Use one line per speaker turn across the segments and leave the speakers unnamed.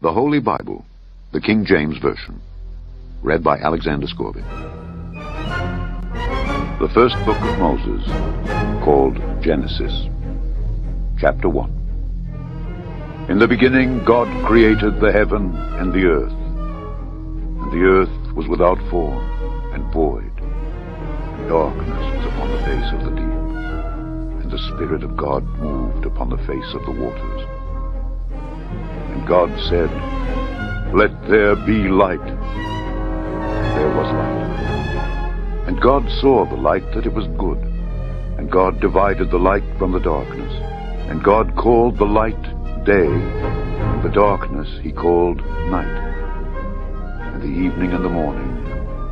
The Holy Bible, the King James Version, read by Alexander Scorby. The first book of Moses, called Genesis, chapter 1. In the beginning God created the heaven and the earth. And the earth was without form and void, and darkness was upon the face of the deep, and the Spirit of God moved upon the face of the waters. And God said, "Let there be light." And there was light. And God saw the light that it was good. And God divided the light from the darkness. And God called the light day, and the darkness he called night. And the evening and the morning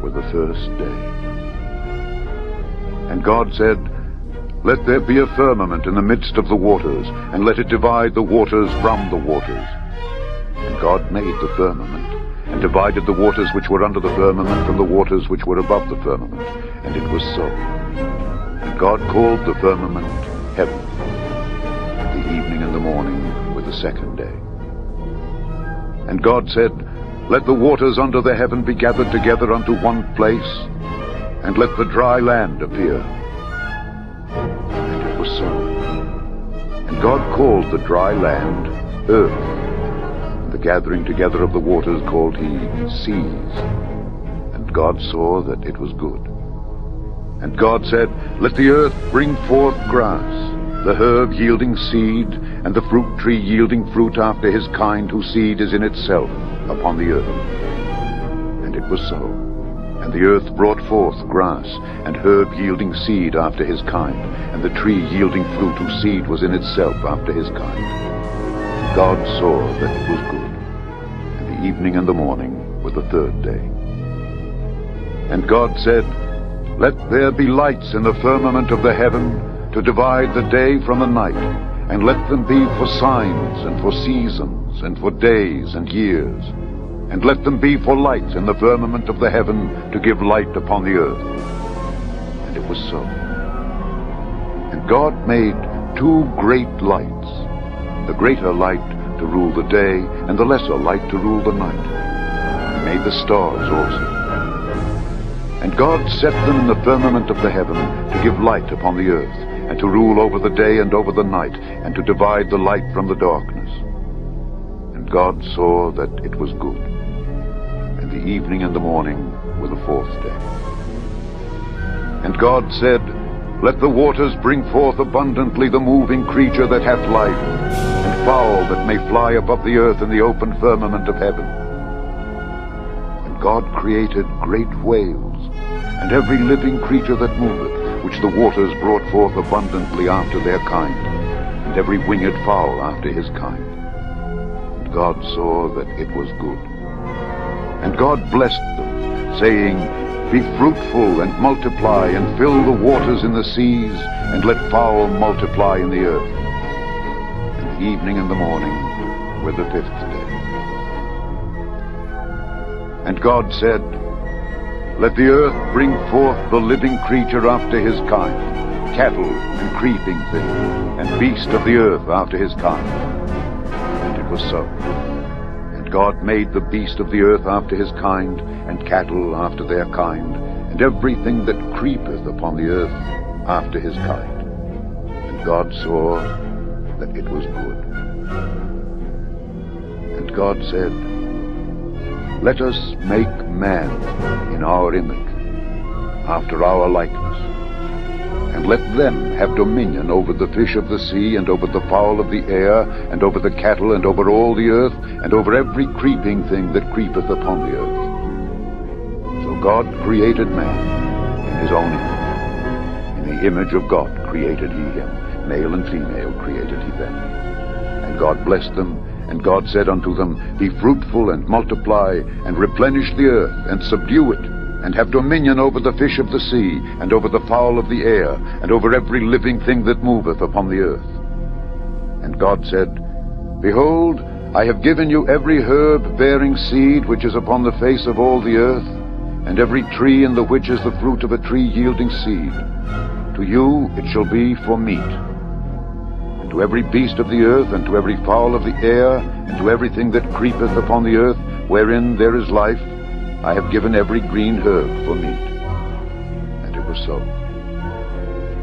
were the first day. And God said, "Let there be a firmament in the midst of the waters, and let it divide the waters from the waters." And God made the firmament, and divided the waters which were under the firmament from the waters which were above the firmament. And it was so. And God called the firmament heaven. And the evening and the morning were the second day. And God said, "Let the waters under the heaven be gathered together unto one place, and let the dry land appear." And it was so. And God called the dry land earth. The gathering together of the waters called he seas. And God saw that it was good. And God said, "Let the earth bring forth grass, the herb yielding seed, and the fruit tree yielding fruit after his kind, whose seed is in itself upon the earth." And it was so. And the earth brought forth grass, and herb yielding seed after his kind, and the tree yielding fruit, whose seed was in itself after his kind. God saw that it was good. And the evening and the morning were the third day. And God said, "Let there be lights in the firmament of the heaven, to divide the day from the night, and let them be for signs, and for seasons, and for days and years. And let them be for lights in the firmament of the heaven, to give light upon the earth." And it was so. And God made two great lights, the greater light to rule the day, and the lesser light to rule the night. He made the stars also. And God set them in the firmament of the heaven, to give light upon the earth, and to rule over the day and over the night, and to divide the light from the darkness. And God saw that it was good. And the evening and the morning were the fourth day. And God said, "Let the waters bring forth abundantly the moving creature that hath life, and fowl that may fly above the earth in the open firmament of heaven." And God created great whales, and every living creature that moveth, which the waters brought forth abundantly after their kind, and every winged fowl after his kind. And God saw that it was good. And God blessed them, saying, "Be fruitful and multiply, and fill the waters in the seas, and let fowl multiply in the earth." And the evening and the morning were the fifth day. And God said, "Let the earth bring forth the living creature after his kind, cattle and creeping thing, and beast of the earth after his kind." And it was so. And God made the beast of the earth after his kind, and cattle after their kind, and everything that creepeth upon the earth after his kind. And God saw that it was good. And God said, "Let us make man in our image, after our likeness, and let them have dominion over the fish of the sea, and over the fowl of the air, and over the cattle, and over all the earth, and over every creeping thing that creepeth upon the earth." So God created man in his own image. In the image of God created he him, male and female created he them. And God blessed them, and God said unto them, "Be fruitful and multiply, and replenish the earth, and subdue it, and have dominion over the fish of the sea, and over the fowl of the air, and over every living thing that moveth upon the earth." And God said, "Behold, I have given you every herb bearing seed which is upon the face of all the earth, and every tree in the which is the fruit of a tree yielding seed. To you it shall be for meat. And to every beast of the earth, and to every fowl of the air, and to everything that creepeth upon the earth, wherein there is life, I have given every green herb for meat. And it was so.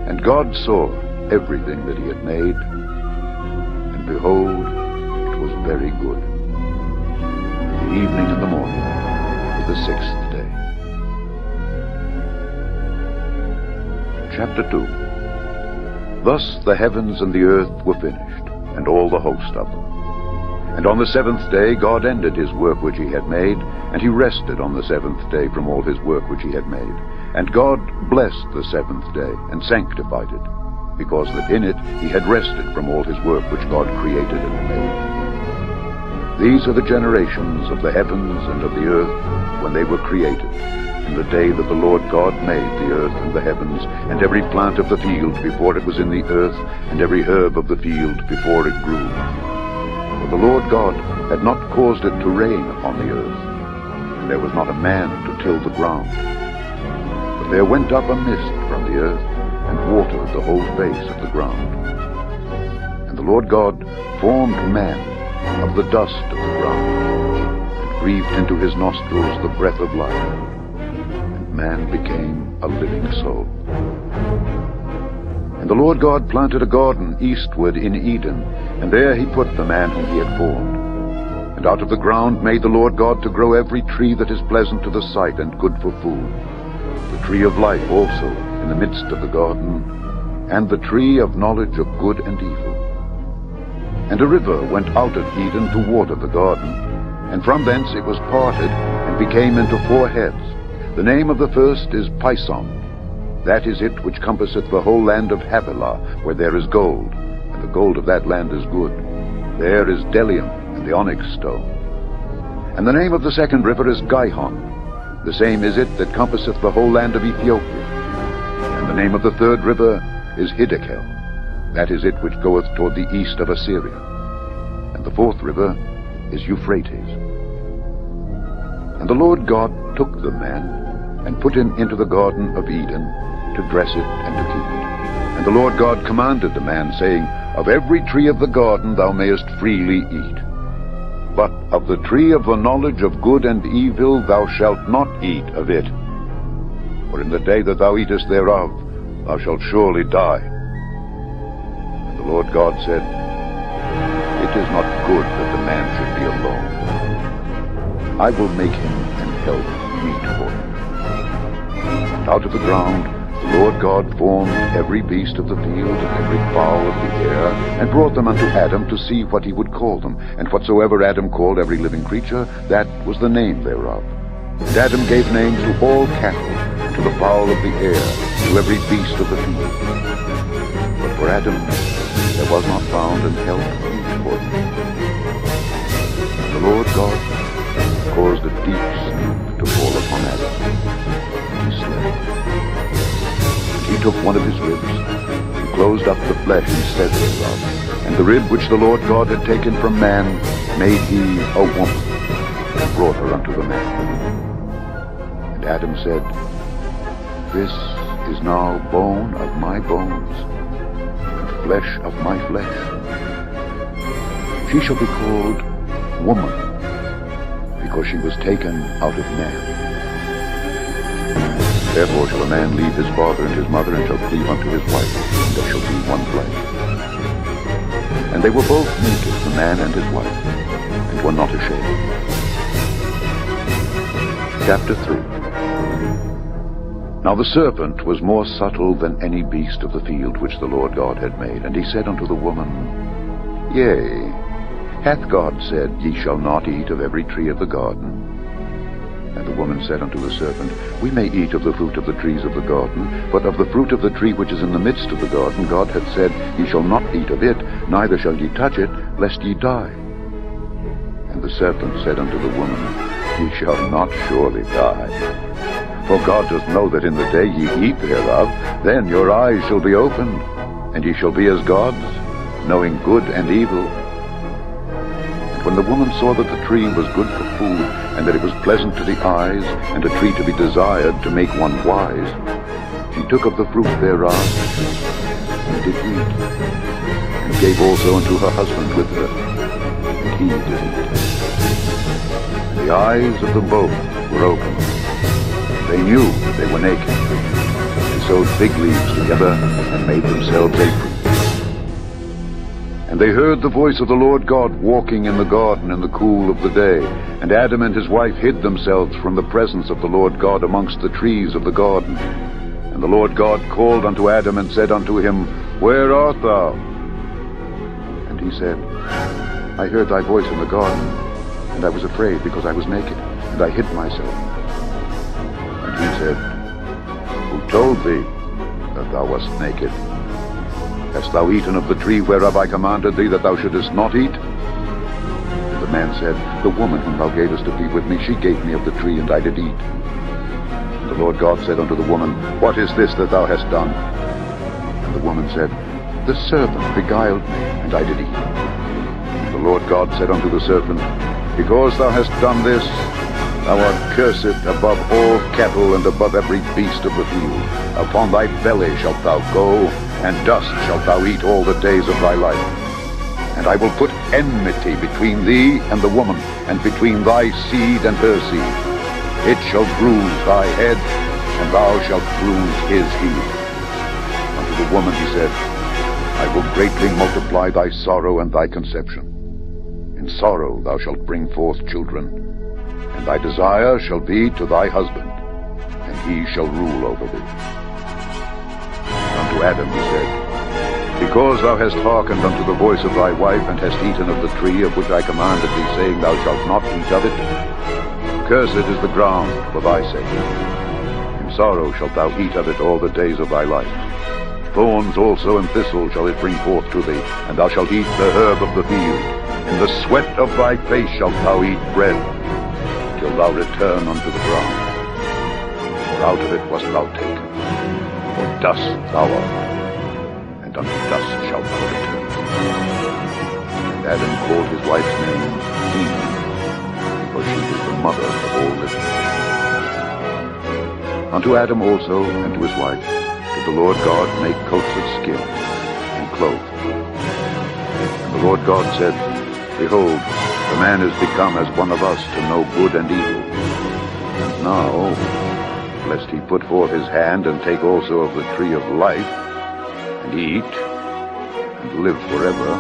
And God saw everything that he had made, and behold, it was very good. And the evening and the morning were the sixth day. Chapter 2. Thus the heavens and the earth were finished, and all the host of them. And on the seventh day God ended his work which he had made, and he rested on the seventh day from all his work which he had made. And God blessed the seventh day, and sanctified it, because that in it he had rested from all his work which God created and made. These are the generations of the heavens and of the earth when they were created, in the day that the Lord God made the earth and the heavens, and every plant of the field before it was in the earth, and every herb of the field before it grew. For the Lord God had not caused it to rain upon the earth, and there was not a man to till the ground. But there went up a mist from the earth, and watered the whole face of the ground. And the Lord God formed man of the dust of the ground, and breathed into his nostrils the breath of life, and man became a living soul. And the Lord God planted a garden eastward in Eden, and there he put the man whom he had formed. And out of the ground made the Lord God to grow every tree that is pleasant to the sight and good for food, the tree of life also in the midst of the garden, and the tree of knowledge of good and evil. And a river went out of Eden to water the garden, and from thence it was parted, and became into 4 heads. The name of the first is Pison. That is it which compasseth the whole land of Havilah, where there is gold, and the gold of that land is good. There is bdellium, and the onyx stone. And the name of the second river is Gihon. The same is it that compasseth the whole land of Ethiopia. And the name of the third river is Hiddekel. That is it which goeth toward the east of Assyria. And the fourth river is Euphrates. And the Lord God took the man, and put him into the garden of Eden, to dress it and to keep it. And the Lord God commanded the man, saying, Of every tree of the garden thou mayest freely eat, but of the tree of the knowledge of good and evil thou shalt not eat of it. For in the day that thou eatest thereof, thou shalt surely die. And the Lord God said, It is not good that the man should be alone. I will make him an help meet for him. And out of the ground the Lord God formed every beast of the field and every fowl of the air, and brought them unto Adam to see what he would call them. And whatsoever Adam called every living creature, that was the name thereof. And Adam gave names to all cattle, to the fowl of the air, to every beast of the field. But for Adam there was not found an help meet for him. And the Lord God caused a deep sleep to fall upon Adam, and he slept. He took one of his ribs, and closed up the flesh instead thereof, and the rib which the Lord God had taken from man made he a woman, and brought her unto the man. And Adam said, This is now bone of my bones, and flesh of my flesh. She shall be called woman, because she was taken out of man. Therefore shall a man leave his father and his mother, and shall cleave unto his wife, and they shall be one flesh. And they were both naked, the man and his wife, and were not ashamed. Chapter 3. Now the serpent was more subtle than any beast of the field which the Lord God had made. And he said unto the woman, Yea, hath God said, Ye shall not eat of every tree of the garden? And the woman said unto the serpent, We may eat of the fruit of the trees of the garden, but of the fruit of the tree which is in the midst of the garden God hath said, Ye shall not eat of it, neither shall ye touch it, lest ye die. And the serpent said unto the woman, Ye shall not surely die. For God doth know that in the day ye eat thereof, then your eyes shall be opened, and ye shall be as gods, knowing good and evil. When the woman saw that the tree was good for food, and that it was pleasant to the eyes, and a tree to be desired to make one wise, she took of the fruit thereof, and did eat, and and gave also unto her husband with her, and he did eat. And the eyes of them both were opened. They knew that they were naked. They sewed fig leaves together and made themselves aprons. And they heard the voice of the Lord God walking in the garden in the cool of the day. And Adam and his wife hid themselves from the presence of the Lord God amongst the trees of the garden. And the Lord God called unto Adam and said unto him, Where art thou? And he said, I heard thy voice in the garden, and I was afraid because I was naked, and I hid myself. And he said, Who told thee that thou wast naked? Hast thou eaten of the tree whereof I commanded thee that thou shouldest not eat? And the man said, The woman whom thou gavest to be with me, she gave me of the tree, and I did eat. And the Lord God said unto the woman, What is this that thou hast done? And the woman said, The serpent beguiled me, and I did eat. And the Lord God said unto the serpent, Because thou hast done this, thou art cursed above all cattle and above every beast of the field. Upon thy belly shalt thou go, and dust shalt thou eat all the days of thy life. And I will put enmity between thee and the woman, and between thy seed and her seed. It shall bruise thy head, and thou shalt bruise his heel. Unto the woman he said, I will greatly multiply thy sorrow and thy conception. In sorrow thou shalt bring forth children, and thy desire shall be to thy husband, and he shall rule over thee. Unto Adam he said, Because thou hast hearkened unto the voice of thy wife, and hast eaten of the tree of which I commanded thee, saying, Thou shalt not eat of it, cursed is the ground for thy sake. In sorrow shalt thou eat of it all the days of thy life. Thorns also and thistles shall it bring forth to thee, and thou shalt eat the herb of the field. In the sweat of thy face shalt thou eat bread, till thou return unto the ground. For out of it wast thou taken. For dust thou art, and unto dust shalt thou return. And Adam called his wife's name Eve, for she was the mother of all living. Unto Adam also and to his wife did the Lord God make coats of skin, and clothe them. And the Lord God said, Behold, the man is become as one of us to know good and evil. And now, lest he put forth his hand and take also of the tree of life, and eat, and live forever.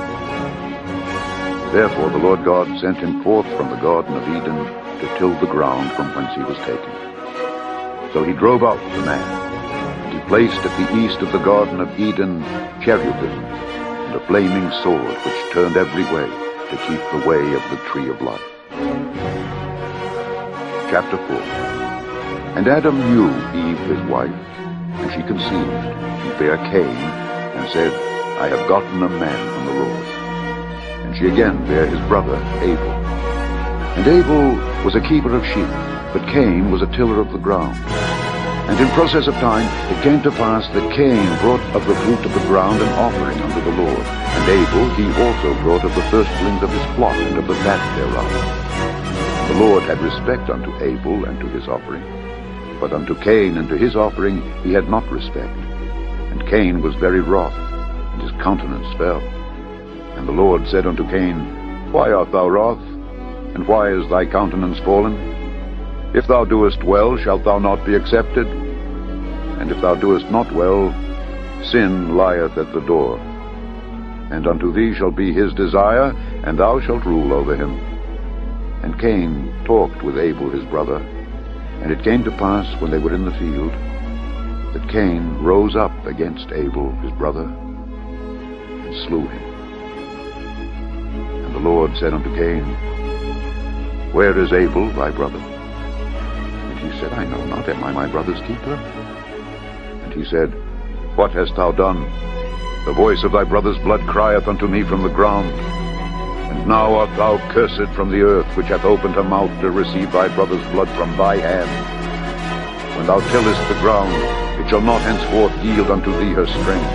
Therefore the Lord God sent him forth from the Garden of Eden to till the ground from whence he was taken. So he drove out the man, and he placed at the east of the Garden of Eden cherubim, and a flaming sword which turned every way, to keep the way of the tree of life. Chapter 4. And Adam knew Eve his wife, and she conceived, and bare Cain, and said, I have gotten a man from the Lord. And she again bare his brother Abel. And Abel was a keeper of sheep, but Cain was a tiller of the ground. And in process of time it came to pass that Cain brought of the fruit of the ground an offering unto the Lord. And Abel he also brought of the firstlings of his flock and of the fat thereof. The Lord had respect unto Abel and to his offering, but unto Cain and to his offering he had not respect. And Cain was very wroth, and his countenance fell. And the Lord said unto Cain, Why art thou wroth? And why is thy countenance fallen? If thou doest well, shalt thou not be accepted? And if thou doest not well, sin lieth at the door. And unto thee shall be his desire, and thou shalt rule over him. And Cain talked with Abel his brother. And it came to pass, when they were in the field, that Cain rose up against Abel his brother, and slew him. And the Lord said unto Cain, Where is Abel thy brother? And he said, I know not, am I my brother's keeper? And he said, What hast thou done? The voice of thy brother's blood crieth unto me from the ground. And now art thou cursed from the earth, which hath opened her mouth to receive thy brother's blood from thy hand. When thou tillest the ground, it shall not henceforth yield unto thee her strength.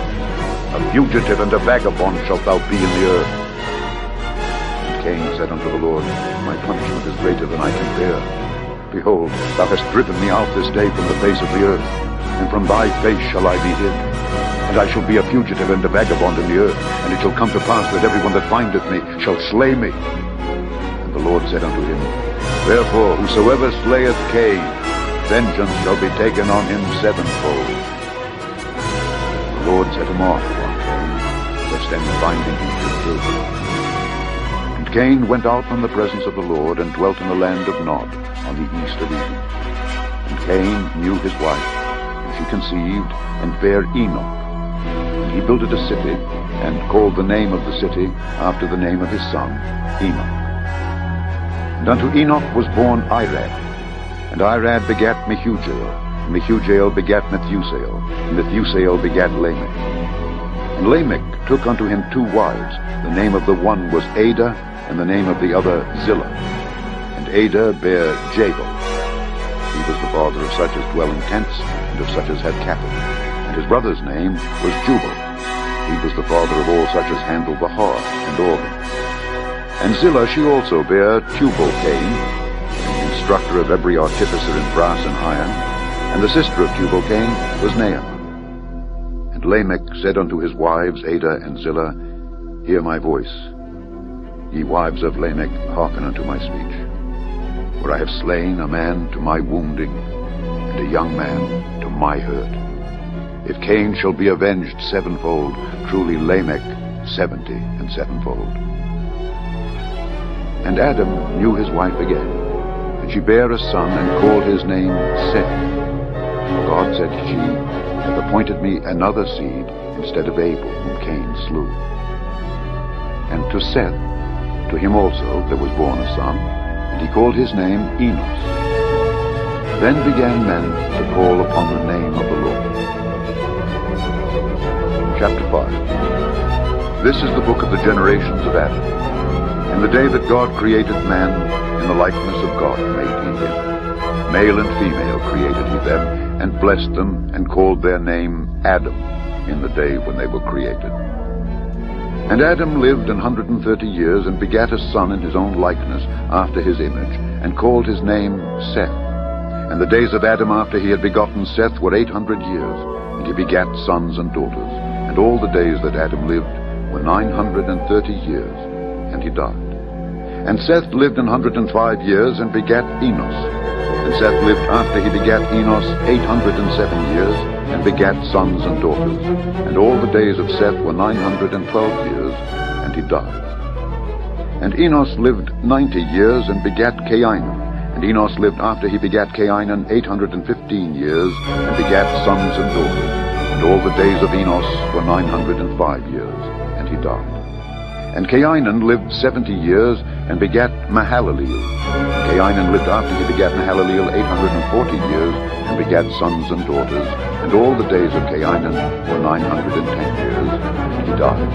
A fugitive and a vagabond shalt thou be in the earth. And Cain said unto the Lord, My punishment is greater than I can bear. Behold, thou hast driven me out this day from the face of the earth, and from thy face shall I be hid. And I shall be a fugitive and a vagabond in the earth, and it shall come to pass that everyone that findeth me shall slay me. And the Lord said unto him, Therefore whosoever slayeth Cain, vengeance shall be taken on him sevenfold. The Lord set him off on Cain, lest any finding him should kill him. And Cain went out from the presence of the Lord, and dwelt in the land of Nod, on the east of Eden. And Cain knew his wife, and she conceived, and bare Enoch. And he builded a city, and called the name of the city after the name of his son, Enoch. And unto Enoch was born Irad, and Irad begat Mehujael, and Mehujael begat Methusael, and Methusael begat Lamech. And Lamech took unto him two wives. The name of the one was Adah, and the name of the other Zillah. And Adah bare Jabal. He was the father of such as dwell in tents, and of such as had cattle. And his brother's name was Jubal. He was the father of all such as handle the harp and organ. And Zillah she also bare Tubal-Cain, an instructor of every artificer in brass and iron. And the sister of Tubal-Cain was Naamah. And Lamech said unto his wives Adah and Zillah, Hear my voice. Ye wives of Lamech, hearken unto my speech. For I have slain a man to my wounding, and a young man to my hurt. If Cain shall be avenged sevenfold, truly Lamech 70 and sevenfold. And Adam knew his wife again, and she bare a son, and called his name Seth. For God said, She hath appointed me another seed instead of Abel, whom Cain slew. And to Seth, to him also there was born a son, and he called his name Enos. Then began men to call upon the name of the Lord. Chapter 5. This is the book of the generations of Adam. In the day that God created man, in the likeness of God made he him. Male and female created he them, and blessed them, and called their name Adam, in the day when they were created. And Adam lived 130 years, and begat a son in his own likeness, after his image, and called his name Seth. And the days of Adam after he had begotten Seth were 800 years, and he begat sons and daughters. And all the days that Adam lived were 930 years, and he died. And Seth lived 105 years, and begat Enos. And Seth lived after he begat Enos 807 years, and begat sons and daughters. And all the days of Seth were 912 years, and he died. And Enos lived 90 years, and begat Cainan. And Enos lived after he begat Cainan 815 years, and begat sons and daughters. And all the days of Enos were 905 years, and he died. And Cainan lived 70 years, and begat Mahalaleel. And Cainan lived after he begat Mahalaleel 840 years, and begat sons and daughters. And all the days of Cainan were 910 years, and he died.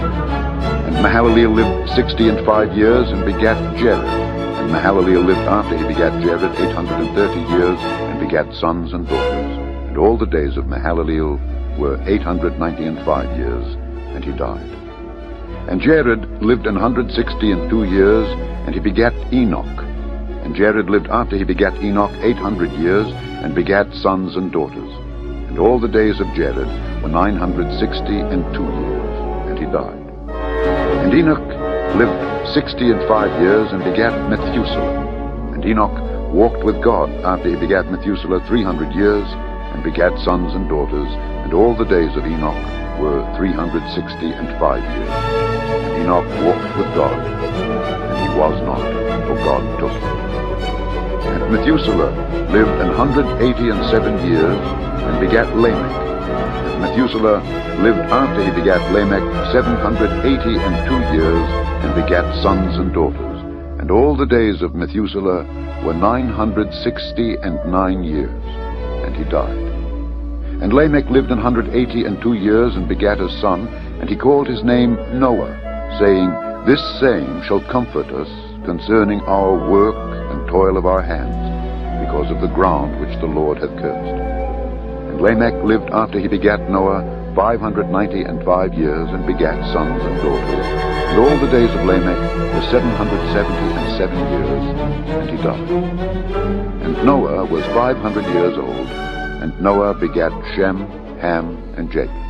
And Mahalaleel lived 65 years, and begat Jared. And Mahalaleel lived after he begat Jared 830 years, and begat sons and daughters. And all the days of Mahalaleel were 895 years, and he died. And Jared lived 162 years, and he begat Enoch. And Jared lived after he begat Enoch 800 years, and begat sons and daughters. And all the days of Jared were 962 years, and he died. And Enoch lived 65 years, and begat Methuselah. And Enoch walked with God after he begat Methuselah 300 years, and begat sons and daughters. And all the days of Enoch were 365 years. And Enoch walked with God, and he was not, for God took him. And Methuselah lived 187 years, and begat Lamech. And Methuselah lived after he begat Lamech 782 years, and begat sons and daughters. And all the days of Methuselah were 969 years, and he died. And Lamech lived 182 years, and begat a son, and he called his name Noah, saying, This same shall comfort us concerning our work and toil of our hands, because of the ground which the Lord hath cursed. And Lamech lived after he begat Noah 595 years, and begat sons and daughters. And all the days of Lamech were 777 years, and he died. And Noah was 500 years old, and Noah begat Shem, Ham, and Japheth.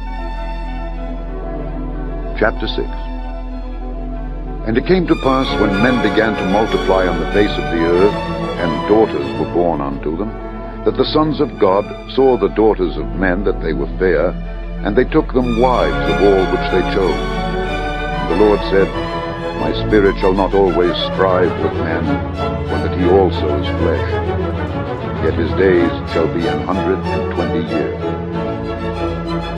Chapter 6. And it came to pass, when men began to multiply on the face of the earth, and daughters were born unto them, that the sons of God saw the daughters of men, that they were fair, and they took them wives of all which they chose. And the Lord said, My spirit shall not always strive with man, for that he also is flesh. Yet his days shall be 120 years.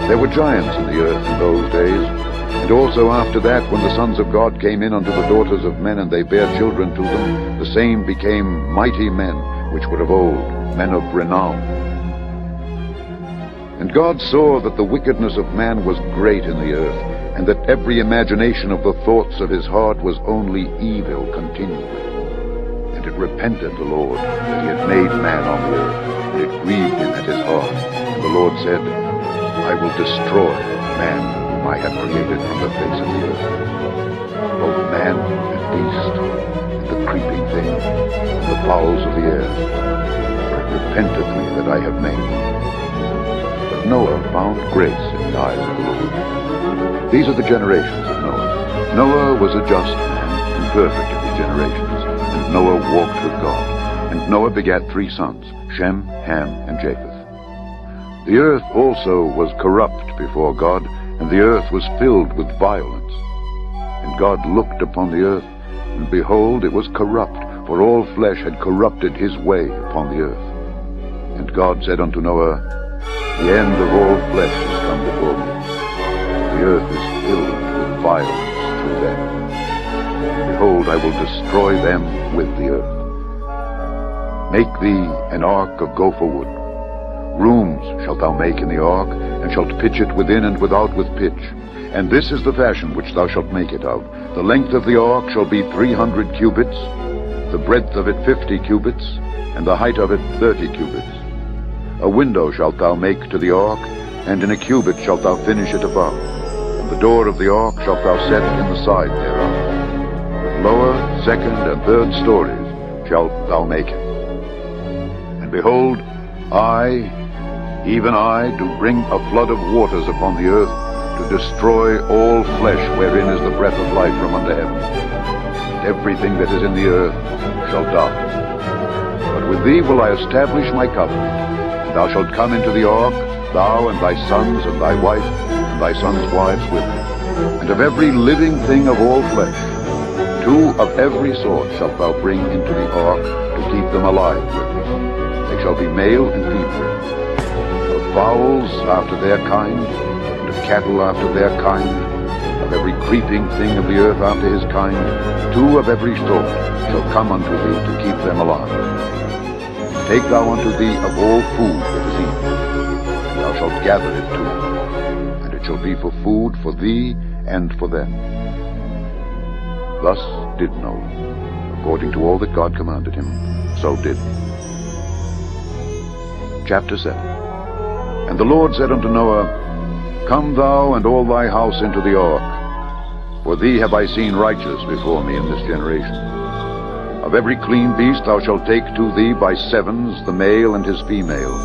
There were giants in the earth in those days, and also after that, when the sons of God came in unto the daughters of men, and they bare children to them, the same became mighty men, which were of old, men of renown. And God saw that the wickedness of man was great in the earth, and that every imagination of the thoughts of his heart was only evil continually. And it repented the Lord that he had made man on the earth, and it grieved him at his heart. And the Lord said, I will destroy man whom I have created from the face of the earth, both man and beast, and the creeping thing, and the fowls of the air, for it repenteth me that I have made them. But Noah found grace in the eyes of the Lord. These are the generations of Noah. Noah was a just man, and perfect in his generations, and Noah walked with God. And Noah begat 3 sons, Shem, Ham, and Japheth. The earth also was corrupt before God, and the earth was filled with violence. And God looked upon the earth, and behold, it was corrupt, for all flesh had corrupted his way upon the earth. And God said unto Noah, The end of all flesh is come before me. The earth is filled with violence through them. Behold, I will destroy them with the earth. Make thee an ark of gopher wood. Rooms shalt thou make in the ark, and shalt pitch it within and without with pitch. And this is the fashion which thou shalt make it of. The length of the ark shall be 300 cubits, the breadth of it 50 cubits, and the height of it 30 cubits. A window shalt thou make to the ark, and in a cubit shalt thou finish it above. And the door of the ark shalt thou set in the side thereof. With lower, second, and third stories shalt thou make it. And behold, I, even I, do bring a flood of waters upon the earth, to destroy all flesh wherein is the breath of life from under heaven. And everything that is in the earth shall die. But with thee will I establish my covenant. And thou shalt come into the ark, thou and thy sons and thy wife, and thy sons' wives with thee. And of every living thing of all flesh, 2 of every sort shalt thou bring into the ark, to keep them alive with thee. They shall be male and female. Of fowls after their kind, and of cattle after their kind, of every creeping thing of the earth after his kind, 2 of every sort shall come unto thee to keep them alive. Take thou unto thee of all food that is eaten, and thou shalt gather it to thee, and it shall be for food for thee and for them. Thus did Noah, according to all that God commanded him, so did he. Chapter 7. And the Lord said unto Noah, Come thou and all thy house into the ark, for thee have I seen righteous before me in this generation. Of every clean beast thou shalt take to thee by 7s the male and his female,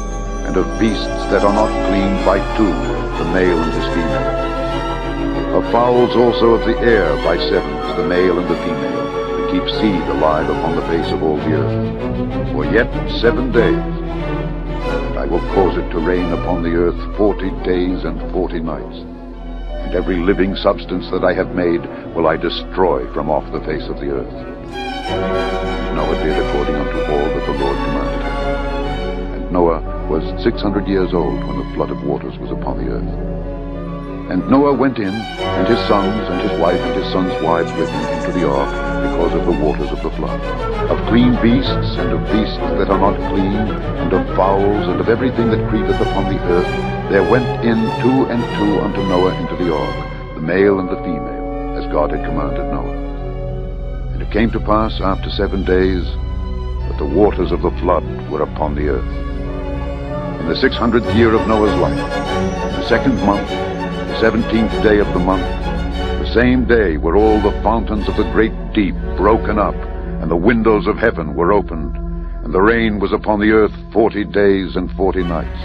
and of beasts that are not clean by 2 the male and his female. Of fowls also of the air by 7s the male and the female, to keep seed alive upon the face of all the earth. For yet 7 days, I will cause it to rain upon the earth 40 days and 40 nights. And every living substance that I have made will I destroy from off the face of the earth. And Noah did according unto all that the Lord commanded him. And Noah was 600 years old when the flood of waters was upon the earth. And Noah went in, and his sons, and his wife, and his sons' wives with him into the ark, because of the waters of the flood. Of clean beasts, and of beasts that are not clean, and of fowls, and of everything that creepeth upon the earth, there went in 2 and 2 unto Noah into the ark, the male and the female, as God had commanded Noah. And it came to pass after 7 days, that the waters of the flood were upon the earth. In the 600th year of Noah's life, the 2nd month, the 17th day of the month, the same day were all the fountains of the great deep broken up, and the windows of heaven were opened, and the rain was upon the earth 40 days and 40 nights.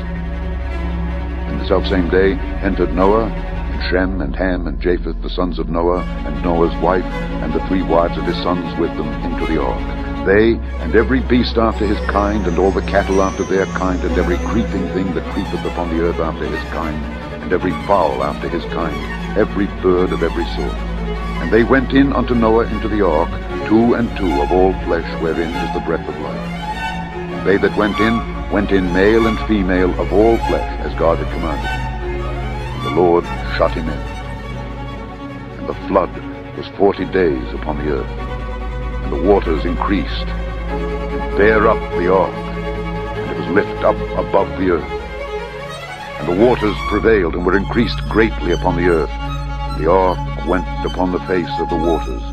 And the selfsame day entered Noah, and Shem and Ham and Japheth, the sons of Noah, and Noah's wife, and the 3 wives of his sons with them, into the ark. They, and every beast after his kind, and all the cattle after their kind, and every creeping thing that creepeth upon the earth after his kind, and every fowl after his kind, every bird of every sort. And they went in unto Noah into the ark, 2 and 2 of all flesh, wherein is the breath of life. And they that went in male and female of all flesh, as God had commanded him. And the Lord shut him in. And the flood was 40 days upon the earth. And the waters increased, and bare up the ark, and it was lift up above the earth. And the waters prevailed, and were increased greatly upon the earth. And the ark went upon the face of the waters.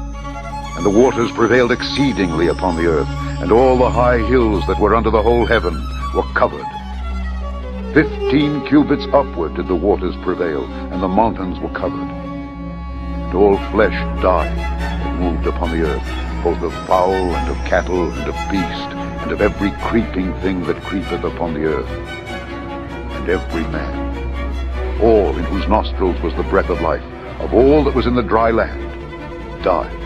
And the waters prevailed exceedingly upon the earth, and all the high hills that were under the whole heaven were covered. 15 cubits upward did the waters prevail, and the mountains were covered. And all flesh died that moved upon the earth, both of fowl, and of cattle, and of beast, and of every creeping thing that creepeth upon the earth. And every man, all in whose nostrils was the breath of life, of all that was in the dry land, died.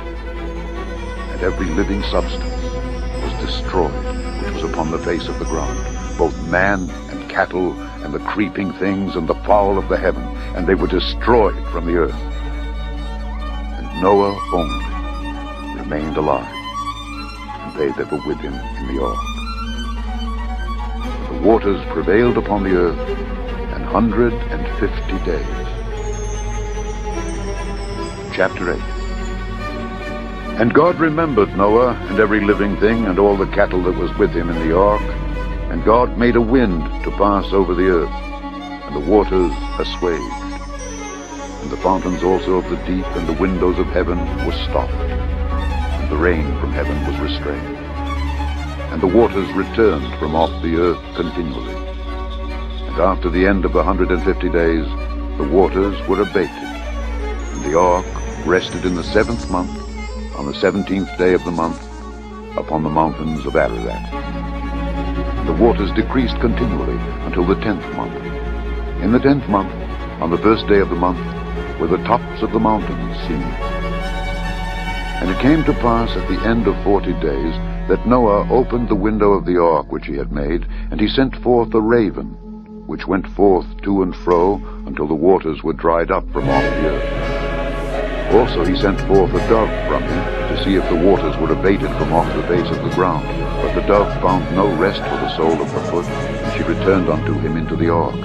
And every living substance was destroyed, which was upon the face of the ground, both man and cattle, and the creeping things, and the fowl of the heaven, and they were destroyed from the earth. And Noah only remained alive, and they that were with him in the ark. The waters prevailed upon the earth 150 days. Chapter 8. And God remembered Noah, and every living thing, and all the cattle that was with him in the ark. And God made a wind to pass over the earth, and the waters assuaged. And the fountains also of the deep and the windows of heaven were stopped, and the rain from heaven was restrained. And the waters returned from off the earth continually. And after the end of the 150 days, the waters were abated. And the ark rested in the 7th month, on the 17th day of the month, upon the mountains of Ararat. The waters decreased continually until the 10th month. In the 10th month, on the 1st day of the month, were the tops of the mountains seen. And it came to pass at the end of 40 days that Noah opened the window of the ark which he had made, and he sent forth a raven, which went forth to and fro until the waters were dried up from off the earth. Also he sent forth a dove from him to see if the waters were abated from off the face of the ground. But the dove found no rest for the sole of her foot, and she returned unto him into the ark,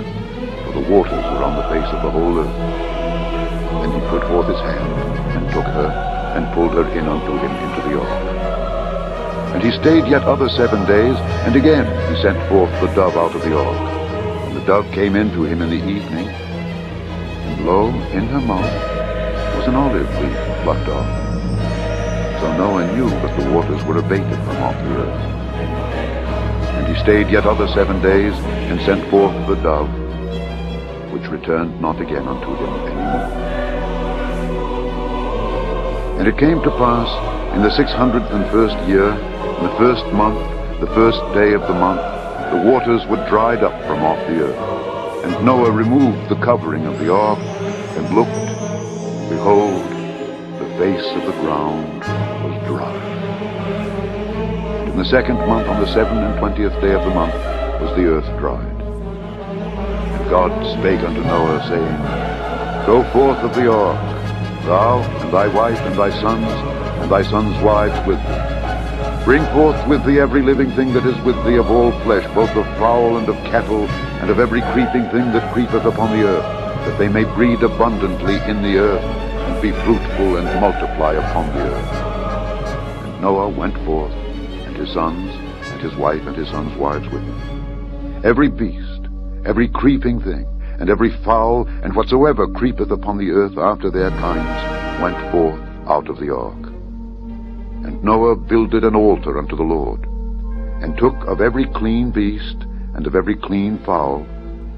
for the waters were on the face of the whole earth. Then he put forth his hand, and took her, and pulled her in unto him into the ark. And he stayed yet other 7 days, and again he sent forth the dove out of the ark. And the dove came in to him in the evening, and lo, in her mouth was an olive leaf plucked off. So Noah knew that the waters were abated from off the earth. And he stayed yet other 7 days, and sent forth the dove, which returned not again unto him any more. And it came to pass in the 601st year, in the 1st month, the 1st day of the month, the waters were dried up from off the earth. And Noah removed the covering of the ark, and looked, behold, the face of the ground was dry. And in the 2nd month, on the 27th day of the month, was the earth dried. And God spake unto Noah, saying, Go forth of the ark, thou, and thy wife, and thy sons' wives with thee. Bring forth with thee every living thing that is with thee of all flesh, both of fowl and of cattle, and of every creeping thing that creepeth upon the earth, that they may breed abundantly in the earth, and be fruitful and multiply upon the earth. And Noah went forth, and his sons, and his wife, and his sons' wives with him. Every beast, every creeping thing, and every fowl, and whatsoever creepeth upon the earth after their kinds, went forth out of the ark. And Noah builded an altar unto the Lord, and took of every clean beast, and of every clean fowl,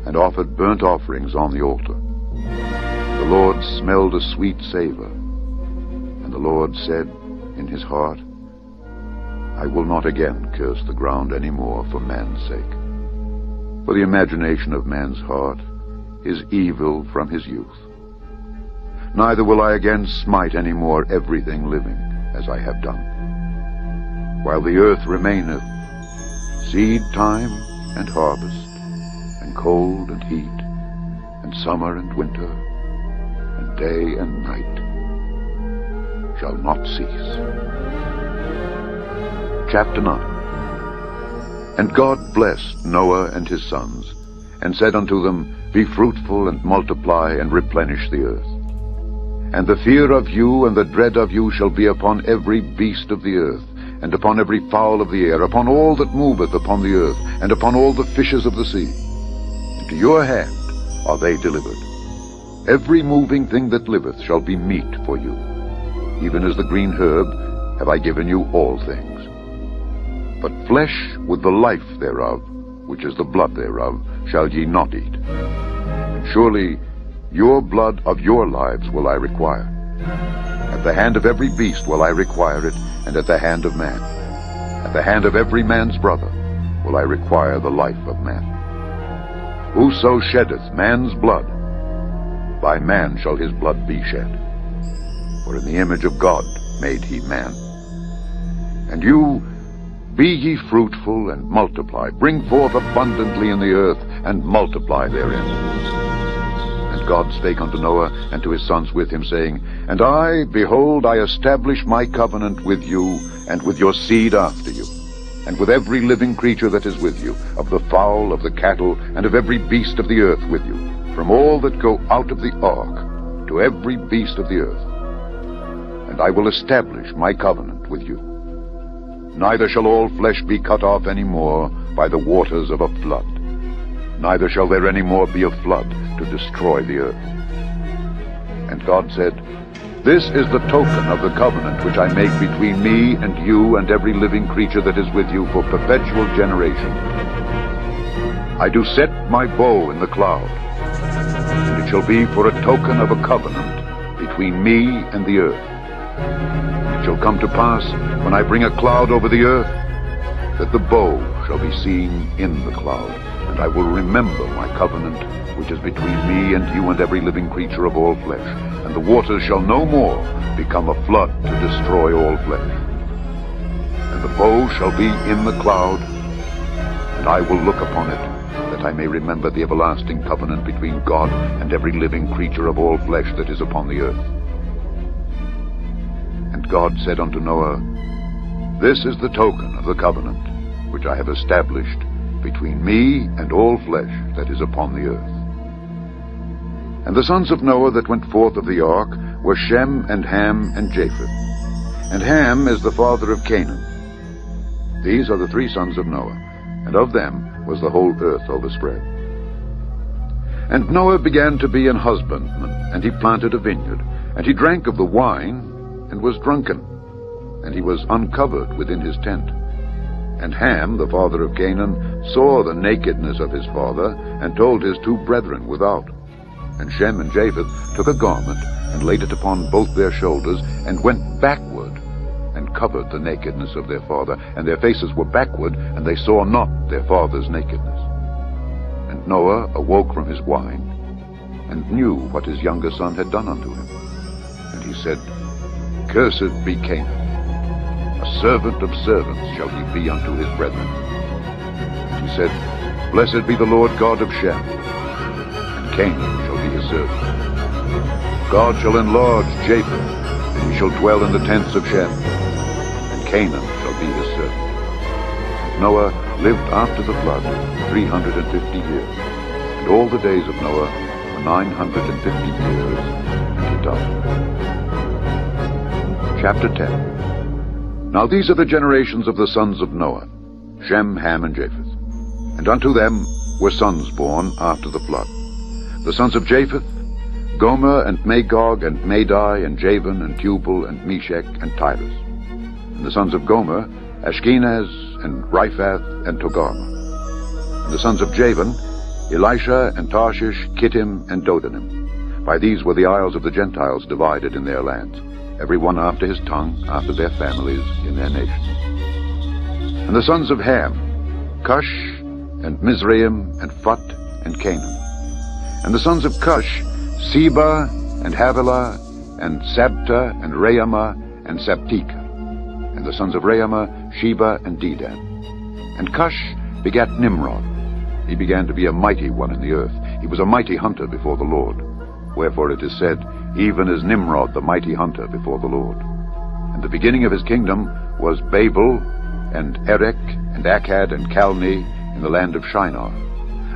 and offered burnt offerings on the altar. The Lord smelled a sweet savor. And the Lord said in his heart, I will not again curse the ground any more for man's sake. For the imagination of man's heart is evil from his youth. neither will I again smite any more everything living, as I have done. While the earth remaineth, seed time and harvest, and cold and heat, and summer and winter, and day and night shall not cease. Chapter 9. And God blessed Noah and his sons, and said unto them, Be fruitful, and multiply, and replenish the earth. And the fear of you and the dread of you shall be upon every beast of the earth, and upon every fowl of the air, upon all that moveth upon the earth, and upon all the fishes of the sea. Into your hand are they delivered. Every moving thing that liveth shall be meat for you. Even as the green herb have I given you all things. But flesh with the life thereof, which is the blood thereof, shall ye not eat. And surely your blood of your lives will I require. At the hand of every beast will I require it, and at the hand of man. At the hand of every man's brother will I require the life of man. Whoso sheddeth man's blood, by man shall his blood be shed. For in the image of God made he man. And you, be ye fruitful, and multiply. Bring forth abundantly in the earth, and multiply therein. And God spake unto Noah, and to his sons with him, saying, And I, behold, I establish my covenant with you, and with your seed after you, and with every living creature that is with you, of the fowl, of the cattle, and of every beast of the earth with you, from all that go out of the ark, to every beast of the earth. And I will establish my covenant with you. Neither shall all flesh be cut off any more by the waters of a flood. Neither shall there any more be a flood to destroy the earth. And God said, This is the token of the covenant which I make between me and you and every living creature that is with you for perpetual generation. I do set my bow in the cloud, and it shall be for a token of a covenant between me and the earth. It shall come to pass, when I bring a cloud over the earth, that the bow shall be seen in the cloud, and I will remember my covenant, which is between me and you and every living creature of all flesh, and the waters shall no more become a flood to destroy all flesh. And the bow shall be in the cloud, and I will look upon it, that I may remember the everlasting covenant between God and every living creature of all flesh that is upon the earth. And God said unto Noah, This is the token of the covenant which I have established between me and all flesh that is upon the earth. And the sons of Noah that went forth of the ark were Shem and Ham and Japheth. And Ham is the father of Canaan. These are the three sons of Noah, and of them was the whole earth overspread. And Noah began to be an husbandman, and he planted a vineyard, and he drank of the wine, and was drunken, and he was uncovered within his tent. And Ham, the father of Canaan, saw the nakedness of his father, and told his two brethren without. And Shem and Japheth took a garment, and laid it upon both their shoulders, and went backward, and covered the nakedness of their father. And their faces were backward, and they saw not their father's nakedness. And Noah awoke from his wine, and knew what his younger son had done unto him. And he said, Cursed be Canaan, a servant of servants shall he be unto his brethren. And he said, Blessed be the Lord God of Shem, and Canaan shall be his servant. God shall enlarge Japheth, and he shall dwell in the tents of Shem, and Canaan shall be his servant. And Noah lived after the flood 350 years, and all the days of Noah were 950 years, and he died. Chapter 10. Now these are the generations of the sons of Noah, Shem, Ham, and Japheth. And unto them were sons born after the flood. The sons of Japheth, Gomer, and Magog, and Madai, and Javan, and Tubal, and Meshech, and Tyrus. And the sons of Gomer, Ashkenaz, and Riphath, and Togarmah. And the sons of Javan, Elisha, and Tarshish, Kittim, and Dodanim. By these were the isles of the Gentiles divided in their lands, every one after his tongue, after their families, in their nations. And the sons of Ham, Cush, and Mizraim, and Phut, and Canaan. And the sons of Cush, Seba, and Havilah, and Sabta, and Raamah, and Sabteka. And the sons of Raamah, Sheba, and Dedan. And Cush begat Nimrod. He began to be a mighty one in the earth. He was a mighty hunter before the Lord. Wherefore it is said, even as Nimrod the mighty hunter before the Lord. And the beginning of his kingdom was Babel, and Erech, and Akkad, and Calneh, in the land of Shinar.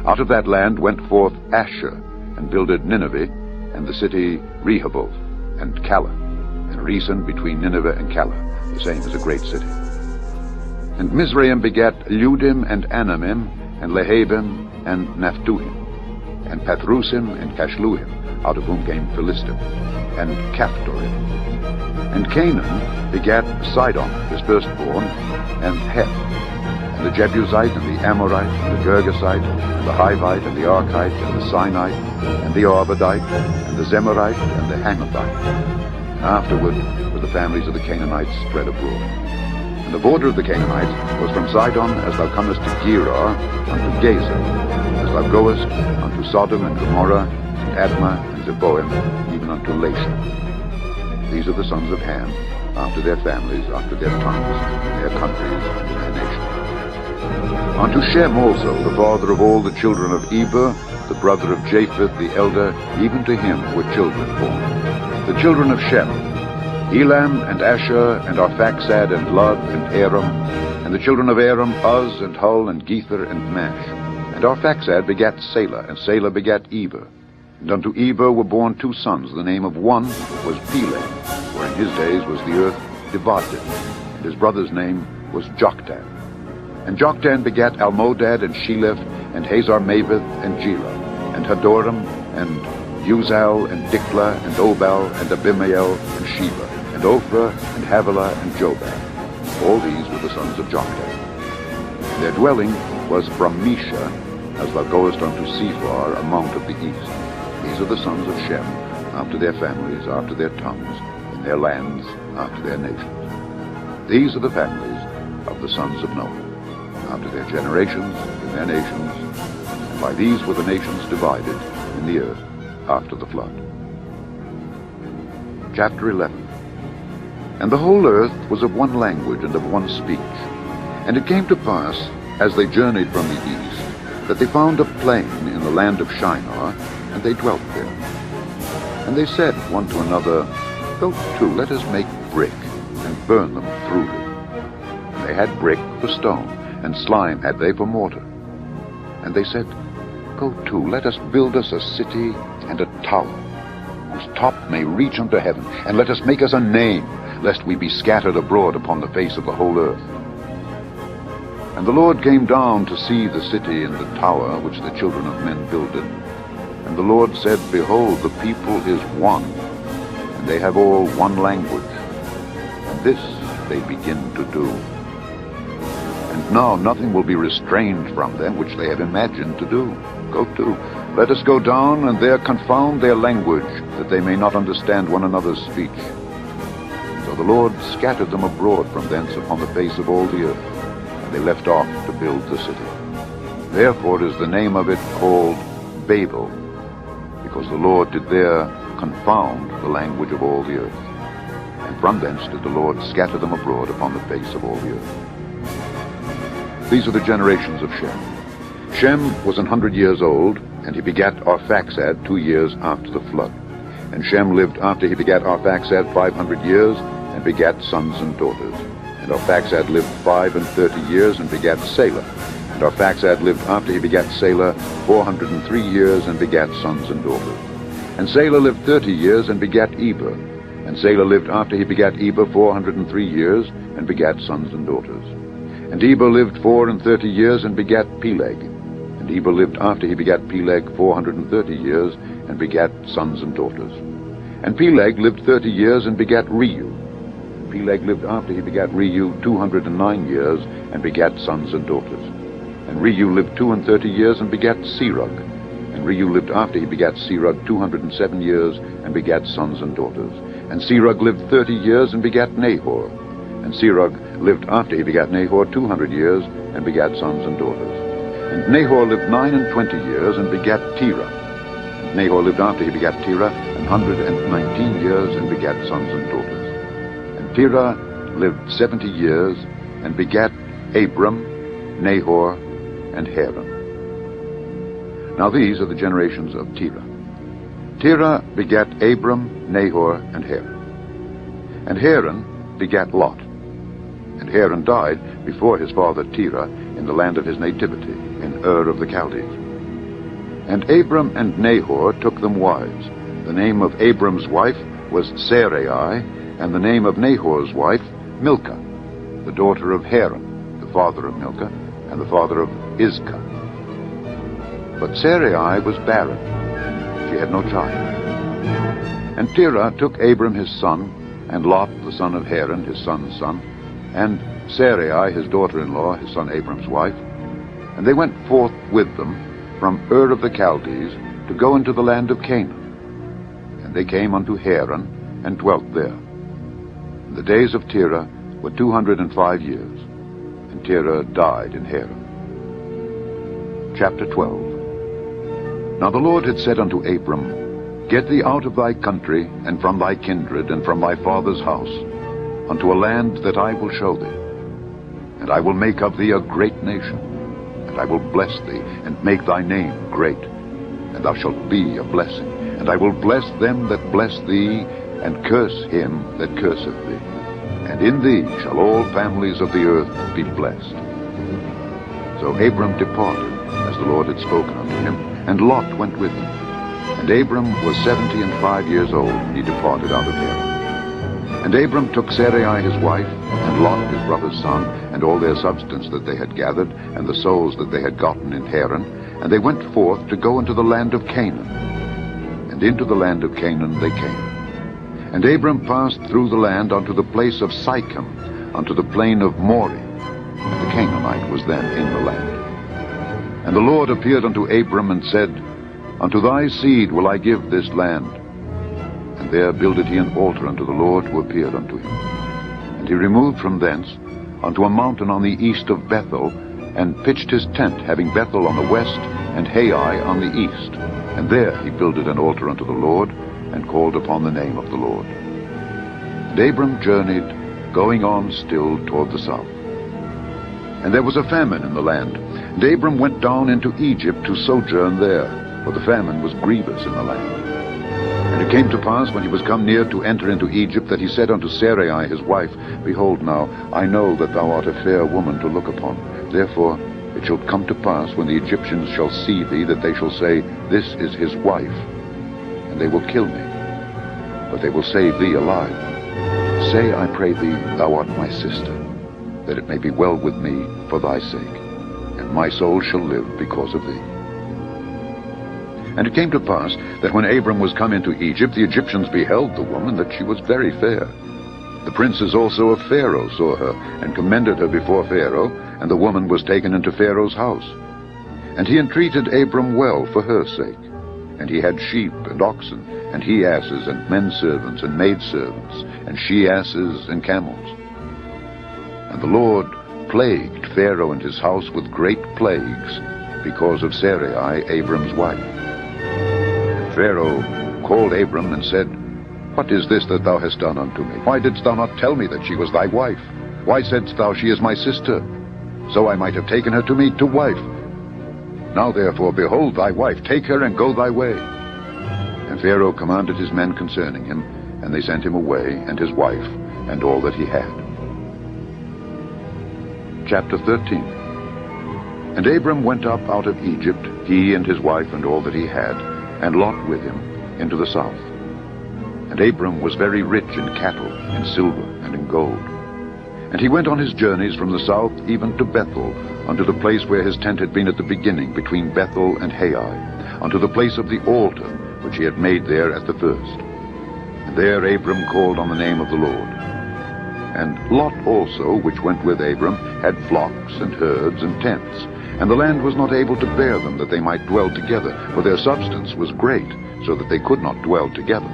Out of that land went forth Asher, and builded Nineveh, and the city Rehoboth, and Calah, and Resen between Nineveh and Calah, the same as a great city. And Mizraim begat Ludim, and Anamim, and Lehabim, and Naphtuhim, and Pathrusim, and Cashluhim, out of whom came Philistim, and Caphtorim. And Canaan begat Sidon, his firstborn, and Heth, and the Jebusite, and the Amorite, and the Girgasite, and the Hivite, and the Archite, and the Sinite, and the Arvadite, and the Zemarite, and the Hamathite. And afterward were the families of the Canaanites spread abroad. And the border of the Canaanites was from Sidon as thou comest to Gerar unto Gaza, as thou goest unto Sodom and Gomorrah, and Admah, and Zeboim, even unto Lasha. These are the sons of Ham, after their families, after their tongues, in their countries, and in their nations. Unto Shem also, the father of all the children of Eber, the brother of Japheth the elder, even to him were children born. The children of Shem, Elam, and Asher, and Arphaxad, and Lud, and Aram, and the children of Aram, Uz, and Hul, and Gether, and Mash. And Arphaxad begat Salah, and Salah begat Eber. And unto Eber were born two sons. The name of one was Peleg, for in his days was the earth divided, and his brother's name was Joktan. And Joktan begat Almodad, and Sheleph, and Hazar-Maveth, and Jerah, and Hadoram, and Uzal, and Diklah, and Obal, and Abimael, and Sheba, and Ophrah, and Havilah, and Jobab. All these were the sons of Joktan. Their dwelling was from Mesha, as thou goest unto Sephar, a mount of the east. These are the sons of Shem, after their families, after their tongues, in their lands, after their nations. These are the families of the sons of Noah, after their generations, in their nations, and by these were the nations divided in the earth after the flood. Chapter 11. And the whole earth was of one language and of one speech. And it came to pass, as they journeyed from the east, that they found a plain in the land of Shinar, and they dwelt there. And they said one to another, Go to, let us make brick, and burn them thoroughly. And they had brick for stone, and slime had they for mortar. And they said, Go to, let us build us a city and a tower, whose top may reach unto heaven, and let us make us a name, lest we be scattered abroad upon the face of the whole earth. And the Lord came down to see the city and the tower which the children of men builded. And the Lord said, Behold, the people is one, and they have all one language, and this they begin to do. And now nothing will be restrained from them which they have imagined to do. Go to, let us go down, and there confound their language, that they may not understand one another's speech. So the Lord scattered them abroad from thence upon the face of all the earth, and they left off to build the city. Therefore is the name of it called Babel, because the Lord did there confound the language of all the earth. And from thence did the Lord scatter them abroad upon the face of all the earth. These are the generations of Shem. Shem was 100 years old, and he begat Arphaxad 2 years after the flood. And Shem lived after he begat Arphaxad 500 years, and begat sons and daughters. And Arphaxad lived 35 years, and begat Salah. And Arphaxad lived after he begat Salah 403 years, and begat sons and daughters. And Salah lived 30 years, and begat Eber. And Salah lived after he begat Eber 403 years, and begat sons and daughters. And Eber lived 34 years, and begat Peleg. And Eber lived after he begat Peleg 430 years, and begat sons and daughters. And Peleg lived 30 years, and begat Reu. And Peleg lived after he begat Reu 209 years, and begat sons and daughters. And Reu lived 32 years, and begat Serug. And Reu lived after he begat Serug 207 years, and begat sons and daughters. And Serug lived 30 years, and begat Nahor. And Serug lived after he begat Nahor 200 years, and begat sons and daughters. And Nahor lived 29 years, and begat Terah. Nahor lived after he begat Terah 119 years and begat sons and daughters. And Terah lived 70 years and begat Abram, Nahor, and Haran. Now these are the generations of Terah. Terah begat Abram, Nahor, and Haran. And Haran begat Lot. And Haran died before his father Terah in the land of his nativity, in Ur of the Chaldees. And Abram and Nahor took them wives. The name of Abram's wife was Sarai, and the name of Nahor's wife Milcah, the daughter of Haran, the father of Milcah, and the father of Iscah. But Sarai was barren. She had no child. And Terah took Abram his son, and Lot the son of Haran, his son's son, and Sarai his daughter-in-law, his son Abram's wife, and they went forth with them from Ur of the Chaldees to go into the land of Canaan. And they came unto Haran, and dwelt there. And the days of Terah were 205 years, and Terah died in Haran. Chapter 12. Now the Lord had said unto Abram, Get thee out of thy country, and from thy kindred, and from thy father's house, unto a land that I will show thee. And I will make of thee a great nation, and I will bless thee, and make thy name great. And thou shalt be a blessing. And I will bless them that bless thee, and curse him that curseth thee. And in thee shall all families of the earth be blessed. So Abram departed, as the Lord had spoken unto him, and Lot went with him. And Abram was 75 years old when he departed out of Haran. And Abram took Sarai his wife, and Lot his brother's son, and all their substance that they had gathered, and the souls that they had gotten in Haran, and they went forth to go into the land of Canaan. And into the land of Canaan they came. And Abram passed through the land unto the place of Sichem, unto the plain of Moreh, and the Canaanite was then in the land. And the Lord appeared unto Abram, and said, Unto thy seed will I give this land. And there builded he an altar unto the Lord who appeared unto him. And he removed from thence unto a mountain on the east of Bethel, and pitched his tent, having Bethel on the west, and Hai on the east. And there he builded an altar unto the Lord, and called upon the name of the Lord. And Abram journeyed, going on still toward the south. And there was a famine in the land, and Abram went down into Egypt to sojourn there, for the famine was grievous in the land. And it came to pass, when he was come near to enter into Egypt, that he said unto Sarai his wife, Behold now, I know that thou art a fair woman to look upon. Therefore it shall come to pass, when the Egyptians shall see thee, that they shall say, This is his wife. And they will kill me, but they will save thee alive. Say, I pray thee, thou art my sister, that it may be well with me for thy sake, and my soul shall live because of thee. And it came to pass that when Abram was come into Egypt, the Egyptians beheld the woman, that she was very fair. The princes also of Pharaoh saw her, and commended her before Pharaoh, and the woman was taken into Pharaoh's house. And he entreated Abram well for her sake. And he had sheep and oxen, and he-asses, and men-servants, and maidservants, and she-asses, and camels. And the Lord plagued Pharaoh and his house with great plagues, because of Sarai, Abram's wife. And Pharaoh called Abram, and said, What is this that thou hast done unto me? Why didst thou not tell me that she was thy wife? Why saidst thou, She is my sister? So I might have taken her to me to wife. Now therefore, behold thy wife, take her, and go thy way. And Pharaoh commanded his men concerning him, and they sent him away, and his wife, and all that he had. Chapter 13. And Abram went up out of Egypt, he and his wife, and all that he had, and Lot with him, into the south. And Abram was very rich in cattle, in silver, and in gold. And he went on his journeys from the south even to Bethel, unto the place where his tent had been at the beginning, between Bethel and Hai, unto the place of the altar, which he had made there at the first. And there Abram called on the name of the Lord. And Lot also, which went with Abram, had flocks and herds and tents. And the land was not able to bear them, that they might dwell together, for their substance was great, so that they could not dwell together.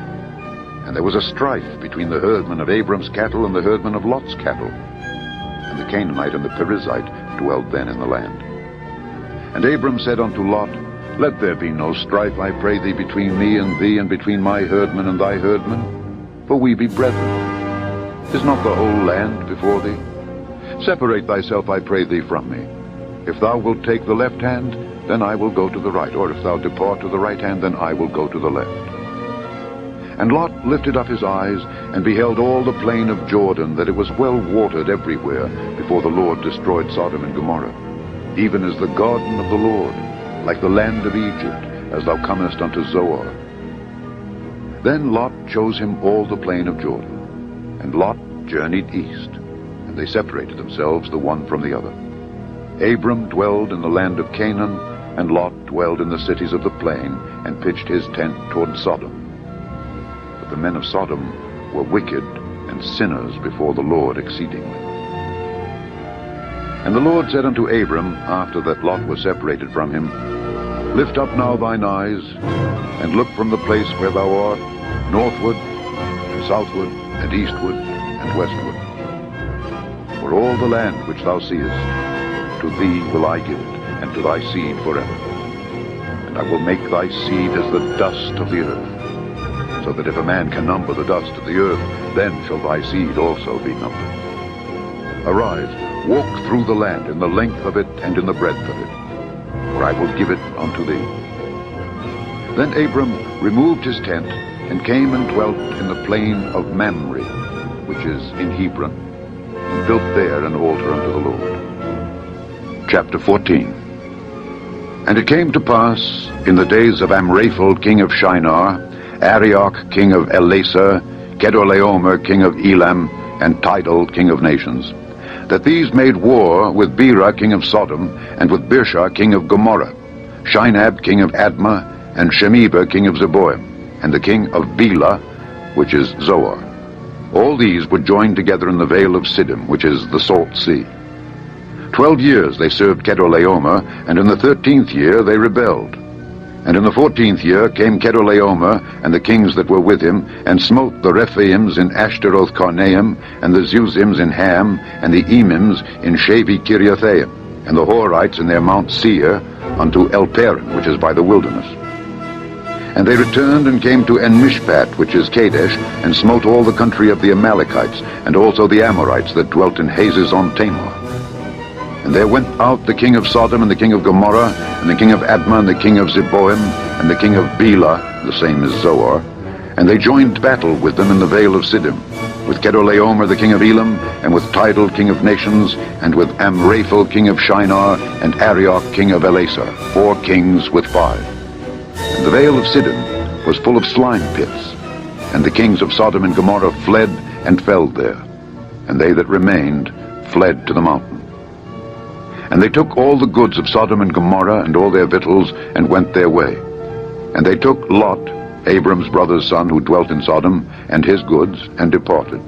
And there was a strife between the herdmen of Abram's cattle and the herdmen of Lot's cattle. And the Canaanite and the Perizzite dwelled then in the land. And Abram said unto Lot, Let there be no strife, I pray thee, between me and thee, and between my herdmen and thy herdmen, for we be brethren. Is not the whole land before thee? Separate thyself, I pray thee, from me. If thou wilt take the left hand, then I will go to the right, or if thou depart to the right hand, then I will go to the left. And Lot lifted up his eyes, and beheld all the plain of Jordan, that it was well watered everywhere, before the Lord destroyed Sodom and Gomorrah, even as the garden of the Lord, like the land of Egypt, as thou comest unto Zoar. Then Lot chose him all the plain of Jordan, and Lot journeyed east, and they separated themselves the one from the other. Abram dwelled in the land of Canaan, and Lot dwelled in the cities of the plain, and pitched his tent toward Sodom. But the men of Sodom were wicked and sinners before the Lord exceedingly. And the Lord said unto Abram, after that Lot was separated from him, Lift up now thine eyes, and look from the place where thou art, northward, and southward, and eastward, and westward. For all the land which thou seest, to thee will I give it, and to thy seed forever. And I will make thy seed as the dust of the earth, so that if a man can number the dust of the earth, then shall thy seed also be numbered. Arise, walk through the land in the length of it and in the breadth of it, for I will give it unto thee. Then Abram removed his tent, and came and dwelt in the plain of Mamre, which is in Hebron, and built there an altar unto the Lord. Chapter 14. And it came to pass, in the days of Amraphel king of Shinar, Arioch king of Elasar, Kedorlaomer king of Elam, and Tidal king of nations, that these made war with Bera king of Sodom, and with Birsha king of Gomorrah, Shinab king of Admah, and Shemeba king of Zeboim, and the king of Bela, which is Zoar. All these were joined together in the vale of Siddim, which is the Salt Sea. 12 years they served Kedorlaomer, and in the 13th year they rebelled. And in the 14th year came Kedorlaomer and the kings that were with him, and smote the Rephaims in Ashtaroth Karnaim, and the Zuzims in Ham, and the Emims in Shavi Kiriathaim, and the Horites in their Mount Seir, unto Elparan, which is by the wilderness. And they returned and came to En-Mishpat, which is Kadesh, and smote all the country of the Amalekites, and also the Amorites that dwelt in Hazezon Tamar. And there went out the king of Sodom, and the king of Gomorrah, and the king of Admah, and the king of Zeboim, and the king of Bela, the same as Zoar, and they joined battle with them in the vale of Siddim, with Kedorlaomer the king of Elam, and with Tidal king of nations, and with Amraphel king of Shinar, and Arioch king of Elasar, 4 kings with 5. And the vale of Siddim was full of slime pits, and the kings of Sodom and Gomorrah fled and fell there, and they that remained fled to the mountain. And they took all the goods of Sodom and Gomorrah, and all their victuals, and went their way. And they took Lot, Abram's brother's son, who dwelt in Sodom, and his goods, and departed.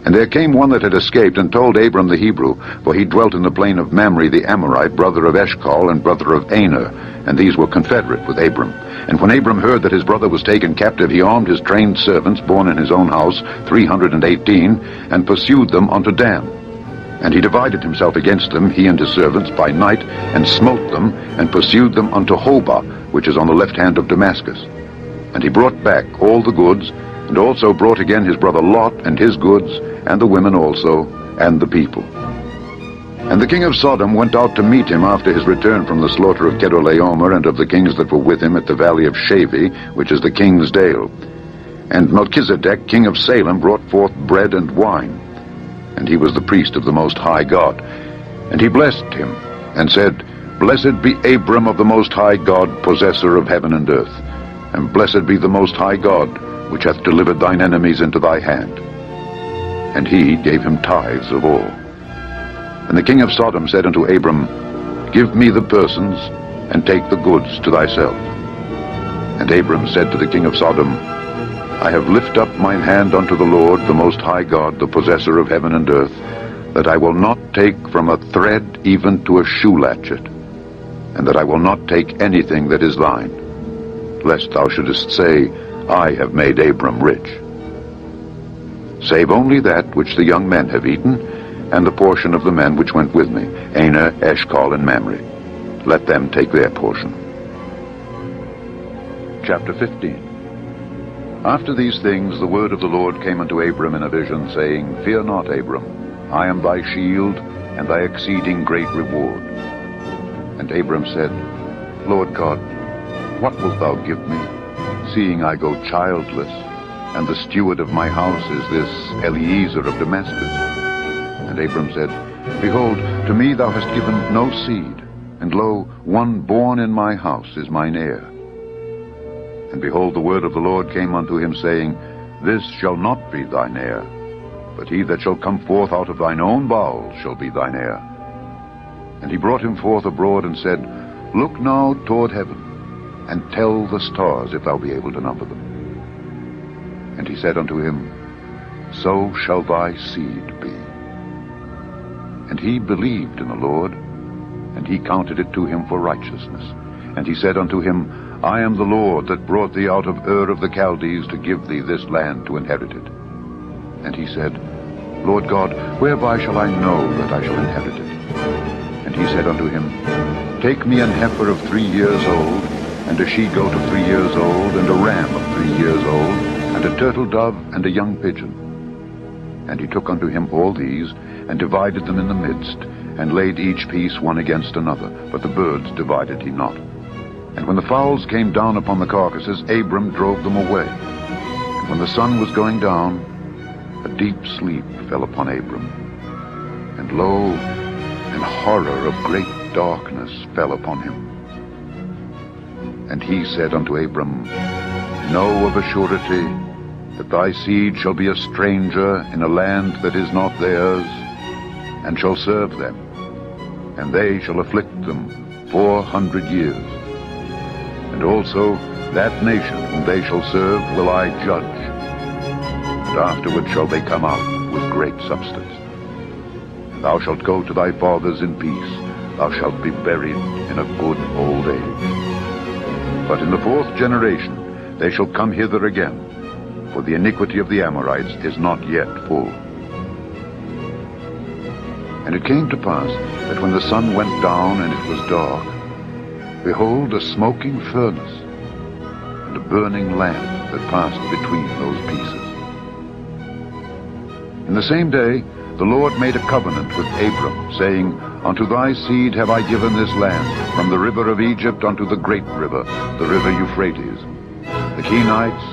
And there came one that had escaped, and told Abram the Hebrew, for he dwelt in the plain of Mamre the Amorite, brother of Eshcol, and brother of Aner, and these were confederate with Abram. And when Abram heard that his brother was taken captive, he armed his trained servants, born in his own house, 318, and pursued them unto Dan. And he divided himself against them, he and his servants, by night, and smote them, and pursued them unto Hobah, which is on the left hand of Damascus. And he brought back all the goods, and also brought again his brother Lot, and his goods, and the women also, and the people. And the king of Sodom went out to meet him after his return from the slaughter of Kedorlaomer, and of the kings that were with him at the valley of Shavi, which is the king's dale. And Melchizedek, king of Salem, brought forth bread and wine. And he was the priest of the Most High God. And he blessed him, and said, Blessed be Abram of the Most High God, possessor of heaven and earth. And blessed be the Most High God, which hath delivered thine enemies into thy hand. And he gave him tithes of all. And the king of Sodom said unto Abram, Give me the persons, and take the goods to thyself. And Abram said to the king of Sodom, I have lifted up mine hand unto the Lord, the Most High God, the possessor of heaven and earth, that I will not take from a thread even to a shoe latchet, and that I will not take anything that is thine, lest thou shouldest say, I have made Abram rich. Save only that which the young men have eaten, and the portion of the men which went with me, Aner, Eshcol, and Mamre. Let them take their portion. Chapter 15. After these things the word of the Lord came unto Abram in a vision, saying, Fear not, Abram, I am thy shield, and thy exceeding great reward. And Abram said, Lord God, what wilt thou give me, seeing I go childless, and the steward of my house is this Eliezer of Damascus? And Abram said, Behold, to me thou hast given no seed, and lo, one born in my house is mine heir. And behold, the word of the Lord came unto him, saying, This shall not be thine heir, but he that shall come forth out of thine own bowels shall be thine heir. And he brought him forth abroad, and said, Look now toward heaven, and tell the stars, if thou be able to number them. And he said unto him, So shall thy seed be. And he believed in the Lord, and he counted it to him for righteousness. And he said unto him, I am the Lord that brought thee out of Ur of the Chaldees to give thee this land to inherit it. And he said, Lord God, whereby shall I know that I shall inherit it? And he said unto him, Take me an heifer of 3 years old, and a she-goat of 3 years old, and a ram of 3 years old, and a turtle dove, and a young pigeon. And he took unto him all these, and divided them in the midst, and laid each piece one against another, but the birds divided he not. And when the fowls came down upon the carcasses, Abram drove them away. And when the sun was going down, a deep sleep fell upon Abram. And lo, an horror of great darkness fell upon him. And he said unto Abram, Know of a surety that thy seed shall be a stranger in a land that is not theirs, and shall serve them, and they shall afflict them 400 years. And also that nation whom they shall serve will I judge, and afterward shall they come out with great substance. And thou shalt go to thy fathers in peace, thou shalt be buried in a good old age. But in the 4th generation they shall come hither again, for the iniquity of the Amorites is not yet full. And it came to pass that when the sun went down and it was dark, behold, a smoking furnace, and a burning lamp that passed between those pieces. In the same day the Lord made a covenant with Abram, saying, Unto thy seed have I given this land, from the river of Egypt unto the great river, the river Euphrates. The Kenites,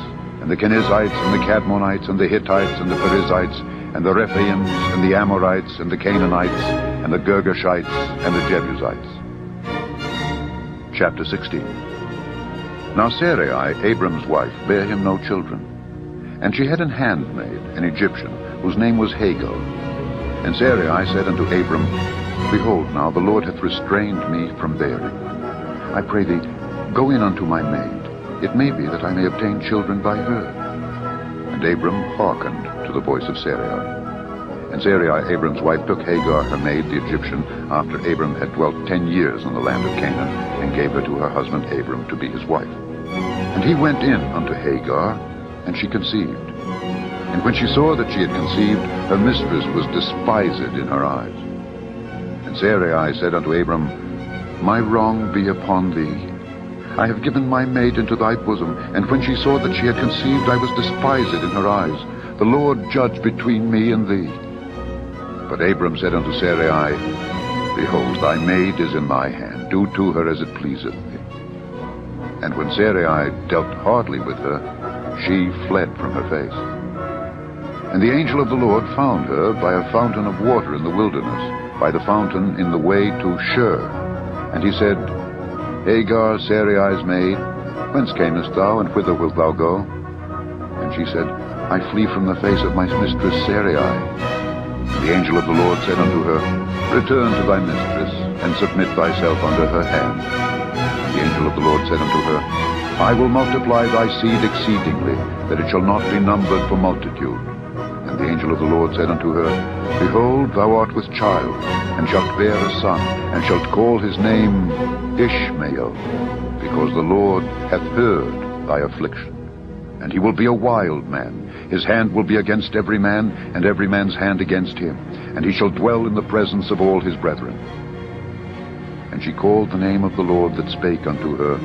and the Kenizzites, and the Cadmonites, and the Hittites, and the Perizzites, and the Rephaims, and the Amorites, and the Canaanites, and the Girgashites, and the Jebusites. Chapter 16. Now Sarai, Abram's wife, bare him no children. And she had an handmaid, an Egyptian, whose name was Hagar. And Sarai said unto Abram, Behold, now the Lord hath restrained me from bearing. I pray thee, go in unto my maid. It may be that I may obtain children by her. And Abram hearkened to the voice of Sarai. And Sarai, Abram's wife, took Hagar, her maid, the Egyptian, after Abram had dwelt 10 years in the land of Canaan, and gave her to her husband Abram to be his wife. And he went in unto Hagar, and she conceived. And when she saw that she had conceived, her mistress was despised in her eyes. And Sarai said unto Abram, My wrong be upon thee. I have given my maid into thy bosom, and when she saw that she had conceived, I was despised in her eyes. The Lord judge between me and thee. But Abram said unto Sarai, Behold, thy maid is in thy hand. Do to her as it pleaseth thee. And when Sarai dealt hardly with her, she fled from her face. And the angel of the Lord found her by a fountain of water in the wilderness, by the fountain in the way to Shur. And he said, Hagar, Sarai's maid, whence camest thou, and whither wilt thou go? And she said, I flee from the face of my mistress Sarai. And the angel of the Lord said unto her, Return to thy mistress, and submit thyself under her hand. And the angel of the Lord said unto her, I will multiply thy seed exceedingly, that it shall not be numbered for multitude. And the angel of the Lord said unto her, Behold, thou art with child, and shalt bear a son, and shalt call his name Ishmael, because the Lord hath heard thy affliction. And he will be a wild man. His hand will be against every man, and every man's hand against him. And he shall dwell in the presence of all his brethren. And she called the name of the Lord that spake unto her,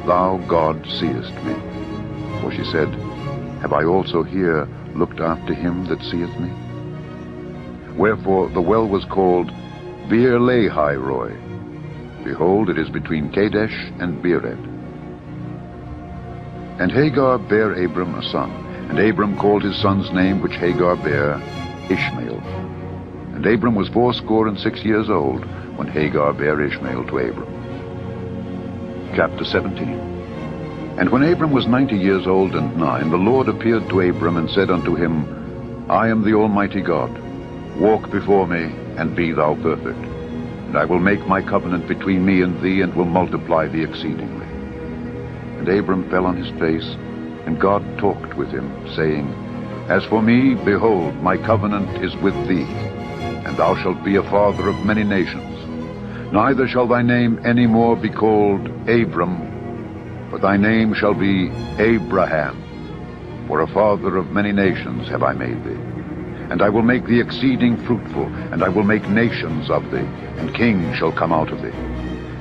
thou, God, seest me. For she said, Have I also here looked after him that seeth me? Wherefore the well was called Beer-lahai-roi. Behold, it is between Kadesh and Bered. And Hagar bare Abram a son, and Abram called his son's name which Hagar bare Ishmael. And Abram was 86 years old when Hagar bare Ishmael to Abram. Chapter 17. And when Abram was 90 years old and 9, the Lord appeared to Abram and said unto him, I am the Almighty God. Walk before me, and be thou perfect. And I will make my covenant between me and thee, and will multiply thee exceedingly. And Abram fell on his face, and God talked with him, saying, As for me, behold, my covenant is with thee, and thou shalt be a father of many nations. Neither shall thy name any more be called Abram, but thy name shall be Abraham, for a father of many nations have I made thee. And I will make thee exceeding fruitful, and I will make nations of thee, and kings shall come out of thee.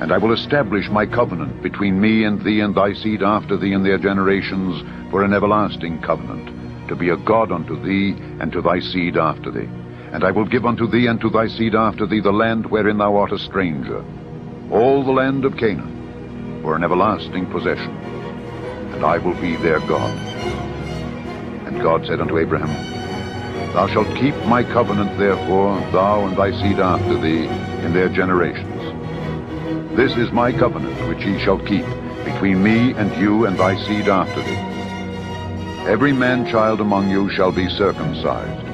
And I will establish my covenant between me and thee and thy seed after thee in their generations for an everlasting covenant, to be a God unto thee and to thy seed after thee. And I will give unto thee and to thy seed after thee the land wherein thou art a stranger, all the land of Canaan, for an everlasting possession. And I will be their God. And God said unto Abraham, Thou shalt keep my covenant, therefore, thou and thy seed after thee in their generations. This is my covenant which ye shall keep between me and you and thy seed after thee. Every man-child among you shall be circumcised.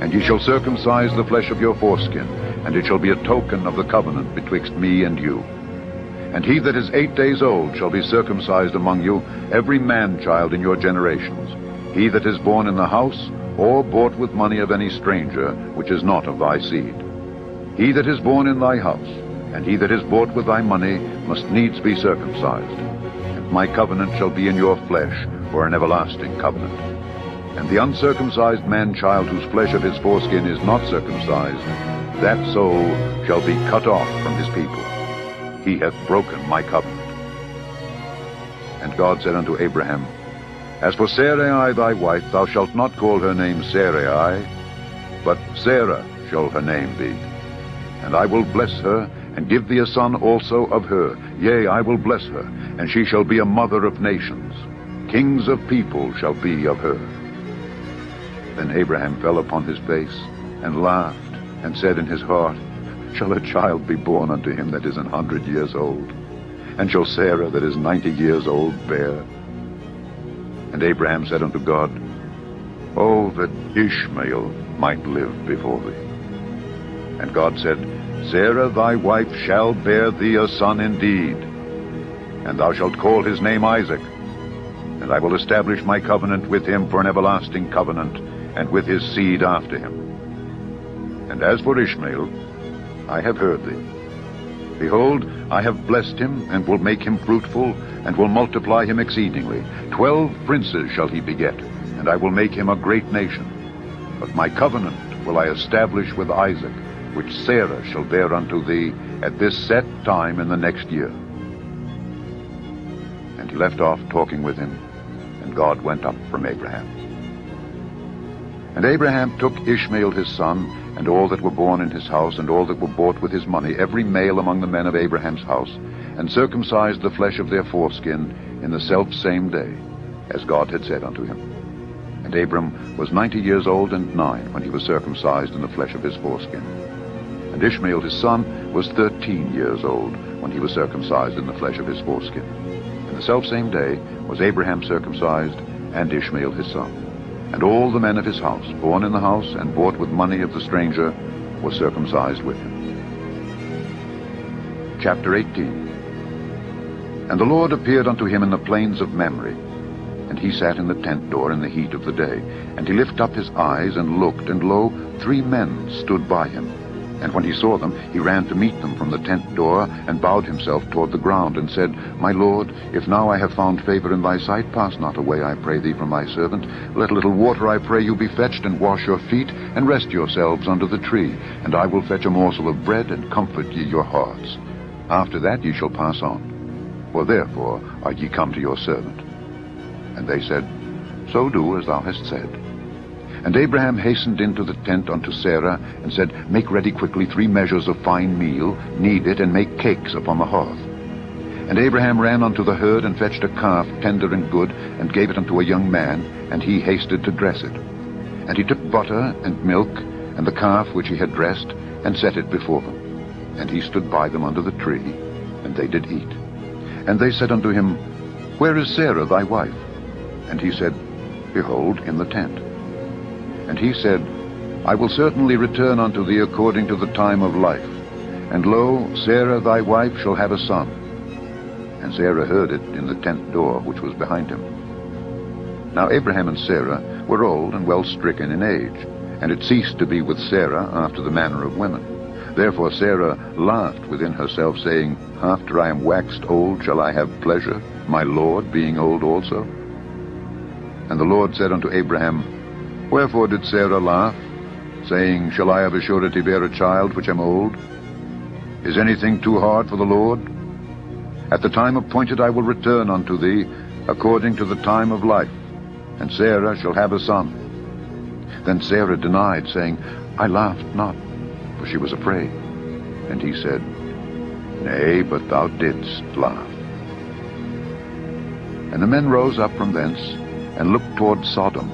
And ye shall circumcise the flesh of your foreskin, and it shall be a token of the covenant betwixt me and you. And he that is 8 days old shall be circumcised among you, every man-child in your generations, he that is born in the house, or bought with money of any stranger, which is not of thy seed. He that is born in thy house, and he that is bought with thy money, must needs be circumcised. And my covenant shall be in your flesh, for an everlasting covenant. And the uncircumcised man-child whose flesh of his foreskin is not circumcised, that soul shall be cut off from his people. He hath broken my covenant. And God said unto Abraham, As for Sarai thy wife, thou shalt not call her name Sarai, but Sarah shall her name be. And I will bless her, and give thee a son also of her. Yea, I will bless her, and she shall be a mother of nations. Kings of people shall be of her. Then Abraham fell upon his face, and laughed, and said in his heart, Shall a child be born unto him that is 100 years old? And shall Sarah that is 90 years old bear? And Abraham said unto God, Oh, that Ishmael might live before thee. And God said, Sarah thy wife shall bear thee a son indeed, and thou shalt call his name Isaac. And I will establish my covenant with him for an everlasting covenant, and with his seed after him. And as for Ishmael, I have heard thee. Behold, I have blessed him, and will make him fruitful, and will multiply him exceedingly. 12 princes shall he beget, and I will make him a great nation. But my covenant will I establish with Isaac, which Sarah shall bear unto thee at this set time in the next year. And he left off talking with him, and God went up from Abraham. And Abraham took Ishmael his son, and all that were born in his house, and all that were bought with his money, every male among the men of Abraham's house, and circumcised the flesh of their foreskin in the selfsame day, as God had said unto him. And Abram was 90 years old and 9 when he was circumcised in the flesh of his foreskin. And Ishmael his son was 13 years old when he was circumcised in the flesh of his foreskin. In the selfsame day was Abraham circumcised, and Ishmael his son. And all the men of his house, born in the house and bought with money of the stranger, were circumcised with him. Chapter 18. And the Lord appeared unto him in the plains of Mamre. And he sat in the tent door in the heat of the day. And he lifted up his eyes and looked, and lo, 3 men stood by him. And when he saw them, he ran to meet them from the tent door, and bowed himself toward the ground, and said, My Lord, if now I have found favor in thy sight, pass not away, I pray thee, from thy servant. Let a little water, I pray you, be fetched, and wash your feet, and rest yourselves under the tree. And I will fetch a morsel of bread, and comfort ye your hearts. After that ye shall pass on. for therefore are ye come to your servant. And they said, So do as thou hast said. And Abraham hastened into the tent unto Sarah, and said, Make ready quickly 3 measures of fine meal, knead it, and make cakes upon the hearth. And Abraham ran unto the herd, and fetched a calf tender and good, and gave it unto a young man, and he hasted to dress it. And he took butter and milk, and the calf which he had dressed, and set it before them. And he stood by them under the tree, and they did eat. And they said unto him, Where is Sarah thy wife? And he said, Behold, in the tent. And he said, I will certainly return unto thee according to the time of life. And lo, Sarah thy wife shall have a son. And Sarah heard it in the tent door which was behind him. Now Abraham and Sarah were old and well stricken in age, and it ceased to be with Sarah after the manner of women. Therefore Sarah laughed within herself, saying, After I am waxed old shall I have pleasure, my Lord being old also? And the Lord said unto Abraham, Wherefore did Sarah laugh, saying, Shall I of a surety bear a child which am old? Is anything too hard for the Lord? At the time appointed I will return unto thee, according to the time of life, and Sarah shall have a son. Then Sarah denied, saying, I laughed not, for she was afraid. And he said, Nay, but thou didst laugh. And the men rose up from thence, and looked toward Sodom.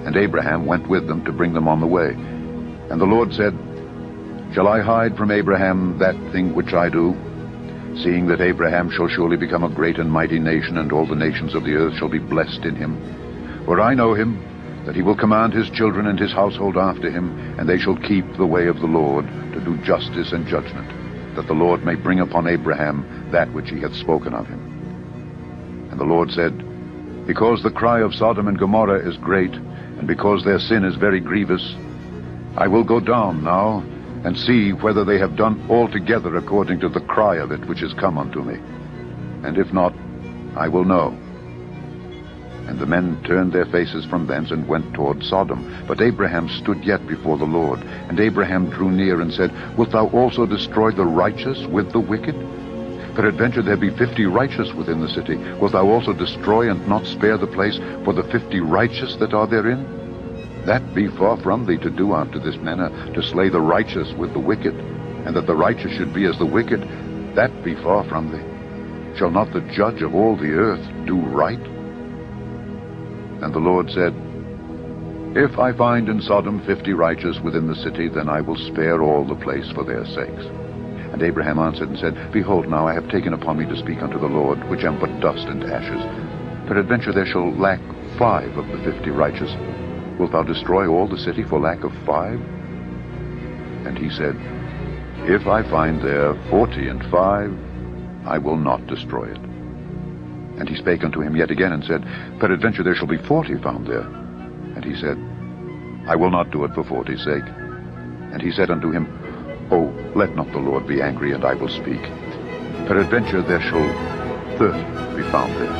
And Abraham went with them to bring them on the way. And the Lord said, Shall I hide from Abraham that thing which I do? Seeing that Abraham shall surely become a great and mighty nation, and all the nations of the earth shall be blessed in him. For I know him, that he will command his children and his household after him, and they shall keep the way of the Lord, to do justice and judgment, that the Lord may bring upon Abraham that which he hath spoken of him. And the Lord said, Because the cry of Sodom and Gomorrah is great, and because their sin is very grievous, I will go down now, and see whether they have done altogether according to the cry of it which is come unto me. And if not, I will know. And the men turned their faces from thence, and went toward Sodom. But Abraham stood yet before the Lord. And Abraham drew near, and said, Wilt thou also destroy the righteous with the wicked? Peradventure there be 50 righteous within the city. Wilt thou also destroy and not spare the place for the 50 righteous that are therein? That be far from thee to do after this manner, to slay the righteous with the wicked, and that the righteous should be as the wicked, that be far from thee. Shall not the judge of all the earth do right? And the Lord said, If I find in Sodom 50 righteous within the city, then I will spare all the place for their sakes. And Abraham answered and said, Behold, now I have taken upon me to speak unto the Lord, which am but dust and ashes. Peradventure there shall lack 5 of the 50 righteous. Wilt thou destroy all the city for lack of 5? And he said, If I find there 40 and 5, I will not destroy it. And he spake unto him yet again, and said, Peradventure there shall be 40 found there. And he said, I will not do it for 40's sake. And he said unto him, Oh, let not the Lord be angry, and I will speak. Peradventure there shall 30 be found there.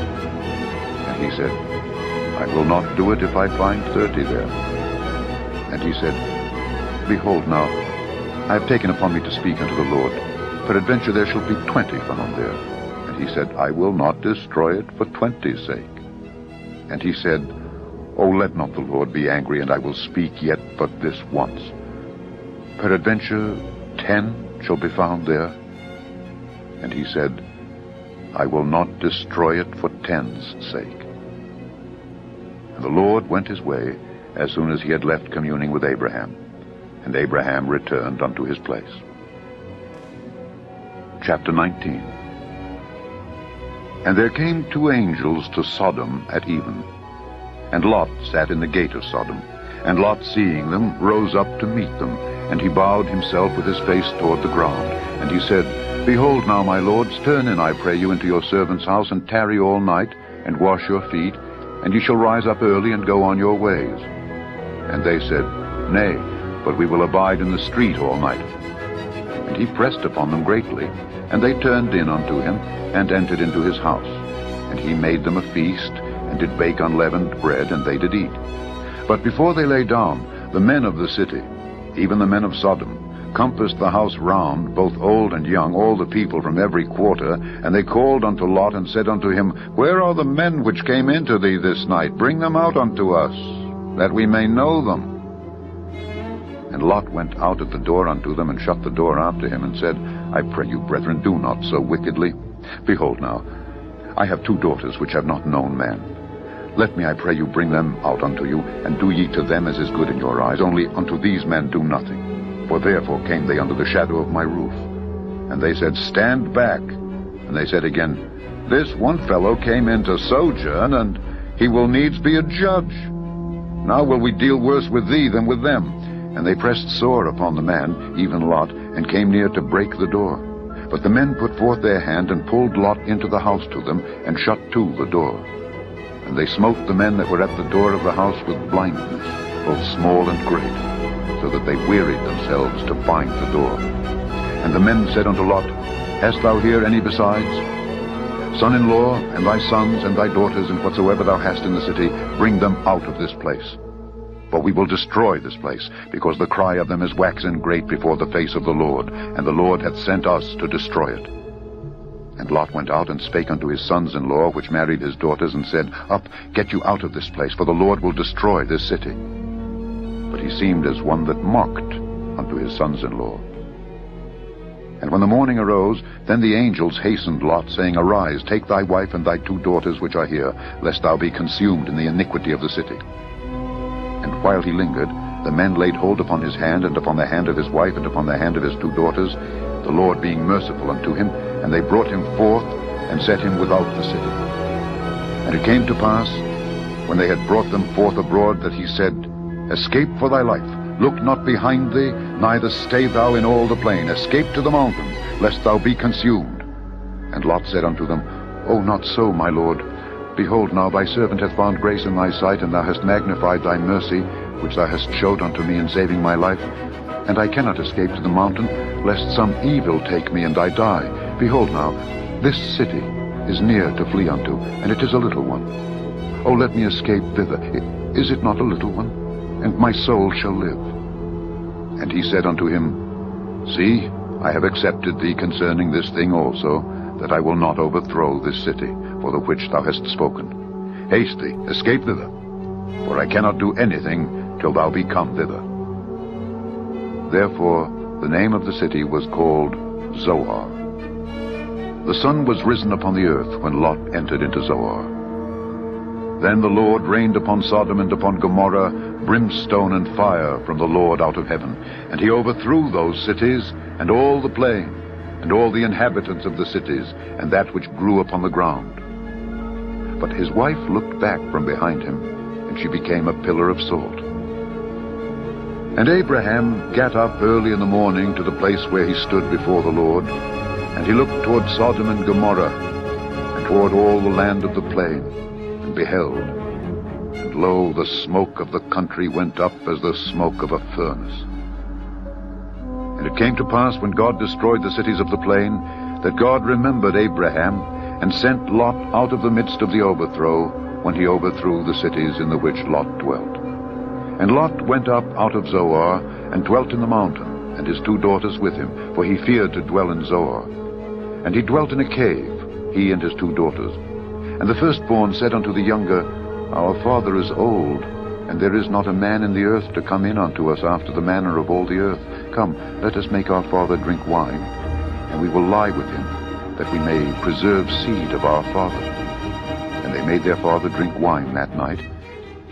And he said, I will not do it if I find 30 there. And he said, Behold now, I have taken upon me to speak unto the Lord. Peradventure there shall be 20 found there. And he said, I will not destroy it for 20's sake. And he said, Oh, let not the Lord be angry, and I will speak yet but this once. Peradventure 10 shall be found there. And he said, I will not destroy it for 10's sake. And the Lord went his way as soon as he had left communing with Abraham. And Abraham returned unto his place. Chapter 19. And there came 2 angels to Sodom at even. And Lot sat in the gate of Sodom. And Lot, seeing them, rose up to meet them. And he bowed himself with his face toward the ground. And he said, Behold now, my lords, turn in, I pray you, into your servant's house, and tarry all night, and wash your feet, and ye shall rise up early, and go on your ways. And they said, Nay, but we will abide in the street all night. And he pressed upon them greatly, and they turned in unto him, and entered into his house. And he made them a feast, and did bake unleavened bread, and they did eat. But before they lay down, the men of the city, even the men of Sodom, compassed the house round, both old and young, all the people from every quarter. And they called unto Lot, and said unto him, Where are the men which came into thee this night? Bring them out unto us, that we may know them. And Lot went out at the door unto them, and shut the door after him, and said, I pray you, brethren, do not so wickedly. Behold now, I have 2 daughters which have not known man. Let me, I pray you, bring them out unto you, and do ye to them as is good in your eyes. Only unto these men do nothing. For therefore came they under the shadow of my roof. And they said, Stand back. And they said again, This one fellow came in to sojourn, and he will needs be a judge. Now will we deal worse with thee than with them. And they pressed sore upon the man, even Lot, and came near to break the door. But the men put forth their hand, and pulled Lot into the house to them, and shut to the door. And they smote the men that were at the door of the house with blindness, both small and great, so that they wearied themselves to bind the door. And the men said unto Lot, Hast thou here any besides? Son-in-law, and thy sons, and thy daughters, and whatsoever thou hast in the city, bring them out of this place. For we will destroy this place, because the cry of them is waxen great before the face of the Lord, and the Lord hath sent us to destroy it. And Lot went out and spake unto his sons-in-law, which married his daughters, and said, Up, get you out of this place, for the Lord will destroy this city. But he seemed as one that mocked unto his sons-in-law. And when the morning arose, then the angels hastened Lot, saying, Arise, take thy wife and thy 2 daughters which are here, lest thou be consumed in the iniquity of the city. And while he lingered, the men laid hold upon his hand, and upon the hand of his wife, and upon the hand of his 2 daughters, the Lord being merciful unto him, and they brought him forth, and set him without the city. And it came to pass, when they had brought them forth abroad, that he said, Escape for thy life, look not behind thee, neither stay thou in all the plain. Escape to the mountain, lest thou be consumed. And Lot said unto them, O not so, my lord. Behold, now thy servant hath found grace in thy sight, and thou hast magnified thy mercy, which thou hast showed unto me in saving my life. And I cannot escape to the mountain, lest some evil take me, and I die. Behold now, this city is near to flee unto, and it is a little one. O let me escape thither. Is it not a little one? And my soul shall live. And he said unto him, See, I have accepted thee concerning this thing also, that I will not overthrow this city, for the which thou hast spoken. Haste thee, escape thither, for I cannot do anything till thou be come thither. Therefore the name of the city was called Zoar. The sun was risen upon the earth when Lot entered into Zoar. Then the Lord rained upon Sodom and upon Gomorrah brimstone and fire from the Lord out of heaven. And he overthrew those cities, and all the plain, and all the inhabitants of the cities, and that which grew upon the ground. But his wife looked back from behind him, and she became a pillar of salt. And Abraham gat up early in the morning to the place where he stood before the Lord, and he looked toward Sodom and Gomorrah, and toward all the land of the plain, and beheld, and lo, the smoke of the country went up as the smoke of a furnace. And it came to pass, when God destroyed the cities of the plain, that God remembered Abraham, and sent Lot out of the midst of the overthrow, when he overthrew the cities in the which Lot dwelt. And Lot went up out of Zoar, and dwelt in the mountain, and his 2 daughters with him, for he feared to dwell in Zoar. And he dwelt in a cave, he and his 2 daughters. And the firstborn said unto the younger, Our father is old, and there is not a man in the earth to come in unto us after the manner of all the earth. Come, let us make our father drink wine, and we will lie with him, that we may preserve seed of our father. And they made their father drink wine that night.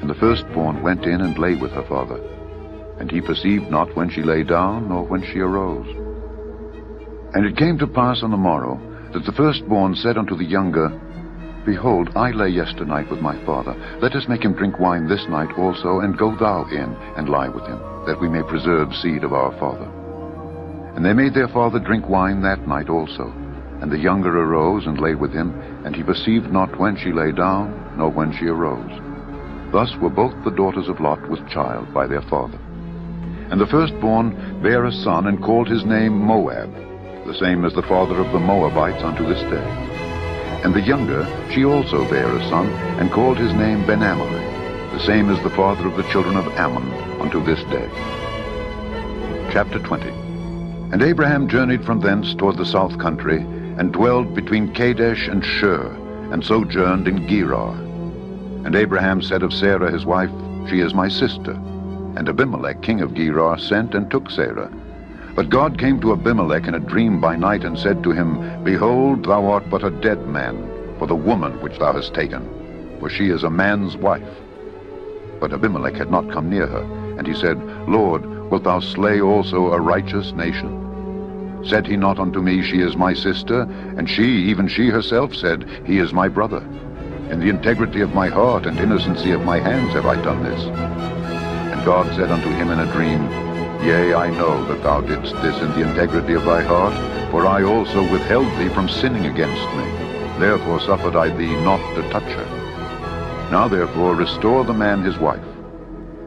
And the firstborn went in and lay with her father. And he perceived not when she lay down, nor when she arose. And it came to pass on the morrow, that the firstborn said unto the younger, Behold, I lay yesternight with my father. Let us make him drink wine this night also, and go thou in, and lie with him, that we may preserve seed of our father. And they made their father drink wine that night also. And the younger arose and lay with him, and he perceived not when she lay down, nor when she arose. Thus were both the daughters of Lot with child by their father. And the firstborn bare a son, and called his name Moab, the same as the father of the Moabites unto this day. And the younger, she also bare a son, and called his name Ben-Ammi, the same as the father of the children of Ammon unto this day. Chapter 20. And Abraham journeyed from thence toward the south country, and dwelled between Kadesh and Shur, and sojourned in Gerar. And Abraham said of Sarah his wife, She is my sister. And Abimelech king of Gerar sent and took Sarah. But God came to Abimelech in a dream by night, and said to him, Behold, thou art but a dead man, for the woman which thou hast taken, for she is a man's wife. But Abimelech had not come near her, and he said, Lord, wilt thou slay also a righteous nation? Said he not unto me, She is my sister? And she, even she herself, said, He is my brother. In the integrity of my heart and innocency of my hands have I done this. And God said unto him in a dream, Yea, I know that thou didst this in the integrity of thy heart, for I also withheld thee from sinning against me. Therefore suffered I thee not to touch her. Now therefore restore the man his wife,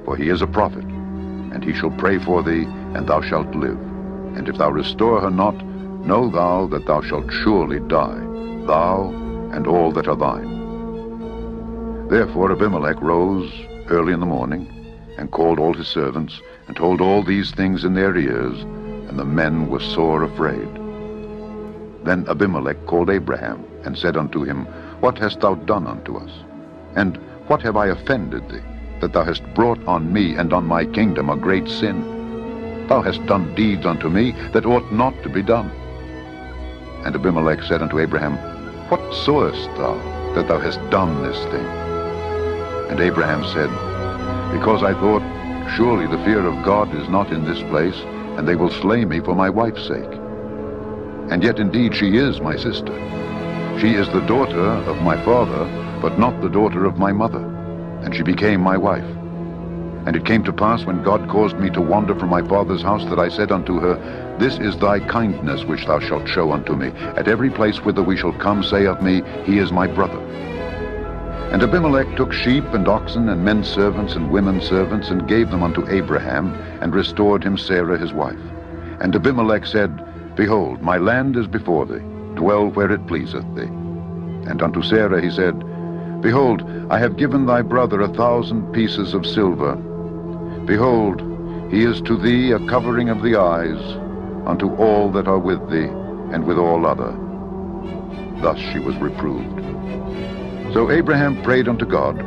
for he is a prophet, and he shall pray for thee, and thou shalt live. And if thou restore her not, know thou that thou shalt surely die, thou and all that are thine. Therefore Abimelech rose early in the morning, and called all his servants, and told all these things in their ears, and the men were sore afraid. Then Abimelech called Abraham, and said unto him, What hast thou done unto us? And what have I offended thee, that thou hast brought on me and on my kingdom a great sin? Thou hast done deeds unto me that ought not to be done. And Abimelech said unto Abraham, What sawest thou, that thou hast done this thing? And Abraham said, Because I thought, Surely the fear of God is not in this place, and they will slay me for my wife's sake. And yet indeed she is my sister. She is the daughter of my father, but not the daughter of my mother, and she became my wife. And it came to pass, when God caused me to wander from my father's house, that I said unto her, This is thy kindness which thou shalt show unto me. At every place whither we shall come, say of me, He is my brother. And Abimelech took sheep and oxen and men servants and women servants, and gave them unto Abraham, and restored him Sarah his wife. And Abimelech said, Behold, my land is before thee, dwell where it pleaseth thee. And unto Sarah he said, Behold, I have given thy brother 1,000 pieces of silver. Behold, he is to thee a covering of the eyes, unto all that are with thee, and with all other. Thus she was reproved. So Abraham prayed unto God,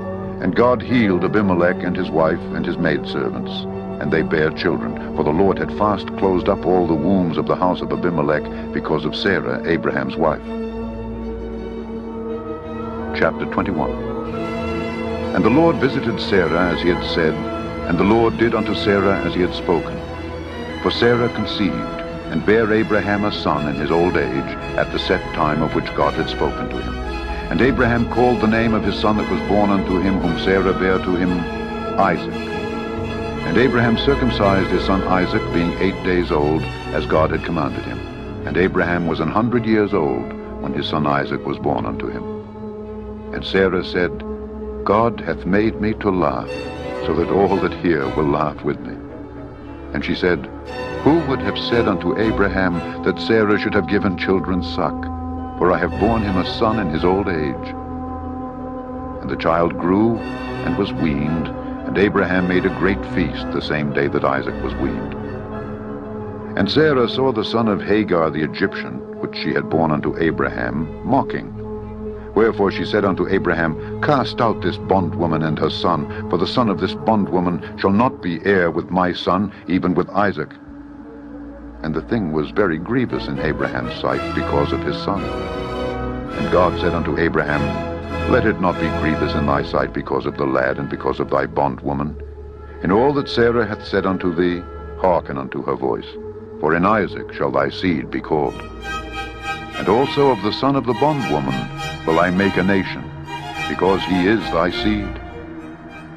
and God healed Abimelech and his wife and his maidservants, and they bare children, for the Lord had fast closed up all the wombs of the house of Abimelech because of Sarah, Abraham's wife. Chapter 21. And the Lord visited Sarah as he had said, and the Lord did unto Sarah as he had spoken. For Sarah conceived, and bare Abraham a son in his old age, at the set time of which God had spoken to him. And Abraham called the name of his son that was born unto him, whom Sarah bare to him, Isaac. And Abraham circumcised his son Isaac, being 8 days old, as God had commanded him. And Abraham was 100 years old when his son Isaac was born unto him. And Sarah said, God hath made me to laugh, so that all that hear will laugh with me. And she said, Who would have said unto Abraham that Sarah should have given children suck? For I have borne him a son in his old age. And the child grew and was weaned, and Abraham made a great feast the same day that Isaac was weaned. And Sarah saw the son of Hagar the Egyptian, which she had borne unto Abraham, mocking. Wherefore she said unto Abraham, Cast out this bondwoman and her son, for the son of this bondwoman shall not be heir with my son, even with Isaac. And the thing was very grievous in Abraham's sight because of his son. And God said unto Abraham, Let it not be grievous in thy sight because of the lad and because of thy bondwoman. In all that Sarah hath said unto thee, hearken unto her voice. For in Isaac shall thy seed be called. And also of the son of the bondwoman will I make a nation, because he is thy seed.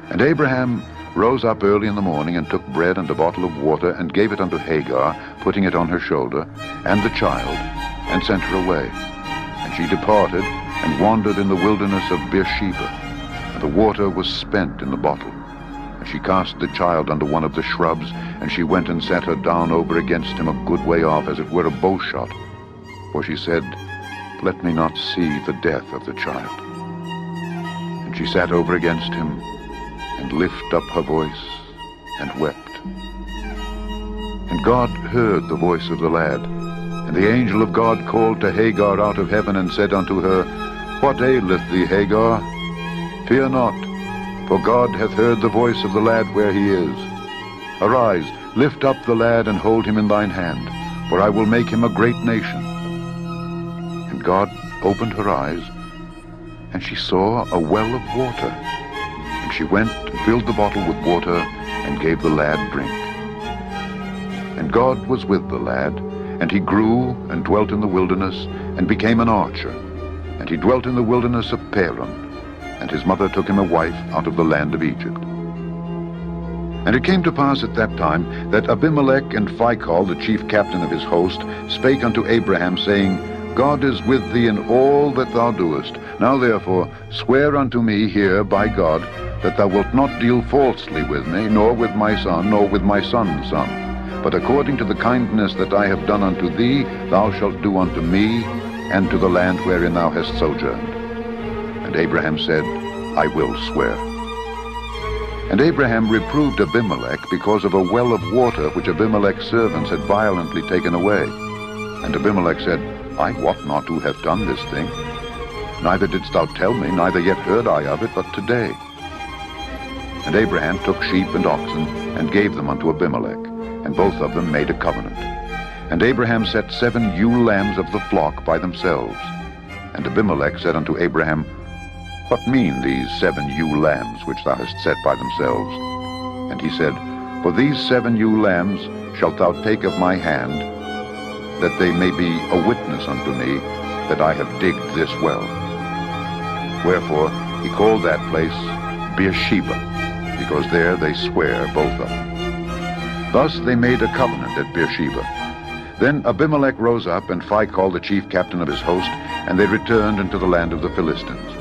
And Abraham rose up early in the morning, and took bread and a bottle of water, and gave it unto Hagar, putting it on her shoulder, and the child, and sent her away. And she departed, and wandered in the wilderness of Beersheba. And the water was spent in the bottle. And she cast the child under one of the shrubs, and she went and sat her down over against him a good way off, as it were a bowshot. For she said, Let me not see the death of the child. And she sat over against him, and lift up her voice, and wept. And God heard the voice of the lad. And the angel of God called to Hagar out of heaven, and said unto her, What aileth thee, Hagar? Fear not, for God hath heard the voice of the lad where he is. Arise, lift up the lad, and hold him in thine hand, for I will make him a great nation. And God opened her eyes, and she saw a well of water. And she went and filled the bottle with water, and gave the lad drink. And God was with the lad, and he grew and dwelt in the wilderness, and became an archer. And he dwelt in the wilderness of Paran, and his mother took him a wife out of the land of Egypt. And it came to pass at that time that Abimelech and Phicol, the chief captain of his host, spake unto Abraham, saying, God is with thee in all that thou doest. Now therefore swear unto me here by God, that thou wilt not deal falsely with me, nor with my son, nor with my son's son. But according to the kindness that I have done unto thee, thou shalt do unto me, and to the land wherein thou hast sojourned. And Abraham said, I will swear. And Abraham reproved Abimelech because of a well of water which Abimelech's servants had violently taken away. And Abimelech said, I wot not who hath done this thing. Neither didst thou tell me, neither yet heard I of it, but today. And Abraham took sheep and oxen, and gave them unto Abimelech, and both of them made a covenant. And Abraham set 7 ewe lambs of the flock by themselves. And Abimelech said unto Abraham, What mean these 7 ewe lambs which thou hast set by themselves? And he said, For these 7 ewe lambs shalt thou take of my hand, that they may be a witness unto me that I have digged this well. Wherefore he called that place Beersheba, because there they swear both of them. Thus they made a covenant at Beersheba. Then Abimelech rose up, and Phicol the chief captain of his host, and they returned into the land of the Philistines.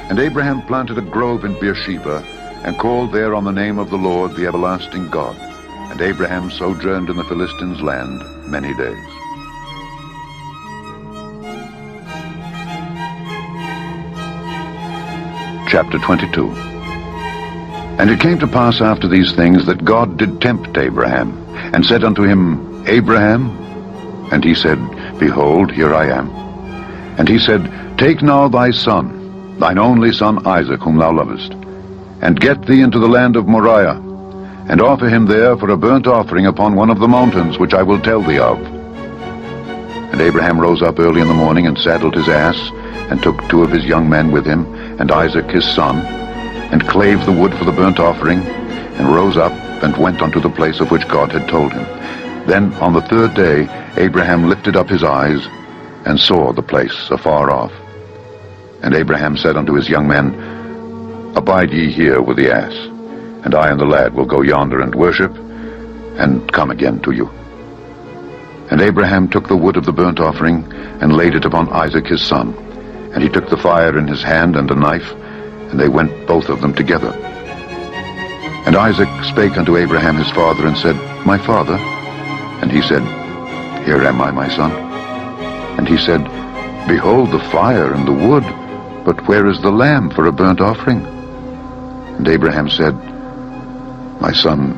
And Abraham planted a grove in Beersheba, and called there on the name of the Lord, the everlasting God. And Abraham sojourned in the Philistines' land many days. Chapter 22. And it came to pass after these things that God did tempt Abraham, and said unto him, Abraham? And he said, Behold, here I am. And he said, Take now thy son, thine only son Isaac, whom thou lovest, and get thee into the land of Moriah, and offer him there for a burnt offering upon one of the mountains which I will tell thee of. And Abraham rose up early in the morning, and saddled his ass, and took 2 of his young men with him, and Isaac his son, and clave the wood for the burnt offering, and rose up, and went unto the place of which God had told him. Then on the 3rd day Abraham lifted up his eyes, and saw the place afar off. And Abraham said unto his young men, Abide ye here with the ass, and I and the lad will go yonder and worship, and come again to you. And Abraham took the wood of the burnt offering, and laid it upon Isaac his son. And he took the fire in his hand and a knife, and they went both of them together. And Isaac spake unto Abraham his father, and said, My father? And he said, Here am I, my son. And he said, Behold the fire and the wood, but where is the lamb for a burnt offering? And Abraham said, My son,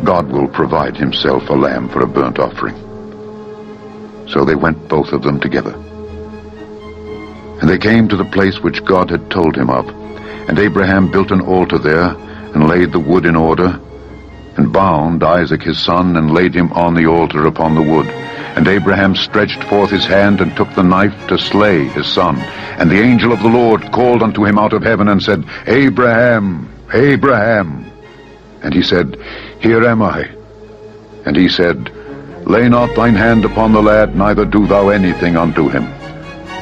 God will provide himself a lamb for a burnt offering. So they went both of them together. And they came to the place which God had told him of. And Abraham built an altar there, and laid the wood in order, and bound Isaac his son, and laid him on the altar upon the wood. And Abraham stretched forth his hand, and took the knife to slay his son. And the angel of the Lord called unto him out of heaven, and said, Abraham, Abraham. And he said, Here am I. And he said, Lay not thine hand upon the lad, neither do thou anything unto him.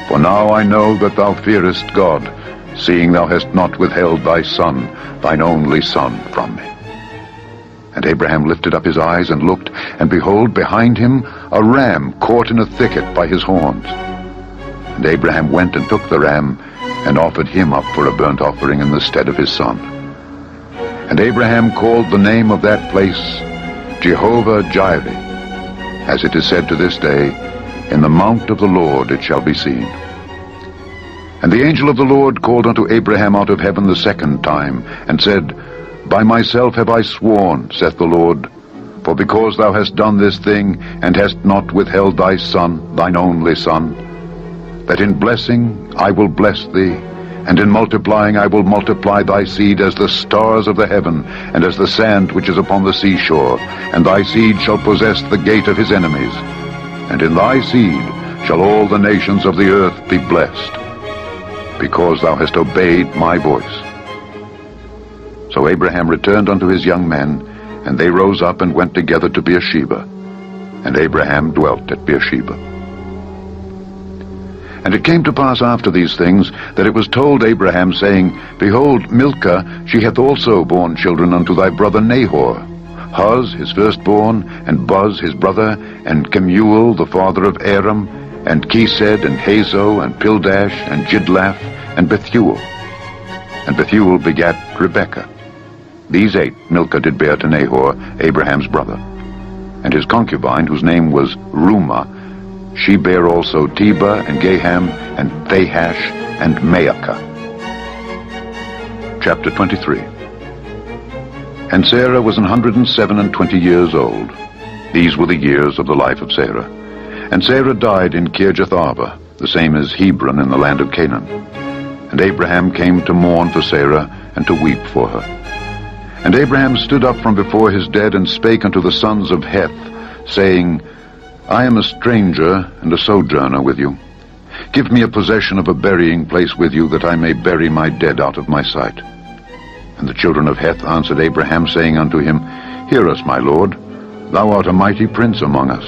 For now I know that thou fearest God, seeing thou hast not withheld thy son, thine only son, from me. And Abraham lifted up his eyes and looked, and behold, behind him a ram caught in a thicket by his horns. And Abraham went and took the ram, and offered him up for a burnt offering in the stead of his son. And Abraham called the name of that place Jehovah-Jireh. As it is said to this day, In the mount of the Lord it shall be seen. And the angel of the Lord called unto Abraham out of heaven the 2nd time, and said, By myself have I sworn, saith the Lord, For because thou hast done this thing, and hast not withheld thy son, thine only son, that in blessing I will bless thee, and in multiplying I will multiply thy seed as the stars of the heaven, and as the sand which is upon the seashore, and thy seed shall possess the gate of his enemies. And in thy seed shall all the nations of the earth be blessed, because thou hast obeyed my voice. So Abraham returned unto his young men, and they rose up and went together to Beersheba. And Abraham dwelt at Beersheba. And it came to pass after these things, that it was told Abraham, saying, Behold, Milcah, she hath also borne children unto thy brother Nahor, Huz his firstborn, and Buz his brother, and Kemuel the father of Aram, and Chesed, and Hazo, and Pildash, and Jidlaph, and Bethuel. And Bethuel begat Rebekah. These 8 Milcah did bear to Nahor, Abraham's brother. And his concubine, whose name was Reumah, she bare also Tebah, and Gaham, and Thahash, and Maacah. Chapter 23. And Sarah was 127 years old. These were the years of the life of Sarah. And Sarah died in Kirjath-arba, the same as Hebron in the land of Canaan. And Abraham came to mourn for Sarah, and to weep for her. And Abraham stood up from before his dead, and spake unto the sons of Heth, saying, I am a stranger and a sojourner with you. Give me a possession of a burying place with you, that I may bury my dead out of my sight. And the children of Heth answered Abraham, saying unto him, Hear us, my lord, thou art a mighty prince among us.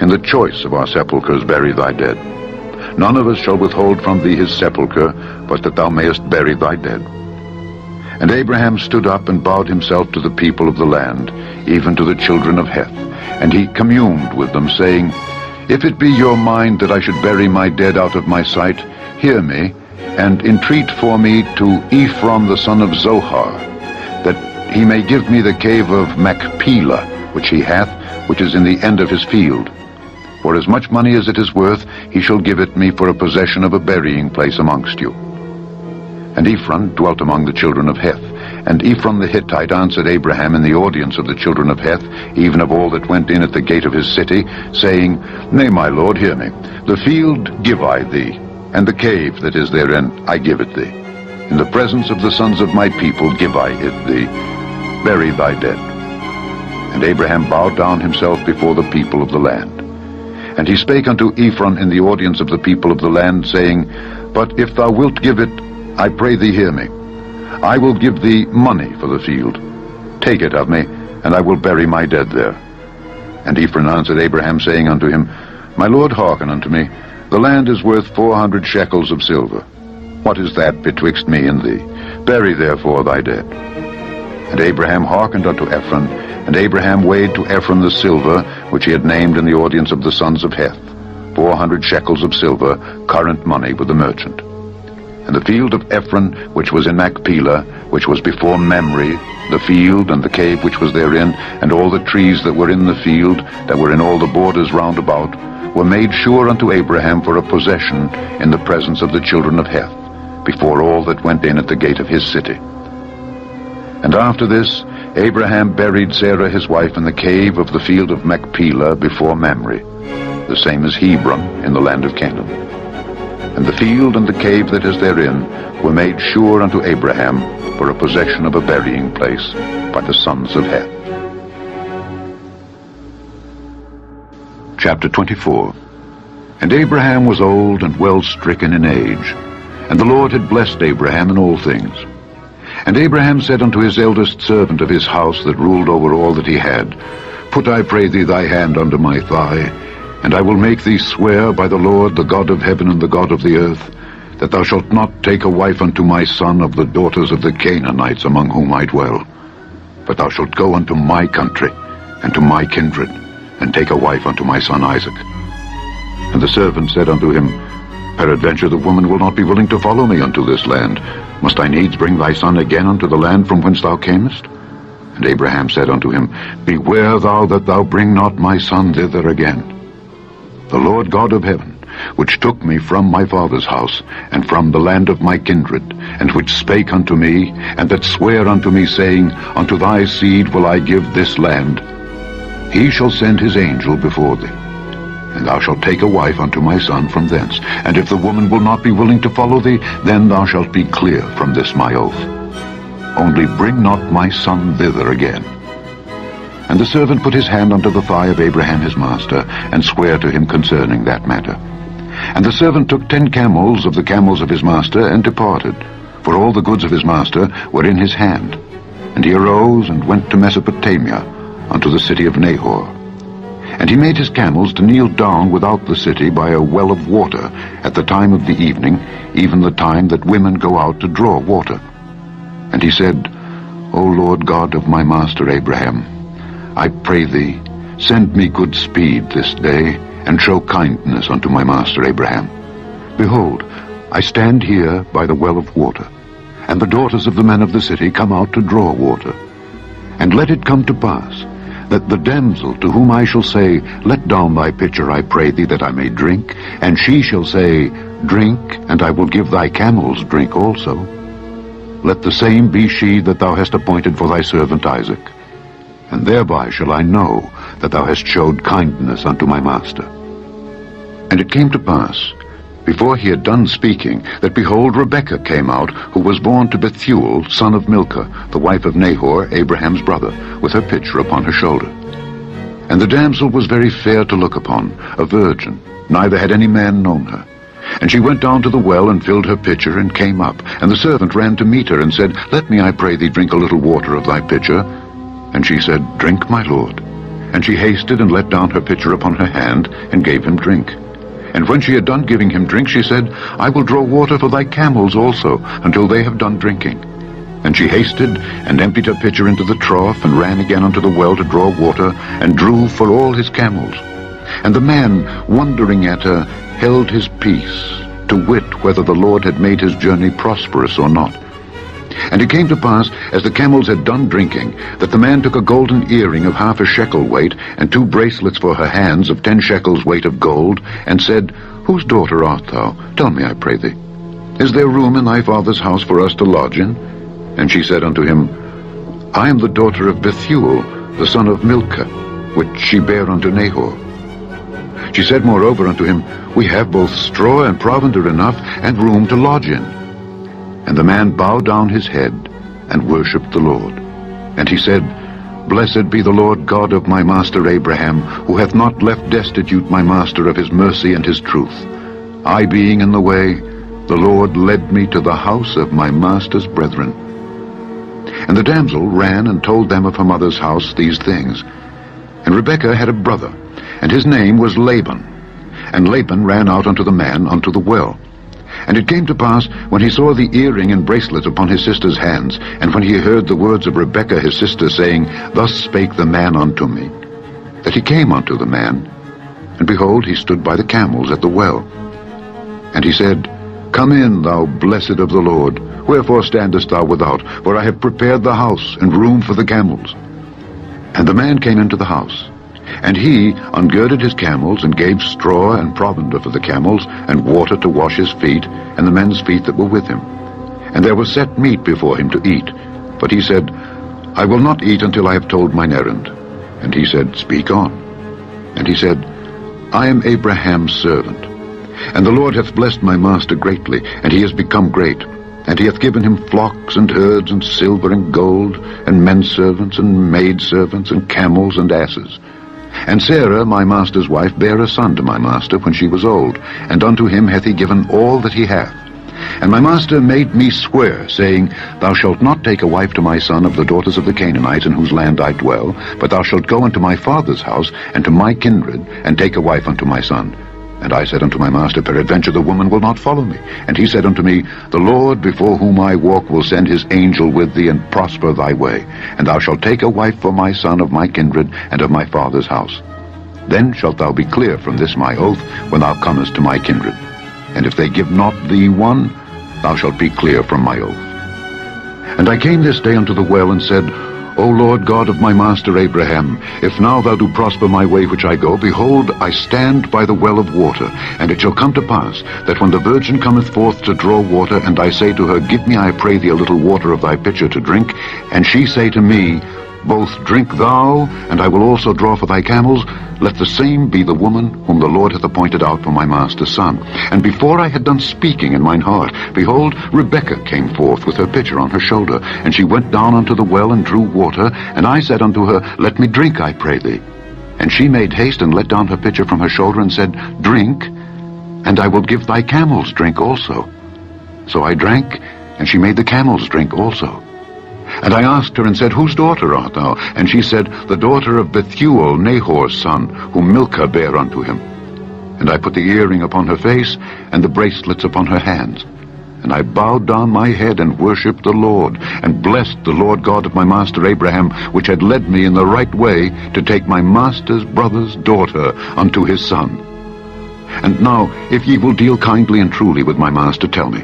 In the choice of our sepulchres bury thy dead. None of us shall withhold from thee his sepulchre, but that thou mayest bury thy dead. And Abraham stood up and bowed himself to the people of the land, even to the children of Heth. And he communed with them, saying, If it be your mind that I should bury my dead out of my sight, hear me, and entreat for me to Ephron the son of Zohar, that he may give me the cave of Machpelah, which he hath, which is in the end of his field. For as much money as it is worth, he shall give it me for a possession of a burying place amongst you. And Ephron dwelt among the children of Heth. And Ephron the Hittite answered Abraham in the audience of the children of Heth, even of all that went in at the gate of his city, saying, Nay, my lord, hear me. The field give I thee, and the cave that is therein I give it thee. In the presence of the sons of my people give I it thee. Bury thy dead. And Abraham bowed down himself before the people of the land. And he spake unto Ephron in the audience of the people of the land, saying, But if thou wilt give it, I pray thee hear me. I will give thee money for the field. Take it of me, and I will bury my dead there. And Ephron answered Abraham, saying unto him, My lord, hearken unto me. The land is worth 400 shekels of silver. What is that betwixt me and thee? Bury therefore thy dead. And Abraham hearkened unto Ephron, and Abraham weighed to Ephron the silver, which he had named in the audience of the sons of Heth, 400 shekels of silver, current money with the merchant. And the field of Ephron, which was in Machpelah, which was before Mamre, the field and the cave which was therein, and all the trees that were in the field, that were in all the borders round about, were made sure unto Abraham for a possession in the presence of the children of Heth, before all that went in at the gate of his city. And after this, Abraham buried Sarah his wife in the cave of the field of Machpelah before Mamre, the same as Hebron in the land of Canaan. And the field and the cave that is therein were made sure unto Abraham for a possession of a burying place by the sons of Heth. Chapter 24. And Abraham was old and well stricken in age, and the Lord had blessed Abraham in all things. And Abraham said unto his eldest servant of his house that ruled over all that he had, Put, I pray thee, thy hand under my thigh, and I will make thee swear by the Lord, the God of heaven and the God of the earth, that thou shalt not take a wife unto my son of the daughters of the Canaanites among whom I dwell, but thou shalt go unto my country and to my kindred, and take a wife unto my son Isaac. And the servant said unto him, Peradventure the woman will not be willing to follow me unto this land. Must I needs bring thy son again unto the land from whence thou camest? And Abraham said unto him, Beware thou that thou bring not my son thither again. The Lord God of heaven, which took me from my father's house, and from the land of my kindred, and which spake unto me, and that sware unto me, saying, Unto thy seed will I give this land, he shall send his angel before thee. And thou shalt take a wife unto my son from thence. And if the woman will not be willing to follow thee, then thou shalt be clear from this my oath. Only bring not my son thither again. And the servant put his hand unto the thigh of Abraham his master, and sware to him concerning that matter. And the servant took 10 camels of the camels of his master, and departed, for all the goods of his master were in his hand. And he arose and went to Mesopotamia, unto the city of Nahor. And he made his camels to kneel down without the city by a well of water at the time of the evening, even the time that women go out to draw water. And he said, O Lord God of my master Abraham, I pray thee, send me good speed this day, and show kindness unto my master Abraham. Behold, I stand here by the well of water, and the daughters of the men of the city come out to draw water. And let it come to pass, that the damsel to whom I shall say, Let down thy pitcher, I pray thee, that I may drink, and she shall say, Drink, and I will give thy camels drink also. Let the same be she that thou hast appointed for thy servant Isaac. And thereby shall I know that thou hast showed kindness unto my master. And it came to pass, before he had done speaking, that behold, Rebekah came out, who was born to Bethuel, son of Milcah, the wife of Nahor, Abraham's brother, with her pitcher upon her shoulder. And the damsel was very fair to look upon, a virgin, neither had any man known her. And she went down to the well, and filled her pitcher, and came up. And the servant ran to meet her, and said, Let me, I pray thee, drink a little water of thy pitcher. And she said, Drink, my lord. And she hasted, and let down her pitcher upon her hand, and gave him drink. And when she had done giving him drink, she said, I will draw water for thy camels also, until they have done drinking. And she hasted, and emptied her pitcher into the trough, and ran again unto the well to draw water, and drew for all his camels. And the man, wondering at her, held his peace, to wit whether the Lord had made his journey prosperous or not. And it came to pass, as the camels had done drinking, that the man took a golden earring of 1/2 shekel weight, and 2 bracelets for her hands of 10 shekels weight of gold, and said, Whose daughter art thou? Tell me, I pray thee. Is there room in thy father's house for us to lodge in? And she said unto him, I am the daughter of Bethuel, the son of Milcah, which she bare unto Nahor. She said moreover unto him, We have both straw and provender enough, and room to lodge in. And the man bowed down his head, and worshipped the Lord. And he said, Blessed be the Lord God of my master Abraham, who hath not left destitute my master of his mercy and his truth. I being in the way, the Lord led me to the house of my master's brethren. And the damsel ran and told them of her mother's house these things. And Rebekah had a brother, and his name was Laban. And Laban ran out unto the man unto the well. And it came to pass, when he saw the earring and bracelet upon his sister's hands, and when he heard the words of Rebekah his sister, saying, Thus spake the man unto me, that he came unto the man, and behold, he stood by the camels at the well. And he said, Come in, thou blessed of the Lord. Wherefore standest thou without? For I have prepared the house, and room for the camels. And the man came into the house. And he ungirded his camels, and gave straw and provender for the camels, and water to wash his feet, and the men's feet that were with him. And there was set meat before him to eat. But he said, I will not eat until I have told mine errand. And he said, Speak on. And he said, I am Abraham's servant. And the Lord hath blessed my master greatly, and he is become great. And he hath given him flocks and herds, and silver and gold, and men servants and maid servants, and camels and asses. And Sarah, my master's wife, bare a son to my master when she was old, and unto him hath he given all that he hath. And my master made me swear, saying, Thou shalt not take a wife to my son of the daughters of the Canaanites, in whose land I dwell, but thou shalt go unto my father's house, and to my kindred, and take a wife unto my son. And I said unto my master, Peradventure the woman will not follow me. And he said unto me, The Lord before whom I walk will send his angel with thee, and prosper thy way. And thou shalt take a wife for my son of my kindred, and of my father's house. Then shalt thou be clear from this my oath, when thou comest to my kindred. And if they give not thee one, thou shalt be clear from my oath. And I came this day unto the well, and said, O Lord God of my master Abraham, if now thou do prosper my way which I go, behold, I stand by the well of water. And it shall come to pass, that when the virgin cometh forth to draw water, and I say to her, Give me, I pray thee, a little water of thy pitcher to drink, and she say to me, Both drink thou, and I will also draw for thy camels. Let the same be the woman whom the Lord hath appointed out for my master's son. And before I had done speaking in mine heart, behold, Rebekah came forth with her pitcher on her shoulder, and she went down unto the well and drew water. And I said unto her, Let me drink, I pray thee. And she made haste and let down her pitcher from her shoulder, and said, Drink, and I will give thy camels drink also. So I drank, and she made the camels drink also. And I asked her and said, Whose daughter art thou? And she said, The daughter of Bethuel, Nahor's son, whom Milcah bare unto him. And I put the earring upon her face, and the bracelets upon her hands. And I bowed down my head and worshipped the Lord, and blessed the Lord God of my master Abraham, which had led me in the right way to take my master's brother's daughter unto his son. And now, if ye will deal kindly and truly with my master, tell me.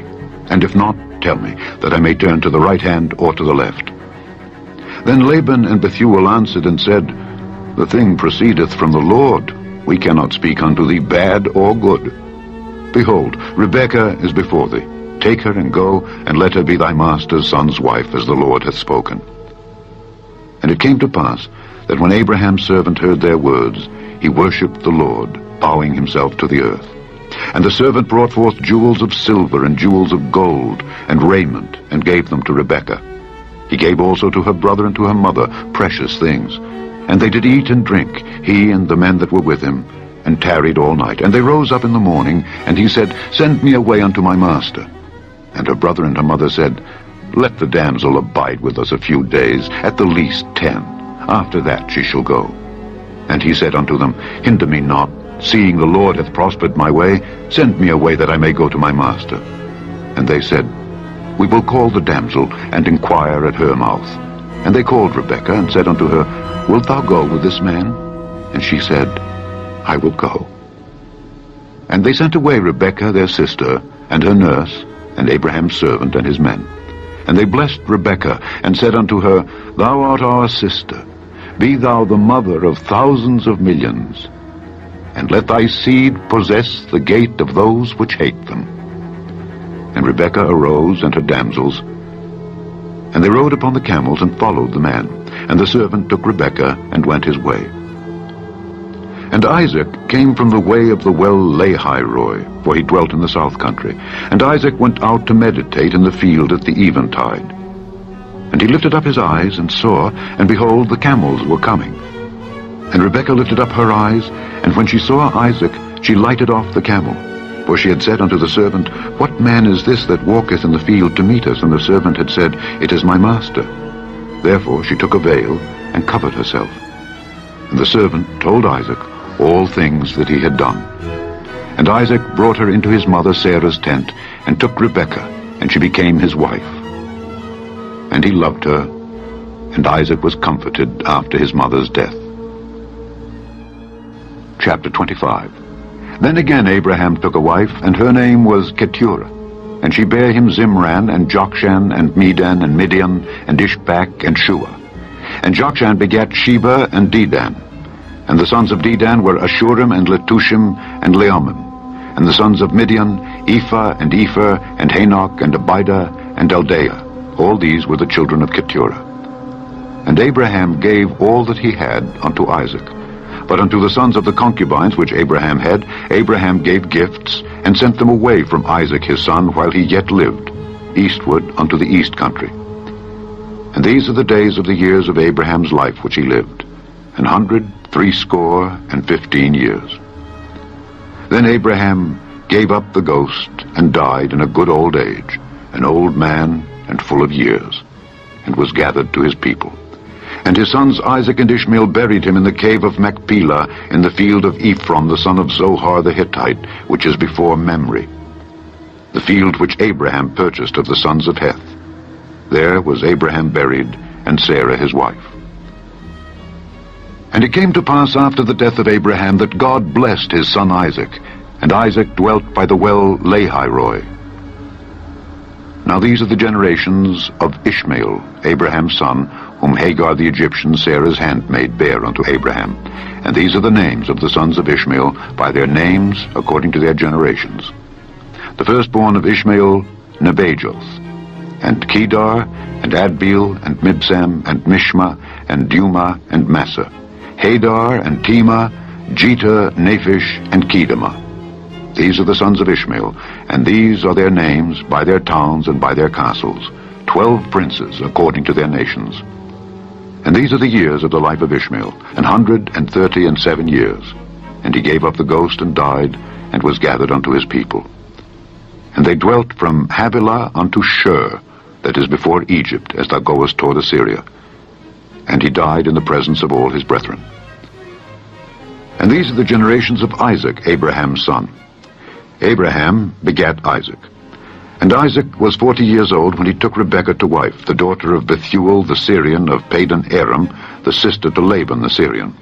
And if not, tell me, that I may turn to the right hand or to the left. Then Laban and Bethuel answered and said, The thing proceedeth from the Lord. We cannot speak unto thee bad or good. Behold, Rebekah is before thee. Take her and go, and let her be thy master's son's wife, as the Lord hath spoken. And it came to pass, that when Abraham's servant heard their words, he worshipped the Lord, bowing himself to the earth. And the servant brought forth jewels of silver and jewels of gold and raiment, and gave them to Rebekah. He gave also to her brother and to her mother precious things. And they did eat and drink, he and the men that were with him, and tarried all night. And they rose up in the morning, and he said, Send me away unto my master. And her brother and her mother said, Let the damsel abide with us a few days, at the least 10. After that she shall go. And he said unto them, Hinder me not, seeing the Lord hath prospered my way. Send me away that I may go to my master. And they said, We will call the damsel, and inquire at her mouth. And they called Rebekah, and said unto her, Wilt thou go with this man? And she said, I will go. And they sent away Rebekah their sister, and her nurse, and Abraham's servant and his men. And they blessed Rebekah, and said unto her, Thou art our sister. Be thou the mother of thousands of millions. And let thy seed possess the gate of those which hate them. And Rebekah arose, and her damsels, and they rode upon the camels, and followed the man. And the servant took Rebekah, and went his way. And Isaac came from the way of the well Lahairoi, for he dwelt in the south country. And Isaac went out to meditate in the field at the eventide. And he lifted up his eyes, and saw, and behold, the camels were coming. And Rebekah lifted up her eyes, and when she saw Isaac, she lighted off the camel. For she had said unto the servant, What man is this that walketh in the field to meet us? And the servant had said, It is my master. Therefore she took a veil, and covered herself. And the servant told Isaac all things that he had done. And Isaac brought her into his mother Sarah's tent, and took Rebekah, and she became his wife. And he loved her, and Isaac was comforted after his mother's death. Chapter 25. Then again Abraham took a wife, and her name was Keturah. And she bare him Zimran, and Jokshan, and Medan, and Midian, and Ishbak, and Shua. And Jokshan begat Sheba and Dedan. And the sons of Dedan were Ashurim, and Letushim, and Leomim. And the sons of Midian, Ephah, and Epher, and Hanok, and Abidah, and Eldaah. All these were the children of Keturah. And Abraham gave all that he had unto Isaac. But unto the sons of the concubines which Abraham had, Abraham gave gifts, and sent them away from Isaac his son while he yet lived, eastward unto the east country. And these are the days of the years of Abraham's life which he lived, 160 years. Then Abraham gave up the ghost, and died in a good old age, an old man and full of years, and was gathered to his people. And his sons Isaac and Ishmael buried him in the cave of Machpelah, in the field of Ephron the son of Zohar the Hittite, which is before Mamre, the field which Abraham purchased of the sons of Heth. There was Abraham buried, and Sarah his wife. And it came to pass after the death of Abraham that God blessed his son Isaac, and Isaac dwelt by the well Lahairoi. Now these are the generations of Ishmael, Abraham's son, whom Hagar the Egyptian, Sarah's handmaid, bare unto Abraham. And these are the names of the sons of Ishmael, by their names according to their generations. The firstborn of Ishmael, Nebajoth, and Kedar, and Adbeel, and Mibsam, and Mishma, and Dumah and Massa, Hadar and Tema, Jetah, Naphish, and Kedemah. These are the sons of Ishmael, and these are their names by their towns and by their castles, 12 princes according to their nations. And these are the years of the life of Ishmael, 137 years. And he gave up the ghost and died, and was gathered unto his people. And they dwelt from Havilah unto Shur, that is before Egypt, as thou goest toward Assyria. And he died in the presence of all his brethren. And these are the generations of Isaac, Abraham's son. Abraham begat Isaac. And Isaac was 40 years old when he took Rebekah to wife, the daughter of Bethuel the Syrian of Padan Aram, the sister to Laban the Syrian.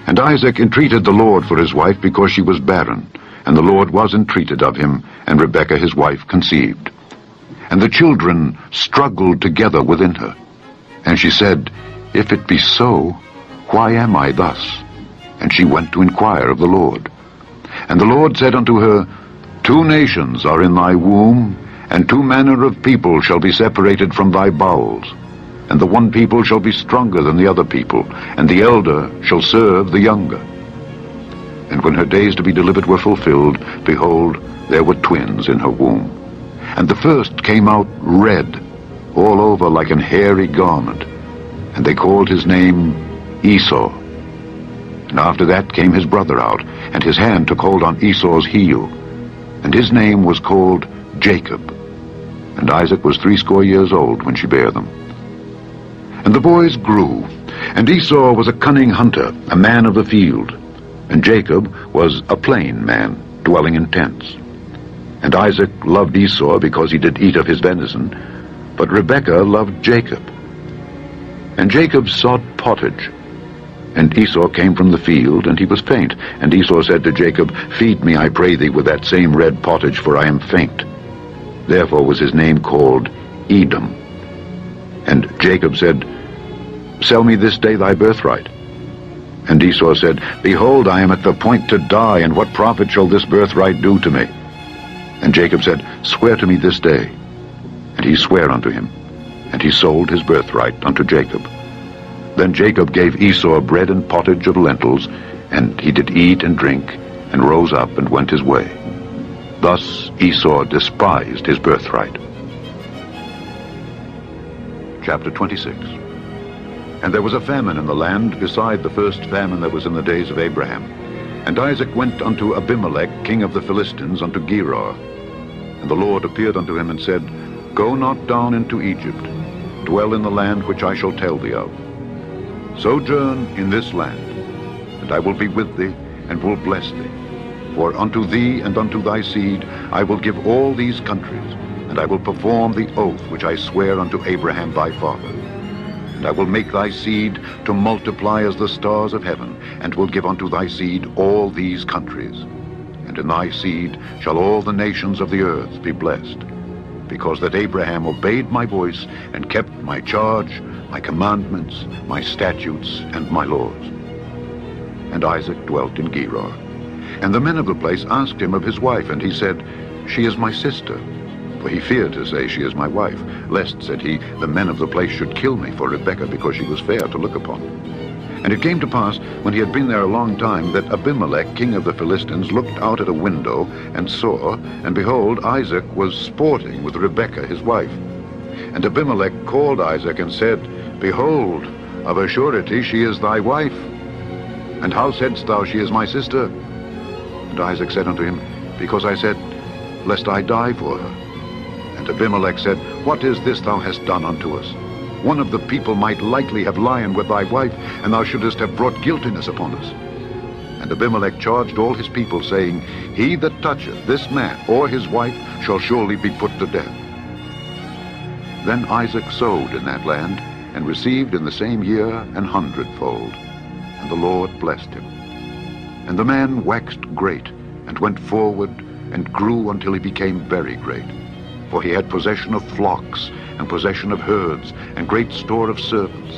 And Isaac entreated the Lord for his wife, because she was barren. And the Lord was entreated of him, and Rebekah his wife conceived. And the children struggled together within her. And she said, If it be so, why am I thus? And she went to inquire of the Lord. And the Lord said unto her, 2 nations are in thy womb, and 2 manner of people shall be separated from thy bowels. And the one people shall be stronger than the other people, and the elder shall serve the younger. And when her days to be delivered were fulfilled, behold, there were twins in her womb. And the first came out red, all over like an hairy garment. And they called his name Esau. And after that came his brother out, and his hand took hold on Esau's heel. And his name was called Jacob. And Isaac was 80 years old when she bare them. And the boys grew, and Esau was a cunning hunter, a man of the field. And Jacob was a plain man, dwelling in tents. And Isaac loved Esau because he did eat of his venison, but Rebekah loved Jacob. And Jacob sought pottage. And Esau came from the field, and he was faint. And Esau said to Jacob, Feed me, I pray thee, with that same red pottage, for I am faint. Therefore was his name called Edom. And Jacob said, Sell me this day thy birthright. And Esau said, Behold, I am at the point to die, and what profit shall this birthright do to me? And Jacob said, Swear to me this day. And he sware unto him, and he sold his birthright unto Jacob. Then Jacob gave Esau bread and pottage of lentils, and he did eat and drink, and rose up and went his way. Thus Esau despised his birthright. Chapter 26. And there was a famine in the land, beside the first famine that was in the days of Abraham. And Isaac went unto Abimelech, king of the Philistines, unto Gerar. And the Lord appeared unto him and said, Go not down into Egypt, dwell in the land which I shall tell thee of. Sojourn in this land, and I will be with thee, and will bless thee. For unto thee and unto thy seed I will give all these countries, and I will perform the oath which I swear unto Abraham thy father. And I will make thy seed to multiply as the stars of heaven, and will give unto thy seed all these countries. And in thy seed shall all the nations of the earth be blessed, because that Abraham obeyed my voice, and kept my charge, my commandments, my statutes, and my laws. And Isaac dwelt in Gerar. And the men of the place asked him of his wife, and he said, She is my sister. For he feared to say, She is my wife, lest, said he, the men of the place should kill me for Rebekah, because she was fair to look upon. And it came to pass, when he had been there a long time, that Abimelech, king of the Philistines, looked out at a window, and saw, and behold, Isaac was sporting with Rebekah his wife. And Abimelech called Isaac, and said, Behold, of a surety she is thy wife. And how saidst thou, She is my sister? And Isaac said unto him, Because I said, Lest I die for her. And Abimelech said, What is this thou hast done unto us? One of the people might likely have lion with thy wife, and thou shouldest have brought guiltiness upon us. And Abimelech charged all his people, saying, He that toucheth this man or his wife shall surely be put to death. Then Isaac sowed in that land, and received in the same year 100-fold. And the Lord blessed him. And the man waxed great, and went forward, and grew until he became very great. For he had possession of flocks, and possession of herds, and great store of servants.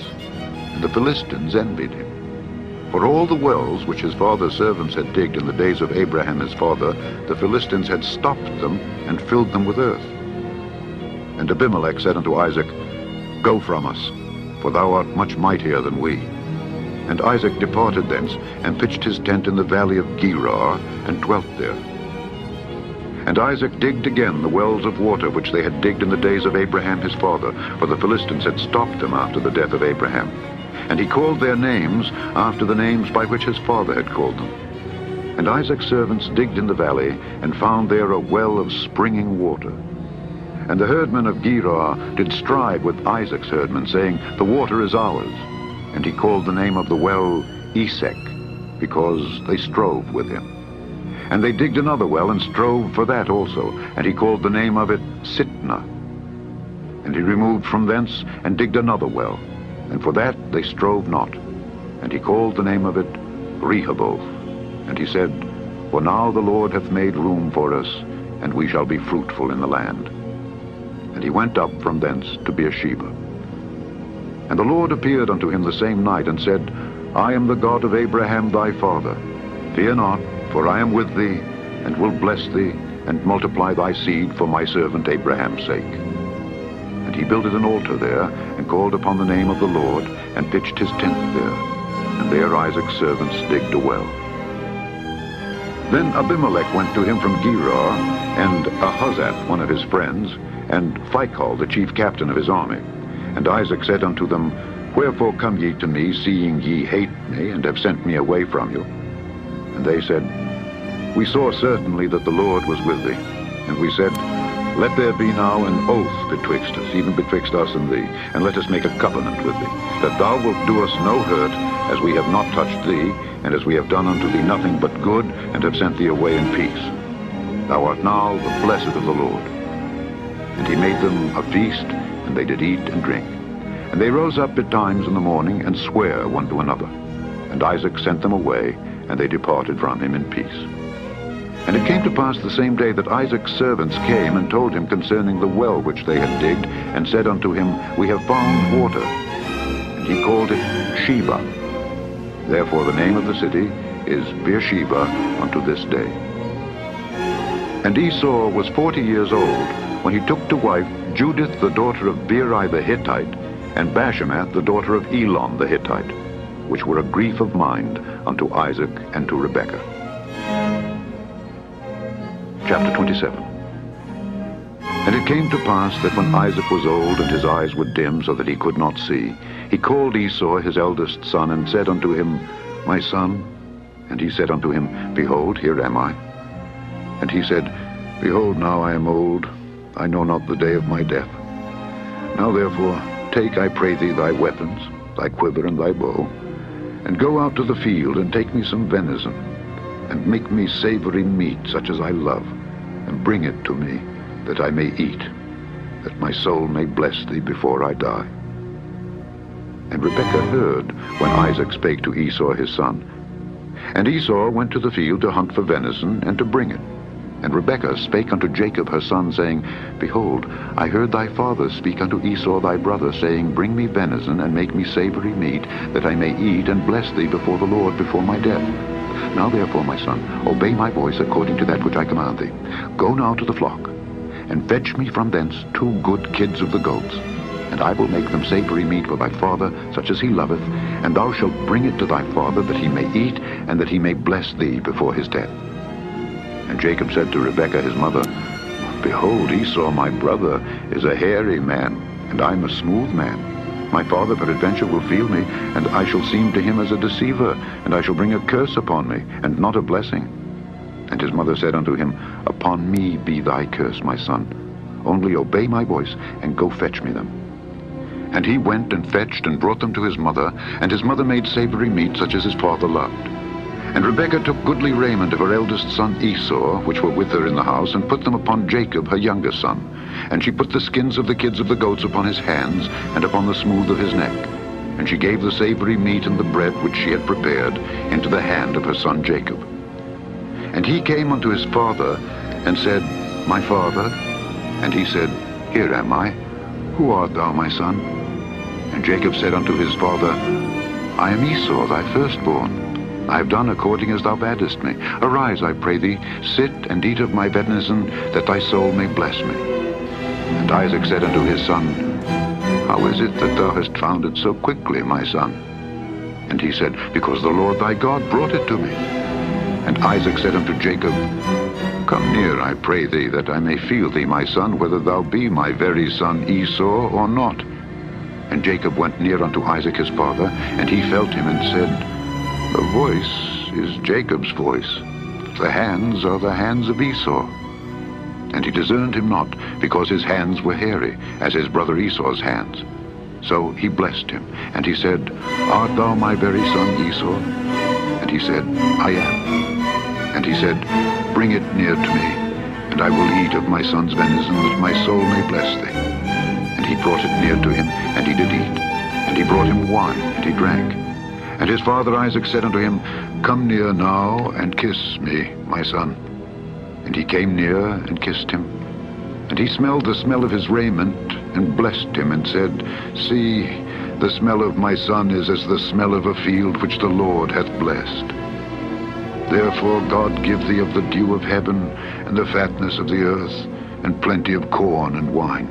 And the Philistines envied him. For all the wells which his father's servants had digged in the days of Abraham his father, the Philistines had stopped them, and filled them with earth. And Abimelech said unto Isaac, Go from us, for thou art much mightier than we. And Isaac departed thence, and pitched his tent in the valley of Gerar, and dwelt there. And Isaac digged again the wells of water which they had digged in the days of Abraham his father, for the Philistines had stopped them after the death of Abraham. And he called their names after the names by which his father had called them. And Isaac's servants digged in the valley, and found there a well of springing water. And the herdmen of Gerar did strive with Isaac's herdmen, saying, The water is ours. And he called the name of the well Esek, because they strove with him. And they digged another well, and strove for that also, and he called the name of it Sitnah. And he removed from thence, and digged another well, and for that they strove not. And he called the name of it Rehoboth. And he said, For now the Lord hath made room for us, and we shall be fruitful in the land. And he went up from thence to Beersheba. And the Lord appeared unto him the same night, and said, I am the God of Abraham thy father. Fear not, for I am with thee, and will bless thee, and multiply thy seed for my servant Abraham's sake. And he builded an altar there, and called upon the name of the Lord, and pitched his tent there. And there Isaac's servants digged a well. Then Abimelech went to him from Gerar, and Ahuzzath, one of his friends, and Phicol, the chief captain of his army. And Isaac said unto them, Wherefore come ye to me, seeing ye hate me, and have sent me away from you? And they said, We saw certainly that the Lord was with thee. And we said, Let there be now an oath betwixt us, even betwixt us and thee, and let us make a covenant with thee, that thou wilt do us no hurt, as we have not touched thee, and as we have done unto thee nothing but good, and have sent thee away in peace. Thou art now the blessed of the Lord. And he made them a feast, and they did eat and drink. And they rose up betimes in the morning, and sware one to another. And Isaac sent them away, and they departed from him in peace. And it came to pass the same day that Isaac's servants came and told him concerning the well which they had digged, and said unto him, We have found water. And he called it Sheba. Therefore the name of the city is Beersheba unto this day. And Esau was 40 years old, when he took to wife Judith the daughter of Beeri the Hittite, and Bashemath the daughter of Elon the Hittite, which were a grief of mind unto Isaac and to Rebekah. Chapter 27. And it came to pass that when Isaac was old, and his eyes were dim, so that he could not see, he called Esau his eldest son, and said unto him, My son. And he said unto him, Behold, here am I. And he said, Behold, now I am old, I know not the day of my death. Now therefore, take, I pray thee, thy weapons, thy quiver and thy bow, and go out to the field, and take me some venison, and make me savory meat, such as I love, and bring it to me, that I may eat, that my soul may bless thee before I die. And Rebekah heard when Isaac spake to Esau his son. And Esau went to the field to hunt for venison, and to bring it. And Rebekah spake unto Jacob her son, saying, Behold, I heard thy father speak unto Esau thy brother, saying, Bring me venison, and make me savory meat, that I may eat and bless thee before the Lord before my death. Now therefore, my son, obey my voice according to that which I command thee. Go now to the flock, and fetch me from thence 2 good kids of the goats, and I will make them savory meat for thy father, such as he loveth, and thou shalt bring it to thy father, that he may eat, and that he may bless thee before his death. And Jacob said to Rebekah his mother, Behold, Esau my brother is a hairy man, and I am a smooth man. My father peradventure will feel me, and I shall seem to him as a deceiver, and I shall bring a curse upon me, and not a blessing. And his mother said unto him, Upon me be thy curse, my son. Only obey my voice, and go fetch me them. And he went and fetched, and brought them to his mother, and his mother made savory meat, such as his father loved. And Rebekah took goodly raiment of her eldest son Esau, which were with her in the house, and put them upon Jacob her youngest son. And she put the skins of the kids of the goats upon his hands, and upon the smooth of his neck. And she gave the savory meat and the bread which she had prepared into the hand of her son Jacob. And he came unto his father, and said, My father? And he said, Here am I. Who art thou, my son? And Jacob said unto his father, I am Esau, thy firstborn. I have done according as thou badest me. Arise, I pray thee, sit and eat of my venison, that thy soul may bless me. And Isaac said unto his son, How How is it that thou hast found it so quickly, my son? And he said, Because the Lord thy God brought it to me. And Isaac said unto Jacob, Come near, I pray thee, that I may feel thee, my son, whether thou be my very son Esau or not. And Jacob went near unto Isaac his father, and he felt him, and said, The voice is Jacob's voice, the hands are the hands of Esau. And he discerned him not, because his hands were hairy, as his brother Esau's hands. So he blessed him, and he said, Art thou my very son Esau? And he said, I am. And he said, Bring it near to me, and I will eat of my son's venison, that my soul may bless thee. And he brought it near to him, and he did eat. And he brought him wine, and he drank. And his father Isaac said unto him, Come near now, and kiss me, my son. And he came near, and kissed him. And he smelled the smell of his raiment, and blessed him, and said, See, the smell of my son is as the smell of a field which the Lord hath blessed. Therefore God give thee of the dew of heaven, and the fatness of the earth, and plenty of corn and wine.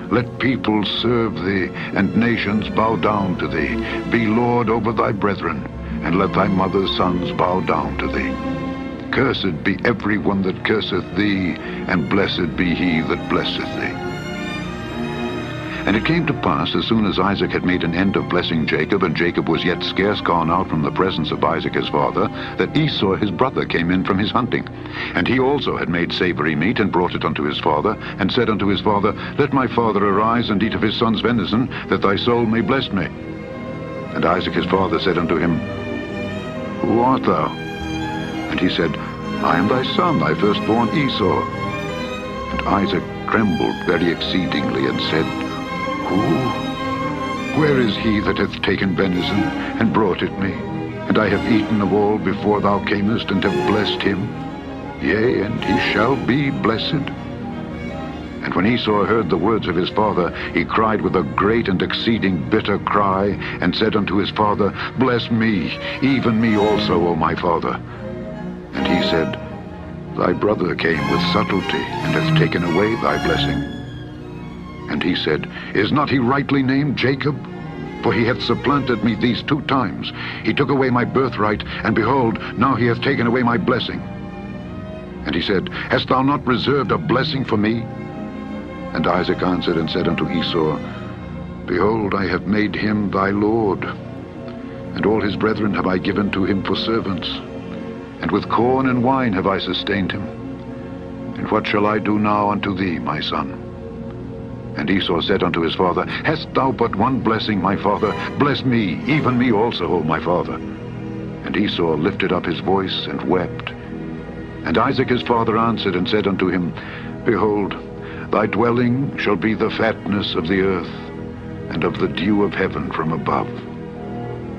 Let peoples serve thee, and nations bow down to thee. Be Lord over thy brethren, and let thy mother's sons bow down to thee. Cursed be every one that curseth thee, and blessed be he that blesseth thee. And it came to pass, as soon as Isaac had made an end of blessing Jacob, and Jacob was yet scarce gone out from the presence of Isaac his father, that Esau his brother came in from his hunting. And he also had made savory meat, and brought it unto his father, and said unto his father, Let my father arise, and eat of his son's venison, that thy soul may bless me. And Isaac his father said unto him, Who art thou? And he said, I am thy son, thy firstborn Esau. And Isaac trembled very exceedingly, and said, Who? Where is he that hath taken venison, and brought it me? And I have eaten of all before thou camest, and have blessed him. Yea, and he shall be blessed. And when Esau heard the words of his father, he cried with a great and exceeding bitter cry, and said unto his father, Bless me, even me also, O my father. And he said, Thy brother came with subtlety, and hath taken away thy blessing. And he said, Is not he rightly named Jacob? For he hath supplanted me these 2 times. He took away my birthright, and behold, now he hath taken away my blessing. And he said, Hast thou not reserved a blessing for me? And Isaac answered and said unto Esau, Behold, I have made him thy lord, and all his brethren have I given to him for servants. And with corn and wine have I sustained him. And what shall I do now unto thee, my son? And Esau said unto his father, Hast thou but one blessing, my father? Bless me, even me also, O my father. And Esau lifted up his voice and wept. And Isaac his father answered and said unto him, Behold, thy dwelling shall be the fatness of the earth, and of the dew of heaven from above.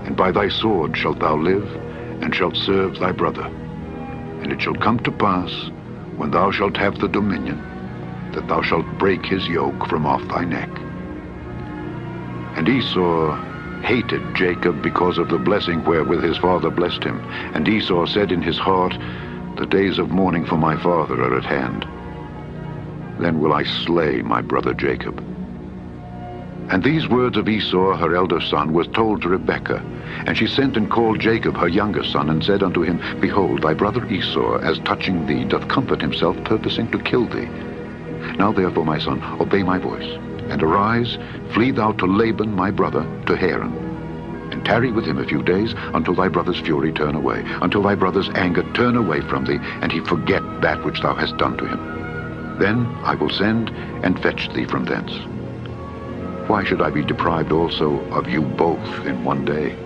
And by thy sword shalt thou live, and shalt serve thy brother. And it shall come to pass, when thou shalt have the dominion, that thou shalt break his yoke from off thy neck. And Esau hated Jacob because of the blessing wherewith his father blessed him. And Esau said in his heart, The days of mourning for my father are at hand. Then will I slay my brother Jacob. And these words of Esau, her elder son, was told to Rebekah. And she sent and called Jacob, her younger son, and said unto him, Behold, thy brother Esau, as touching thee, doth comfort himself, purposing to kill thee. Now therefore, my son, obey my voice, and arise, flee thou to Laban my brother, to Haran. And tarry with him a few days, until thy brother's fury turn away, until thy brother's anger turn away from thee, and he forget that which thou hast done to him. Then I will send and fetch thee from thence. Why should I be deprived also of you both in one day?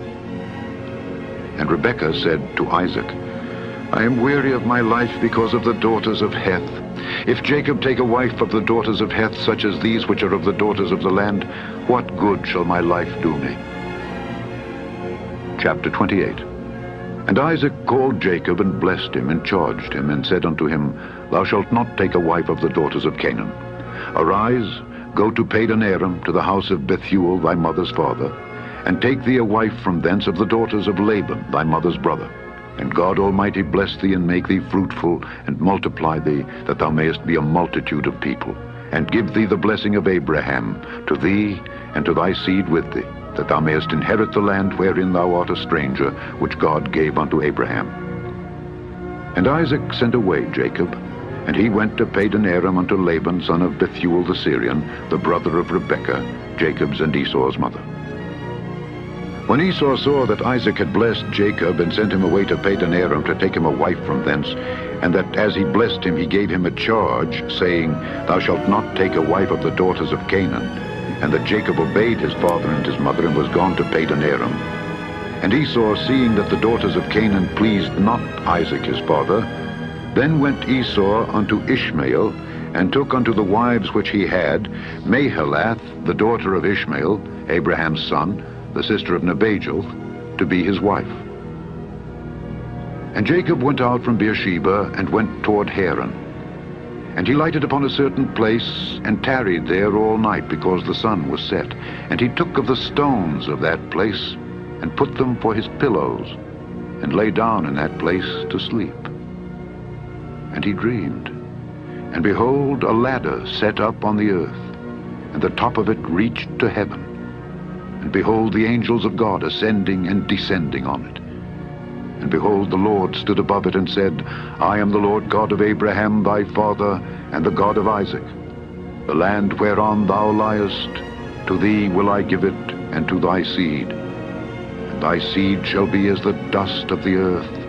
And Rebekah said to Isaac, I am weary of my life because of the daughters of Heth. If Jacob take a wife of the daughters of Heth, such as these which are of the daughters of the land, what good shall my life do me? Chapter 28. And Isaac called Jacob, and blessed him, and charged him, and said unto him, Thou shalt not take a wife of the daughters of Canaan. Arise, go to Padan Aram, to the house of Bethuel thy mother's father, and take thee a wife from thence of the daughters of Laban thy mother's brother. And God Almighty bless thee, and make thee fruitful, and multiply thee, that thou mayest be a multitude of people. and give thee the blessing of Abraham, to thee and to thy seed with thee, that thou mayest inherit the land wherein thou art a stranger, which God gave unto Abraham. And Isaac sent away Jacob, and he went to Padan-aram unto Laban, son of Bethuel the Syrian, the brother of Rebekah, Jacob's and Esau's mother. When Esau saw that Isaac had blessed Jacob, and sent him away to Padan-aram to take him a wife from thence, and that as he blessed him he gave him a charge, saying, Thou shalt not take a wife of the daughters of Canaan, and that Jacob obeyed his father and his mother, and was gone to Padan-aram. And Esau, seeing that the daughters of Canaan pleased not Isaac his father, then went Esau unto Ishmael, and took unto the wives which he had Mahalath, the daughter of Ishmael, Abraham's son, the sister of Nebajoth, to be his wife. And Jacob went out from Beersheba, and went toward Haran. And he lighted upon a certain place, and tarried there all night, because the sun was set. And he took of the stones of that place, and put them for his pillows, and lay down in that place to sleep. And he dreamed, and behold, a ladder set up on the earth, and the top of it reached to heaven. And behold, the angels of God ascending and descending on it. And behold, the Lord stood above it, and said, I am the Lord God of Abraham thy father, and the God of Isaac. The land whereon thou liest, to thee will I give it, and to thy seed. And thy seed shall be as the dust of the earth,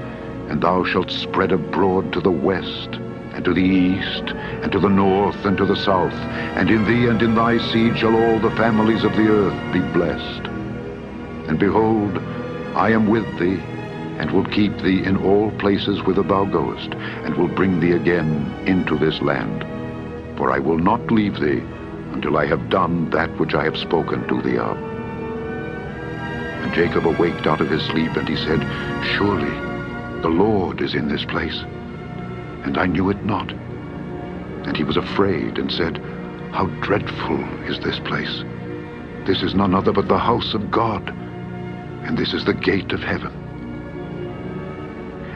and thou shalt spread abroad to the west, and to the east, and to the north, and to the south. And in thee and in thy seed shall all the families of the earth be blessed. And behold, I am with thee, and will keep thee in all places whither thou goest, and will bring thee again into this land. For I will not leave thee until I have done that which I have spoken to thee of. And Jacob awaked out of his sleep, and he said, Surely the Lord is in this place, and I knew it not. And he was afraid, and said, How dreadful is this place! This is none other but the house of God, and this is the gate of heaven.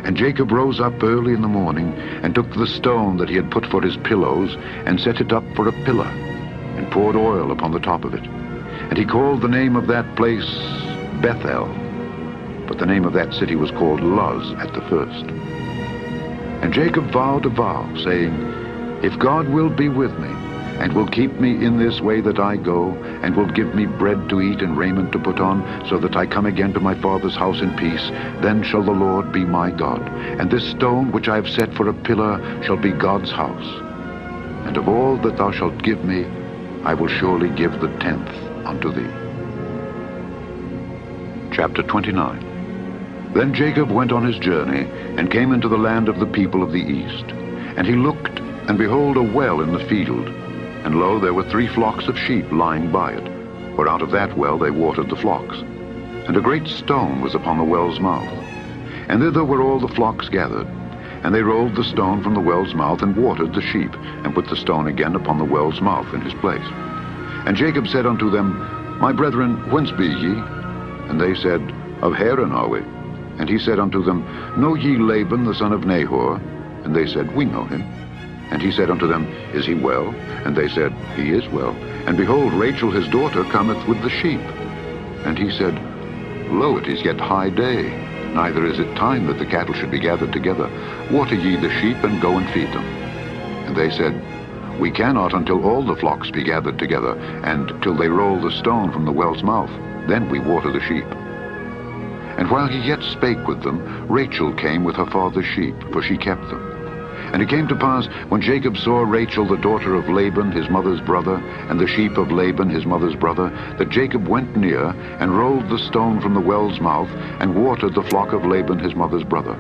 And Jacob rose up early in the morning, and took the stone that he had put for his pillows, and set it up for a pillar, and poured oil upon the top of it. And he called the name of that place Bethel, but the name of that city was called Luz at the first. And Jacob vowed a vow, saying, If God will be with me, and will keep me in this way that I go, and will give me bread to eat and raiment to put on, so that I come again to my father's house in peace, then shall the Lord be my God. And this stone which I have set for a pillar shall be God's house. And of all that thou shalt give me, I will surely give the 10th unto thee. Chapter 29. Then Jacob went on his journey, and came into the land of the people of the east. And he looked, and behold, a well in the field. And lo, there were 3 flocks of sheep lying by it, for out of that well they watered the flocks. And a great stone was upon the well's mouth. And thither were all the flocks gathered. And they rolled the stone from the well's mouth, and watered the sheep, and put the stone again upon the well's mouth in his place. And Jacob said unto them, My brethren, whence be ye? And they said, Of Haran are we. And he said unto them, Know ye Laban the son of Nahor? And they said, We know him. And he said unto them, Is he well? And they said, He is well. And behold, Rachel his daughter cometh with the sheep. And he said, Lo, it is yet high day, neither is it time that the cattle should be gathered together. Water ye the sheep, and go and feed them. And they said, We cannot until all the flocks be gathered together, and till they roll the stone from the well's mouth. Then we water the sheep. And while he yet spake with them, Rachel came with her father's sheep, for she kept them. And it came to pass, when Jacob saw Rachel the daughter of Laban his mother's brother, and the sheep of Laban his mother's brother, that Jacob went near, and rolled the stone from the well's mouth, and watered the flock of Laban his mother's brother.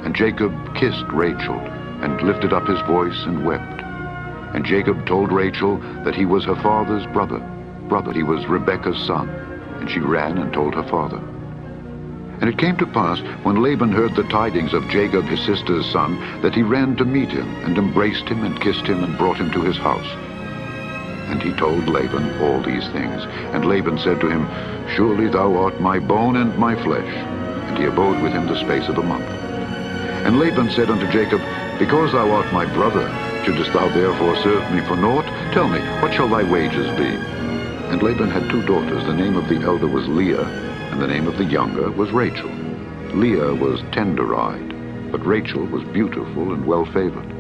And Jacob kissed Rachel, and lifted up his voice, and wept. And Jacob told Rachel that he was her father's brother. He was Rebekah's son. And she ran and told her father. And it came to pass, when Laban heard the tidings of Jacob his sister's son, that he ran to meet him, and embraced him, and kissed him, and brought him to his house. And he told Laban all these things. And Laban said to him, Surely thou art my bone and my flesh. And he abode with him the space of a month. And Laban said unto Jacob, Because thou art my brother, Shouldest thou therefore serve me for naught? Tell me, what shall thy wages be? And Laban had 2 daughters. The name of the elder was Leah, and the name of the younger was Rachel. Leah was tender-eyed, but Rachel was beautiful and well-favored.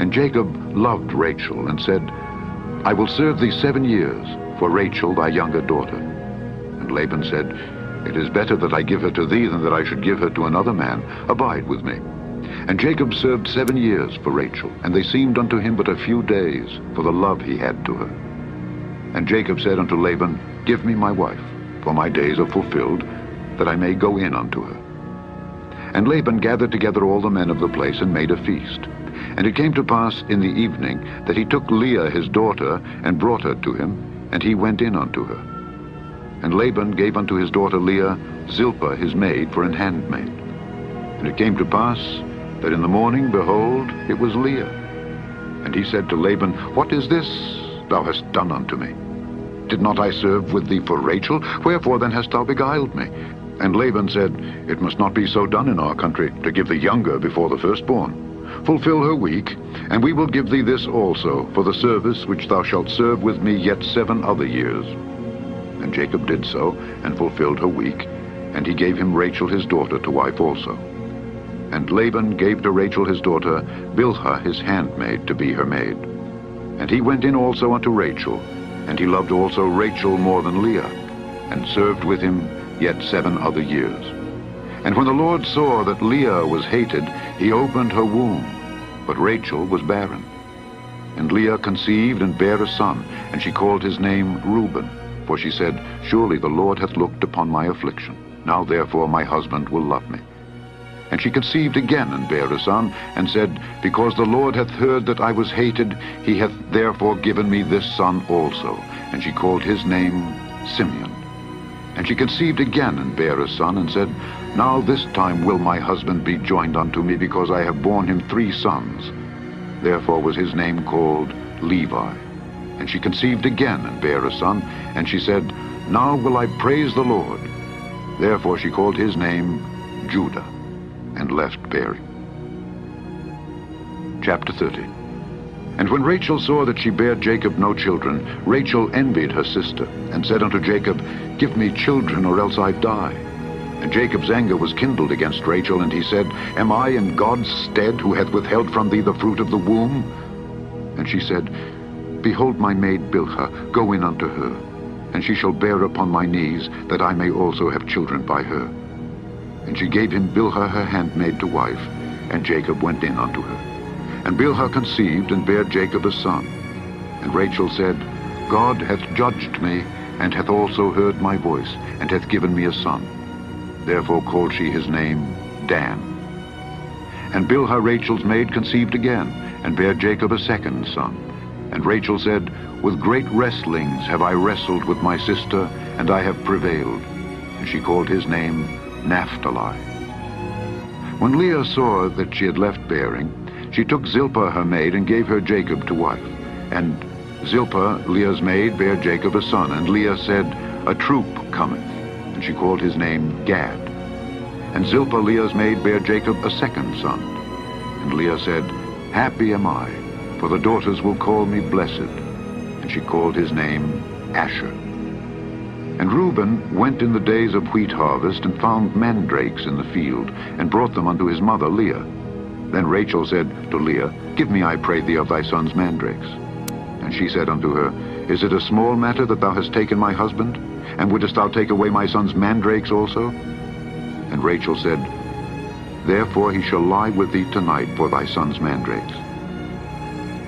And Jacob loved Rachel, and said, I will serve thee 7 years for Rachel thy younger daughter. And Laban said, It is better that I give her to thee than that I should give her to another man. Abide with me. And Jacob served 7 years for Rachel, and they seemed unto him but a few days, for the love he had to her. And Jacob said unto Laban, Give me my wife, for my days are fulfilled, that I may go in unto her. And Laban gathered together all the men of the place, and made a feast. And it came to pass in the evening, that he took Leah his daughter, and brought her to him, and he went in unto her. And Laban gave unto his daughter Leah Zilpah his maid for an handmaid. And it came to pass, that in the morning, behold, it was Leah. And he said to Laban, What is this thou hast done unto me? Did not I serve with thee for Rachel? Wherefore then hast thou beguiled me? And Laban said, It must not be so done in our country, to give the younger before the firstborn. Fulfill her week, and we will give thee this also, for the service which thou shalt serve with me yet 7 other years. And Jacob did so, and fulfilled her week, and he gave him Rachel his daughter to wife also. And Laban gave to Rachel his daughter Bilhah his handmaid to be her maid. And he went in also unto Rachel, and he loved also Rachel more than Leah, and served with him yet 7 other years. And when the Lord saw that Leah was hated, he opened her womb, but Rachel was barren. And Leah conceived and bare a son, and she called his name Reuben, for she said, Surely the Lord hath looked upon my affliction. Now therefore my husband will love me. And she conceived again and bare a son, and said, Because the Lord hath heard that I was hated, he hath therefore given me this son also. And she called his name Simeon. And she conceived again and bare a son, and said, Now this time will my husband be joined unto me, because I have borne him 3 sons. Therefore was his name called Levi. And she conceived again and bare a son, and she said, Now will I praise the Lord. Therefore she called his name Judah, and left bearing. Chapter 30. And when Rachel saw that she bare Jacob no children, Rachel envied her sister, and said unto Jacob, Give me children, or else I die. And Jacob's anger was kindled against Rachel, and he said, Am I in God's stead, who hath withheld from thee the fruit of the womb? And she said, Behold my maid Bilhah, go in unto her, and she shall bear upon my knees, that I may also have children by her. And she gave him Bilhah her handmaid to wife, and Jacob went in unto her. And Bilhah conceived, and bare Jacob a son. And Rachel said, God hath judged me, and hath also heard my voice, and hath given me a son. Therefore called she his name Dan. And Bilhah Rachel's maid conceived again, and bare Jacob a second son. And Rachel said, With great wrestlings have I wrestled with my sister, and I have prevailed. And she called his name Naphtali. When Leah saw that she had left bearing, she took Zilpah her maid, and gave her Jacob to wife. And Zilpah, Leah's maid, bare Jacob a son. And Leah said, A troop cometh. And she called his name Gad. And Zilpah, Leah's maid, bare Jacob a second son. And Leah said, Happy am I, for the daughters will call me blessed. And she called his name Asher. And Reuben went in the days of wheat harvest, and found mandrakes in the field, and brought them unto his mother Leah. Then Rachel said to Leah, Give me, I pray thee, of thy son's mandrakes. And she said unto her, Is it a small matter that thou hast taken my husband? And wouldest thou take away my son's mandrakes also? And Rachel said, Therefore he shall lie with thee tonight for thy son's mandrakes.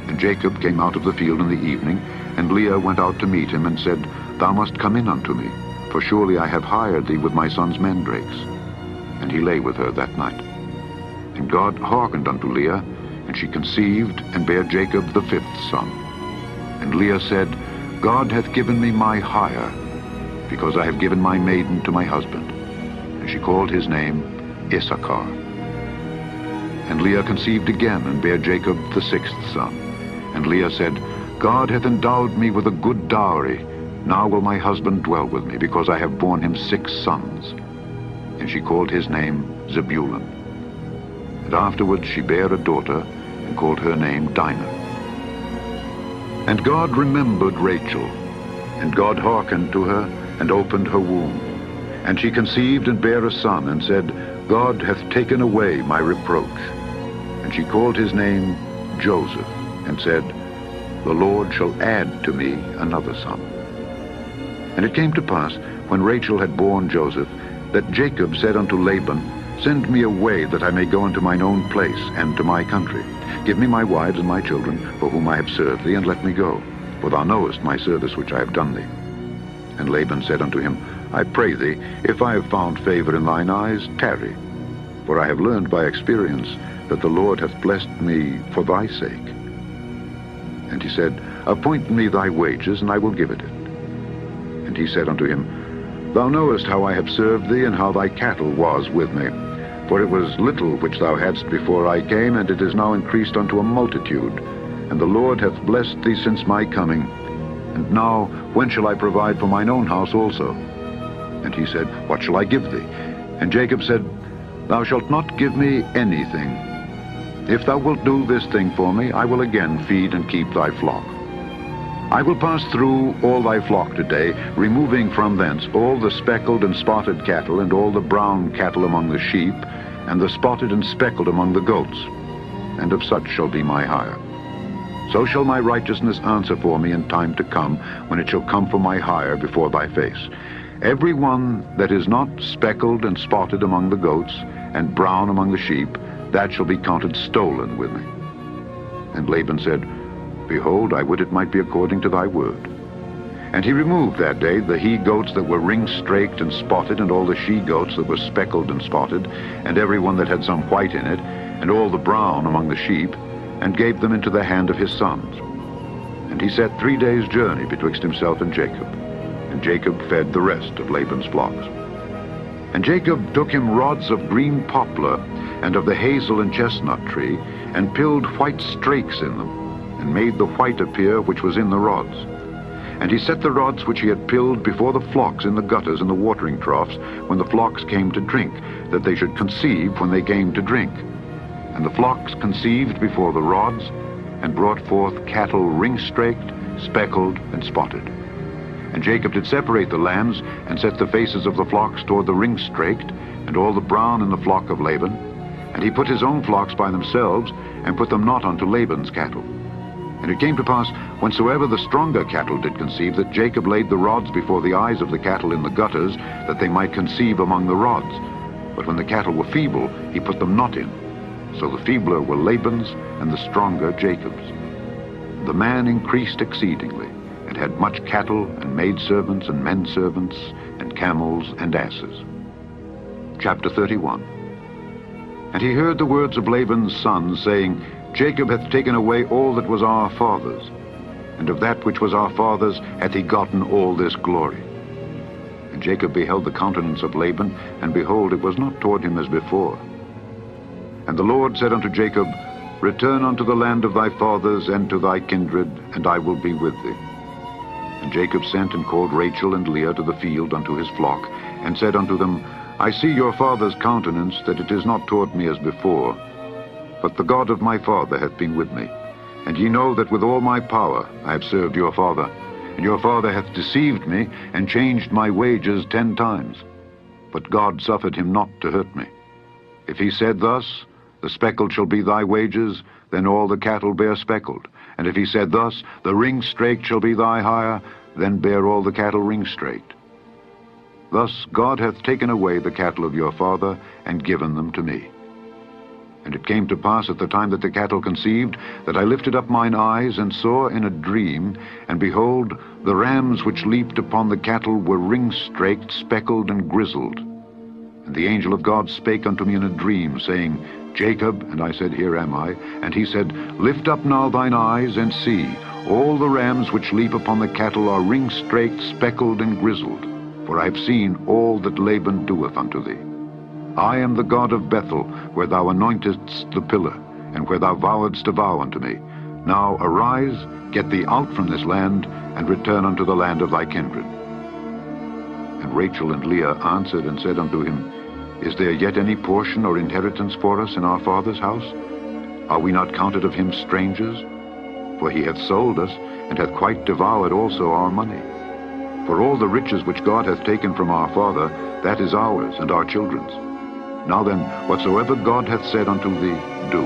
And Jacob came out of the field in the evening, and Leah went out to meet him, and said, Thou must come in unto me, for surely I have hired thee with my son's mandrakes. And he lay with her that night. And God hearkened unto Leah, and she conceived, and bare Jacob the 5th son. And Leah said, God hath given me my hire, because I have given my maiden to my husband. And she called his name Issachar. And Leah conceived again, and bare Jacob the 6th son. And Leah said, God hath endowed me with a good dowry. Now will my husband dwell with me, because I have borne him 6 sons. And she called his name Zebulun. And afterward she bare a daughter, and and called her name Dinah. And God remembered Rachel, and God hearkened to her, and opened her womb. And she conceived and bare a son, and said, God hath taken away my reproach. And she called his name Joseph, and said, The Lord shall add to me another son. And it came to pass, when Rachel had borne Joseph, that Jacob said unto Laban, Send me away, that I may go unto mine own place, and to my country. Give me my wives and my children, for whom I have served thee, and let me go. For thou knowest my service which I have done thee. And Laban said unto him, I pray thee, if I have found favor in thine eyes, tarry. For I have learned by experience that the Lord hath blessed me for thy sake. And he said, Appoint me thy wages, and I will give it. And he said unto him, Thou knowest how I have served thee, and how thy cattle was with me. For it was little which thou hadst before I came, and it is now increased unto a multitude. And the Lord hath blessed thee since my coming. And now, when shall I provide for mine own house also? And he said, What shall I give thee? And Jacob said, Thou shalt not give me anything. If thou wilt do this thing for me, I will again feed and keep thy flock. I will pass through all thy flock today, removing from thence all the speckled and spotted cattle, and all the brown cattle among the sheep, and the spotted and speckled among the goats. And of such shall be my hire. So shall my righteousness answer for me in time to come, when it shall come for my hire before thy face. Every one that is not speckled and spotted among the goats, and brown among the sheep, that shall be counted stolen with me. And Laban said, Behold, I would it might be according to thy word. And he removed that day the he-goats that were ring-straked and spotted, and all the she-goats that were speckled and spotted, and every one that had some white in it, and all the brown among the sheep, and gave them into the hand of his sons. And he set 3 days' journey betwixt himself and Jacob. And Jacob fed the rest of Laban's flocks. And Jacob took him rods of green poplar, and of the hazel and chestnut tree, and pilled white strakes in them, and made the white appear which was in the rods. And he set the rods which he had pilled before the flocks in the gutters and the watering troughs, when the flocks came to drink, that they should conceive when they came to drink. And the flocks conceived before the rods, and brought forth cattle ring-straked, speckled, and spotted. And Jacob did separate the lambs, and set the faces of the flocks toward the ring-straked, and all the brown in the flock of Laban. And he put his own flocks by themselves, and put them not unto Laban's cattle. And it came to pass, whensoever the stronger cattle did conceive, that Jacob laid the rods before the eyes of the cattle in the gutters, that they might conceive among the rods. But when the cattle were feeble, he put them not in. So the feebler were Laban's, and the stronger Jacob's. The man increased exceedingly, and had much cattle, and maidservants, and menservants, and camels, and asses. Chapter 31. And he heard the words of Laban's son, saying, Jacob hath taken away all that was our father's, and of that which was our father's hath he gotten all this glory. And Jacob beheld the countenance of Laban, and behold, it was not toward him as before. And the Lord said unto Jacob, Return unto the land of thy fathers, and to thy kindred, and I will be with thee. And Jacob sent and called Rachel and Leah to the field unto his flock, and said unto them, I see your father's countenance, that it is not toward me as before. But the God of my father hath been with me. And ye know that with all my power I have served your father. And your father hath deceived me, and changed my wages 10 times. But God suffered him not to hurt me. If he said thus, The speckled shall be thy wages, then all the cattle bear speckled. And if he said thus, The ring-straked shall be thy hire, then bear all the cattle ring-straked. Thus God hath taken away the cattle of your father, and given them to me. And it came to pass at the time that the cattle conceived, that I lifted up mine eyes, and saw in a dream, and behold, the rams which leaped upon the cattle were ring-straked, speckled, and grizzled. And the angel of God spake unto me in a dream, saying, Jacob, and I said, Here am I. And he said, Lift up now thine eyes, and see, all the rams which leap upon the cattle are ring-straked, speckled, and grizzled. For I have seen all that Laban doeth unto thee. I am the God of Bethel, where thou anointedst the pillar, and where thou vowedst a vow unto me. Now arise, get thee out from this land, and return unto the land of thy kindred. And Rachel and Leah answered and said unto him, Is there yet any portion or inheritance for us in our father's house? Are we not counted of him strangers? For he hath sold us, and hath quite devoured also our money. For all the riches which God hath taken from our father, that is ours and our children's. Now then, whatsoever God hath said unto thee, do.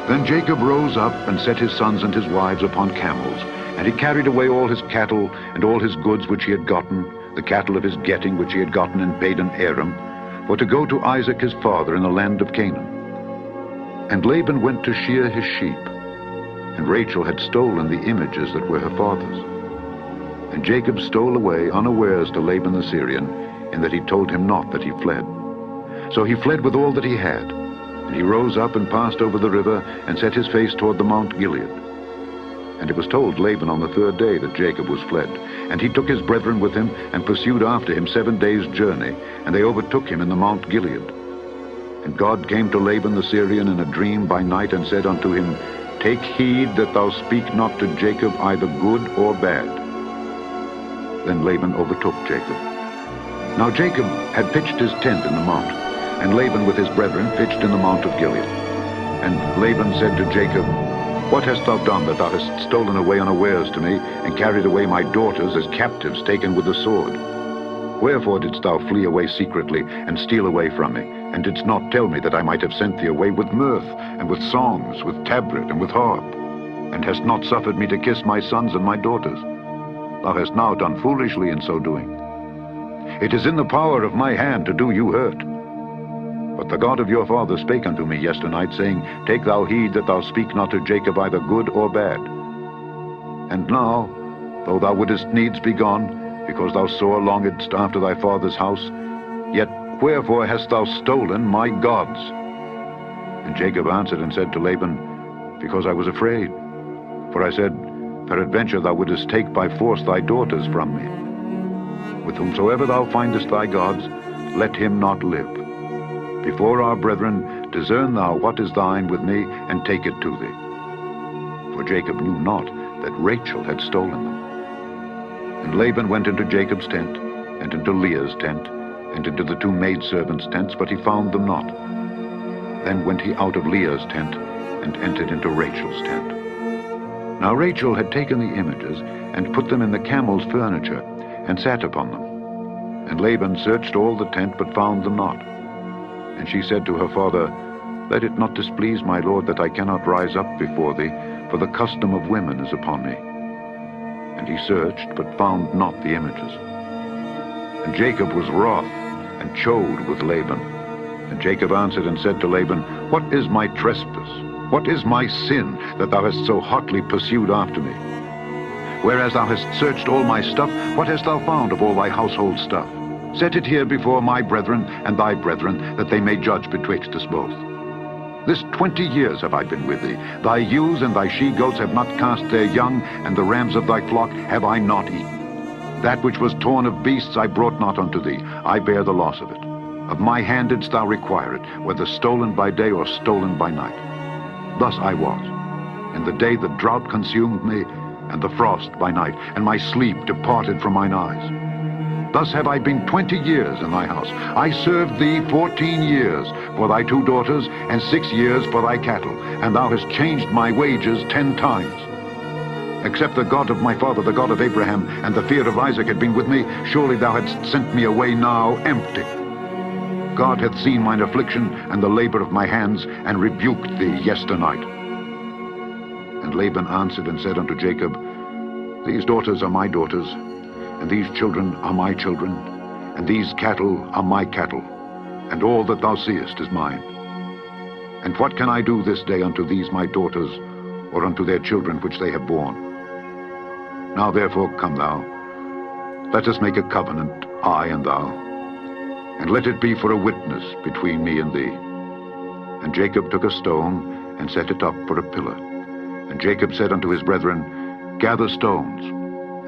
Then Jacob rose up, and set his sons and his wives upon camels, and he carried away all his cattle, and all his goods which he had gotten, the cattle of his getting which he had gotten in Padan Aram, for to go to Isaac his father in the land of Canaan. And Laban went to shear his sheep, and Rachel had stolen the images that were her father's. And Jacob stole away unawares to Laban the Syrian, in that he told him not that he fled. So he fled with all that he had, and he rose up and passed over the river, and set his face toward the Mount Gilead. And it was told Laban on the third day that Jacob was fled. And he took his brethren with him, and pursued after him 7 days' journey, and they overtook him in the Mount Gilead. And God came to Laban the Syrian in a dream by night, and said unto him, Take heed that thou speak not to Jacob either good or bad. Then Laban overtook Jacob. Now Jacob had pitched his tent in the mount, and Laban with his brethren pitched in the mount of Gilead. And Laban said to Jacob, What hast thou done, that thou hast stolen away unawares to me, and carried away my daughters as captives taken with the sword? Wherefore didst thou flee away secretly, and steal away from me, and didst not tell me that I might have sent thee away with mirth, and with songs, with tabret, and with harp, and hast not suffered me to kiss my sons and my daughters? Thou hast now done foolishly in so doing. It is in the power of my hand to do you hurt. But the God of your father spake unto me yesternight, saying, Take thou heed that thou speak not to Jacob either good or bad. And now, though thou wouldest needs be gone, because thou sore longedst after thy father's house, yet wherefore hast thou stolen my gods? And Jacob answered and said to Laban, Because I was afraid. For I said, Peradventure thou wouldest take by force thy daughters from me. With whomsoever thou findest thy gods, let him not live. Before our brethren, discern thou what is thine with me, and take it to thee. For Jacob knew not that Rachel had stolen them. And Laban went into Jacob's tent, and into Leah's tent, and into the 2 maidservants' tents, but he found them not. Then went he out of Leah's tent, and entered into Rachel's tent. Now Rachel had taken the images, and put them in the camel's furniture, and sat upon them. And Laban searched all the tent, but found them not. And she said to her father, Let it not displease my lord that I cannot rise up before thee, for the custom of women is upon me. And he searched, but found not the images. And Jacob was wroth, and chode with Laban. And Jacob answered and said to Laban, What is my trespass? What is my sin, that thou hast so hotly pursued after me? Whereas thou hast searched all my stuff, what hast thou found of all thy household stuff? Set it here before my brethren and thy brethren, that they may judge betwixt us both. This 20 years have I been with thee. Thy ewes and thy she-goats have not cast their young, and the rams of thy flock have I not eaten. That which was torn of beasts I brought not unto thee. I bear the loss of it. Of my hand didst thou require it, whether stolen by day or stolen by night. Thus I was. In the day the drought consumed me, and the frost by night, and my sleep departed from mine eyes. Thus have I been 20 years in thy house. I served thee 14 years for thy 2 daughters, and 6 years for thy cattle, and thou hast changed my wages 10 times. Except the God of my father, the God of Abraham, and the fear of Isaac had been with me, surely thou hadst sent me away now empty. God hath seen mine affliction and the labor of my hands, and rebuked thee yesternight. And Laban answered and said unto Jacob, These daughters are my daughters, and these children are my children, and these cattle are my cattle, and all that thou seest is mine. And what can I do this day unto these my daughters, or unto their children which they have borne? Now therefore come thou, let us make a covenant, I and thou, and let it be for a witness between me and thee. And Jacob took a stone, and set it up for a pillar. And Jacob said unto his brethren, Gather stones.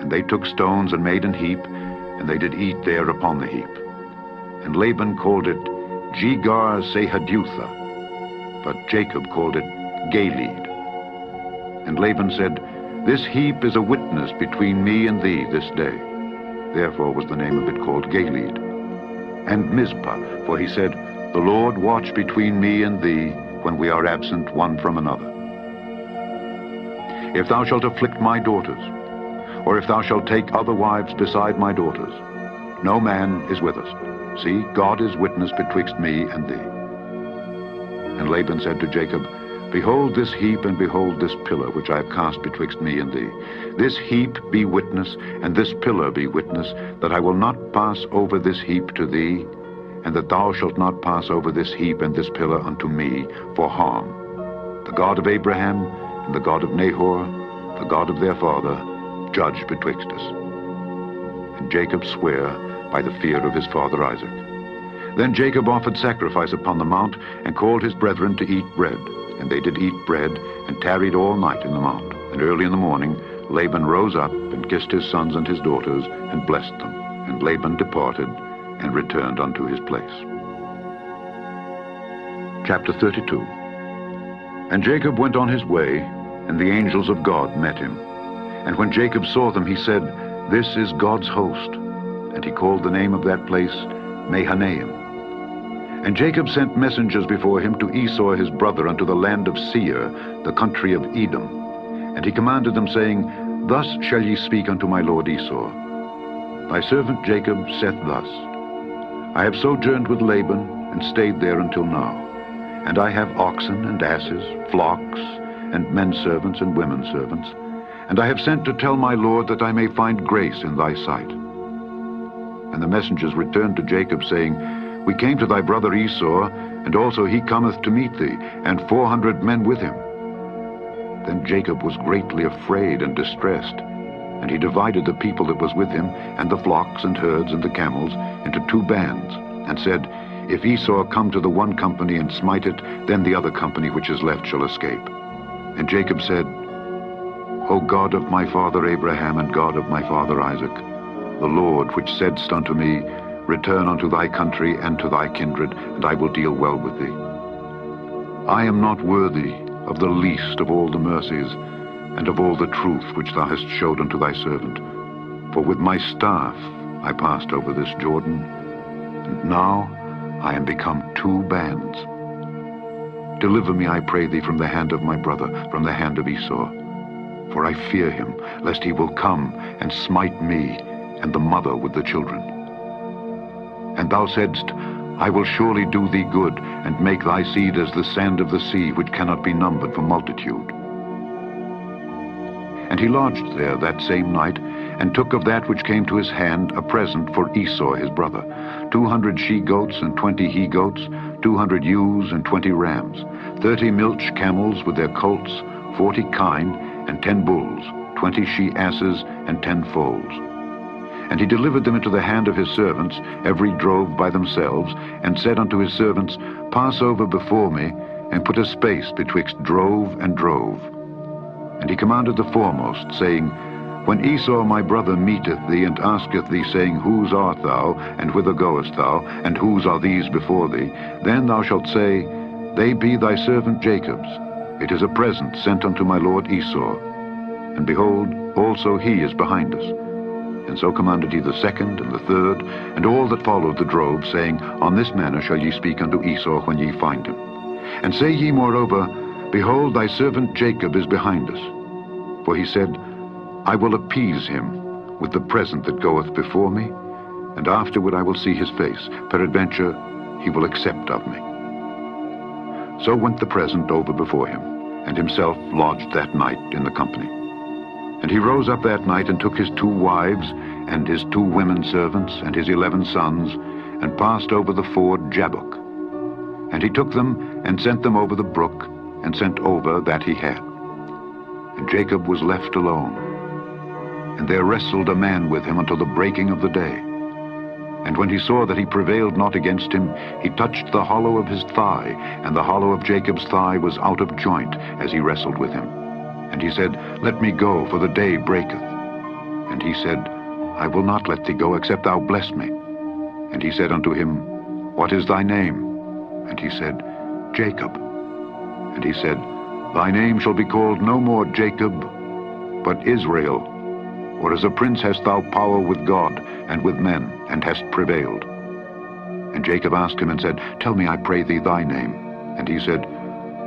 And they took stones, and made an heap, and they did eat there upon the heap. And Laban called it Jegar-sahadutha, but Jacob called it Galeed. And Laban said, This heap is a witness between me and thee this day. Therefore was the name of it called Galeed. And Mizpah, for he said, The Lord watch between me and thee when we are absent one from another. If thou shalt afflict my daughters, or if thou shalt take other wives beside my daughters, no man is with us. See, God is witness betwixt me and thee. And Laban said to Jacob, Behold this heap, and behold this pillar, which I have cast betwixt me and thee. This heap be witness, and this pillar be witness, that I will not pass over this heap to thee, and that thou shalt not pass over this heap and this pillar unto me for harm. The God of Abraham, and the God of Nahor, the God of their father, judge betwixt us. And Jacob sware by the fear of his father Isaac. Then Jacob offered sacrifice upon the mount, and called his brethren to eat bread. And they did eat bread, and tarried all night in the mount. And early in the morning Laban rose up, and kissed his sons and his daughters, and blessed them. And Laban departed, and returned unto his place. Chapter 32. And Jacob went on his way, and the angels of God met him. And when Jacob saw them, he said, This is God's host. And he called the name of that place Mahanaim. And Jacob sent messengers before him to Esau his brother unto the land of Seir, the country of Edom. And he commanded them, saying, Thus shall ye speak unto my lord Esau. Thy servant Jacob saith thus, I have sojourned with Laban, and stayed there until now. And I have oxen and asses, flocks, and men servants and women servants. And I have sent to tell my lord that I may find grace in thy sight. And the messengers returned to Jacob, saying, We came to thy brother Esau, and also he cometh to meet thee, and 400 men with him. Then Jacob was greatly afraid and distressed, and he divided the people that was with him, and the flocks and herds and the camels, into 2 bands, and said, If Esau come to the one company and smite it, then the other company which is left shall escape. And Jacob said, O God of my father Abraham, and God of my father Isaac, the Lord which saidst unto me, Return unto thy country and to thy kindred, and I will deal well with thee. I am not worthy of the least of all the mercies, and of all the truth which thou hast showed unto thy servant. For with my staff I passed over this Jordan, and now I am become 2 bands. Deliver me, I pray thee, from the hand of my brother, from the hand of Esau. For I fear him, lest he will come and smite me, and the mother with the children. And thou saidst, I will surely do thee good, and make thy seed as the sand of the sea, which cannot be numbered for multitude. And he lodged there that same night, and took of that which came to his hand a present for Esau his brother, 200 she-goats and 20 he-goats, 200 ewes and 20 rams, 30 milch camels with their colts, 40 kine, and 10 bulls, 20 she-asses, and 10 foals. And he delivered them into the hand of his servants, every drove by themselves, and said unto his servants, Pass over before me, and put a space betwixt drove and drove. And he commanded the foremost, saying, When Esau my brother meeteth thee, and asketh thee, saying, Whose art thou, and whither goest thou, and whose are these before thee? Then thou shalt say, They be thy servant Jacob's. It is a present sent unto my lord Esau. And behold, also he is behind us. And so commanded he the second and the third, and all that followed the drove, saying, On this manner shall ye speak unto Esau when ye find him. And say ye moreover, Behold, thy servant Jacob is behind us. For he said, I will appease him with the present that goeth before me, and afterward I will see his face. Peradventure he will accept of me. So went the present over before him, and himself lodged that night in the company. And he rose up that night, and took his 2 wives, and his 2 women servants, and his 11 sons, and passed over the ford Jabbok. And he took them, and sent them over the brook, and sent over that he had. And Jacob was left alone. And there wrestled a man with him until the breaking of the day. And when he saw that he prevailed not against him, he touched the hollow of his thigh, and the hollow of Jacob's thigh was out of joint as he wrestled with him. And he said, Let me go, for the day breaketh. And he said, I will not let thee go, except thou bless me. And he said unto him, What is thy name? And he said, Jacob. And he said, Thy name shall be called no more Jacob, but Israel. For as a prince hast thou power with God and with men, and hast prevailed. And Jacob asked him and said, Tell me, I pray thee, thy name. And he said,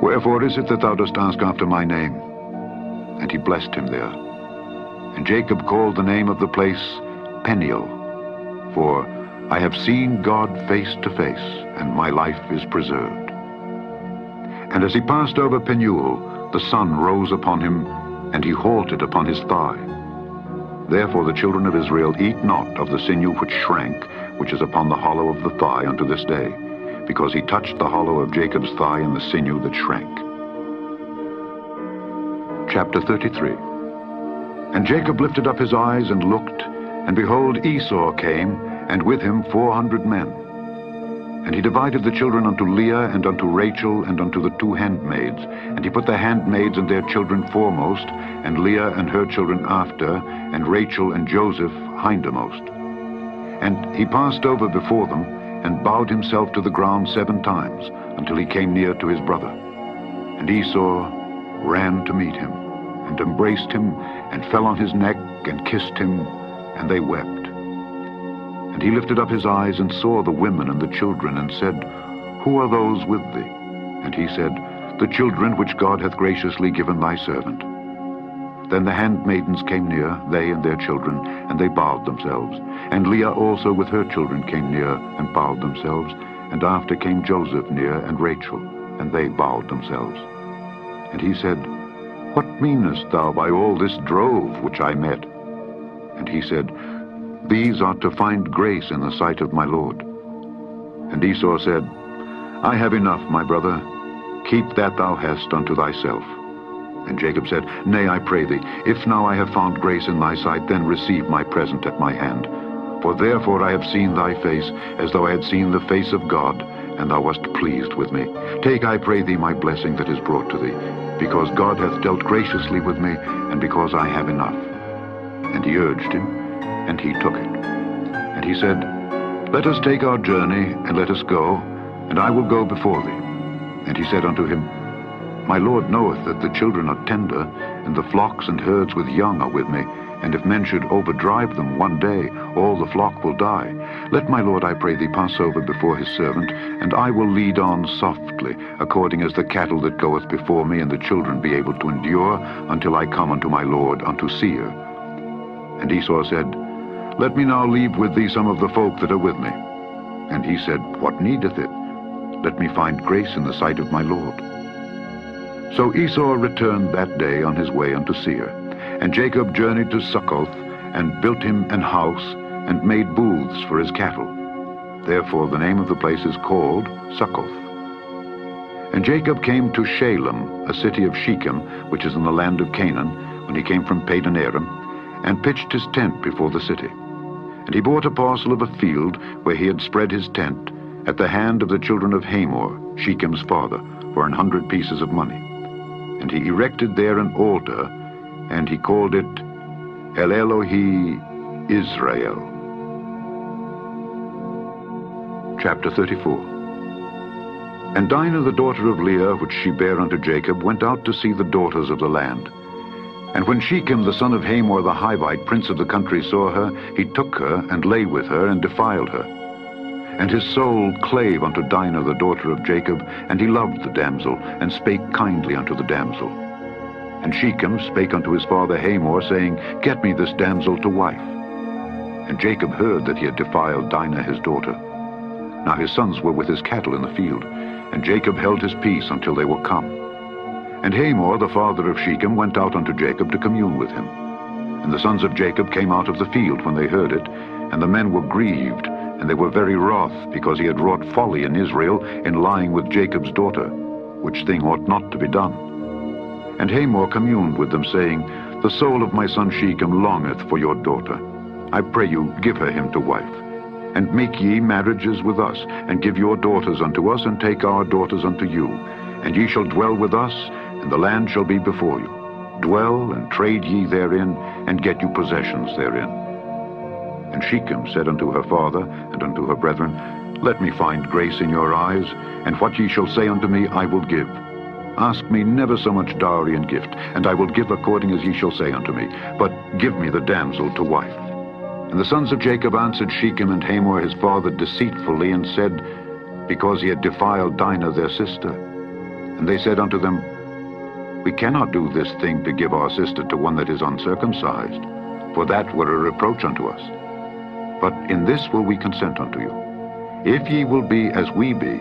Wherefore is it that thou dost ask after my name? And he blessed him there. And Jacob called the name of the place Peniel, for I have seen God face to face, and my life is preserved. And as he passed over Penuel, the sun rose upon him, and he halted upon his thigh. Therefore the children of Israel eat not of the sinew which shrank, which is upon the hollow of the thigh unto this day, because he touched the hollow of Jacob's thigh and the sinew that shrank. Chapter 33. And Jacob lifted up his eyes and looked, and behold, Esau came, and with him 400 men. And he divided the children unto Leah, and unto Rachel, and unto the 2 handmaids. And he put the handmaids and their children foremost, and Leah and her children after, and Rachel and Joseph hindermost. And he passed over before them, and bowed himself to the ground 7 times, until he came near to his brother. And Esau ran to meet him, and embraced him, and fell on his neck, and kissed him, and they wept. And he lifted up his eyes, and saw the women and the children, and said, Who are those with thee? And he said, The children which God hath graciously given thy servant. Then the handmaidens came near, they and their children, and they bowed themselves. And Leah also with her children came near, and bowed themselves. And after came Joseph near, and Rachel, and they bowed themselves. And he said, What meanest thou by all this drove which I met? And he said, These are to find grace in the sight of my Lord. And Esau said, I have enough, my brother. Keep that thou hast unto thyself. And Jacob said, Nay, I pray thee, if now I have found grace in thy sight, then receive my present at my hand. For therefore I have seen thy face, as though I had seen the face of God, and thou wast pleased with me. Take, I pray thee, my blessing that is brought to thee, because God hath dealt graciously with me, and because I have enough. And he urged him, and he took it. And he said, Let us take our journey, and let us go, and I will go before thee. And he said unto him, My Lord knoweth that the children are tender, and the flocks and herds with young are with me, and if men should overdrive them one day, all the flock will die. Let my Lord, I pray thee, pass over before his servant, and I will lead on softly, according as the cattle that goeth before me, and the children be able to endure, until I come unto my Lord, unto Seir. And Esau said, Let me now leave with thee some of the folk that are with me. And he said, What needeth it? Let me find grace in the sight of my Lord. So Esau returned that day on his way unto Seir. And Jacob journeyed to Succoth, and built him an house, and made booths for his cattle. Therefore the name of the place is called Succoth. And Jacob came to Shalem, a city of Shechem, which is in the land of Canaan, when he came from Padan Aram, and pitched his tent before the city. And he bought a parcel of a field where he had spread his tent, at the hand of the children of Hamor, Shechem's father, for 100 pieces of money. And he erected there an altar, and he called it El Elohi Israel. Chapter 34. And Dinah the daughter of Leah, which she bare unto Jacob, went out to see the daughters of the land. And when Shechem the son of Hamor the Hivite, prince of the country, saw her, he took her, and lay with her, and defiled her. And his soul clave unto Dinah the daughter of Jacob, and he loved the damsel, and spake kindly unto the damsel. And Shechem spake unto his father Hamor, saying, Get me this damsel to wife. And Jacob heard that he had defiled Dinah his daughter. Now his sons were with his cattle in the field, and Jacob held his peace until they were come. And Hamor the father of Shechem went out unto Jacob to commune with him. And the sons of Jacob came out of the field when they heard it, and the men were grieved, and they were very wroth, because he had wrought folly in Israel in lying with Jacob's daughter, which thing ought not to be done. And Hamor communed with them, saying, The soul of my son Shechem longeth for your daughter. I pray you, give her him to wife. And make ye marriages with us, and give your daughters unto us, and take our daughters unto you. And ye shall dwell with us, and the land shall be before you. Dwell and trade ye therein, and get you possessions therein. And Shechem said unto her father and unto her brethren, Let me find grace in your eyes, and what ye shall say unto me I will give. Ask me never so much dowry and gift, and I will give according as ye shall say unto me. But give me the damsel to wife. And the sons of Jacob answered Shechem and Hamor his father deceitfully, and said, Because he had defiled Dinah their sister. And they said unto them, We cannot do this thing to give our sister to one that is uncircumcised, for that were a reproach unto us. But in this will we consent unto you. If ye will be as we be,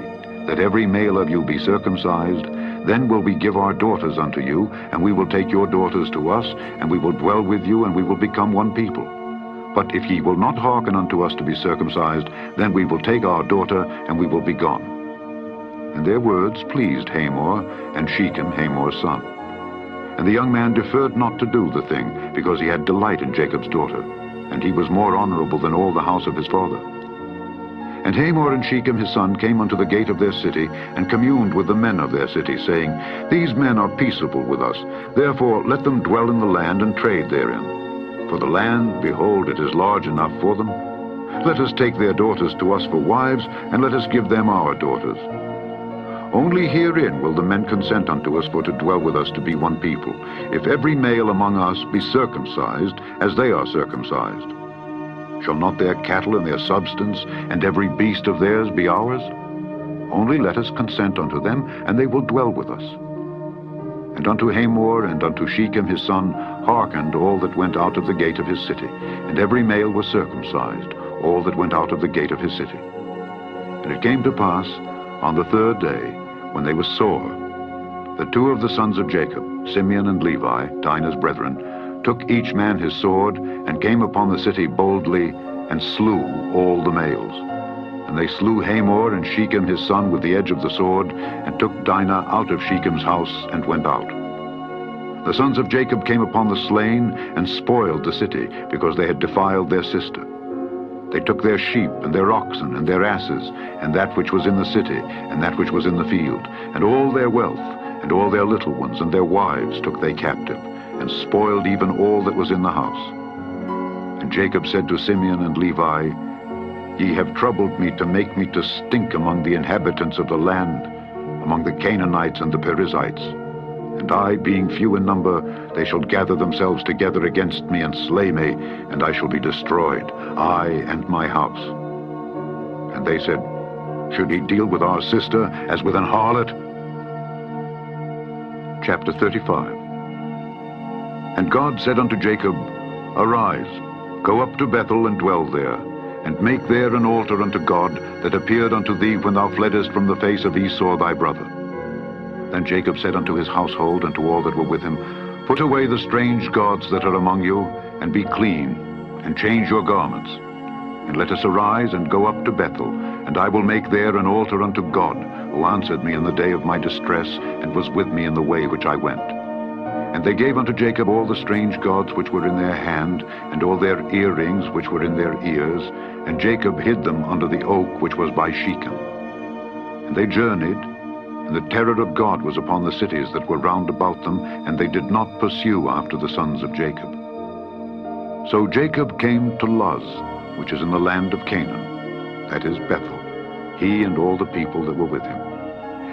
that every male of you be circumcised, then will we give our daughters unto you, and we will take your daughters to us, and we will dwell with you, and we will become one people. But if ye will not hearken unto us to be circumcised, then we will take our daughter, and we will be gone. And their words pleased Hamor and Shechem, Hamor's son. And the young man deferred not to do the thing, because he had delight in Jacob's daughter, and he was more honorable than all the house of his father. And Hamor and Shechem his son came unto the gate of their city, and communed with the men of their city, saying, These men are peaceable with us, therefore let them dwell in the land and trade therein. For the land, behold, it is large enough for them. Let us take their daughters to us for wives, and let us give them our daughters. Only herein will the men consent unto us for to dwell with us to be one people, if every male among us be circumcised, as they are circumcised. Shall not their cattle and their substance, and every beast of theirs be ours? Only let us consent unto them, and they will dwell with us. And unto Hamor and unto Shechem his son hearkened all that went out of the gate of his city, and every male was circumcised, all that went out of the gate of his city. And it came to pass, on the third day, when they were sore, the two of the sons of Jacob, Simeon and Levi, Dinah's brethren, took each man his sword, and came upon the city boldly, and slew all the males. And they slew Hamor and Shechem his son with the edge of the sword, and took Dinah out of Shechem's house, and went out. The sons of Jacob came upon the slain, and spoiled the city, because they had defiled their sister. They took their sheep, and their oxen, and their asses, and that which was in the city, and that which was in the field, and all their wealth, and all their little ones, and their wives took they captive, and spoiled even all that was in the house. And Jacob said to Simeon and Levi, Ye have troubled me to make me to stink among the inhabitants of the land, among the Canaanites and the Perizzites. And I, being few in number, they shall gather themselves together against me and slay me, and I shall be destroyed, I and my house. And they said, Should he deal with our sister as with an harlot? Chapter 35. And God said unto Jacob, Arise, go up to Bethel and dwell there, and make there an altar unto God that appeared unto thee when thou fleddest from the face of Esau thy brother. Then Jacob said unto his household and to all that were with him, Put away the strange gods that are among you, and be clean, and change your garments. And let us arise and go up to Bethel, and I will make there an altar unto God, who answered me in the day of my distress, and was with me in the way which I went. And they gave unto Jacob all the strange gods which were in their hand, and all their earrings which were in their ears, and Jacob hid them under the oak which was by Shechem. And they journeyed, and the terror of God was upon the cities that were round about them, and they did not pursue after the sons of Jacob. So Jacob came to Luz, which is in the land of Canaan, that is Bethel, he and all the people that were with him.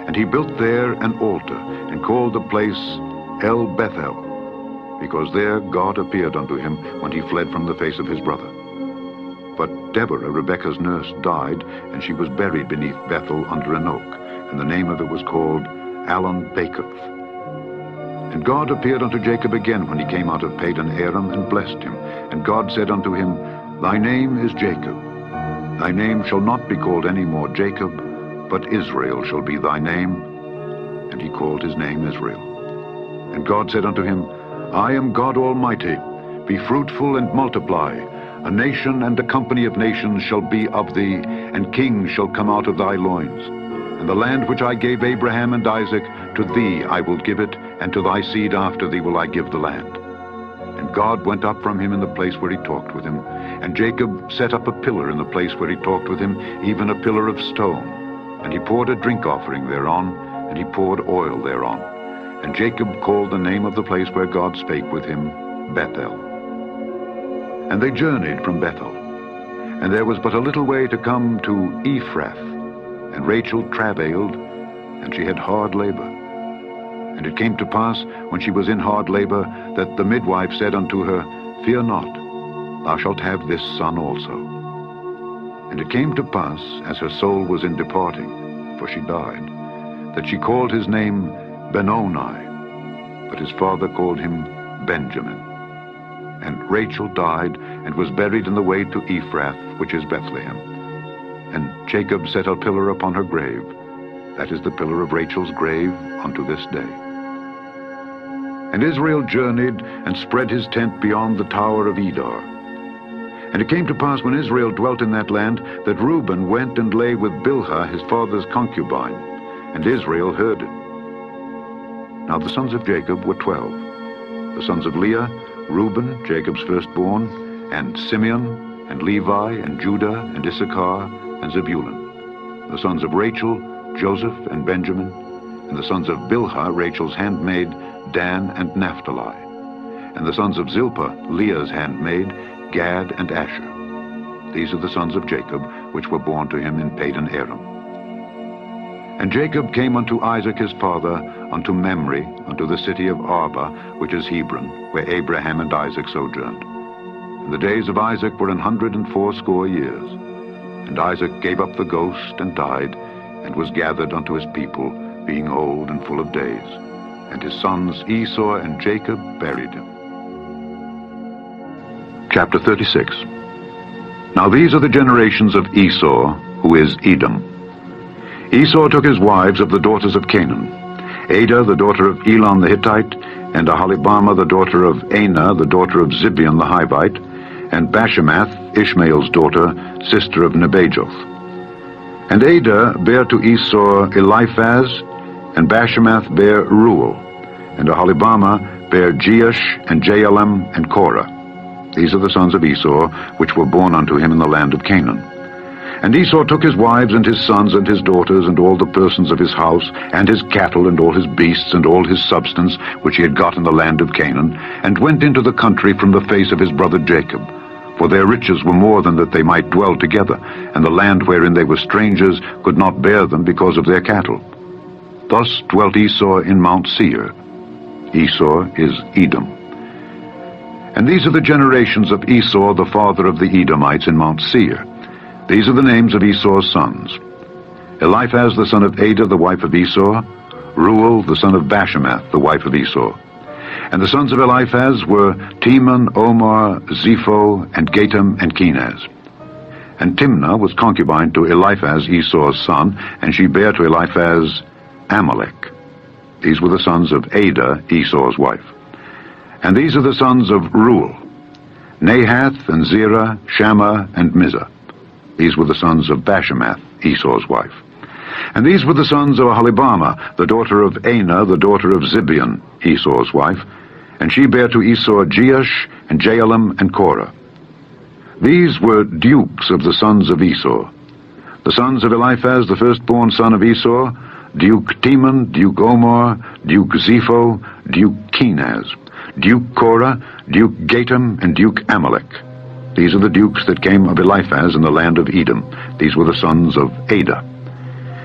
And he built there an altar, and called the place El Bethel, because there God appeared unto him when he fled from the face of his brother. But Deborah, Rebekah's nurse, died, and she was buried beneath Bethel under an oak, and the name of it was called Allon-Bacuth. And God appeared unto Jacob again when he came out of Padan Aram, and blessed him. And God said unto him, Thy name is Jacob. Thy name shall not be called any more Jacob, but Israel shall be thy name. And he called his name Israel. And God said unto him, I am God Almighty. Be fruitful and multiply. A nation and a company of nations shall be of thee, and kings shall come out of thy loins. And the land which I gave Abraham and Isaac, to thee I will give it, and to thy seed after thee will I give the land. And God went up from him in the place where he talked with him. And Jacob set up a pillar in the place where he talked with him, even a pillar of stone. And he poured a drink offering thereon, and he poured oil thereon. And Jacob called the name of the place where God spake with him, Bethel. And they journeyed from Bethel. And there was but a little way to come to Ephrath. And Rachel travailed, and she had hard labor. And it came to pass, when she was in hard labor, that the midwife said unto her, Fear not, thou shalt have this son also. And it came to pass, as her soul was in departing, for she died, that she called his name Benoni, but his father called him Benjamin. And Rachel died and was buried in the way to Ephrath, which is Bethlehem. And Jacob set a pillar upon her grave. That is the pillar of Rachel's grave unto this day. And Israel journeyed and spread his tent beyond the tower of Edar. And it came to pass when Israel dwelt in that land that Reuben went and lay with Bilhah his father's concubine, and Israel heard it. Now the sons of Jacob were 12. The sons of Leah, Reuben, Jacob's firstborn, and Simeon, and Levi, and Judah, and Issachar, and Zebulun. The sons of Rachel, Joseph, and Benjamin. And the sons of Bilhah, Rachel's handmaid, Dan and Naphtali. And the sons of Zilpah, Leah's handmaid, Gad and Asher. These are the sons of Jacob, which were born to him in Padan Aram. And Jacob came unto Isaac his father, unto Mamre, unto the city of Arba, which is Hebron, where Abraham and Isaac sojourned. And the days of Isaac were 180 years. And Isaac gave up the ghost and died, and was gathered unto his people, being old and full of days. And his sons Esau and Jacob buried him. Chapter 36. Now these are the generations of Esau, who is Edom. Esau took his wives of the daughters of Canaan, Adah the daughter of Elon the Hittite, and Aholibamah the daughter of Anah the daughter of Zibeon the Hivite, and Bashemath, Ishmael's daughter, sister of Nebajoth. And Adah bare to Esau Eliphaz, and Bashemath bare Reuel, and Aholibamah bare Jeush, and Jaalam, and Korah. These are the sons of Esau, which were born unto him in the land of Canaan. And Esau took his wives and his sons and his daughters and all the persons of his house, and his cattle and all his beasts and all his substance, which he had got in the land of Canaan, and went into the country from the face of his brother Jacob. For their riches were more than that they might dwell together, and the land wherein they were strangers could not bear them because of their cattle. Thus dwelt Esau in Mount Seir. Esau is Edom. And these are the generations of Esau, the father of the Edomites, in Mount Seir. These are the names of Esau's sons: Eliphaz the son of Adah, the wife of Esau; Reuel the son of Bashemath, the wife of Esau. And the sons of Eliphaz were Teman, Omar, Zepho, and Gatam, and Kenaz. And Timnah was concubine to Eliphaz, Esau's son, and she bare to Eliphaz Amalek. These were the sons of Adah, Esau's wife. And these are the sons of Reuel: Nahath, and Zerah, Shammah, and Mizah. These were the sons of Bashemath, Esau's wife. And these were the sons of Aholibamah, the daughter of Anah, the daughter of Zibeon, Esau's wife. And she bare to Esau Jeush, and Jaalam, and Korah. These were dukes of the sons of Esau. The sons of Eliphaz, the firstborn son of Esau: Duke Teman, Duke Omar, Duke Zepho, Duke Kenaz, Duke Korah, Duke Gatam, and Duke Amalek. These are the dukes that came of Eliphaz in the land of Edom. These were the sons of Adah.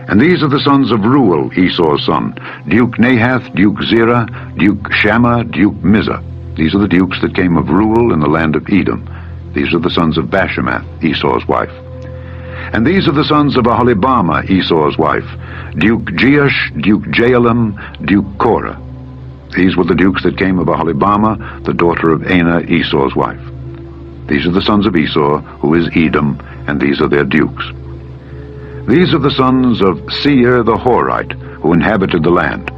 And these are the sons of Reuel, Esau's son: Duke Nahath, Duke Zerah, Duke Shammah, Duke Mizah. These are the dukes that came of Reuel in the land of Edom. These are the sons of Bashemath, Esau's wife. And these are the sons of Aholibamah, Esau's wife: Duke Jeush, Duke Jaalam, Duke Korah. These were the dukes that came of Aholibamah, the daughter of Anah, Esau's wife. These are the sons of Esau, who is Edom, and these are their dukes. These are the sons of Seir the Horite, who inhabited the land: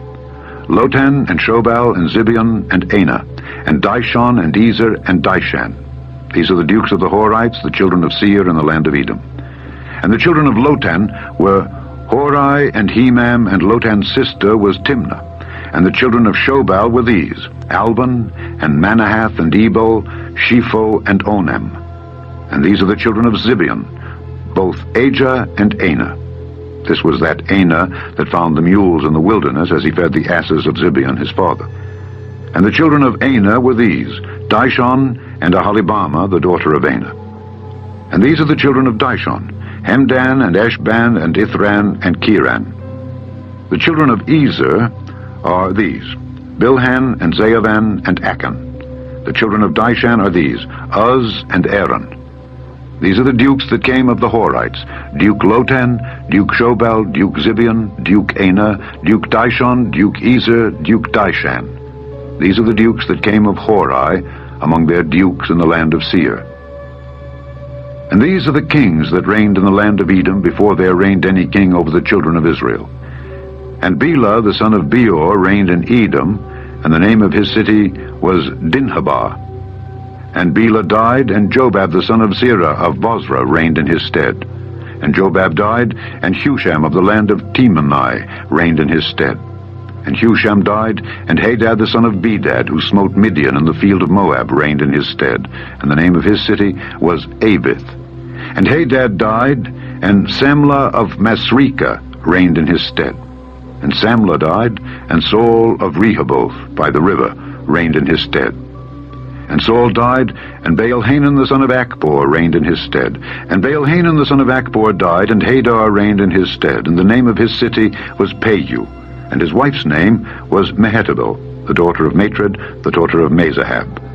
Lotan, and Shobal, and Zibeon, and Anah, and Dishon, and Ezer, and Dishan. These are the dukes of the Horites, the children of Seir in the land of Edom. And the children of Lotan were Hori, and Hemam, and Lotan's sister was Timnah. And the children of Shobal were these: Alban, and Manahath, and Ebal, Shepho, and Onam. And these are the children of Zibeon, both Ajah and Anah. This was that Anah that found the mules in the wilderness as he fed the asses of Zibeon his father. And the children of Anah were these: Dishon, and Aholibamah, the daughter of Anah. And these are the children of Dishon: Hemdan, and Eshban, and Ithran, and Kiran. The children of Ezer are these: Bilhan, and Zaavan, and Akan. The children of Dishan are these: Uz, and Aaron. These are the dukes that came of the Horites: Duke Lotan, Duke Shobal, Duke Zibeon, Duke Anah, Duke Dishon, Duke Ezer, Duke Dishan. These are the dukes that came of Hori, among their dukes in the land of Seir. And these are the kings that reigned in the land of Edom before there reigned any king over the children of Israel. And Bela the son of Beor reigned in Edom, and the name of his city was Dinhabah. And Bela died, and Jobab the son of Zerah of Bozrah reigned in his stead. And Jobab died, and Husham of the land of Temani reigned in his stead. And Husham died, and Hadad the son of Bedad, who smote Midian in the field of Moab, reigned in his stead. And the name of his city was Avith. And Hadad died, and Samlah of Masrekah reigned in his stead. And Samlah died, and Saul of Rehoboth by the river reigned in his stead. And Saul died, and Baal-Hanan the son of Akbor reigned in his stead. And Baal-Hanan the son of Akbor died, and Hadar reigned in his stead. And the name of his city was Payu, and his wife's name was Mehetabel, the daughter of Matred, the daughter of Mezahab.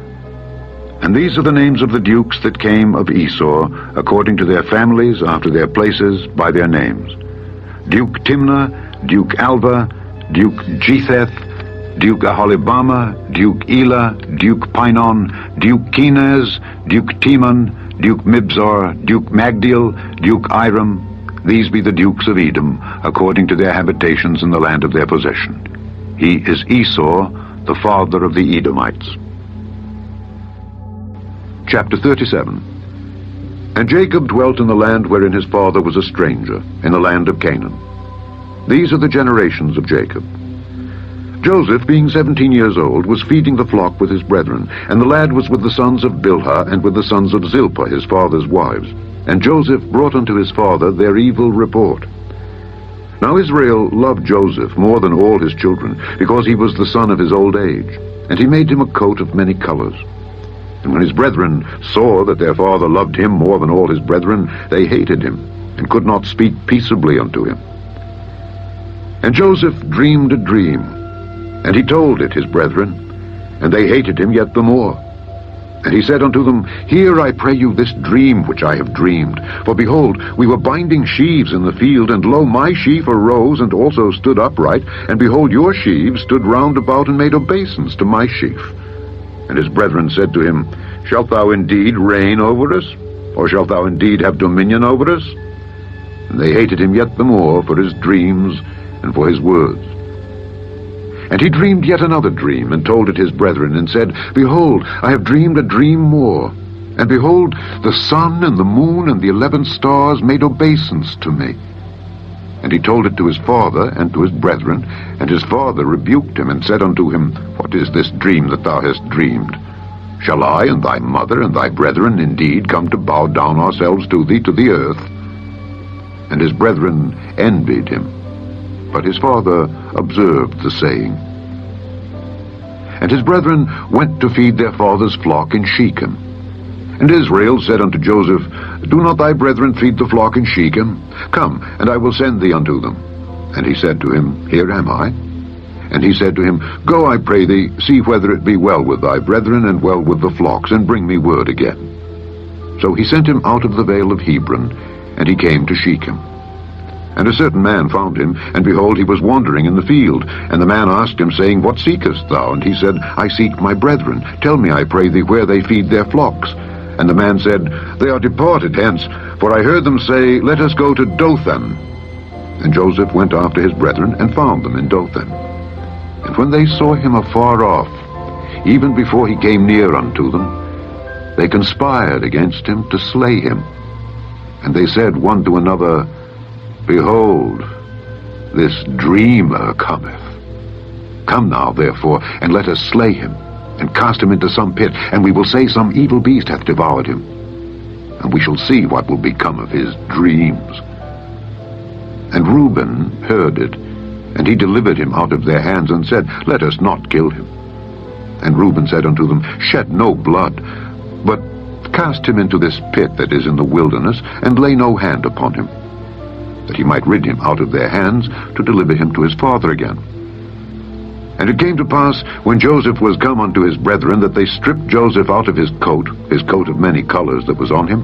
And these are the names of the dukes that came of Esau, according to their families, after their places, by their names: Duke Timnah, Duke Alva, Duke Jetheth, Duke Aholibama, Duke Elah, Duke Pinon, Duke Kenaz, Duke Teman, Duke Mibzar, Duke Magdiel, Duke Iram. These be the dukes of Edom, according to their habitations in the land of their possession. He is Esau, the father of the Edomites. Chapter 37. And Jacob dwelt in the land wherein his father was a stranger, in the land of Canaan. These are the generations of Jacob. Joseph, being 17 years old, was feeding the flock with his brethren, and the lad was with the sons of Bilhah and with the sons of Zilpah, his father's wives. And Joseph brought unto his father their evil report. Now Israel loved Joseph more than all his children, because he was the son of his old age, and he made him a coat of many colors. And when his brethren saw that their father loved him more than all his brethren, they hated him, and could not speak peaceably unto him. And Joseph dreamed a dream, and he told it his brethren, and they hated him yet the more. And he said unto them, Hear, I pray you, this dream which I have dreamed. For behold, we were binding sheaves in the field, and lo, my sheaf arose, and also stood upright, and behold, your sheaves stood round about, and made obeisance to my sheaf. And his brethren said to him, Shalt thou indeed reign over us? Or shalt thou indeed have dominion over us? And they hated him yet the more for his dreams and for his words. And he dreamed yet another dream, and told it his brethren, and said, Behold, I have dreamed a dream more. And behold, the sun and the moon and the 11 stars made obeisance to me. And he told it to his father and to his brethren, and his father rebuked him, and said unto him, What is this dream that thou hast dreamed? Shall I and thy mother and thy brethren indeed come to bow down ourselves to thee to the earth? And his brethren envied him. But his father observed the saying. And his brethren went to feed their father's flock in Shechem. And Israel said unto Joseph, Do not thy brethren feed the flock in Shechem? Come, and I will send thee unto them. And he said to him, Here am I. And he said to him, Go, I pray thee, see whether it be well with thy brethren, and well with the flocks, and bring me word again. So he sent him out of the vale of Hebron, and he came to Shechem. And a certain man found him, and behold, he was wandering in the field. And the man asked him, saying, What seekest thou? And he said, I seek my brethren. Tell me, I pray thee, where they feed their flocks. And the man said, They are departed hence, for I heard them say, Let us go to Dothan. And Joseph went after his brethren, and found them in Dothan. And when they saw him afar off, even before he came near unto them, they conspired against him to slay him. And they said one to another, Behold, this dreamer cometh. Come now, therefore, and let us slay him, and cast him into some pit, and we will say some evil beast hath devoured him. And we shall see what will become of his dreams. And Reuben heard it, and he delivered him out of their hands, and said, Let us not kill him. And Reuben said unto them, Shed no blood, but cast him into this pit that is in the wilderness, and lay no hand upon him, that he might rid him out of their hands, to deliver him to his father again. And it came to pass, when Joseph was come unto his brethren, that they stripped Joseph out of his coat of many colors that was on him,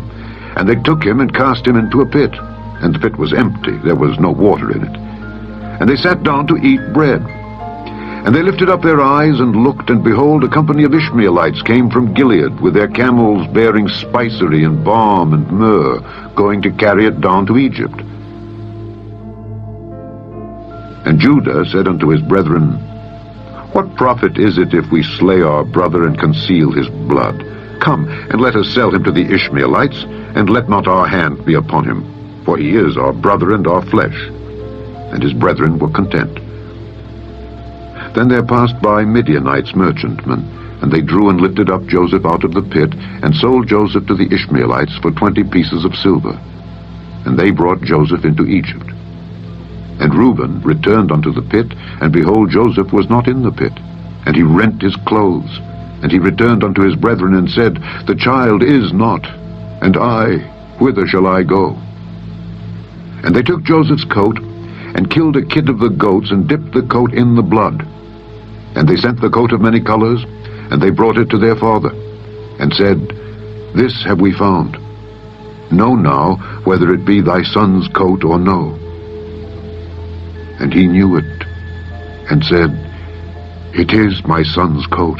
And they took him and cast him into a pit. And the pit was empty, there was no water in it. And they sat down to eat bread. And they lifted up their eyes and looked, and behold, a company of Ishmaelites came from Gilead, with their camels bearing spicery and balm and myrrh, going to carry it down to Egypt. And Judah said unto his brethren, What profit is it if we slay our brother and conceal his blood? Come, and let us sell him to the Ishmaelites, and let not our hand be upon him, for he is our brother and our flesh. And his brethren were content. Then there passed by Midianites merchantmen, and they drew and lifted up Joseph out of the pit, and sold Joseph to the Ishmaelites for 20 pieces of silver. And they brought Joseph into Egypt. And Reuben returned unto the pit, and behold, Joseph was not in the pit. And he rent his clothes. And he returned unto his brethren, and said, The child is not, and I, whither shall I go? And they took Joseph's coat, and killed a kid of the goats, and dipped the coat in the blood. And they sent the coat of many colors, and they brought it to their father, and said, This have we found. Know now whether it be thy son's coat or no. And he knew it, and said, It is my son's coat.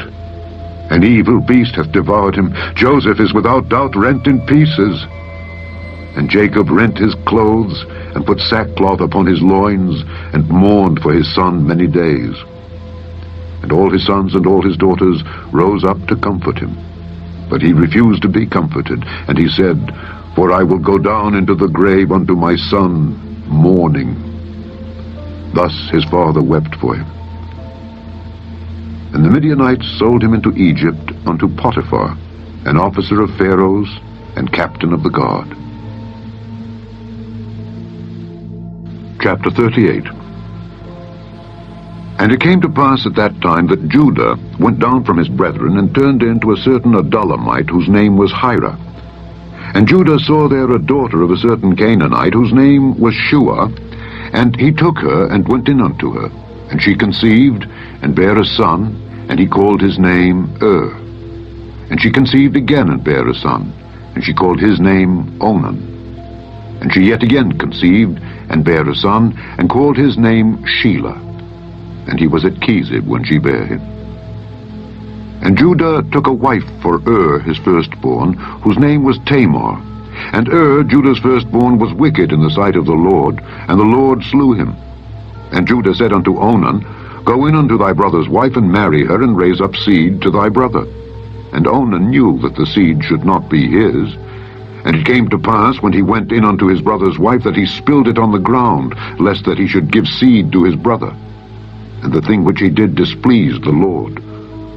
An evil beast hath devoured him. Joseph is without doubt rent in pieces. And Jacob rent his clothes, and put sackcloth upon his loins, and mourned for his son many days. And all his sons and all his daughters rose up to comfort him. But he refused to be comforted, and he said, For I will go down into the grave unto my son, mourning. Thus his father wept for him. And the Midianites sold him into Egypt unto Potiphar, an officer of Pharaoh's, and captain of the guard. Chapter 38. And it came to pass at that time that Judah went down from his brethren, and turned into a certain Adullamite, whose name was Hira. And Judah saw there a daughter of a certain Canaanite, whose name was Shua, and he took her, and went in unto her. And she conceived, and bare a son, and he called his name And she conceived again, and bare a son, and she called his name Onan. And she yet again conceived, and bare a son, and called his name Shelah. And he was at Chezib when she bare him. And Judah took a wife for his firstborn, whose name was Tamar. And Judah's firstborn, was wicked in the sight of the Lord, and the Lord slew him. And Judah said unto Onan, Go in unto thy brother's wife, and marry her, and raise up seed to thy brother. And Onan knew that the seed should not be his. And it came to pass, when he went in unto his brother's wife, that he spilled it on the ground, lest that he should give seed to his brother. And the thing which he did displeased the Lord,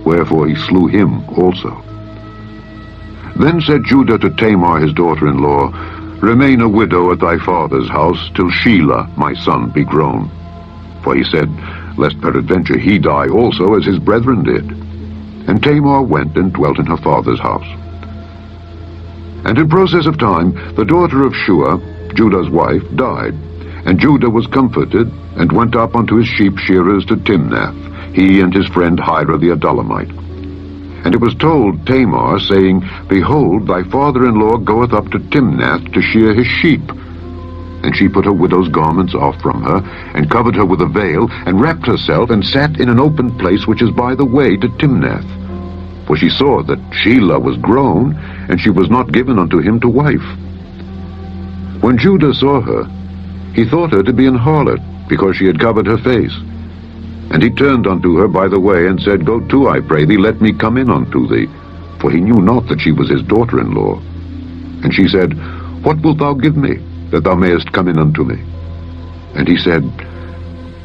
wherefore he slew him also. Then said Judah to Tamar his daughter-in-law, Remain a widow at thy father's house, till Shelah my son be grown. For he said, Lest peradventure he die also, as his brethren did. And Tamar went and dwelt in her father's house. And in process of time, the daughter of Shua, Judah's wife, died. And Judah was comforted, and went up unto his sheep shearers to Timnath, he and his friend Hira the Adullamite. And it was told Tamar, saying, Behold, thy father-in-law goeth up to Timnath to shear his sheep. And she put her widow's garments off from her, and covered her with a veil, and wrapped herself, and sat in an open place which is by the way to Timnath. For she saw that Shelah was grown, and she was not given unto him to wife. When Judah saw her, he thought her to be an harlot, because she had covered her face. And he turned unto her by the way, and said, Go to, I pray thee, let me come in unto thee. For he knew not that she was his daughter-in-law. And she said, What wilt thou give me, that thou mayest come in unto me? And he said,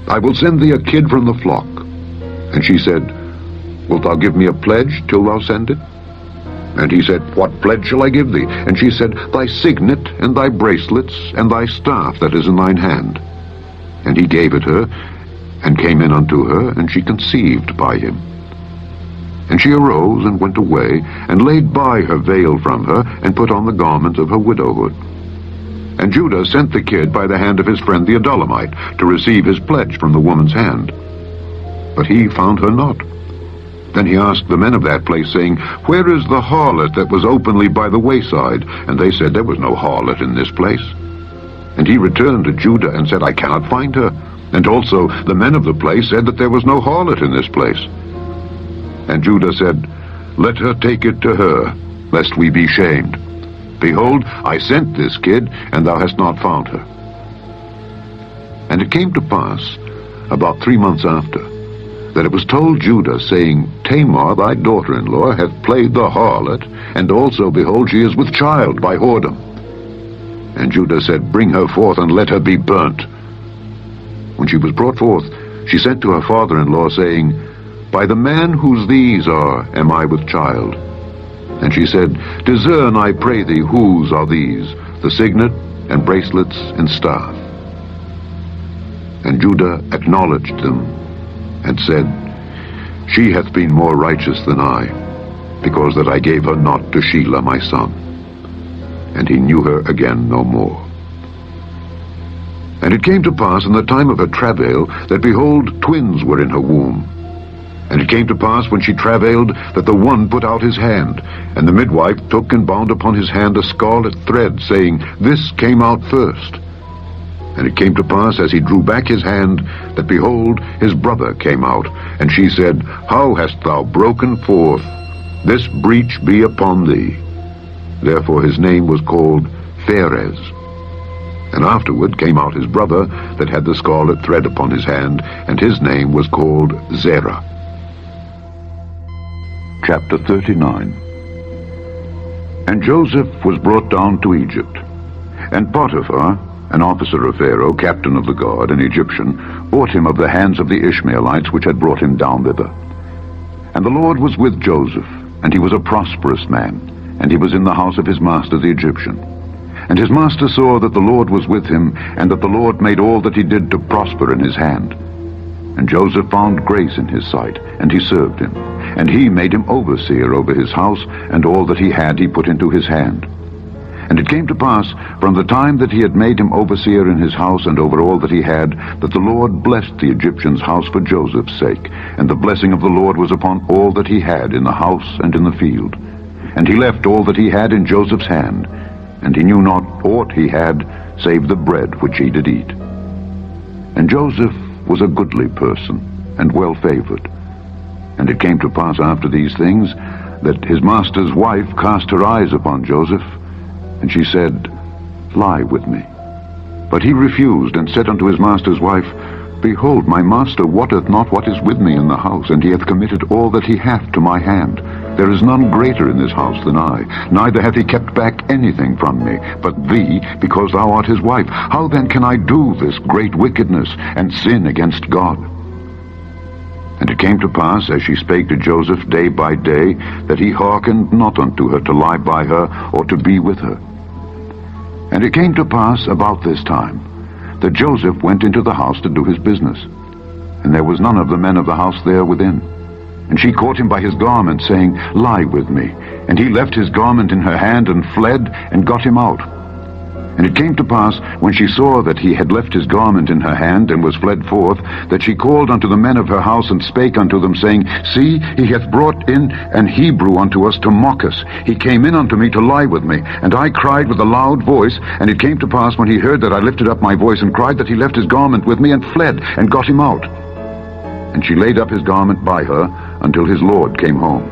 I will send thee a kid from the flock. And she said, Wilt thou give me a pledge till thou send it? And he said, What pledge shall I give thee? And she said, Thy signet, and thy bracelets, and thy staff that is in thine hand. And he gave it her, and came in unto her, and she conceived by him. And she arose, and went away, and laid by her veil from her, and put on the garments of her widowhood. And Judah sent the kid by the hand of his friend the Adullamite, to receive his pledge from the woman's hand. But he found her not. Then he asked the men of that place, saying, Where is the harlot that was openly by the wayside? And they said, There was no harlot in this place. And he returned to Judah and said, I cannot find her. And also the men of the place said that there was no harlot in this place. And Judah said, Let her take it to her, lest we be shamed. Behold, I sent this kid, and thou hast not found her. And it came to pass, about 3 months after, that it was told Judah, saying, Tamar, thy daughter-in-law, hath played the harlot, and also, behold, she is with child by whoredom. And Judah said, Bring her forth, and let her be burnt. When she was brought forth, she sent to her father-in-law, saying, By the man whose these are, am I with child. And she said, Discern, I pray thee, whose are these, the signet, and bracelets, and staff. And Judah acknowledged them, and said, She hath been more righteous than I, because that I gave her not to Shelah my son. And he knew her again no more. And it came to pass in the time of her travail, that, behold, twins were in her womb. And it came to pass, when she travailed, that the one put out his hand, and the midwife took and bound upon his hand a scarlet thread, saying, This came out first. And it came to pass, as he drew back his hand, that, behold, his brother came out. And she said, How hast thou broken forth? This breach be upon thee. Therefore his name was called Pharez. And afterward came out his brother that had the scarlet thread upon his hand, and his name was called Zerah. Chapter 39. And Joseph was brought down to Egypt. And Potiphar, an officer of Pharaoh, captain of the guard, an Egyptian, bought him of the hands of the Ishmaelites which had brought him down thither. And the Lord was with Joseph, and he was a prosperous man, and he was in the house of his master the Egyptian. And his master saw that the Lord was with him, and that the Lord made all that he did to prosper in his hand. And Joseph found grace in his sight, and he served him. And he made him overseer over his house, and all that he had he put into his hand. And it came to pass, from the time that he had made him overseer in his house and over all that he had, that the Lord blessed the Egyptian's house for Joseph's sake. And the blessing of the Lord was upon all that he had in the house and in the field. And he left all that he had in Joseph's hand, and he knew not aught he had, save the bread which he did eat. And Joseph was a goodly person, and well favored. And it came to pass after these things, that his master's wife cast her eyes upon Joseph, and she said, Lie with me. But he refused, and said unto his master's wife, Behold, my master wotteth not what is with me in the house, and he hath committed all that he hath to my hand. There is none greater in this house than I, neither hath he kept back anything from me, but thee, because thou art his wife. How then can I do this great wickedness, and sin against God? And it came to pass, as she spake to Joseph day by day, that he hearkened not unto her to lie by her, or to be with her. And it came to pass about this time, that Joseph went into the house to do his business. And there was none of the men of the house there within. And she caught him by his garment, saying, Lie with me. And he left his garment in her hand, and fled, and got him out. And it came to pass, when she saw that he had left his garment in her hand, and was fled forth, that she called unto the men of her house, and spake unto them, saying, See, he hath brought in an Hebrew unto us to mock us. He came in unto me to lie with me. And I cried with a loud voice. And it came to pass, when he heard that I lifted up my voice and cried, that he left his garment with me, and fled, and got him out. And she laid up his garment by her, until his Lord came home.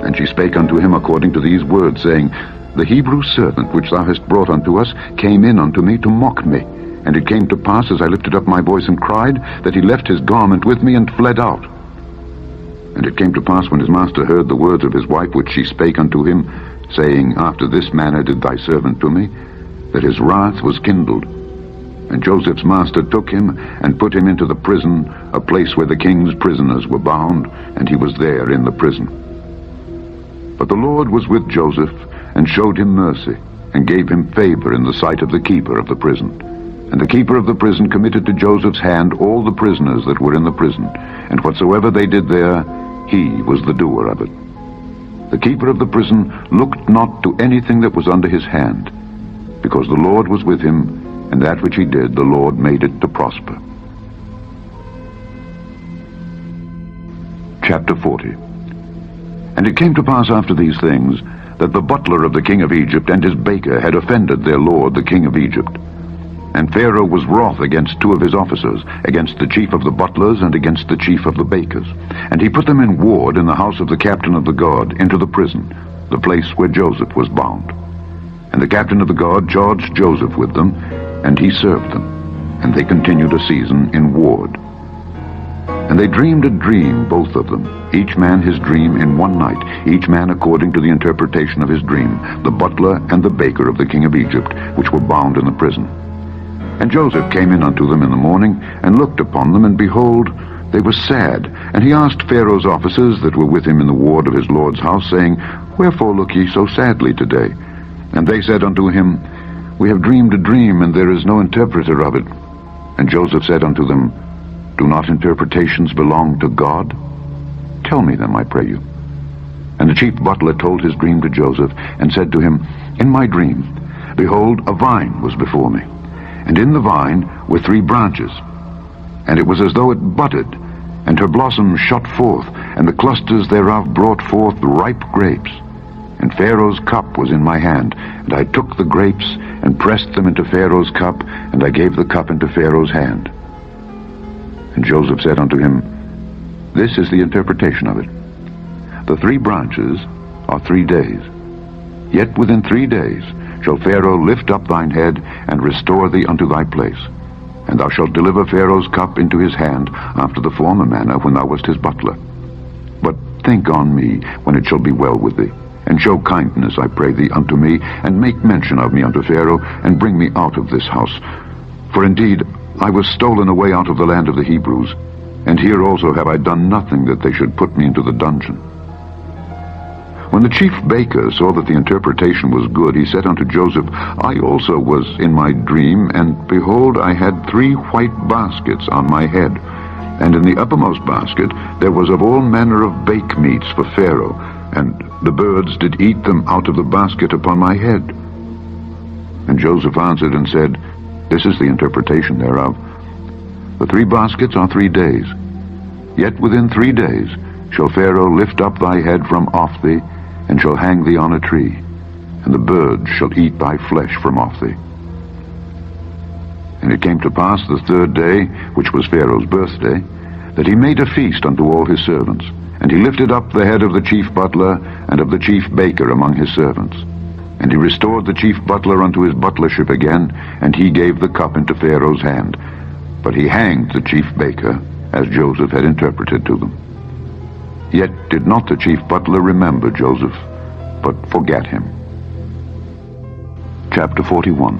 And she spake unto him according to these words, saying, The Hebrew servant which thou hast brought unto us came in unto me to mock me. And it came to pass, as I lifted up my voice and cried, that he left his garment with me, and fled out. And it came to pass, when his master heard the words of his wife which she spake unto him, saying, After this manner did thy servant to me, that his wrath was kindled. And Joseph's master took him, and put him into the prison, a place where the king's prisoners were bound, and he was there in the prison. But the Lord was with Joseph, and showed him mercy, and gave him favor in the sight of the keeper of the prison. And the keeper of the prison committed to Joseph's hand all the prisoners that were in the prison, and whatsoever they did there, he was the doer of it. The keeper of the prison looked not to anything that was under his hand, because the Lord was with him, and that which he did, the Lord made it to prosper. Chapter 40. And it came to pass after these things, that the butler of the king of Egypt and his baker had offended their lord the king of Egypt. And Pharaoh was wroth against two of his officers, against the chief of the butlers and against the chief of the bakers. And he put them in ward in the house of the captain of the guard, into the prison, the place where Joseph was bound. And the captain of the guard charged Joseph with them, and he served them. And they continued a season in ward. And they dreamed a dream, both of them, each man his dream in one night, each man according to the interpretation of his dream, the butler and the baker of the king of Egypt, which were bound in the prison. And Joseph came in unto them in the morning, and looked upon them, and behold, they were sad. And he asked Pharaoh's officers that were with him in the ward of his lord's house, saying, Wherefore look ye so sadly today? And they said unto him, We have dreamed a dream, and there is no interpreter of it. And Joseph said unto them, Do not interpretations belong to God? Tell me them, I pray you. And the chief butler told his dream to Joseph, and said to him, In my dream, behold, a vine was before me, and in the vine were 3 branches. And it was as though it budded, and her blossoms shot forth, and the clusters thereof brought forth ripe grapes. And Pharaoh's cup was in my hand, and I took the grapes, and pressed them into Pharaoh's cup, and I gave the cup into Pharaoh's hand. And Joseph said unto him, This is the interpretation of it. The 3 branches are 3 days. Yet within 3 days shall Pharaoh lift up thine head, and restore thee unto thy place. And thou shalt deliver Pharaoh's cup into his hand, after the former manner when thou wast his butler. But think on me when it shall be well with thee, and show kindness, I pray thee, unto me, and make mention of me unto Pharaoh, and bring me out of this house. For indeed I was stolen away out of the land of the Hebrews, and here also have I done nothing that they should put me into the dungeon. When the chief baker saw that the interpretation was good, he said unto Joseph, I also was in my dream, and behold, I had 3 white baskets on my head, and in the uppermost basket there was of all manner of bake meats for Pharaoh, and the birds did eat them out of the basket upon my head. And Joseph answered and said, This is the interpretation thereof. The 3 baskets are 3 days. Yet within 3 days shall Pharaoh lift up thy head from off thee, and shall hang thee on a tree, and the birds shall eat thy flesh from off thee. And it came to pass the 3rd day, which was Pharaoh's birthday, that he made a feast unto all his servants, and he lifted up the head of the chief butler and of the chief baker among his servants. And he restored the chief butler unto his butlership again, and he gave the cup into Pharaoh's hand. But he hanged the chief baker, as Joseph had interpreted to them. Yet did not the chief butler remember Joseph, but forgat him. Chapter 41.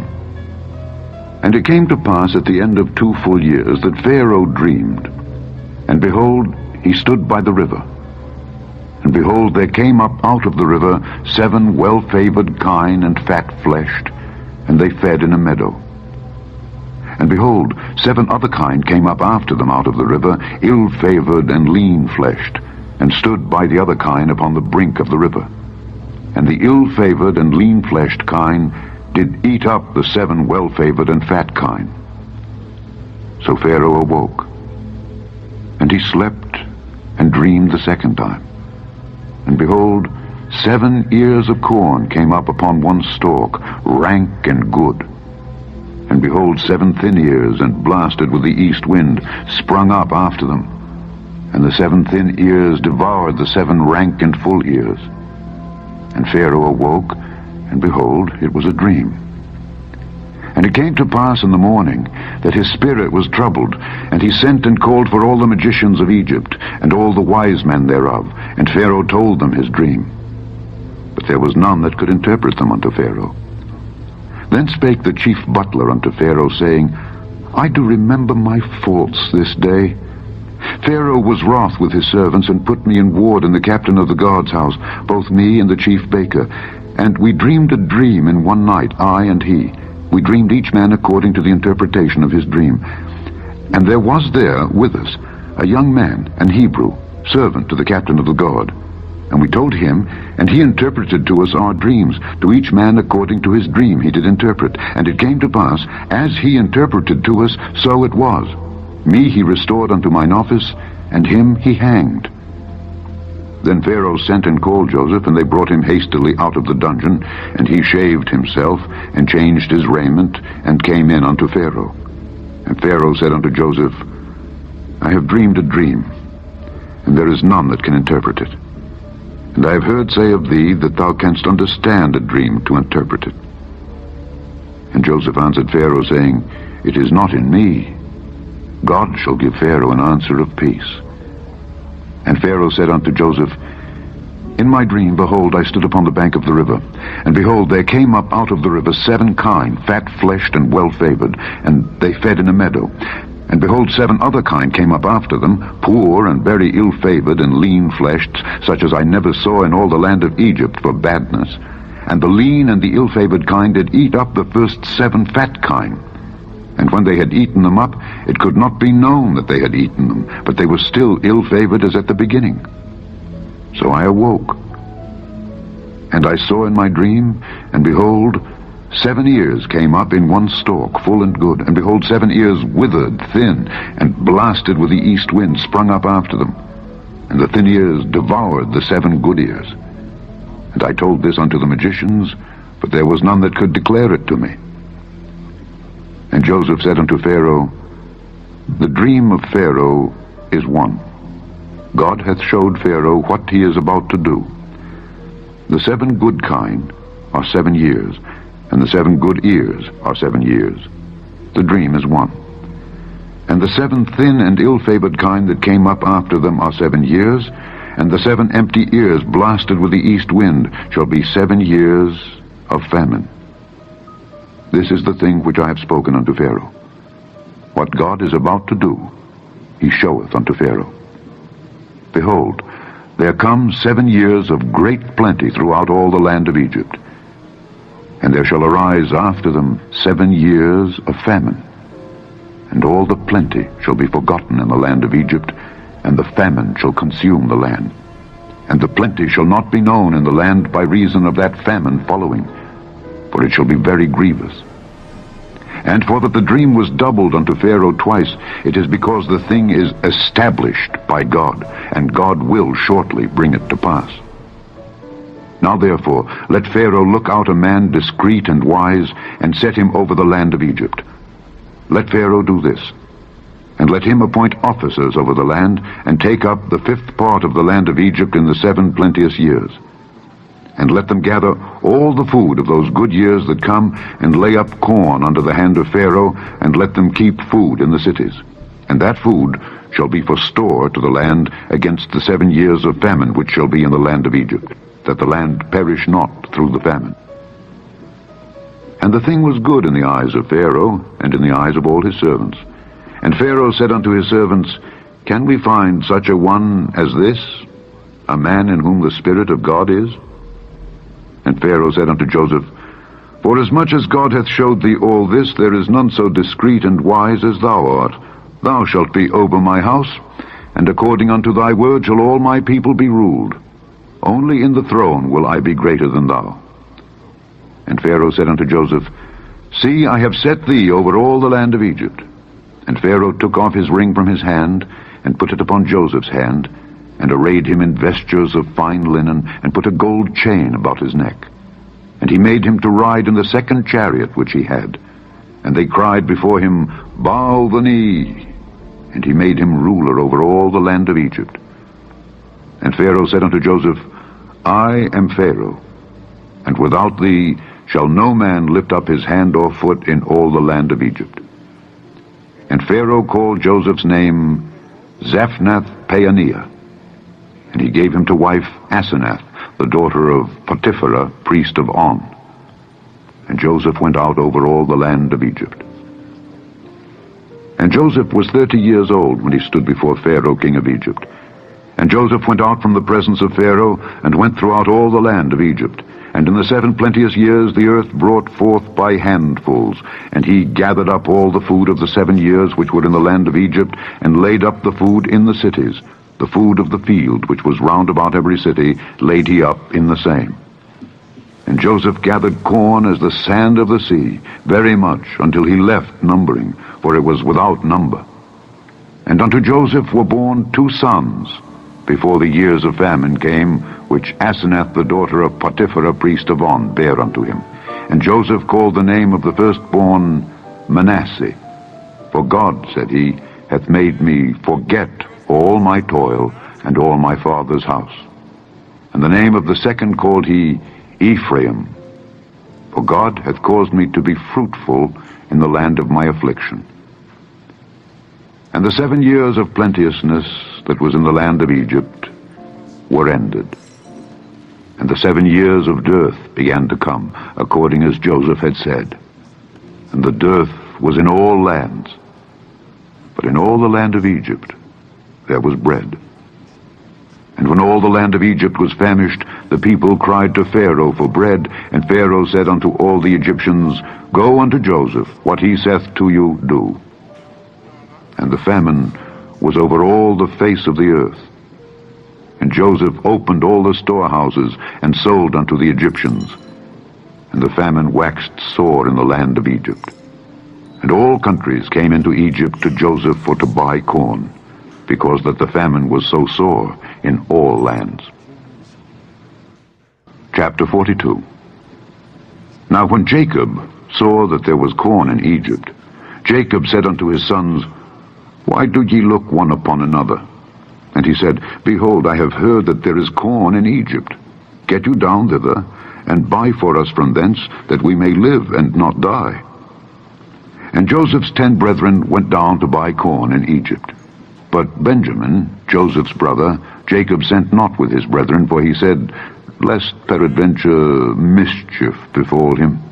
And it came to pass at the end of 2 full years that Pharaoh dreamed, and behold, he stood by the river. And behold, there came up out of the river 7 well-favored kine and fat-fleshed, and they fed in a meadow. And behold, 7 other kine came up after them out of the river, ill-favored and lean-fleshed, and stood by the other kine upon the brink of the river. And the ill-favored and lean-fleshed kine did eat up the 7 well-favored and fat kine. So Pharaoh awoke, and he slept and dreamed the 2nd time. And behold, 7 ears of corn came up upon one stalk, rank and good. And behold, 7 thin ears, and blasted with the east wind, sprung up after them. And the 7 thin ears devoured the 7 rank and full ears. And Pharaoh awoke, and behold, it was a dream. And it came to pass in the morning that his spirit was troubled, and he sent and called for all the magicians of Egypt, and all the wise men thereof, and Pharaoh told them his dream. But there was none that could interpret them unto Pharaoh. Then spake the chief butler unto Pharaoh, saying, I do remember my faults this day. Pharaoh was wroth with his servants, and put me in ward in the captain of the guard's house, both me and the chief baker. And we dreamed a dream in one night, I and he. We dreamed each man according to the interpretation of his dream. And there was there with us a young man, an Hebrew, servant to the captain of the guard. And we told him, and he interpreted to us our dreams. To each man according to his dream he did interpret. And it came to pass, as he interpreted to us, so it was. Me he restored unto mine office, and him he hanged. Then Pharaoh sent and called Joseph, and they brought him hastily out of the dungeon, and he shaved himself, and changed his raiment, and came in unto Pharaoh. And Pharaoh said unto Joseph, I have dreamed a dream, and there is none that can interpret it. And I have heard say of thee that thou canst understand a dream to interpret it. And Joseph answered Pharaoh, saying, It is not in me. God shall give Pharaoh an answer of peace. And Pharaoh said unto Joseph, In my dream, behold, I stood upon the bank of the river, and behold, there came up out of the river 7 kine, fat-fleshed and well-favored, and they fed in a meadow. And behold, 7 other kine came up after them, poor and very ill-favored and lean-fleshed, such as I never saw in all the land of Egypt for badness. And the lean and the ill-favored kine did eat up the first 7 fat kine. And when they had eaten them up, it could not be known that they had eaten them, but they were still ill-favored as at the beginning. So I awoke, and I saw in my dream, and behold, 7 ears came up in one stalk, full and good, and behold, 7 ears withered, thin, and blasted with the east wind, sprung up after them. And the thin ears devoured the 7 good ears. And I told this unto the magicians, but there was none that could declare it to me. And Joseph said unto Pharaoh, The dream of Pharaoh is one. God hath showed Pharaoh what he is about to do. The 7 good kine are 7 years, and the 7 good ears are 7 years. The dream is one. And the 7 thin and ill-favored kine that came up after them are 7 years, and the 7 empty ears blasted with the east wind shall be 7 years of famine. This is the thing which I have spoken unto Pharaoh. What God is about to do, he showeth unto Pharaoh. Behold, there come 7 years of great plenty throughout all the land of Egypt. And there shall arise after them 7 years of famine. And all the plenty shall be forgotten in the land of Egypt, and the famine shall consume the land. And the plenty shall not be known in the land by reason of that famine following, for it shall be very grievous. And for that the dream was doubled unto Pharaoh twice, it is because the thing is established by God, and God will shortly bring it to pass. Now therefore, let Pharaoh look out a man discreet and wise, and set him over the land of Egypt. Let Pharaoh do this, and let him appoint officers over the land, and take up the 5th part of the land of Egypt in the 7 plenteous years. And let them gather all the food of those good years that come, and lay up corn under the hand of Pharaoh, and let them keep food in the cities. And that food shall be for store to the land against the 7 years of famine which shall be in the land of Egypt, that the land perish not through the famine. And the thing was good in the eyes of Pharaoh, and in the eyes of all his servants. And Pharaoh said unto his servants, Can we find such a one as this, a man in whom the Spirit of God is? And Pharaoh said unto Joseph, Forasmuch as God hath showed thee all this, there is none so discreet and wise as thou art. Thou shalt be over my house, and according unto thy word shall all my people be ruled. Only in the throne will I be greater than thou. And Pharaoh said unto Joseph, See, I have set thee over all the land of Egypt. And Pharaoh took off his ring from his hand, and put it upon Joseph's hand, and arrayed him in vestures of fine linen, and put a gold chain about his neck. And he made him to ride in the 2nd chariot which he had. And they cried before him, Bow the knee. And he made him ruler over all the land of Egypt. And Pharaoh said unto Joseph, I am Pharaoh, and without thee shall no man lift up his hand or foot in all the land of Egypt. And Pharaoh called Joseph's name Zaphnath-Paaneah, and he gave him to wife Asenath, the daughter of Potiphera, priest of On. And Joseph went out over all the land of Egypt. And Joseph was 30 years old when he stood before Pharaoh, king of Egypt. And Joseph went out from the presence of Pharaoh, and went throughout all the land of Egypt. And in the 7 plenteous years the earth brought forth by handfuls. And he gathered up all the food of the 7 years which were in the land of Egypt, and laid up the food in the cities. The food of the field which was round about every city laid he up in the same. And Joseph gathered corn as the sand of the sea, very much, until he left numbering, for it was without number. And unto Joseph were born 2 sons, before the years of famine came, which Asenath the daughter of Potiphera priest of On bare unto him. And Joseph called the name of the firstborn Manasseh. For God, said he, hath made me forget all my toil and all my father's house. And the name of the second called he Ephraim. For God hath caused me to be fruitful in the land of my affliction. And the 7 years of plenteousness that was in the land of Egypt were ended. And the 7 years of dearth began to come, according as Joseph had said. And the dearth was in all lands, but in all the land of Egypt there was bread. And when all the land of Egypt was famished, the people cried to Pharaoh for bread, and Pharaoh said unto all the Egyptians, Go unto Joseph, what he saith to you, do. And the famine was over all the face of the earth. And Joseph opened all the storehouses, and sold unto the Egyptians. And the famine waxed sore in the land of Egypt. And all countries came into Egypt to Joseph for to buy corn, because that the famine was so sore in all lands. Chapter 42. Now when Jacob saw that there was corn in Egypt, Jacob said unto his sons, Why do ye look one upon another? And he said, Behold, I have heard that there is corn in Egypt. Get you down thither, and buy for us from thence, that we may live and not die. And Joseph's 10 brethren went down to buy corn in Egypt. But Benjamin, Joseph's brother, Jacob sent not with his brethren, for he said, Lest peradventure mischief befall him.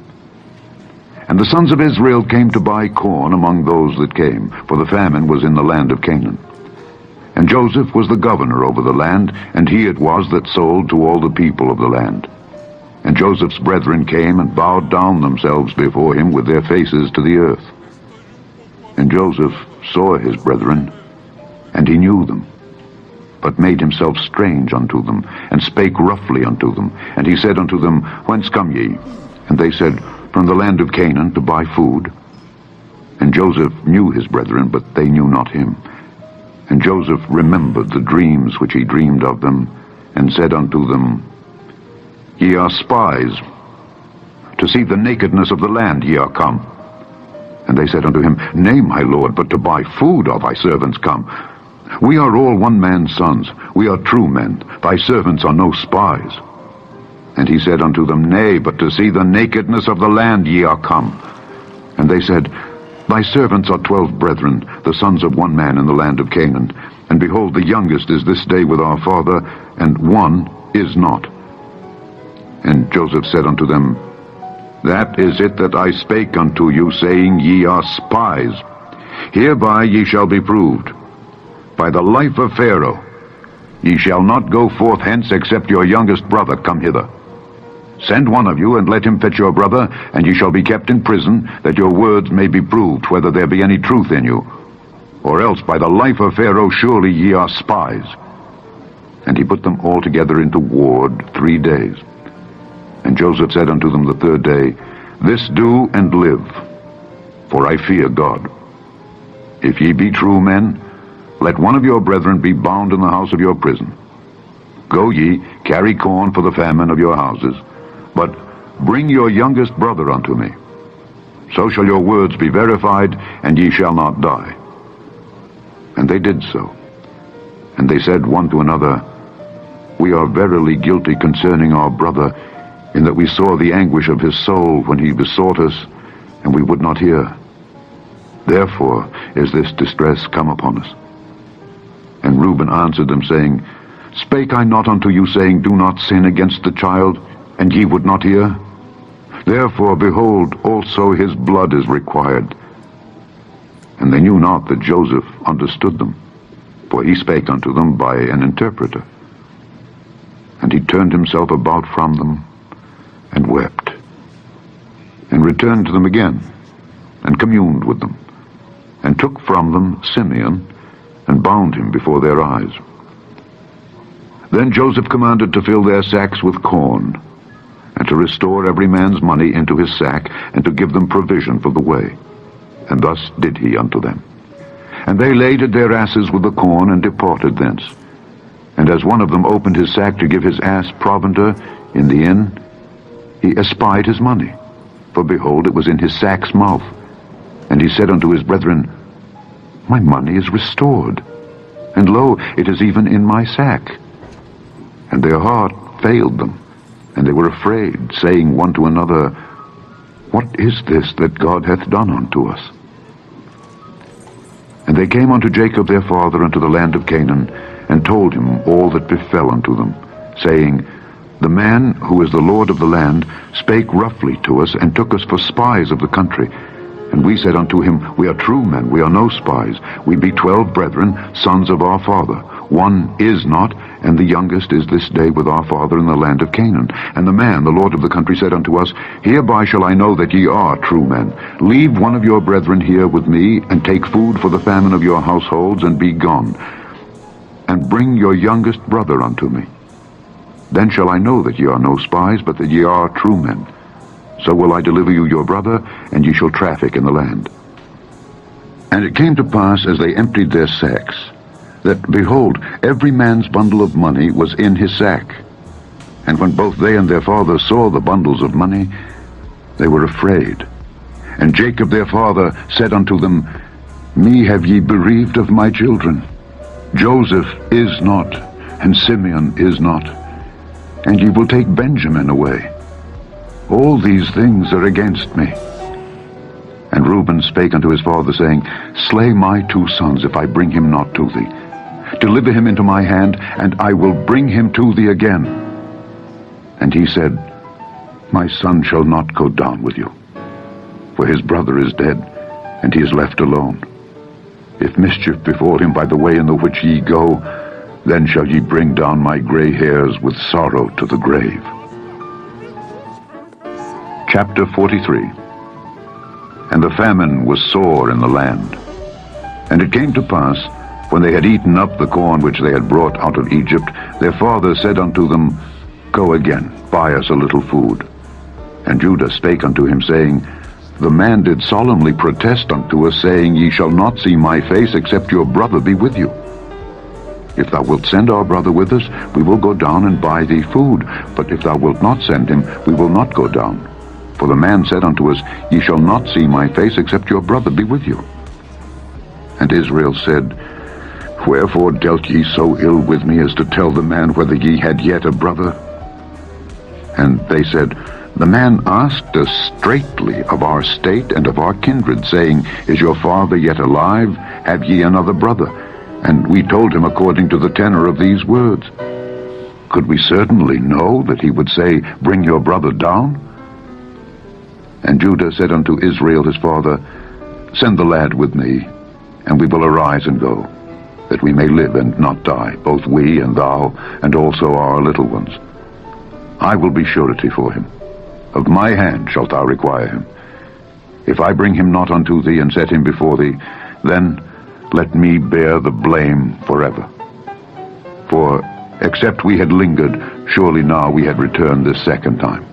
And the sons of Israel came to buy corn among those that came, for the famine was in the land of Canaan. And Joseph was the governor over the land, and he it was that sold to all the people of the land. And Joseph's brethren came and bowed down themselves before him with their faces to the earth. And Joseph saw his brethren, and he knew them, but made himself strange unto them, and spake roughly unto them. And he said unto them, Whence come ye? And they said, From the land of Canaan, to buy food. And Joseph knew his brethren, but they knew not him. And Joseph remembered the dreams which he dreamed of them, and said unto them, Ye are spies. To see the nakedness of the land ye are come. And they said unto him, Nay, my lord, but to buy food are thy servants come. We are all one man's sons. We are true men. Thy servants are no spies. And he said unto them, Nay, but to see the nakedness of the land ye are come. And they said, Thy servants are 12 brethren, the sons of one man in the land of Canaan. And behold, the youngest is this day with our father, and one is not. And Joseph said unto them, That is it that I spake unto you, saying, Ye are spies. Hereby ye shall be proved. By the life of Pharaoh, ye shall not go forth hence, except your youngest brother come hither. Send one of you, and let him fetch your brother, and ye shall be kept in prison, that your words may be proved, whether there be any truth in you. Or else by the life of Pharaoh surely ye are spies. And he put them all together into ward 3 days. And Joseph said unto them the 3rd day, This do and live, for I fear God. If ye be true men, let one of your brethren be bound in the house of your prison. Go ye, carry corn for the famine of your houses, but bring your youngest brother unto me. So shall your words be verified, and ye shall not die. And they did so. And they said one to another, We are verily guilty concerning our brother, in that we saw the anguish of his soul when he besought us, and we would not hear. Therefore is this distress come upon us. And Reuben answered them, saying, Spake I not unto you, saying, Do not sin against the child, and ye would not hear? Therefore, behold, also his blood is required. And they knew not that Joseph understood them, for he spake unto them by an interpreter. And he turned himself about from them, and wept, and returned to them again, and communed with them, and took from them Simeon, and bound him before their eyes. Then Joseph commanded to fill their sacks with corn, and to restore every man's money into his sack, and to give them provision for the way. And thus did he unto them. And they laded their asses with the corn, and departed thence. And as one of them opened his sack to give his ass provender in the inn, he espied his money, for behold, it was in his sack's mouth. And he said unto his brethren, My money is restored, and lo, it is even in my sack. And their heart failed them, and they were afraid, saying one to another, What is this that God hath done unto us? And they came unto Jacob their father unto the land of Canaan, and told him all that befell unto them, saying, The man who is the Lord of the land spake roughly to us, and took us for spies of the country. And we said unto him, We are true men, we are no spies. We be 12 brethren, sons of our father. One is not, and the youngest is this day with our father in the land of Canaan. And the man, the Lord of the country, said unto us, Hereby shall I know that ye are true men. Leave one of your brethren here with me, and take food for the famine of your households, and be gone. And bring your youngest brother unto me. Then shall I know that ye are no spies, but that ye are true men. So will I deliver you your brother, and ye shall traffic in the land. And it came to pass, as they emptied their sacks, that, behold, every man's bundle of money was in his sack. And when both they and their father saw the bundles of money, they were afraid. And Jacob their father said unto them, Me have ye bereaved of my children. Joseph is not, and Simeon is not, and ye will take Benjamin away. All these things are against me. And Reuben spake unto his father, saying, Slay my 2 sons, if I bring him not to thee. Deliver him into my hand, and I will bring him to thee again. And he said, My son shall not go down with you, for his brother is dead, and he is left alone. If mischief befall him by the way in the which ye go, then shall ye bring down my gray hairs with sorrow to the grave. Chapter 43. And the famine was sore in the land. And it came to pass, when they had eaten up the corn which they had brought out of Egypt, their father said unto them, Go again, buy us a little food. And Judah spake unto him, saying, The man did solemnly protest unto us, saying, Ye shall not see my face, except your brother be with you. If thou wilt send our brother with us, we will go down and buy thee food. But if thou wilt not send him, we will not go down. For the man said unto us, Ye shall not see my face, except your brother be with you. And Israel said, Wherefore dealt ye so ill with me, as to tell the man whether ye had yet a brother? And they said, The man asked us straitly of our state and of our kindred, saying, Is your father yet alive? Have ye another brother? And we told him according to the tenor of these words. Could we certainly know that he would say, Bring your brother down? And Judah said unto Israel his father, Send the lad with me, and we will arise and go, that we may live and not die, both we and thou, and also our little ones. I will be surety for him. Of my hand shalt thou require him. If I bring him not unto thee, and set him before thee, then let me bear the blame forever. For except we had lingered, surely now we had returned this second time.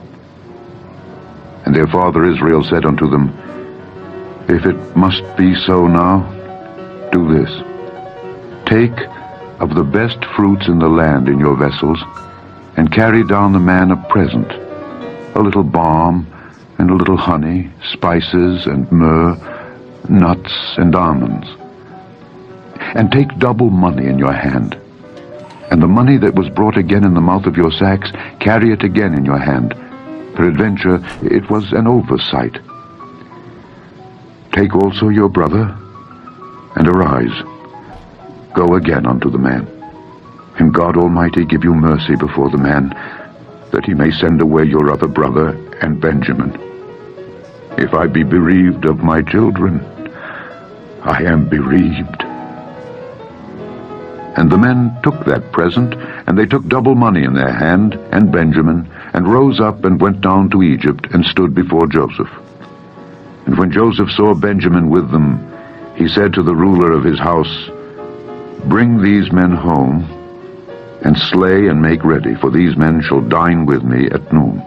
And their father Israel said unto them, If it must be so now, do this. Take of the best fruits in the land in your vessels, and carry down the man a present, a little balm, and a little honey, spices and myrrh, nuts and almonds. And take double money in your hand, and the money that was brought again in the mouth of your sacks, carry it again in your hand. Peradventure, it was an oversight. Take also your brother, and arise. Go again unto the man. And God Almighty give you mercy before the man, that he may send away your other brother and Benjamin. If I be bereaved of my children, I am bereaved. And the men took that present, and they took double money in their hand, and Benjamin, and rose up and went down to Egypt, and stood before Joseph. And when Joseph saw Benjamin with them, he said to the ruler of his house, Bring these men home, and slay and make ready, for these men shall dine with me at noon.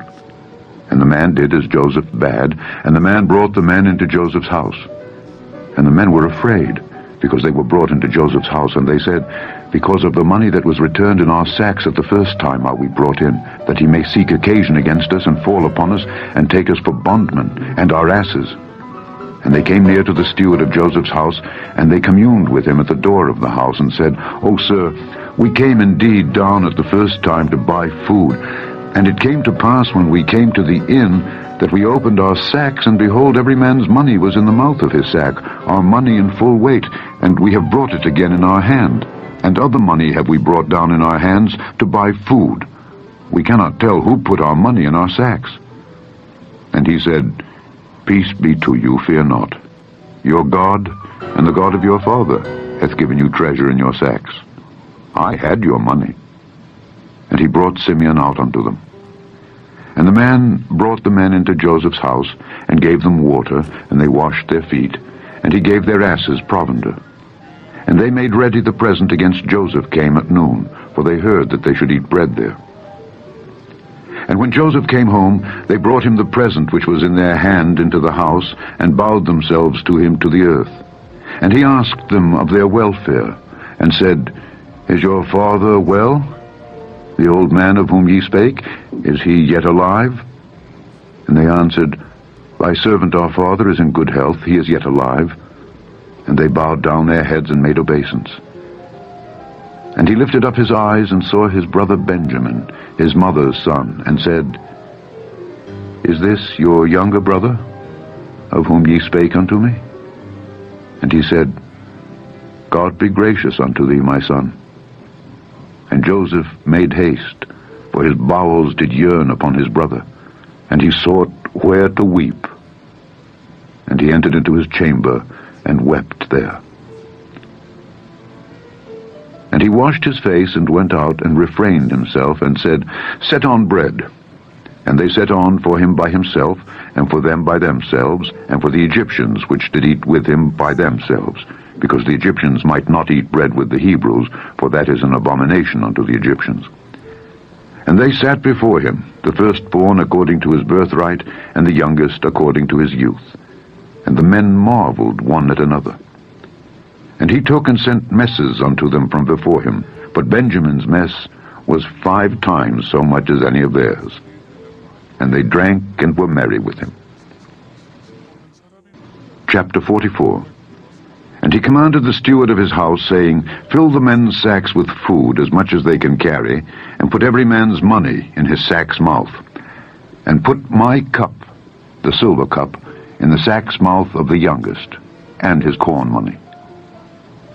And the man did as Joseph bade, and the man brought the men into Joseph's house. And the men were afraid, because they were brought into Joseph's house, and they said, because of the money that was returned in our sacks at the first time are we brought in, that he may seek occasion against us and fall upon us and take us for bondmen and our asses. And they came near to the steward of Joseph's house, and they communed with him at the door of the house, and said, O sir, we came indeed down at the first time to buy food. And it came to pass when we came to the inn that we opened our sacks, and behold, every man's money was in the mouth of his sack, our money in full weight, and we have brought it again in our hand. And other money have we brought down in our hands to buy food. We cannot tell who put our money in our sacks. And he said, Peace be to you, fear not. Your God and the God of your father hath given you treasure in your sacks. I had your money. And he brought Simeon out unto them. And the man brought the men into Joseph's house, and gave them water, and they washed their feet, and he gave their asses provender. And they made ready the present against Joseph came at noon, for they heard that they should eat bread there. And when Joseph came home, they brought him the present which was in their hand into the house, and bowed themselves to him to the earth. And he asked them of their welfare, and said, Is your father well? The old man of whom ye spake, is he yet alive? And they answered, Thy servant our father is in good health, he is yet alive. And they bowed down their heads and made obeisance. And he lifted up his eyes and saw his brother Benjamin, his mother's son, and said, Is this your younger brother, of whom ye spake unto me? And he said, God be gracious unto thee, my son. And Joseph made haste, for his bowels did yearn upon his brother, and he sought where to weep. And he entered into his chamber, and wept there. And he washed his face, and went out, and refrained himself, and said, Set on bread. And they set on for him by himself, and for them by themselves, and for the Egyptians which did eat with him by themselves, because the Egyptians might not eat bread with the Hebrews, for that is an abomination unto the Egyptians. And they sat before him, the firstborn according to his birthright, and the youngest according to his youth. And the men marveled one at another. And he took and sent messes unto them from before him, but Benjamin's mess was 5 times so much as any of theirs. And they drank and were merry with him. Chapter 44. And he commanded the steward of his house, saying, Fill the men's sacks with food, as much as they can carry, and put every man's money in his sack's mouth. And put my cup, the silver cup, in the sack's mouth of the youngest, and his corn money.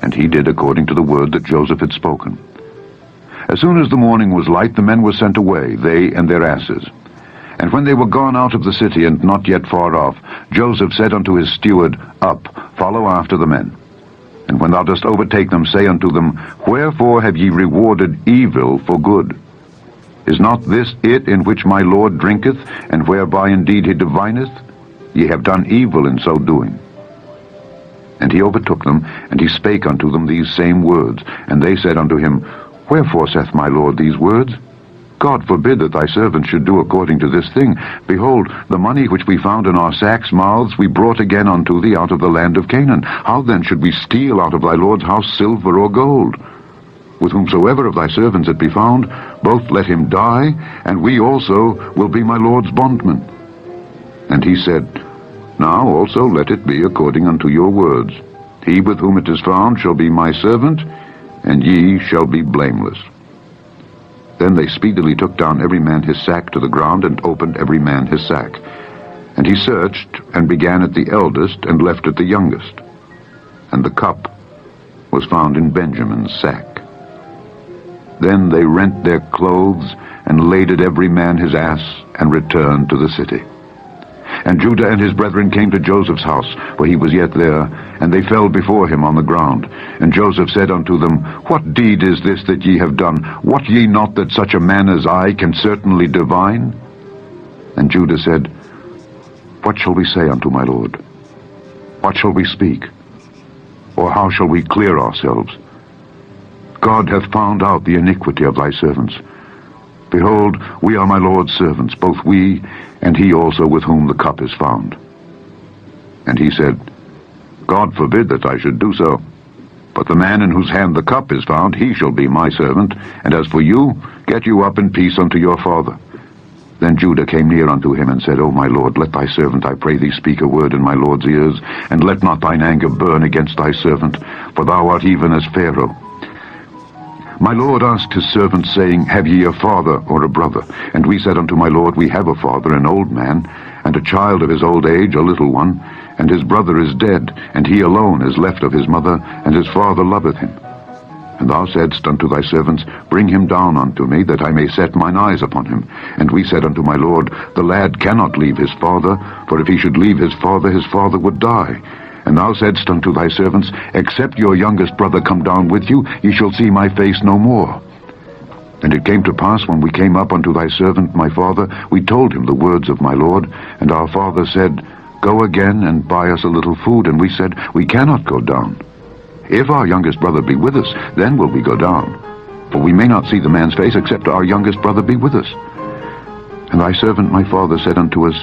And he did according to the word that Joseph had spoken. As soon as the morning was light, the men were sent away, they and their asses. And when they were gone out of the city, and not yet far off, Joseph said unto his steward, Up, follow after the men. And when thou dost overtake them, say unto them, Wherefore have ye rewarded evil for good? Is not this it in which my Lord drinketh, and whereby indeed he divineth? Ye have done evil in so doing. And he overtook them, and he spake unto them these same words. And they said unto him, Wherefore saith my Lord these words? God forbid that thy servants should do according to this thing. Behold, the money which we found in our sacks' mouths we brought again unto thee out of the land of Canaan. How then should we steal out of thy Lord's house silver or gold? With whomsoever of thy servants it be found, both let him die, and we also will be my Lord's bondmen. And he said, Now also let it be according unto your words. He with whom it is found shall be my servant, and ye shall be blameless. Then they speedily took down every man his sack to the ground, and opened every man his sack. And he searched, and began at the eldest, and left at the youngest. And the cup was found in Benjamin's sack. Then they rent their clothes, and laded every man his ass, and returned to the city. And Judah and his brethren came to Joseph's house, for he was yet there, and they fell before him on the ground. And Joseph said unto them, What deed is this that ye have done? Wot ye not that such a man as I can certainly divine? And Judah said, What shall we say unto my Lord? What shall we speak? Or how shall we clear ourselves? God hath found out the iniquity of thy servants. Behold, we are my Lord's servants, both we and he also with whom the cup is found. And he said, God forbid that I should do so. But the man in whose hand the cup is found, he shall be my servant. And as for you, get you up in peace unto your father. Then Judah came near unto him, and said, O my lord, let thy servant, I pray thee, speak a word in my lord's ears, and let not thine anger burn against thy servant, for thou art even as Pharaoh. My lord asked his servants, saying, Have ye a father or a brother? And we said unto my lord, We have a father, an old man, and a child of his old age, a little one, and his brother is dead, and he alone is left of his mother, and his father loveth him. And thou saidst unto thy servants, Bring him down unto me, that I may set mine eyes upon him. And we said unto my lord, The lad cannot leave his father, for if he should leave his father would die. And thou saidst unto thy servants, Except your youngest brother come down with you, ye shall see my face no more. And it came to pass, when we came up unto thy servant my father, we told him the words of my lord. And our father said, Go again and buy us a little food. And we said, We cannot go down. If our youngest brother be with us, then will we go down. For we may not see the man's face, except our youngest brother be with us. And thy servant my father said unto us,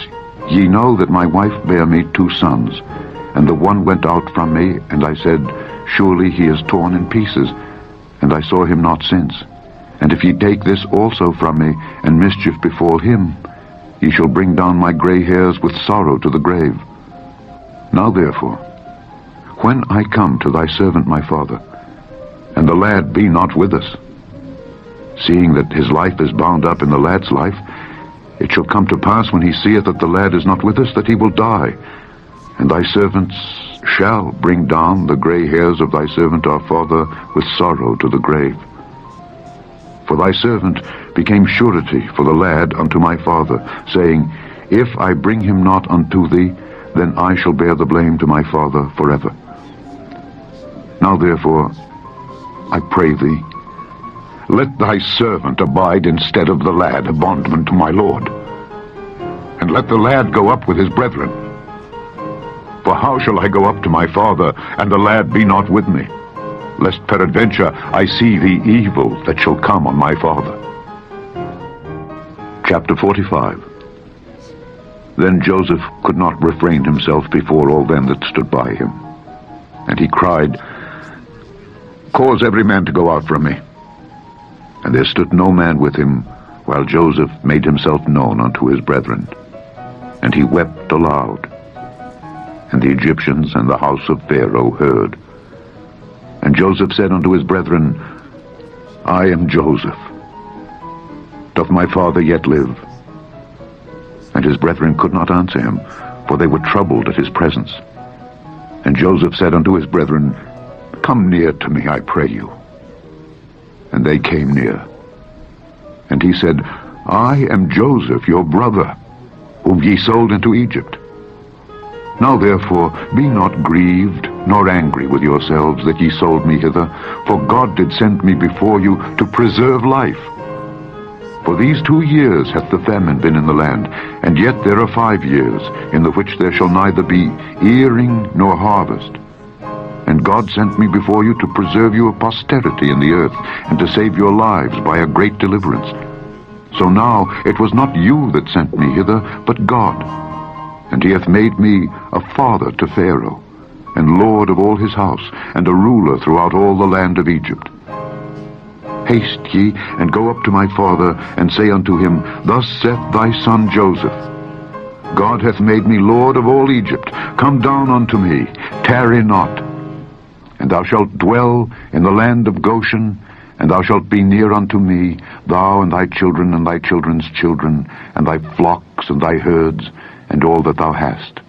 Ye know that my wife bare me 2 sons. And the one went out from me, and I said, Surely he is torn in pieces, and I saw him not since. And if ye take this also from me, and mischief befall him, ye shall bring down my gray hairs with sorrow to the grave. Now therefore, when I come to thy servant my father, and the lad be not with us, seeing that his life is bound up in the lad's life, it shall come to pass, when he seeth that the lad is not with us, that he will die. And thy servants shall bring down the gray hairs of thy servant our father with sorrow to the grave. For thy servant became surety for the lad unto my father, saying, If I bring him not unto thee, then I shall bear the blame to my father forever. Now therefore, I pray thee, let thy servant abide instead of the lad, a bondman to my lord. And let the lad go up with his brethren. For how shall I go up to my father, and the lad be not with me? Lest peradventure I see the evil that shall come on my father. Chapter 45. Then Joseph could not refrain himself before all them that stood by him. And he cried, Cause every man to go out from me. And there stood no man with him, while Joseph made himself known unto his brethren. And he wept aloud. And the Egyptians and the house of Pharaoh heard. And Joseph said unto his brethren, I am Joseph. Doth my father yet live? And his brethren could not answer him, for they were troubled at his presence. And Joseph said unto his brethren, Come near to me, I pray you. And they came near. And he said, I am Joseph, your brother, whom ye sold into Egypt. Now therefore be not grieved, nor angry with yourselves that ye sold me hither, for God did send me before you to preserve life. For these 2 years hath the famine been in the land, and yet there are 5 years, in the which there shall neither be earing nor harvest. And God sent me before you to preserve you a posterity in the earth, and to save your lives by a great deliverance. So now it was not you that sent me hither, but God. And he hath made me a father to Pharaoh, and lord of all his house, and a ruler throughout all the land of Egypt. Haste ye, and go up to my father, and say unto him, Thus saith thy son Joseph, God hath made me lord of all Egypt. Come down unto me, tarry not. And thou shalt dwell in the land of Goshen, and thou shalt be near unto me, thou and thy children and thy children's children, and thy flocks and thy herds, and all that thou hast.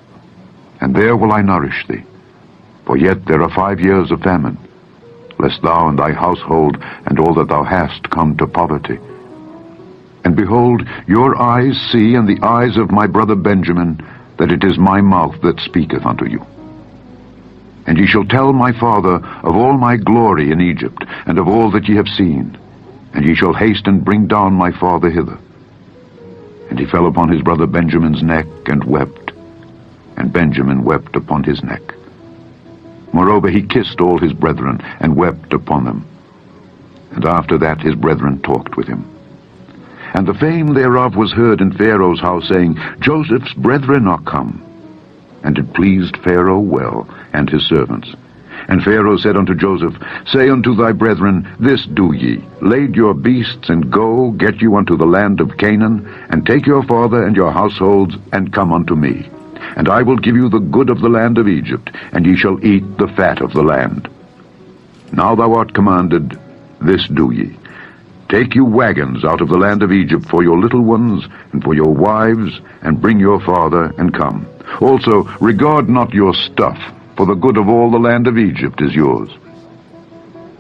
And there will I nourish thee. For yet there are 5 years of famine, lest thou and thy household and all that thou hast come to poverty. And behold, your eyes see, and the eyes of my brother Benjamin, that it is my mouth that speaketh unto you. And ye shall tell my father of all my glory in Egypt, and of all that ye have seen. And ye shall haste and bring down my father hither. And he fell upon his brother Benjamin's neck, and wept. And Benjamin wept upon his neck. Moreover, he kissed all his brethren, and wept upon them. And after that his brethren talked with him. And the fame thereof was heard in Pharaoh's house, saying, Joseph's brethren are come. And it pleased Pharaoh well, and his servants. And Pharaoh said unto Joseph, Say unto thy brethren, This do ye, lade your beasts, and go, get you unto the land of Canaan, and take your father and your households, and come unto me. And I will give you the good of the land of Egypt, and ye shall eat the fat of the land. Now thou art commanded, This do ye. Take you wagons out of the land of Egypt for your little ones, and for your wives, and bring your father, and come. Also regard not your stuff, for the good of all the land of Egypt is yours.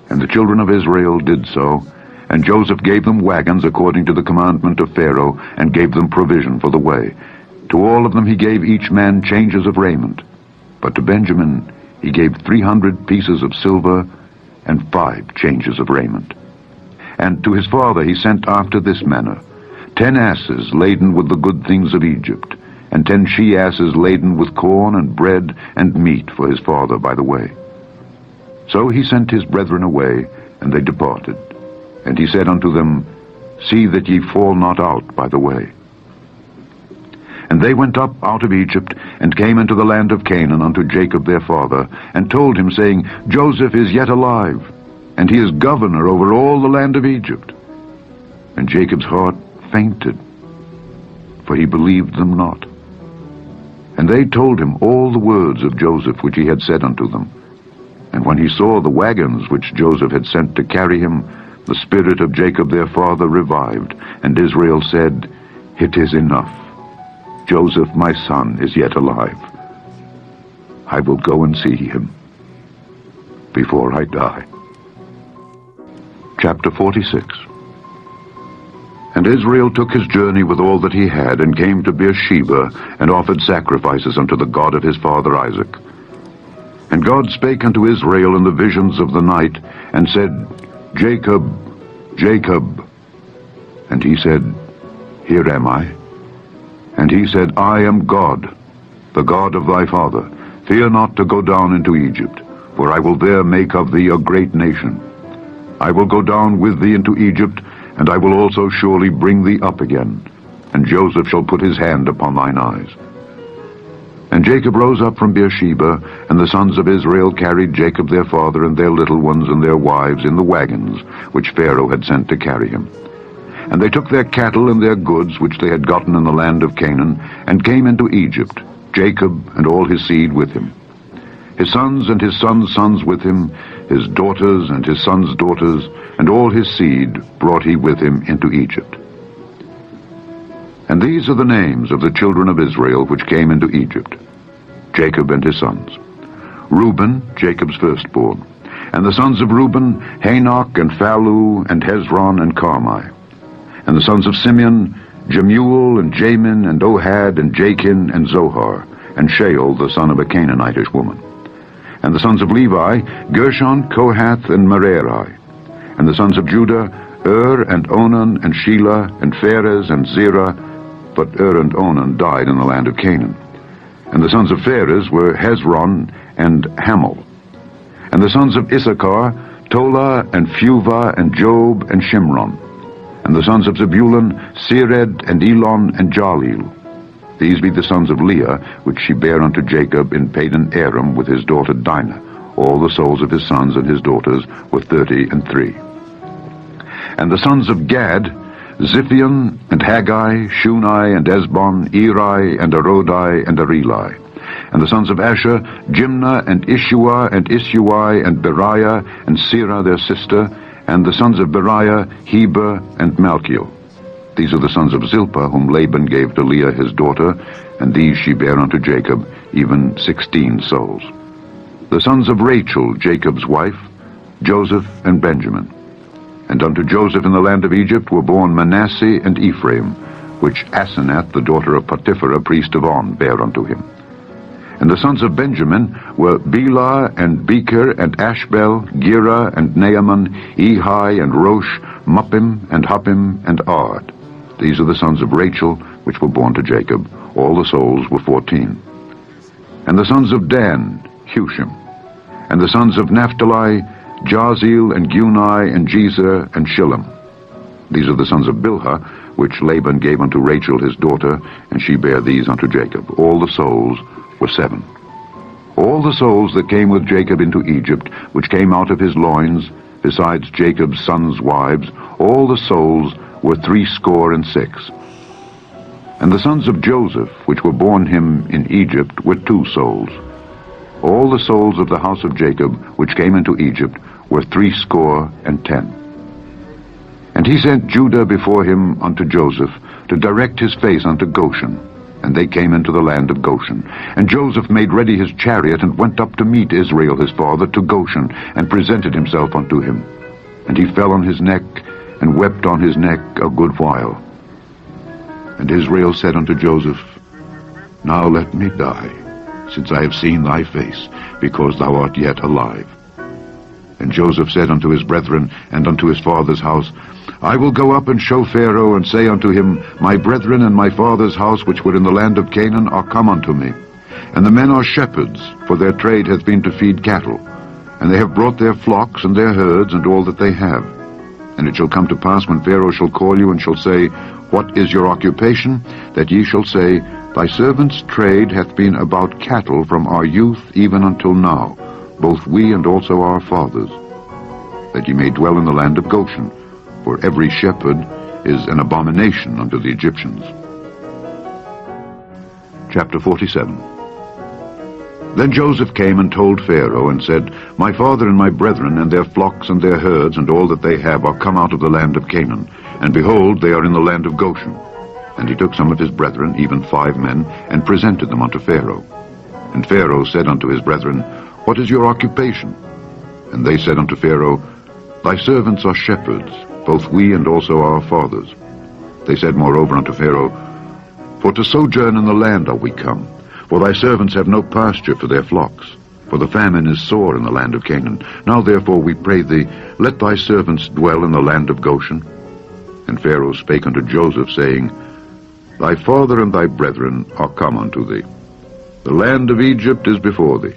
And the children of Israel did so, and Joseph gave them wagons according to the commandment of Pharaoh, and gave them provision for the way. To all of them he gave each man changes of raiment. But to Benjamin he gave 300 pieces of silver, and 5 changes of raiment. And to his father he sent after this manner, 10 asses laden with the good things of Egypt, and 10 she-asses laden with corn and bread and meat for his father by the way. So he sent his brethren away, and they departed. And he said unto them, See that ye fall not out by the way. And they went up out of Egypt, and came into the land of Canaan unto Jacob their father, and told him, saying, Joseph is yet alive, and he is governor over all the land of Egypt. And Jacob's heart fainted, for he believed them not. And they told him all the words of Joseph which he had said unto them. And when he saw the wagons which Joseph had sent to carry him, the spirit of Jacob their father revived, and Israel said, It is enough. Joseph my son is yet alive. I will go and see him before I die. Chapter 46. And Israel took his journey with all that he had, and came to Beersheba, and offered sacrifices unto the God of his father Isaac. And God spake unto Israel in the visions of the night, and said, Jacob, Jacob. And he said, Here am I. And he said, I am God, the God of thy father. Fear not to go down into Egypt, for I will there make of thee a great nation. I will go down with thee into Egypt, and I will also surely bring thee up again, and Joseph shall put his hand upon thine eyes. And Jacob rose up from Beersheba, and the sons of Israel carried Jacob their father and their little ones and their wives in the wagons which Pharaoh had sent to carry him. And they took their cattle and their goods which they had gotten in the land of Canaan, and came into Egypt, Jacob and all his seed with him. His sons and his sons' sons with him, his daughters and his sons' daughters, and all his seed brought he with him into Egypt. And these are the names of the children of Israel which came into Egypt, Jacob and his sons. Reuben, Jacob's firstborn. And the sons of Reuben, Hanok and Phallu and Hezron and Carmi. And the sons of Simeon, Jemuel and Jamin and Ohad and Jachin and Zohar, and Shael the son of a Canaanitish woman. And the sons of Levi, Gershon, Kohath, and Merari. And the sons of Judah, and Onan, and Shelah, and Pharez, and Zerah, but and Onan died in the land of Canaan. And the sons of Pharez were Hezron and Hamel. And the sons of Issachar, Tola, and Phuvah, and Job, and Shimron. And the sons of Zebulun, Sered, and Elon, and Jalil. These be the sons of Leah, which she bare unto Jacob in Padan Aram with his daughter Dinah. All the souls of his sons and his daughters were 33. And the sons of Gad, Ziphion, and Haggai, Shunai, and Esbon, Eri, and Arodi, and Areli. And the sons of Asher, Jimnah, and Ishua, and Isui, and Beriah, and Serah their sister. And the sons of Beriah, Heber, and Malchiel. These are the sons of Zilpah, whom Laban gave to Leah his daughter, and these she bare unto Jacob, even 16 souls. The sons of Rachel, Jacob's wife, Joseph and Benjamin. And unto Joseph in the land of Egypt were born Manasseh and Ephraim, which Asenath, the daughter of Potipherah, priest of On, bare unto him. And the sons of Benjamin were Bela, and Becher, and Ashbel, Gera, and Naaman, Ehi, and Rosh, Muppim, and Huppim, and Ard. These are the sons of Rachel, which were born to Jacob. All the souls were 14. And the sons of Dan, Hushim. And the sons of Naphtali, Jahzeel, and Guni, and Jezer, and Shillem. These are the sons of Bilhah, which Laban gave unto Rachel his daughter, and she bare these unto Jacob. All the souls were 7. All the souls that came with Jacob into Egypt, which came out of his loins, besides Jacob's sons' wives, all the souls were 66. And the sons of Joseph, which were born him in Egypt, were 2 souls. All the souls of the house of Jacob, which came into Egypt, were 70. And he sent Judah before him unto Joseph, to direct his face unto Goshen. And they came into the land of Goshen. And Joseph made ready his chariot, and went up to meet Israel his father to Goshen, and presented himself unto him. And he fell on his neck, and wept on his neck a good while. And Israel said unto Joseph, Now let me die, since I have seen thy face, because thou art yet alive. And Joseph said unto his brethren, and unto his father's house, I will go up and show Pharaoh, and say unto him, My brethren and my father's house, which were in the land of Canaan, are come unto me. And the men are shepherds, for their trade hath been to feed cattle. And they have brought their flocks and their herds, and all that they have. And it shall come to pass, when Pharaoh shall call you, and shall say, What is your occupation? That ye shall say, Thy servant's trade hath been about cattle from our youth even until now, both we and also our fathers, that ye may dwell in the land of Goshen. For every shepherd is an abomination unto the Egyptians. Chapter 47. Then Joseph came and told Pharaoh, and said, My father and my brethren, and their flocks and their herds, and all that they have, are come out of the land of Canaan. And behold, they are in the land of Goshen. And he took some of his brethren, even 5 men, and presented them unto Pharaoh. And Pharaoh said unto his brethren, What is your occupation? And they said unto Pharaoh, Thy servants are shepherds, both we and also our fathers. They said moreover unto Pharaoh, For to sojourn in the land are we come, for thy servants have no pasture for their flocks, for the famine is sore in the land of Canaan. Now therefore we pray thee, let thy servants dwell in the land of Goshen. And Pharaoh spake unto Joseph, saying, Thy father and thy brethren are come unto thee. The land of Egypt is before thee.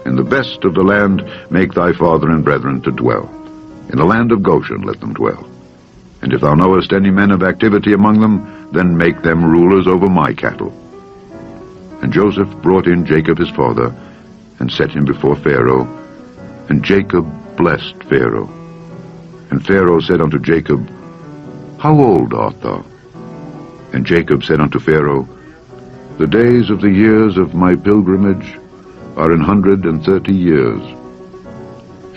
In the best of the land make thy father and brethren to dwell. In the land of Goshen let them dwell. And if thou knowest any men of activity among them, then make them rulers over my cattle. And Joseph brought in Jacob his father, and set him before Pharaoh. And Jacob blessed Pharaoh. And Pharaoh said unto Jacob, How old art thou? And Jacob said unto Pharaoh, The days of the years of my pilgrimage are 130 years.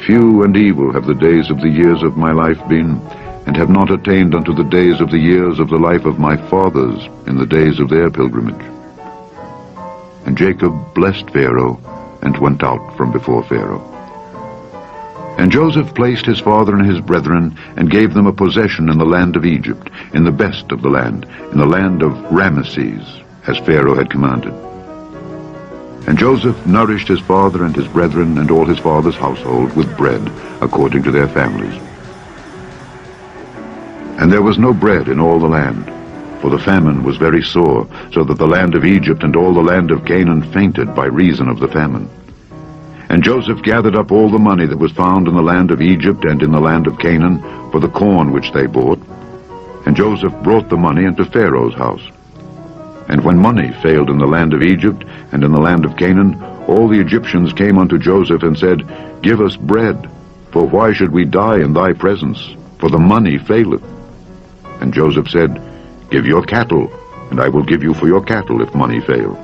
Few and evil have the days of the years of my life been, and have not attained unto the days of the years of the life of my fathers in the days of their pilgrimage. And Jacob blessed Pharaoh, and went out from before Pharaoh. And Joseph placed his father and his brethren, and gave them a possession in the land of Egypt, in the best of the land, in the land of Ramesses, as Pharaoh had commanded. And Joseph nourished his father and his brethren and all his father's household with bread, according to their families. And there was no bread in all the land, for the famine was very sore, so that the land of Egypt and all the land of Canaan fainted by reason of the famine. And Joseph gathered up all the money that was found in the land of Egypt and in the land of Canaan, for the corn which they bought. And Joseph brought the money into Pharaoh's house. And when money failed in the land of Egypt and in the land of Canaan, all the Egyptians came unto Joseph and said, Give us bread, for why should we die in thy presence? For the money faileth. And Joseph said, Give your cattle, and I will give you for your cattle if money fail.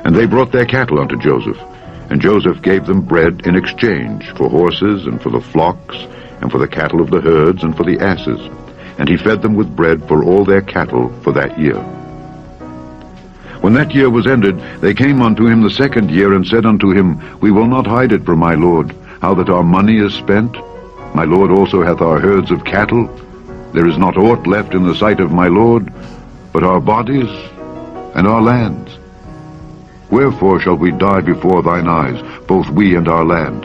And they brought their cattle unto Joseph, and Joseph gave them bread in exchange for horses and for the flocks, and for the cattle of the herds and for the asses. And he fed them with bread for all their cattle for that year. When that year was ended, they came unto him the 2nd year, and said unto him, We will not hide it from my lord, how that our money is spent. My lord also hath our herds of cattle. There is not aught left in the sight of my lord, but our bodies and our lands. Wherefore shall we die before thine eyes, both we and our land?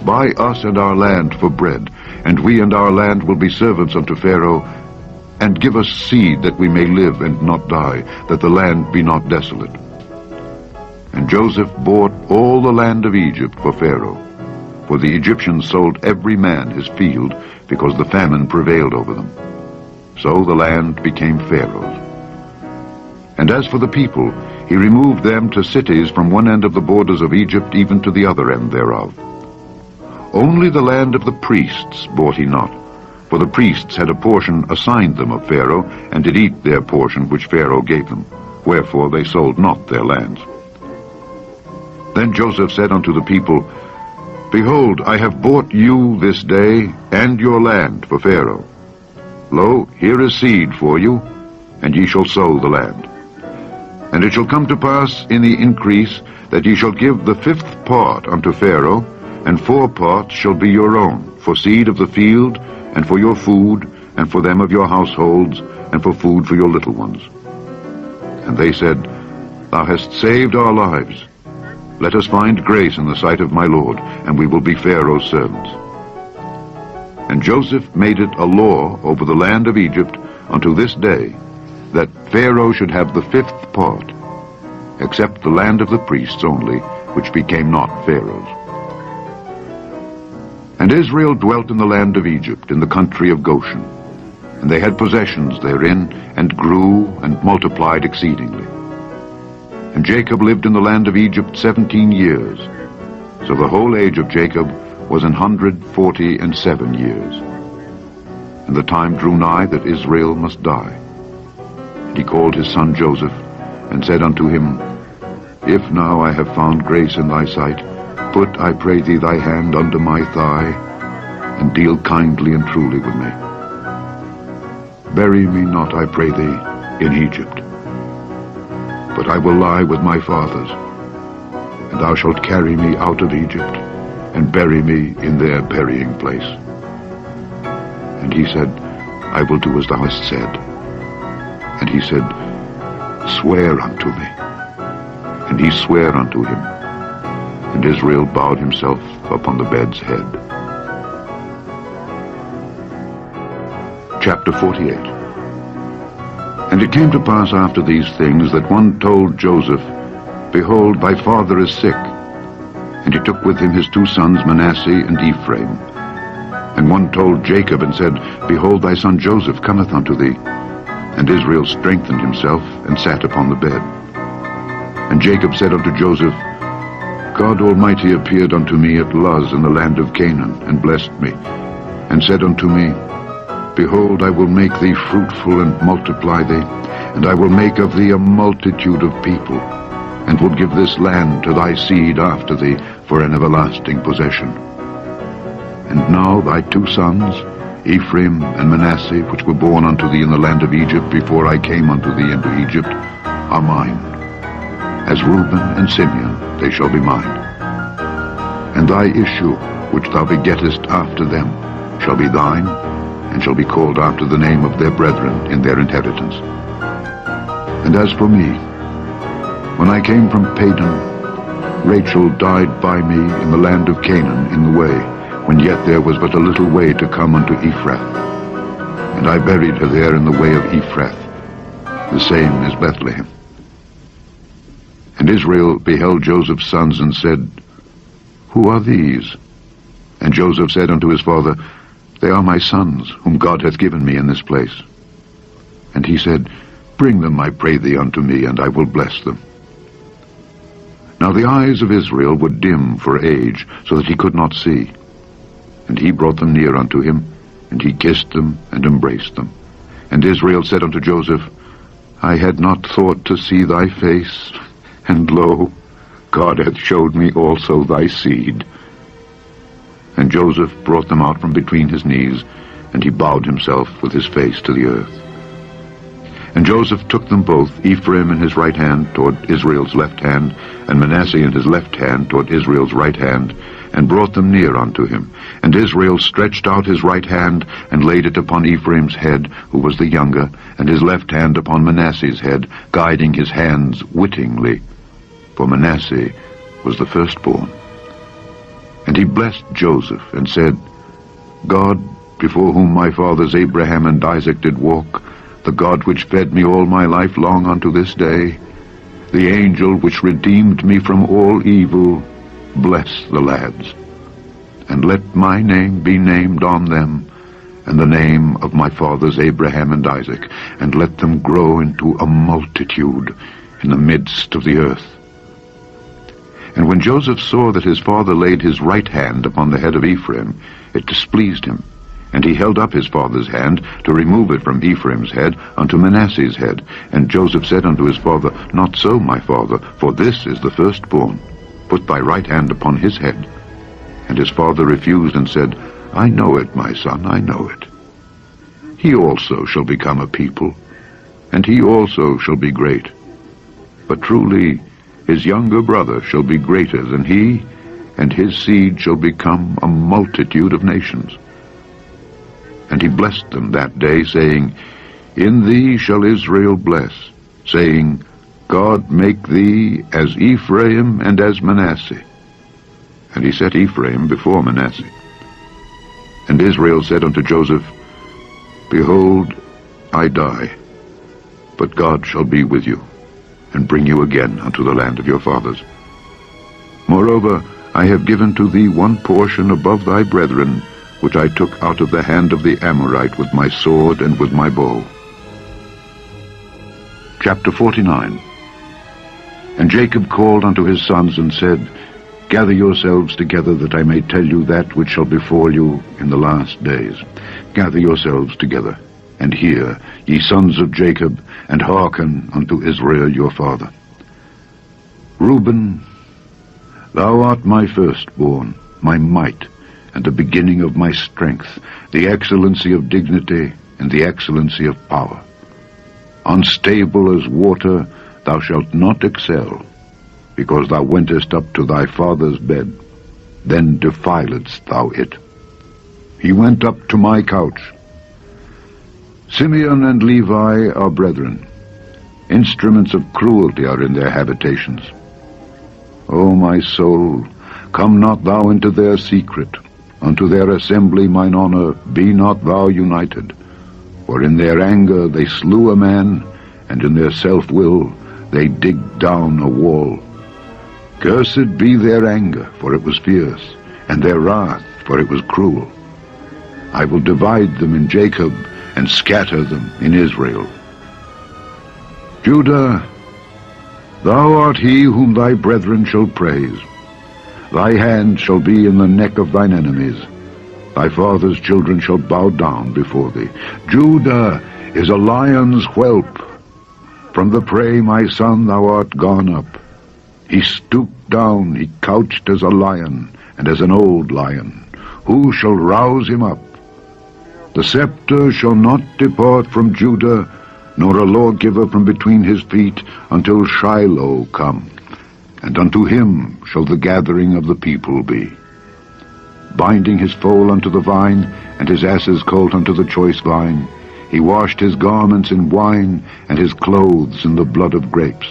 Buy us and our land for bread, and we and our land will be servants unto Pharaoh, and give us seed that we may live and not die, that the land be not desolate. And Joseph bought all the land of Egypt for Pharaoh, for the Egyptians sold every man his field, because the famine prevailed over them. So the land became Pharaoh's. And as for the people, he removed them to cities from one end of the borders of Egypt even to the other end thereof. Only the land of the priests bought he not, for the priests had a portion assigned them of Pharaoh, and did eat their portion which Pharaoh gave them. Wherefore they sold not their lands. Then Joseph said unto the people, Behold, I have bought you this day and your land for Pharaoh. Lo, here is seed for you, and ye shall sow the land. And it shall come to pass in the increase that ye shall give the 5th part unto Pharaoh, and 4 parts shall be your own, for seed of the field, and for your food, and for them of your households, and for food for your little ones. And they said, Thou hast saved our lives. Let us find grace in the sight of my Lord, and we will be Pharaoh's servants. And Joseph made it a law over the land of Egypt unto this day, that Pharaoh should have the 5th part, except the land of the priests only, which became not Pharaoh's. And Israel dwelt in the land of Egypt, in the country of Goshen. And they had possessions therein, and grew and multiplied exceedingly. And Jacob lived in the land of Egypt 17 years. So the whole age of Jacob was 147 years. And the time drew nigh that Israel must die. And he called his son Joseph, and said unto him, If now I have found grace in thy sight, put, I pray thee, thy hand under my thigh, and deal kindly and truly with me. Bury me not, I pray thee, in Egypt, but I will lie with my fathers, and thou shalt carry me out of Egypt, and bury me in their burying place. And he said, I will do as thou hast said. And he said, Swear unto me. And he sware unto him. And Israel bowed himself upon the bed's head. Chapter 48. And it came to pass after these things that one told Joseph, Behold, thy father is sick. And he took with him his 2 sons, Manasseh and Ephraim. And one told Jacob, and said, Behold, thy son Joseph cometh unto thee. And Israel strengthened himself, and sat upon the bed. And Jacob said unto Joseph, God Almighty appeared unto me at Luz in the land of Canaan, and blessed me, and said unto me, Behold, I will make thee fruitful, and multiply thee, and I will make of thee a multitude of people, and will give this land to thy seed after thee for an everlasting possession. And now thy 2 sons, Ephraim and Manasseh, which were born unto thee in the land of Egypt before I came unto thee into Egypt, are mine. As Reuben and Simeon they shall be mine. And thy issue, which thou begettest after them, shall be thine, and shall be called after the name of their brethren in their inheritance. And as for me, when I came from Padan, Rachel died by me in the land of Canaan in the way, when yet there was but a little way to come unto Ephrath. And I buried her there in the way of Ephrath. The same is Bethlehem. And Israel beheld Joseph's sons, and said, Who are these? And Joseph said unto his father, They are my sons, whom God hath given me in this place. And he said, Bring them, I pray thee, unto me, and I will bless them. Now the eyes of Israel were dim for age, so that he could not see. And he brought them near unto him, and he kissed them, and embraced them. And Israel said unto Joseph, I had not thought to see thy face, and lo, God hath showed me also thy seed. And Joseph brought them out from between his knees, and he bowed himself with his face to the earth. And Joseph took them both, Ephraim in his right hand toward Israel's left hand, and Manasseh in his left hand toward Israel's right hand, and brought them near unto him. And Israel stretched out his right hand, and laid it upon Ephraim's head, who was the younger, and his left hand upon Manasseh's head, guiding his hands wittingly. For Manasseh was the firstborn. And he blessed Joseph, and said, God, before whom my fathers Abraham and Isaac did walk, the God which fed me all my life long unto this day, the angel which redeemed me from all evil, bless the lads. And let my name be named on them, and the name of my fathers Abraham and Isaac, and let them grow into a multitude, in the midst of the earth. And when Joseph saw that his father laid his right hand upon the head of Ephraim, it displeased him, and he held up his father's hand to remove it from Ephraim's head unto Manasseh's head. And Joseph said unto his father, Not so, my father, for this is the firstborn. Put thy right hand upon his head. And his father refused and said, I know it, my son, I know it. He also shall become a people, and he also shall be great. But truly his younger brother shall be greater than he, and his seed shall become a multitude of nations. And he blessed them that day, saying, In thee shall Israel bless, saying, God make thee as Ephraim and as Manasseh. And he set Ephraim before Manasseh. And Israel said unto Joseph, Behold, I die, but God shall be with you, and bring you again unto the land of your fathers. Moreover, I have given to thee one portion above thy brethren, which I took out of the hand of the Amorite with my sword and with my bow. Chapter 49. And Jacob called unto his sons and said, Gather yourselves together, that I may tell you that which shall befall you in the last days. Gather yourselves together, and hear, ye sons of Jacob, and hearken unto Israel your father. Reuben, thou art my firstborn, my might, and the beginning of my strength, the excellency of dignity, and the excellency of power. Unstable as water, thou shalt not excel, because thou wentest up to thy father's bed, then defiledst thou it. He went up to my couch. Simeon and Levi are brethren. Instruments of cruelty are in their habitations. O my soul, come not thou into their secret. Unto their assembly, mine honor, be not thou united. For in their anger they slew a man, and in their self-will they digged down a wall. Cursed be their anger, for it was fierce, and their wrath, for it was cruel. I will divide them in Jacob, and scatter them in Israel. Judah, thou art he whom thy brethren shall praise. Thy hand shall be in the neck of thine enemies. Thy father's children shall bow down before thee. Judah is a lion's whelp. From the prey, my son, thou art gone up. He stooped down, he couched as a lion, and as an old lion. Who shall rouse him up? The scepter shall not depart from Judah, nor a lawgiver from between his feet, until Shiloh come. And unto him shall the gathering of the people be. Binding his foal unto the vine, and his ass's colt unto the choice vine, he washed his garments in wine, and his clothes in the blood of grapes.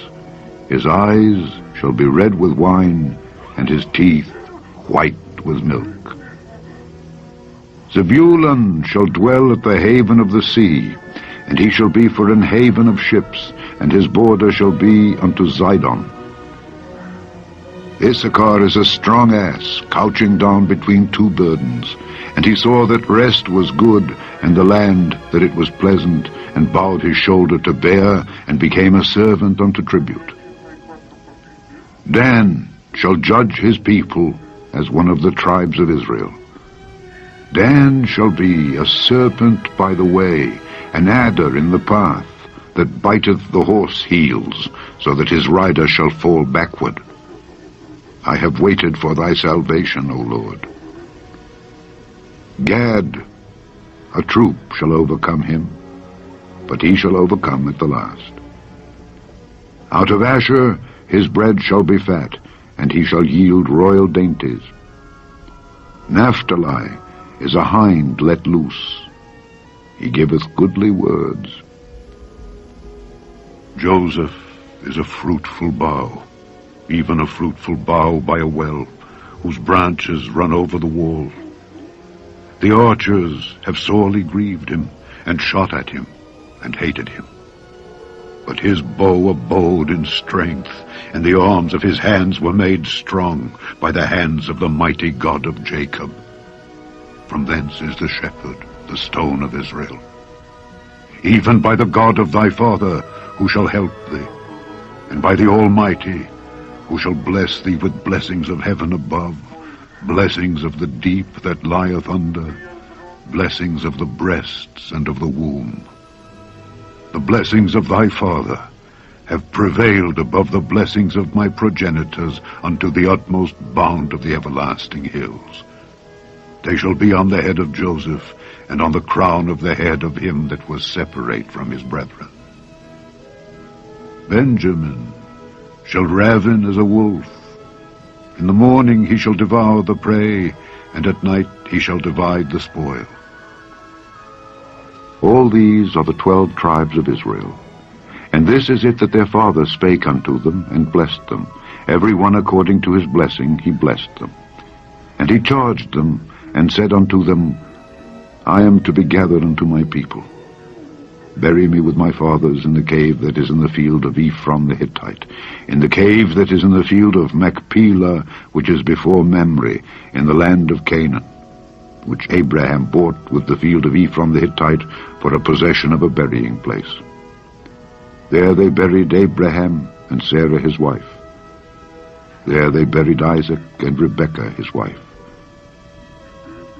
His eyes shall be red with wine, and his teeth white with milk. Zebulun shall dwell at the haven of the sea, and he shall be for an haven of ships, and his border shall be unto Zidon. Issachar is a strong ass, couching down between two burdens. And he saw that rest was good, and the land that it was pleasant, and bowed his shoulder to bear, and became a servant unto tribute. Dan shall judge his people as one of the tribes of Israel. Dan shall be a serpent by the way, an adder in the path, that biteth the horse heels, so that his rider shall fall backward. I have waited for thy salvation, O Lord. Gad, a troop shall overcome him, but he shall overcome at the last. Out of Asher his bread shall be fat, and he shall yield royal dainties. Naphtali is a hind let loose. He giveth goodly words. Joseph is a fruitful bough, even a fruitful bough by a well, whose branches run over the wall. The archers have sorely grieved him, and shot at him, and hated him. But his bow abode in strength, and the arms of his hands were made strong by the hands of the mighty God of Jacob. From thence is the shepherd, the stone of Israel. Even by the God of thy father, who shall help thee. and by the Almighty, who shall bless thee with blessings of heaven above, blessings of the deep that lieth under, blessings of the breasts and of the womb. The blessings of thy father have prevailed above the blessings of my progenitors unto the utmost bound of the everlasting hills. They shall be on the head of Joseph, and on the crown of the head of him that was separate from his brethren. Benjamin shall ravin as a wolf. In the morning he shall devour the prey, and at night he shall divide the spoil. All these are the 12 tribes of Israel. And this is it that their father spake unto them, and blessed them. Every one according to his blessing he blessed them. And he charged them, and said unto them, I am to be gathered unto my people. Bury me with my fathers in the cave that is in the field of Ephron the Hittite, in the cave that is in the field of Machpelah, which is before Mamre, in the land of Canaan, which Abraham bought with the field of Ephron the Hittite for a possession of a burying place. There they buried Abraham and Sarah his wife. There they buried Isaac and Rebekah his wife.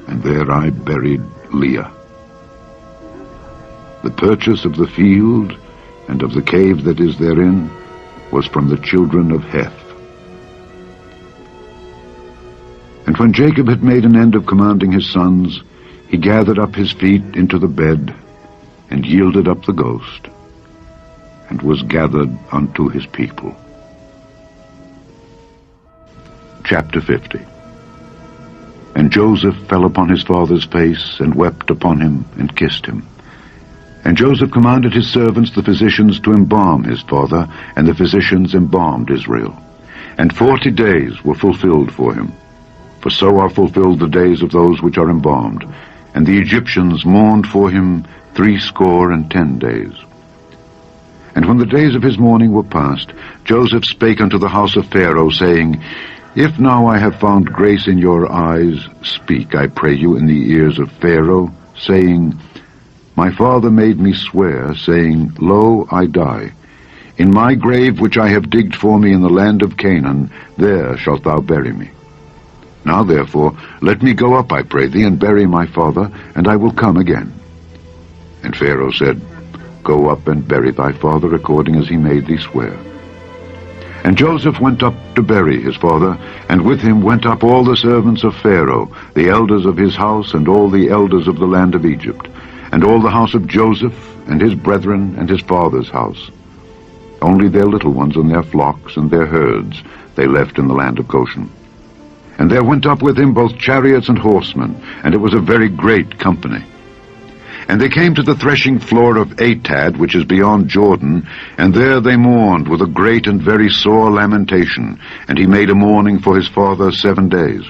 And there I buried Leah. The purchase of the field and of the cave that is therein was from the children of Heth. And when Jacob had made an end of commanding his sons, he gathered up his feet into the bed, and yielded up the ghost, and was gathered unto his people. Chapter 50. And Joseph fell upon his father's face, and wept upon him, and kissed him. And Joseph commanded his servants, the physicians, to embalm his father, and the physicians embalmed Israel. And 40 days were fulfilled for him. For so are fulfilled the days of those which are embalmed. And the Egyptians mourned for him 70 days. And when the days of his mourning were past, Joseph spake unto the house of Pharaoh, saying, If now I have found grace in your eyes, speak, I pray you, in the ears of Pharaoh, saying, My father made me swear, saying, Lo, I die. In my grave which I have digged for me in the land of Canaan, there shalt thou bury me. Now therefore let me go up, I pray thee, and bury my father, and I will come again. And Pharaoh said, Go up and bury thy father according as he made thee swear. And Joseph went up to bury his father, and with him went up all the servants of Pharaoh, the elders of his house, and all the elders of the land of Egypt, and all the house of Joseph, and his brethren, and his father's house. Only their little ones and their flocks and their herds they left in the land of Goshen. And there went up with him both chariots and horsemen, and it was a very great company. And they came to the threshing floor of Atad, which is beyond Jordan, and there they mourned with a great and very sore lamentation, and he made a mourning for his father 7 days.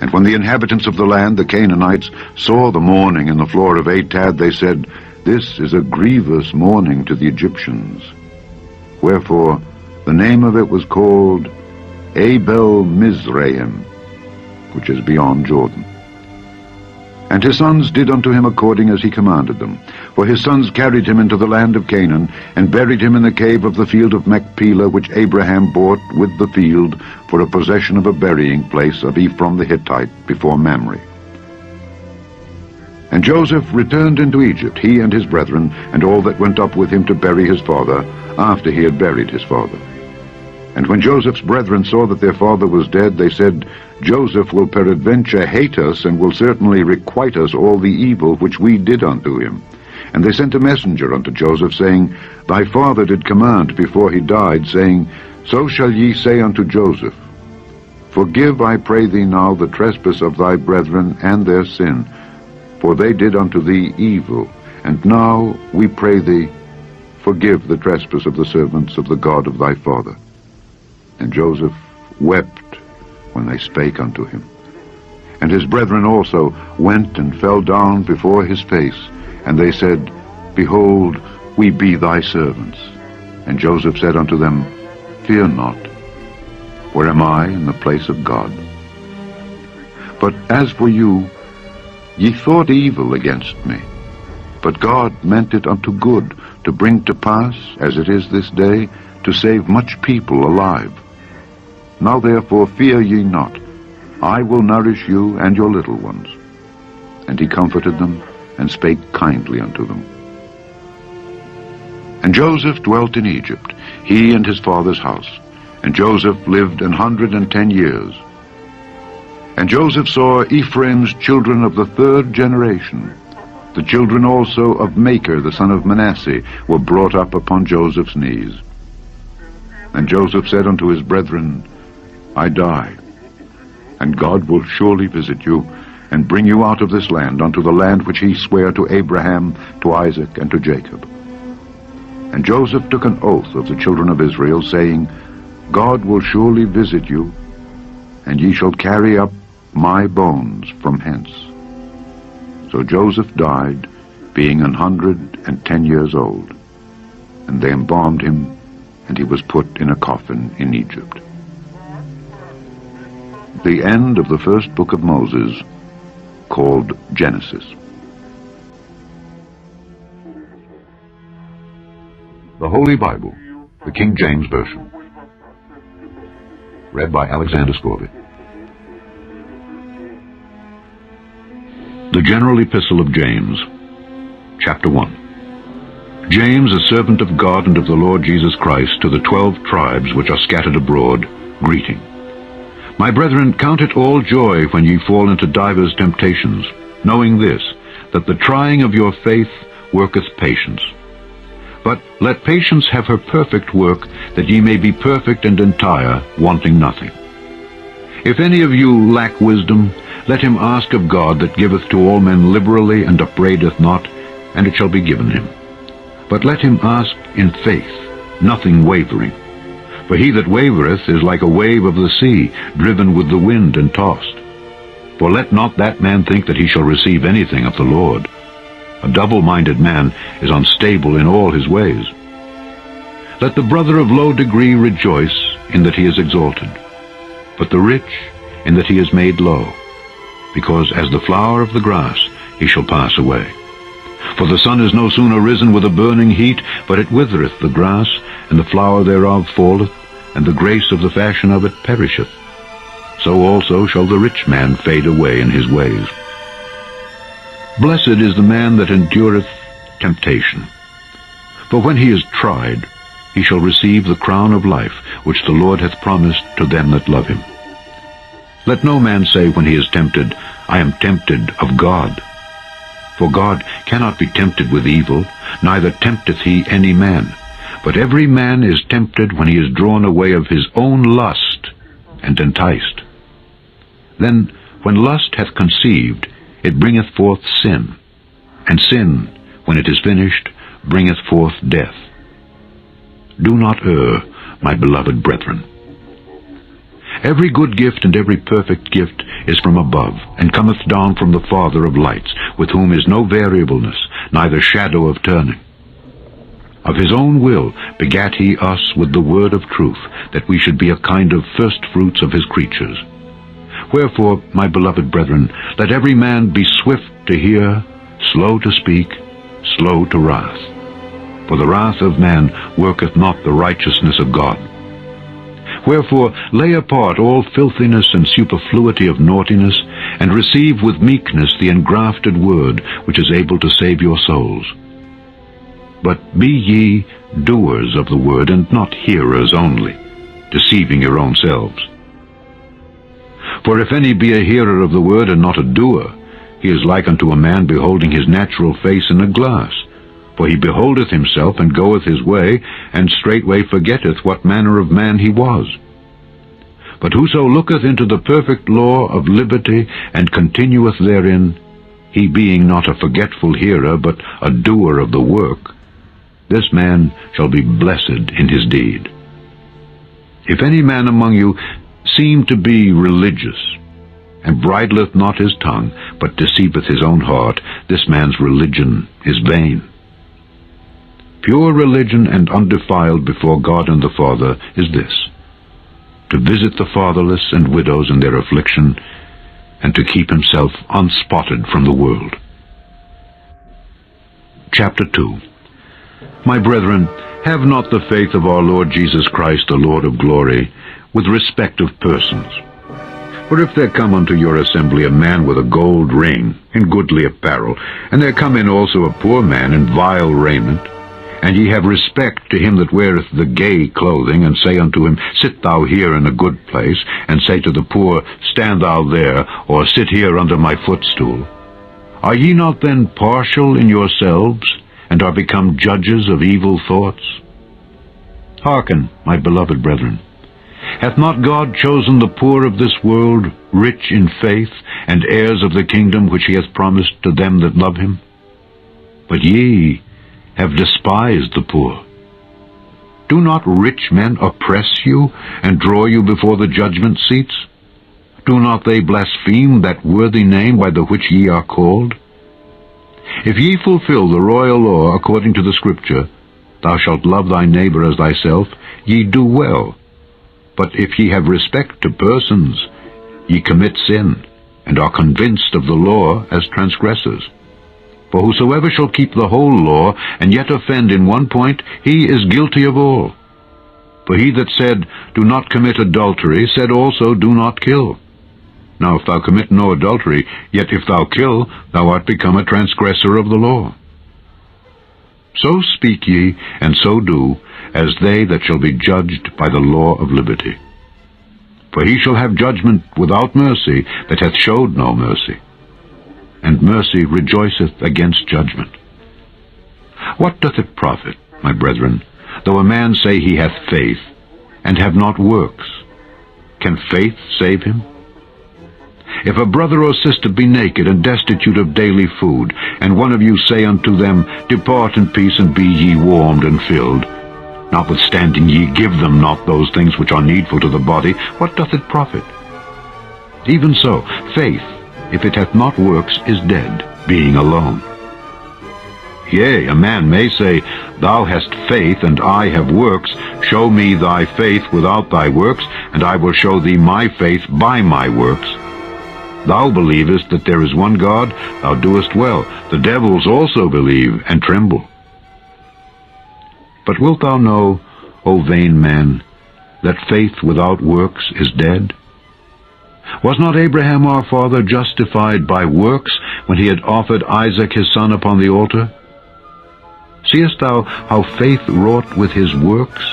And when the inhabitants of the land, the Canaanites, saw the mourning in the floor of Atad, they said, This is a grievous mourning to the Egyptians. Wherefore the name of it was called Abel Mizraim, which is beyond Jordan. And his sons did unto him according as he commanded them. For his sons carried him into the land of Canaan, and buried him in the cave of the field of Machpelah, which Abraham bought with the field for a possession of a burying place of Ephron the Hittite before Mamre. And Joseph returned into Egypt, he and his brethren, and all that went up with him to bury his father, after he had buried his father. And when Joseph's brethren saw that their father was dead, they said, Joseph will peradventure hate us, and will certainly requite us all the evil which we did unto him. And they sent a messenger unto Joseph, saying, Thy father did command before he died, saying, So shall ye say unto Joseph, Forgive, I pray thee now, the trespass of thy brethren and their sin, for they did unto thee evil. And now, we pray thee, forgive the trespass of the servants of the God of thy father. And Joseph wept when they spake unto him. And his brethren also went and fell down before his face, and they said, Behold, we be thy servants. And Joseph said unto them, Fear not, where am I in the place of God? But as for you, ye thought evil against me, but God meant it unto good, to bring to pass, as it is this day, to save much people alive. Now therefore fear ye not. I will nourish you and your little ones. And he comforted them, and spake kindly unto them. And Joseph dwelt in Egypt, he and his father's house. And Joseph lived 110 years. And Joseph saw Ephraim's children of the 3rd generation. The children also of Machir the son of Manasseh were brought up upon Joseph's knees. And Joseph said unto his brethren, I die, and God will surely visit you, and bring you out of this land unto the land which he sware to Abraham, to Isaac, and to Jacob. And Joseph took an oath of the children of Israel, saying, God will surely visit you, and ye shall carry up my bones from hence. So Joseph died, being 110 years old. And they embalmed him, and he was put in a coffin in Egypt. The end of the first book of Moses, called Genesis. The Holy Bible, the King James Version. Read by Alexander Scorby. The General Epistle of James, Chapter 1. James, a servant of God and of the Lord Jesus Christ, to the 12 tribes which are scattered abroad, greeting. My brethren, count it all joy when ye fall into divers temptations, knowing this, that the trying of your faith worketh patience. But let patience have her perfect work, that ye may be perfect and entire, wanting nothing. If any of you lack wisdom, let him ask of God, that giveth to all men liberally, and upbraideth not, and it shall be given him. But let him ask in faith, nothing wavering. For he that wavereth is like a wave of the sea, driven with the wind and tossed. For let not that man think that he shall receive anything of the Lord. A double-minded man is unstable in all his ways. Let the brother of low degree rejoice in that he is exalted, but the rich in that he is made low, because as the flower of the grass he shall pass away. For the sun is no sooner risen with a burning heat, but it withereth the grass, and the flower thereof falleth, and the grace of the fashion of it perisheth. So also shall the rich man fade away in his ways. Blessed is the man that endureth temptation. For when he is tried, he shall receive the crown of life, which the Lord hath promised to them that love him. Let no man say when he is tempted, I am tempted of God. For God cannot be tempted with evil, neither tempteth he any man. But every man is tempted when he is drawn away of his own lust, and enticed. Then, when lust hath conceived, it bringeth forth sin, and sin, when it is finished, bringeth forth death. Do not err, my beloved brethren. Every good gift and every perfect gift is from above, and cometh down from the Father of lights, with whom is no variableness, neither shadow of turning. Of his own will begat he us with the word of truth, that we should be a kind of firstfruits of his creatures. Wherefore, my beloved brethren, let every man be swift to hear, slow to speak, slow to wrath. For the wrath of man worketh not the righteousness of God. Wherefore lay apart all filthiness and superfluity of naughtiness, and receive with meekness the engrafted word, which is able to save your souls. But be ye doers of the word, and not hearers only, deceiving your own selves. For if any be a hearer of the word, and not a doer, he is like unto a man beholding his natural face in a glass. For he beholdeth himself, and goeth his way, and straightway forgetteth what manner of man he was. But whoso looketh into the perfect law of liberty, and continueth therein, he being not a forgetful hearer, but a doer of the work, this man shall be blessed in his deed. If any man among you seem to be religious, and bridleth not his tongue, but deceiveth his own heart, this man's religion is vain. Pure religion and undefiled before God and the Father is this, to visit the fatherless and widows in their affliction, and to keep himself unspotted from the world. Chapter 2. My brethren, have not the faith of our Lord Jesus Christ, the Lord of glory, with respect of persons. For if there come unto your assembly a man with a gold ring, in goodly apparel, and there come in also a poor man in vile raiment, and ye have respect to him that weareth the gay clothing, and say unto him, Sit thou here in a good place, and say to the poor, Stand thou there, or sit here under my footstool, are ye not then partial in yourselves, and are become judges of evil thoughts? Hearken, my beloved brethren. Hath not God chosen the poor of this world, rich in faith, and heirs of the kingdom which he hath promised to them that love him? But ye have despised the poor. Do not rich men oppress you, and draw you before the judgment seats? Do not they blaspheme that worthy name by the which ye are called? If ye fulfill the royal law according to the Scripture, Thou shalt love thy neighbor as thyself, ye do well. But if ye have respect to persons, ye commit sin, and are convinced of the law as transgressors. For whosoever shall keep the whole law, and yet offend in one point, he is guilty of all. For he that said, Do not commit adultery, said also, Do not kill. Now if thou commit no adultery, yet if thou kill, thou art become a transgressor of the law. So speak ye, and so do, as they that shall be judged by the law of liberty. For he shall have judgment without mercy that hath showed no mercy, and mercy rejoiceth against judgment. What doth it profit, my brethren, though a man say he hath faith, and have not works? Can faith save him? If a brother or sister be naked and destitute of daily food, and one of you say unto them, Depart in peace, and be ye warmed and filled, notwithstanding ye give them not those things which are needful to the body, what doth it profit? Even so, faith, if it hath not works, is dead, being alone. Yea, a man may say, Thou hast faith, and I have works. Show me thy faith without thy works, and I will show thee my faith by my works. Thou believest that there is one God, thou doest well. The devils also believe, and tremble. But wilt thou know, O vain man, that faith without works is dead? Was not Abraham our father justified by works when he had offered Isaac his son upon the altar? Seest thou how faith wrought with his works,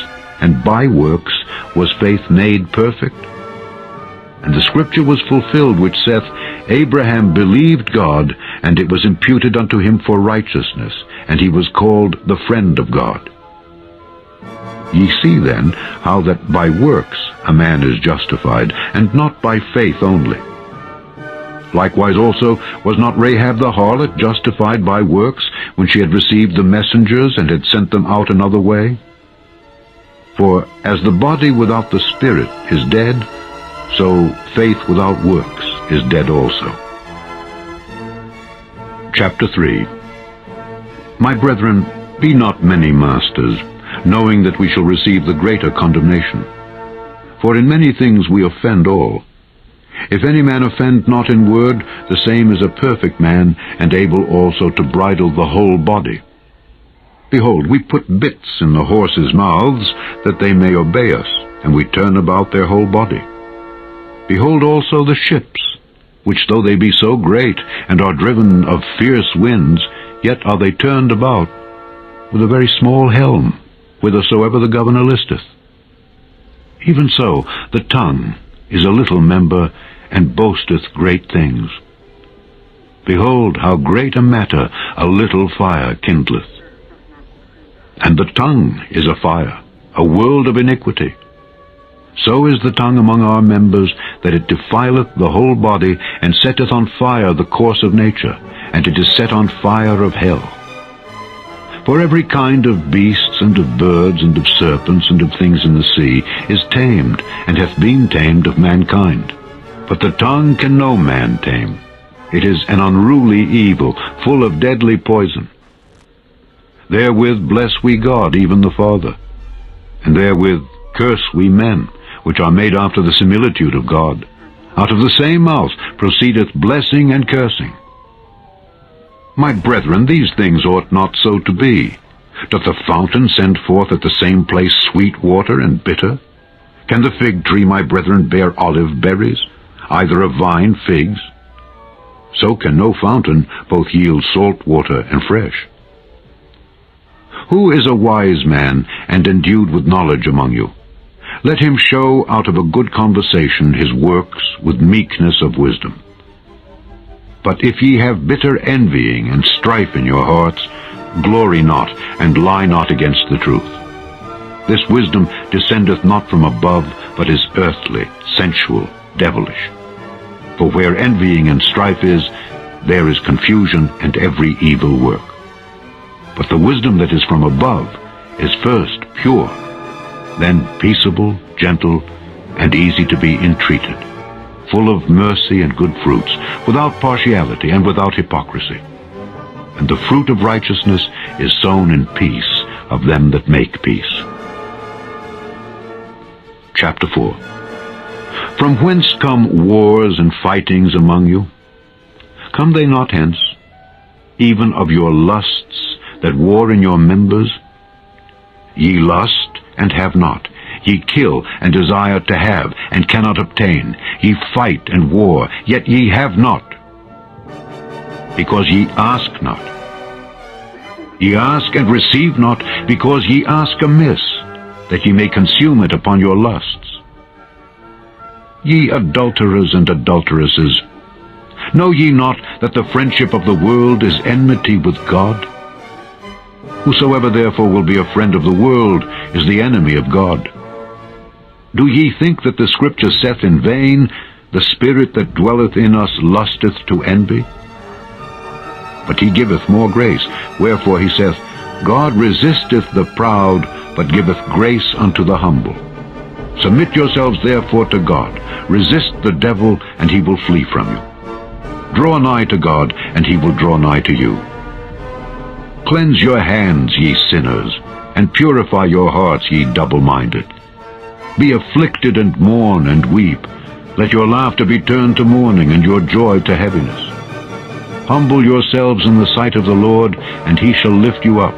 and by works was faith made perfect? And the Scripture was fulfilled which saith, Abraham believed God, and it was imputed unto him for righteousness, and he was called the friend of God. Ye see then how that by works a man is justified, and not by faith only. Likewise also was not Rahab the harlot justified by works, when she had received the messengers, and had sent them out another way? For as the body without the spirit is dead, so faith without works is dead also. Chapter 3. My brethren, be not many masters, knowing that we shall receive the greater condemnation. For in many things we offend all. If any man offend not in word, the same is a perfect man, and able also to bridle the whole body. Behold, we put bits in the horses' mouths, that they may obey us, and we turn about their whole body. Behold also the ships, which though they be so great, and are driven of fierce winds, yet are they turned about with a very small helm, whithersoever the governor listeth. Even so, the tongue is a little member, and boasteth great things. Behold, how great a matter a little fire kindleth. And the tongue is a fire, a world of iniquity. So is the tongue among our members, that it defileth the whole body, and setteth on fire the course of nature, and it is set on fire of hell. For every kind of beasts, and of birds, and of serpents, and of things in the sea, is tamed, and hath been tamed of mankind. But the tongue can no man tame. It is an unruly evil, full of deadly poison. Therewith bless we God, even the Father, and therewith curse we men, which are made after the similitude of God. Out of the same mouth proceedeth blessing and cursing. My brethren, these things ought not so to be. Doth the fountain send forth at the same place sweet water and bitter? Can the fig tree, my brethren, bear olive berries, either a vine figs? So can no fountain both yield salt water and fresh. Who is a wise man and endued with knowledge among you? Let him show out of a good conversation his works with meekness of wisdom. But if ye have bitter envying and strife in your hearts, glory not, and lie not against the truth. This wisdom descendeth not from above, but is earthly, sensual, devilish. For where envying and strife is, there is confusion and every evil work. But the wisdom that is from above is first pure, then peaceable, gentle, and easy to be entreated, full of mercy and good fruits, without partiality and without hypocrisy. And the fruit of righteousness is sown in peace of them that make peace. Chapter 4. From whence come wars and fightings among you? Come they not hence, even of your lusts that war in your members? Ye lust and have not. Ye kill and desire to have, and cannot obtain. Ye fight and war, yet ye have not, because ye ask not. Ye ask and receive not, because ye ask amiss, that ye may consume it upon your lusts. Ye adulterers and adulteresses, know ye not that the friendship of the world is enmity with God? Whosoever therefore will be a friend of the world is the enemy of God. Do ye think that the Scripture saith in vain, the Spirit that dwelleth in us lusteth to envy? But he giveth more grace, wherefore he saith, God resisteth the proud, but giveth grace unto the humble. Submit yourselves therefore to God. Resist the devil, and he will flee from you. Draw nigh to God, and he will draw nigh to you. Cleanse your hands, ye sinners, and purify your hearts, ye double-minded. Be afflicted and mourn and weep. Let your laughter be turned to mourning, and your joy to heaviness. Humble yourselves in the sight of the Lord, and he shall lift you up.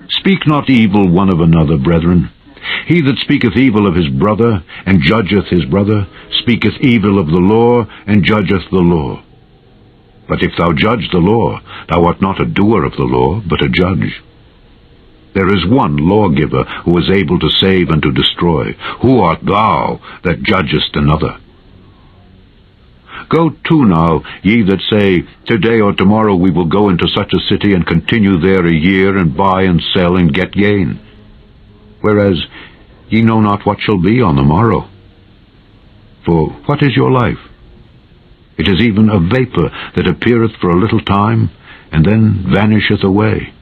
Speak not evil one of another, brethren. He that speaketh evil of his brother, and judgeth his brother, speaketh evil of the law, and judgeth the law. But if thou judge the law, thou art not a doer of the law, but a judge. There is one lawgiver who is able to save and to destroy. Who art thou that judgest another? Go to now, ye that say, Today or tomorrow we will go into such a city, and continue there a year, and buy and sell, and get gain. Whereas ye know not what shall be on the morrow. For what is your life? It is even a vapor that appeareth for a little time, and then vanisheth away.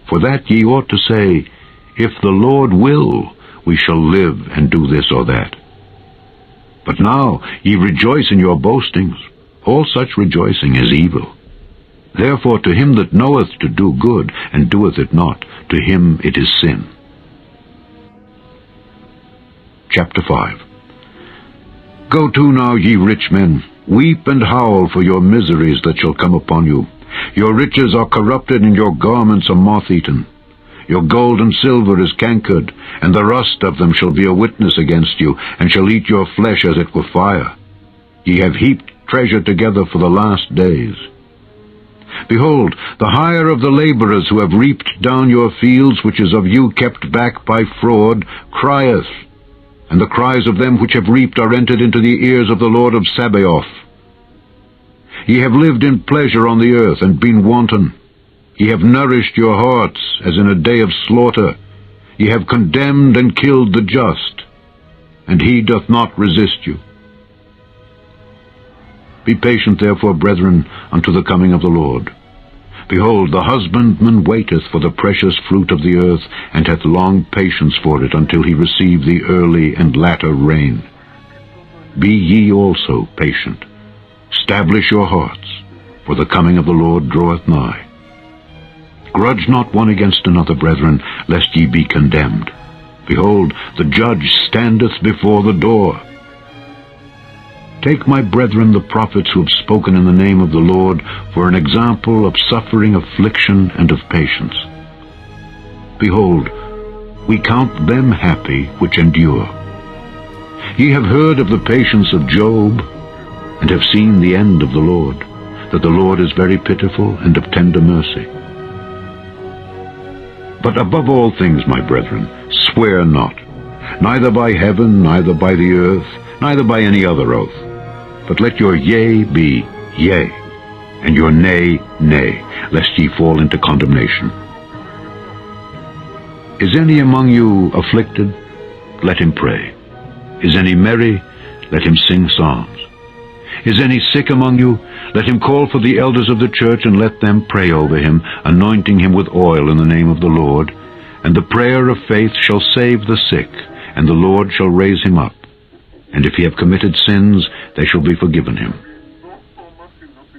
For that ye ought to say, If the Lord will, we shall live and do this or that. But now ye rejoice in your boastings. All such rejoicing is evil. Therefore to him that knoweth to do good, and doeth it not, to him it is sin. Chapter 5. Go to now, ye rich men, weep and howl for your miseries that shall come upon you. Your riches are corrupted, and your garments are moth-eaten. Your gold and silver is cankered, and the rust of them shall be a witness against you, and shall eat your flesh as it were fire. Ye have heaped treasure together for the last days. Behold, the hire of the laborers who have reaped down your fields, which is of you kept back by fraud, crieth, and the cries of them which have reaped are entered into the ears of the Lord of Sabaoth. Ye have lived in pleasure on the earth, and been wanton. Ye have nourished your hearts, as in a day of slaughter. Ye have condemned and killed the just, and he doth not resist you. Be patient therefore, brethren, unto the coming of the Lord. Behold, the husbandman waiteth for the precious fruit of the earth, and hath long patience for it, until he receive the early and latter rain. Be ye also patient. Establish your hearts, for the coming of the Lord draweth nigh. Grudge not one against another, brethren, lest ye be condemned. Behold, the judge standeth before the door. Take my brethren the prophets who have spoken in the name of the Lord for an example of suffering, affliction, and of patience. Behold, we count them happy which endure. Ye have heard of the patience of Job, and have seen the end of the Lord, that the Lord is very pitiful and of tender mercy. But above all things, my brethren, swear not, neither by heaven, neither by the earth, neither by any other oath, but let your yea be yea, and your nay, nay, lest ye fall into condemnation. Is any among you afflicted? Let him pray. Is any merry? Let him sing psalms. Is any sick among you? Let him call for the elders of the church, and let them pray over him, anointing him with oil in the name of the Lord. And the prayer of faith shall save the sick, and the Lord shall raise him up. And if he have committed sins, they shall be forgiven him.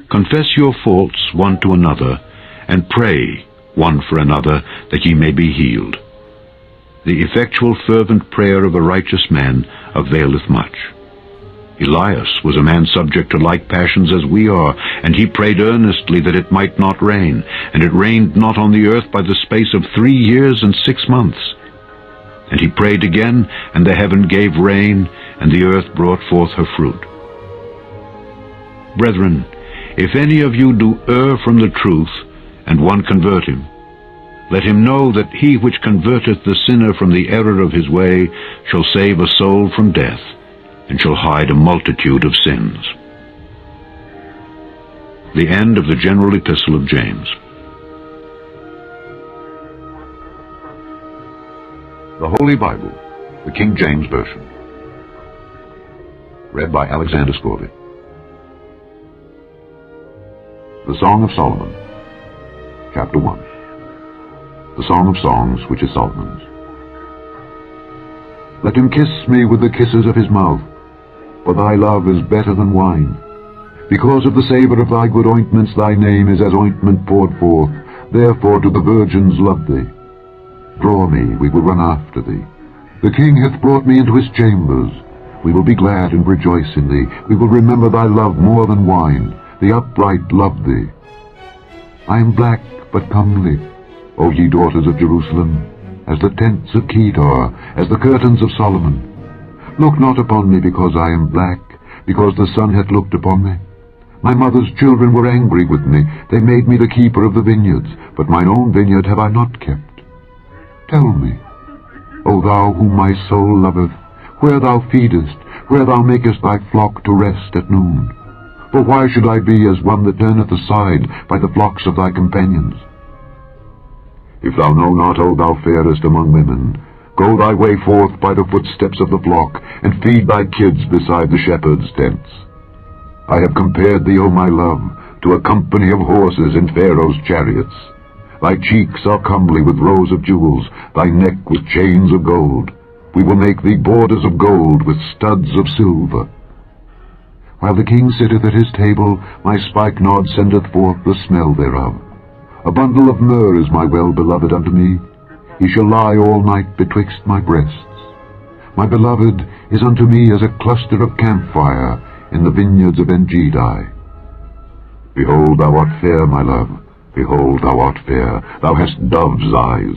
Confess your faults one to another, and pray one for another, that ye may be healed. The effectual fervent prayer of a righteous man availeth much. Elias was a man subject to like passions as we are, and he prayed earnestly that it might not rain. And it rained not on the earth by the space of 3 years and 6 months. And he prayed again, and the heaven gave rain, and the earth brought forth her fruit. Brethren, if any of you do err from the truth, and one convert him, let him know that he which converteth the sinner from the error of his way shall save a soul from death, and shall hide a multitude of sins. The end of the general epistle of James. The Holy Bible, the King James Version. Read by Alexander Scorby. The Song of Solomon, Chapter 1. The Song of Songs, which is Solomon's. Let him kiss me with the kisses of his mouth, for thy love is better than wine. Because of the savour of thy good ointments, thy name is as ointment poured forth. Therefore do the virgins love thee. Draw me, we will run after thee. The king hath brought me into his chambers. We will be glad and rejoice in thee. We will remember thy love more than wine. The upright love thee. I am black, but comely, O ye daughters of Jerusalem, as the tents of Kedar, as the curtains of Solomon. Look not upon me because I am black, because the sun hath looked upon me. My mother's children were angry with me. They made me the keeper of the vineyards, but mine own vineyard have I not kept. Tell me, O thou whom my soul loveth, where thou feedest, where thou makest thy flock to rest at noon. For why should I be as one that turneth aside by the flocks of thy companions? If thou know not, O thou fairest among women, go thy way forth by the footsteps of the flock, and feed thy kids beside the shepherds' tents. I have compared thee, O my love, to a company of horses in Pharaoh's chariots. Thy cheeks are comely with rows of jewels, thy neck with chains of gold. We will make thee borders of gold with studs of silver. While the king sitteth at his table, my spikenard sendeth forth the smell thereof. A bundle of myrrh is my well-beloved unto me. He shall lie all night betwixt my breasts. My beloved is unto me as a cluster of camphire in the vineyards of En-gedi. Behold, thou art fair, my love. Behold, thou art fair. Thou hast dove's eyes.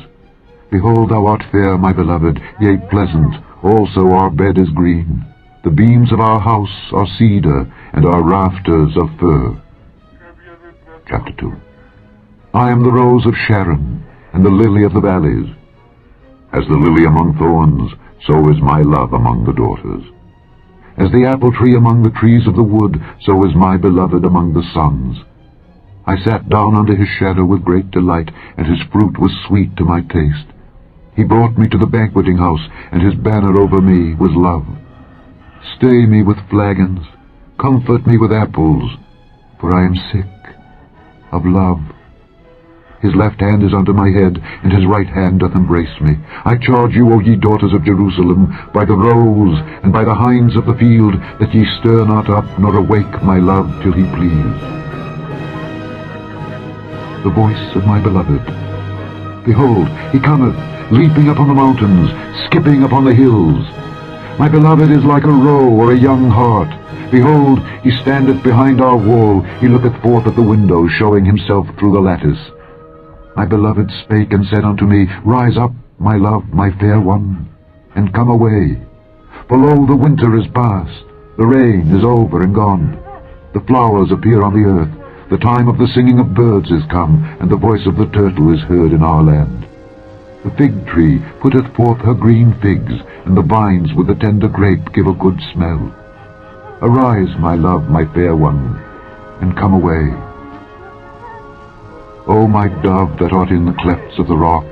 Behold, thou art fair, my beloved, yea, pleasant. Also our bed is green. The beams of our house are cedar, and our rafters of fir. Chapter 2. I am the rose of Sharon, and the lily of the valleys. As the lily among thorns, so is my love among the daughters. As the apple tree among the trees of the wood, so is my beloved among the sons. I sat down under his shadow with great delight, and his fruit was sweet to my taste. He brought me to the banqueting house, and his banner over me was love. Stay me with flagons, comfort me with apples, for I am sick of love. His left hand is under my head, and his right hand doth embrace me. I charge you, O ye daughters of Jerusalem, by the roes and by the hinds of the field, that ye stir not up, nor awake my love till he please. The voice of my beloved. Behold, he cometh, leaping upon the mountains, skipping upon the hills. My beloved is like a roe or a young hart. Behold, he standeth behind our wall, he looketh forth at the window, showing himself through the lattice. My beloved spake and said unto me, Rise up, my love, my fair one, and come away. For lo, the winter is past, the rain is over and gone. The flowers appear on the earth, the time of the singing of birds is come, and the voice of the turtle is heard in our land. The fig tree putteth forth her green figs, and the vines with the tender grape give a good smell. Arise, my love, my fair one, and come away. O my dove that art in the clefts of the rock,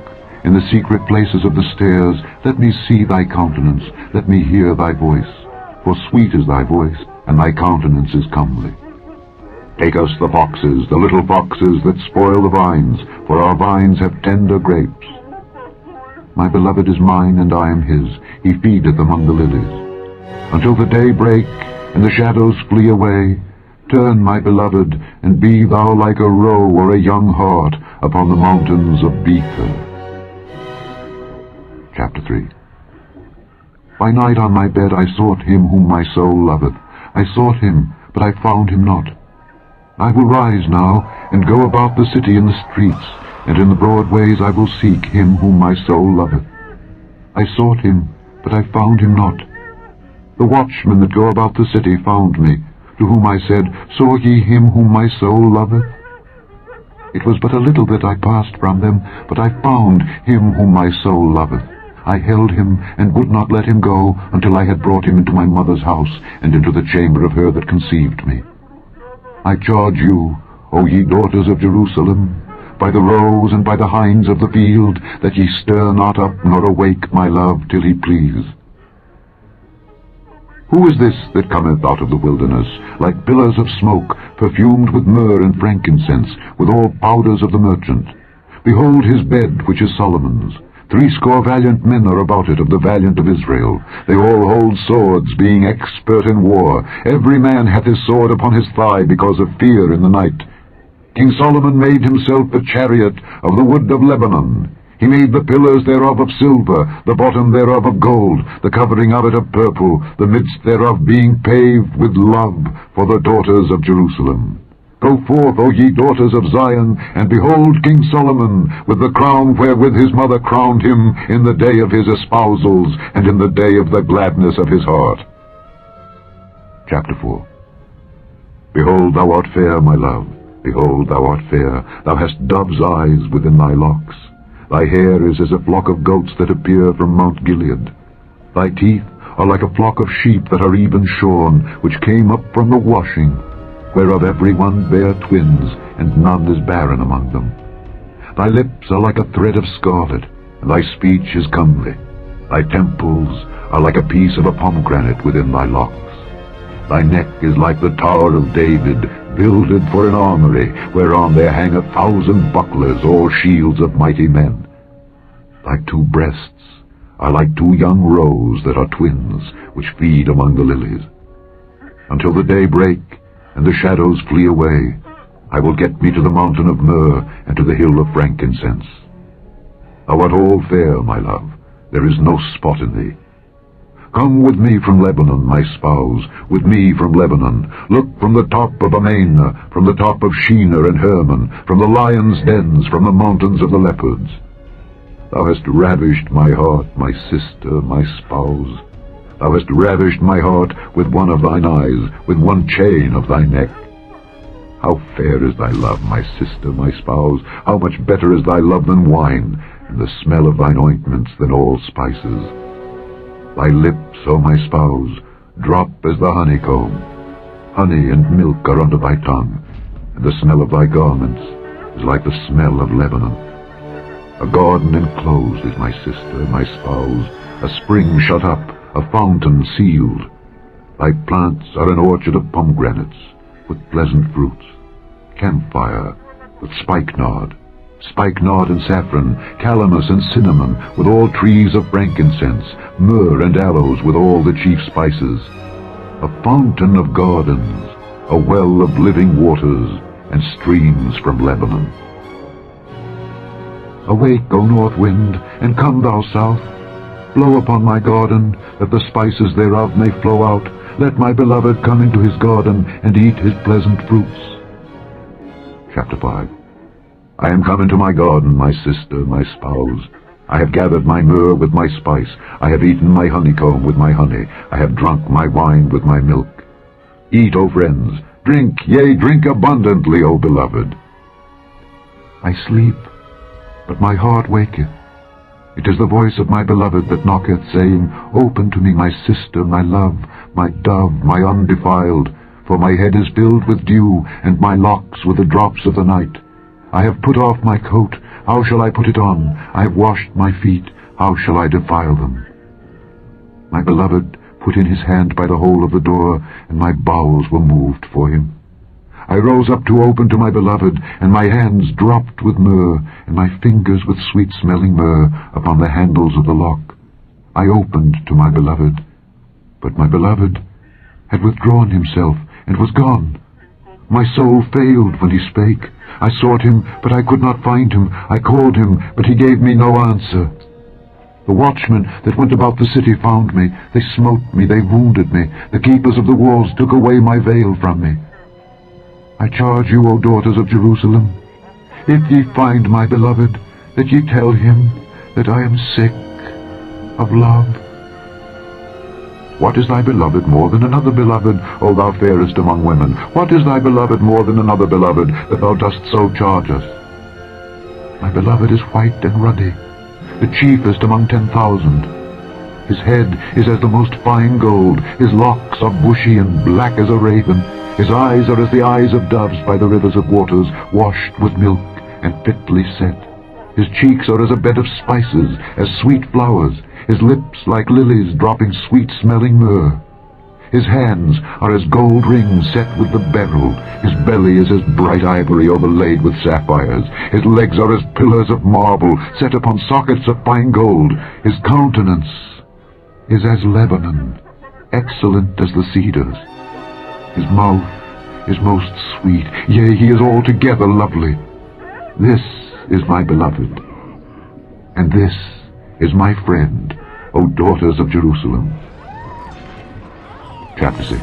in the secret places of the stairs, let me see thy countenance, let me hear thy voice. For sweet is thy voice, and thy countenance is comely. Take us the foxes, the little foxes that spoil the vines, for our vines have tender grapes. My beloved is mine, and I am his, he feedeth among the lilies. Until the day break, and the shadows flee away, turn, my beloved, and be thou like a roe or a young hart upon the mountains of Bether. Chapter 3. By night on my bed I sought him whom my soul loveth. I sought him, but I found him not. I will rise now, and go about the city in the streets, and in the broad ways I will seek him whom my soul loveth. I sought him, but I found him not. The watchmen that go about the city found me, to whom I said, Saw ye him whom my soul loveth? It was but a little that I passed from them, but I found him whom my soul loveth. I held him, and would not let him go, until I had brought him into my mother's house, and into the chamber of her that conceived me. I charge you, O ye daughters of Jerusalem, by the roes and by the hinds of the field, that ye stir not up nor awake my love till he please. Who is this that cometh out of the wilderness, like pillars of smoke, perfumed with myrrh and frankincense, with all powders of the merchant? Behold his bed, which is Solomon's. 80 valiant men are about it, of the valiant of Israel. They all hold swords, being expert in war. Every man hath his sword upon his thigh, because of fear in the night. King Solomon made himself a chariot of the wood of Lebanon. He made the pillars thereof of silver, the bottom thereof of gold, the covering of it of purple, the midst thereof being paved with love for the daughters of Jerusalem. Go forth, O ye daughters of Zion, and behold King Solomon, with the crown wherewith his mother crowned him in the day of his espousals, and in the day of the gladness of his heart. Chapter 4. Behold, thou art fair, my love. Behold, thou art fair. Thou hast dove's eyes within thy locks. Thy hair is as a flock of goats that appear from Mount Gilead. Thy teeth are like a flock of sheep that are even shorn, which came up from the washing, whereof every one bare twins, and none is barren among them. Thy lips are like a thread of scarlet, and thy speech is comely. Thy temples are like a piece of a pomegranate within thy locks. Thy neck is like the Tower of David, builded for an armory, whereon there hang 1,000 bucklers, all shields of mighty men. Thy 2 breasts are like 2 young roes that are twins, which feed among the lilies. Until the day break, and the shadows flee away, I will get me to the mountain of myrrh, and to the hill of frankincense. Thou art all fair, my love, there is no spot in thee. Come with me from Lebanon, my spouse, with me from Lebanon. Look from the top of Amana, from the top of Shinar and Hermon, from the lions' dens, from the mountains of the leopards. Thou hast ravished my heart, my sister, my spouse. Thou hast ravished my heart with one of thine eyes, with one chain of thy neck. How fair is thy love, my sister, my spouse! How much better is thy love than wine, and the smell of thine ointments than all spices. Thy lips, O my spouse, drop as the honeycomb. Honey and milk are under thy tongue, and the smell of thy garments is like the smell of Lebanon. A garden enclosed is my sister, my spouse, a spring shut up, a fountain sealed. Thy plants are an orchard of pomegranates, with pleasant fruits, camphire, with spikenard and saffron, calamus and cinnamon, with all trees of frankincense, myrrh and aloes, with all the chief spices. A fountain of gardens, a well of living waters, and streams from Lebanon. Awake, O north wind, and come thou south. blow upon my garden, that the spices thereof may flow out. Let my beloved come into his garden, and eat his pleasant fruits. Chapter 5. I am come into my garden, my sister, my spouse. I have gathered my myrrh with my spice. I have eaten my honeycomb with my honey. I have drunk my wine with my milk. Eat, O friends, drink, yea, drink abundantly, O beloved. I sleep, but my heart waketh. It is the voice of my beloved that knocketh, saying, Open to me, my sister, my love, my dove, my undefiled, for my head is filled with dew, and my locks with the drops of the night. I have put off my coat, how shall I put it on? I have washed my feet, how shall I defile them? My beloved put in his hand by the hole of the door, and my bowels were moved for him. I rose up to open to my beloved, and my hands dropped with myrrh, and my fingers with sweet-smelling myrrh upon the handles of the lock. I opened to my beloved, but my beloved had withdrawn himself, and was gone. My soul failed when he spake. I sought him, but I could not find him. I called him, but he gave me no answer. The watchmen that went about the city found me. They smote me, they wounded me. The keepers of the walls took away my veil from me. I charge you, O daughters of Jerusalem, if ye find my beloved, that ye tell him that I am sick of love. What is thy beloved more than another beloved, O thou fairest among women? What is thy beloved more than another beloved, that thou dost so charge us? My beloved is white and ruddy, the chiefest among 10,000. His head is as the most fine gold, his locks are bushy and black as a raven. His eyes are as the eyes of doves by the rivers of waters, washed with milk and fitly set. His cheeks are as a bed of spices, as sweet flowers, his lips like lilies dropping sweet-smelling myrrh. His hands are as gold rings set with the beryl. His belly is as bright ivory overlaid with sapphires. His legs are as pillars of marble set upon sockets of fine gold. His countenance is as Lebanon, excellent as the cedars. His mouth is most sweet, yea, he is altogether lovely. This is my beloved, and this is my friend, O daughters of Jerusalem. Chapter 6.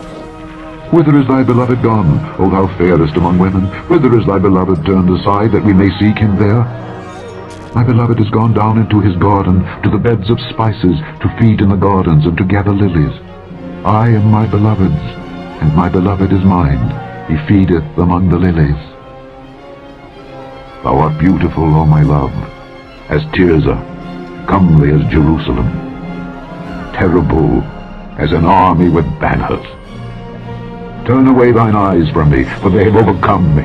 Whither is thy beloved gone, O thou fairest among women? Whither is thy beloved turned aside, that we may seek him there? My beloved is gone down into his garden, to the beds of spices, to feed in the gardens, and to gather lilies. I am my beloved's, and my beloved is mine. He feedeth among the lilies. Thou art beautiful, O my love, as Tirzah, comely as Jerusalem, terrible as an army with banners. Turn away thine eyes from me, for they have overcome me.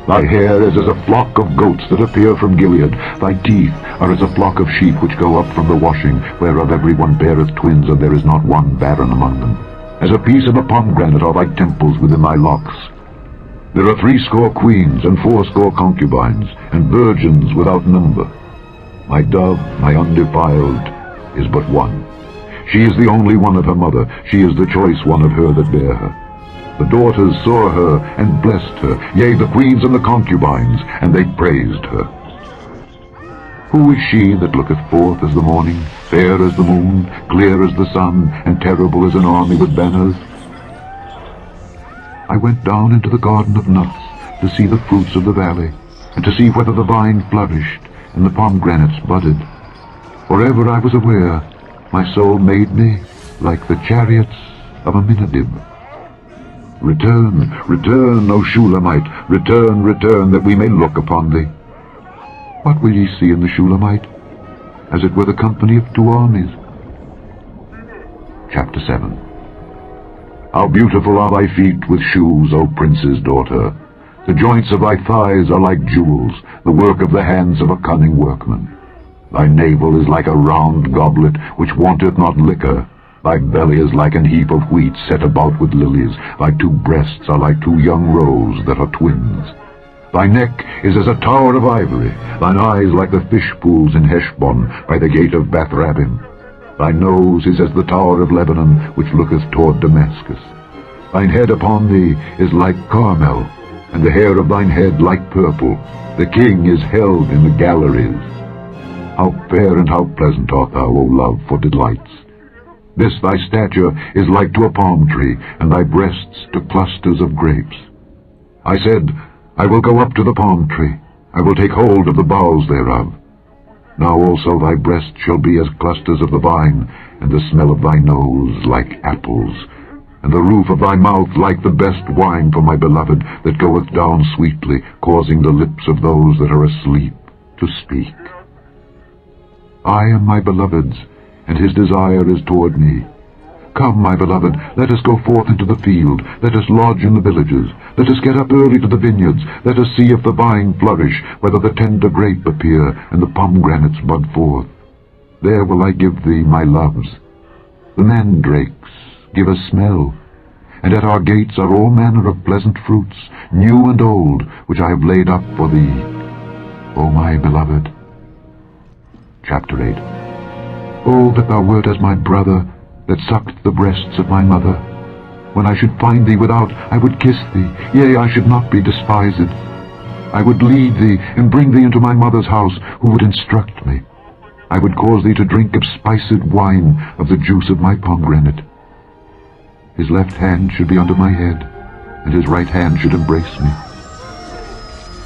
Thy hair is as a flock of goats that appear from Gilead. Thy teeth are as a flock of sheep which go up from the washing, whereof every one beareth twins, and there is not one barren among them. As a piece of a pomegranate are thy temples within thy locks. There are 80 queens, and 80 concubines, and virgins without number. My dove, my undefiled, is but one. She is the only one of her mother. She is the choice one of her that bare her. The daughters saw her and blessed her, yea, the queens and the concubines, and they praised her. Who is she that looketh forth as the morning, fair as the moon, clear as the sun, and terrible as an army with banners? I went down into the garden of nuts to see the fruits of the valley, and to see whether the vine flourished and the pomegranates budded. For ever I was aware, my soul made me like the chariots of a Minadib. Return, return, O Shulamite, return, return, that we may look upon thee. What will ye see in the Shulamite? As it were the company of 2 armies. Chapter 7. How beautiful are thy feet with shoes, O prince's daughter! The joints of thy thighs are like jewels, the work of the hands of a cunning workman. Thy navel is like a round goblet, which wanteth not liquor. Thy belly is like an heap of wheat set about with lilies. Thy 2 breasts are like 2 young roes that are twins. Thy neck is as a tower of ivory, thine eyes like the fish pools in Heshbon, by the gate of Bath-rabbim. Thy nose is as the tower of Lebanon, which looketh toward Damascus. Thine head upon thee is like Carmel, and the hair of thine head like purple. The king is held in the galleries. How fair and how pleasant art thou, O love, for delights! This thy stature is like to a palm tree, and thy breasts to clusters of grapes. I said, I will go up to the palm tree, I will take hold of the boughs thereof. Now also thy breast shall be as clusters of the vine, and the smell of thy nose like apples, and the roof of thy mouth like the best wine for my beloved, that goeth down sweetly, causing the lips of those that are asleep to speak. I am my beloved's, and his desire is toward me. Come, my beloved, let us go forth into the field, let us lodge in the villages, let us get up early to the vineyards, let us see if the vine flourish, whether the tender grape appear, and the pomegranates bud forth. There will I give thee my loves. The mandrakes give a smell, and at our gates are all manner of pleasant fruits, new and old, which I have laid up for thee, O my beloved. Chapter 8. Oh, that thou wert as my brother, that sucked the breasts of my mother. When I should find thee without, I would kiss thee, yea, I should not be despised. I would lead thee, and bring thee into my mother's house, who would instruct me. I would cause thee to drink of spiced wine, of the juice of my pomegranate. His left hand should be under my head, and his right hand should embrace me.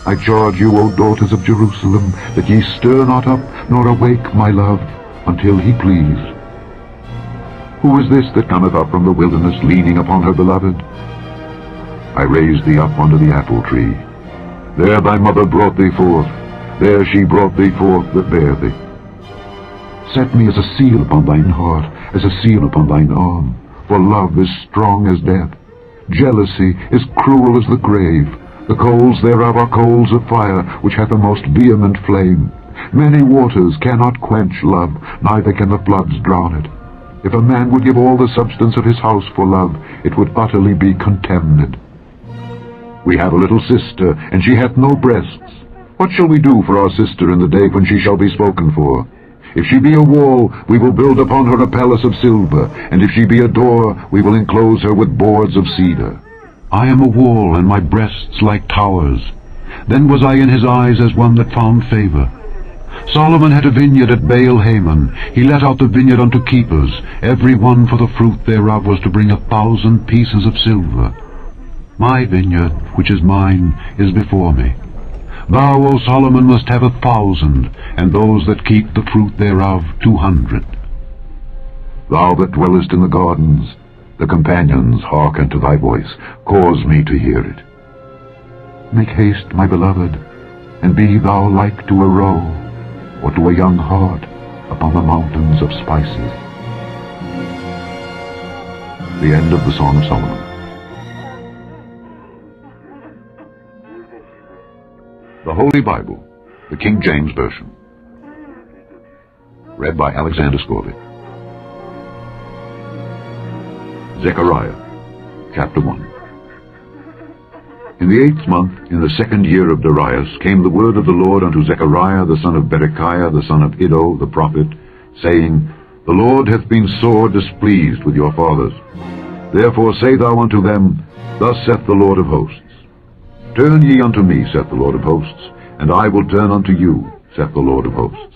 I charge you, O daughters of Jerusalem, that ye stir not up, nor awake my love, until he please. Who is this that cometh up from the wilderness, leaning upon her beloved? I raised thee up under the apple tree. There thy mother brought thee forth, there she brought thee forth that bare thee. Set me as a seal upon thine heart, as a seal upon thine arm, for love is strong as death. Jealousy is cruel as the grave. The coals thereof are coals of fire, which hath a most vehement flame. Many waters cannot quench love, neither can the floods drown it. If a man would give all the substance of his house for love, it would utterly be contemned. We have a little sister, and she hath no breasts. What shall we do for our sister in the day when she shall be spoken for? If she be a wall, we will build upon her a palace of silver, and if she be a door, we will enclose her with boards of cedar. I am a wall, and my breasts like towers. Then was I in his eyes as one that found favor. Solomon had a vineyard at Baal-Hamon. He let out the vineyard unto keepers. Every one for the fruit thereof was to bring 1,000 pieces of silver. My vineyard, which is mine, is before me. Thou, O Solomon, must have 1,000, and those that keep the fruit thereof 200. Thou that dwellest in the gardens, the companions hearken to thy voice. Cause me to hear it. Make haste, my beloved, and be thou like to a roe, or to a young hart upon the mountains of spices. The end of the Song of Solomon. The Holy Bible, the King James Version. Read by Alexander Scorby. Zechariah, chapter 1. In the 8th month, in the 2nd year of Darius, came the word of the Lord unto Zechariah the son of Berechiah the son of Iddo the prophet, saying, The Lord hath been sore displeased with your fathers. Therefore say thou unto them, Thus saith the Lord of hosts, Turn ye unto me, saith the Lord of hosts, and I will turn unto you, saith the Lord of hosts.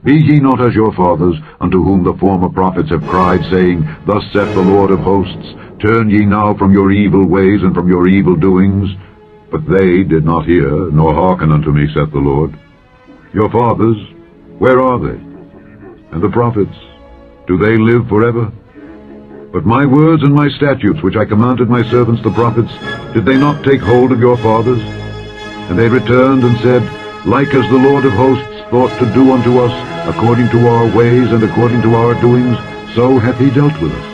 Be ye not as your fathers, unto whom the former prophets have cried, saying, Thus saith the Lord of hosts, Turn ye now from your evil ways and from your evil doings. But they did not hear, nor hearken unto me, saith the Lord. Your fathers, where are they? And the prophets, do they live forever? But my words and my statutes, which I commanded my servants the prophets, did they not take hold of your fathers? And they returned and said, Like as the Lord of hosts thought to do unto us, according to our ways and according to our doings, so hath he dealt with us.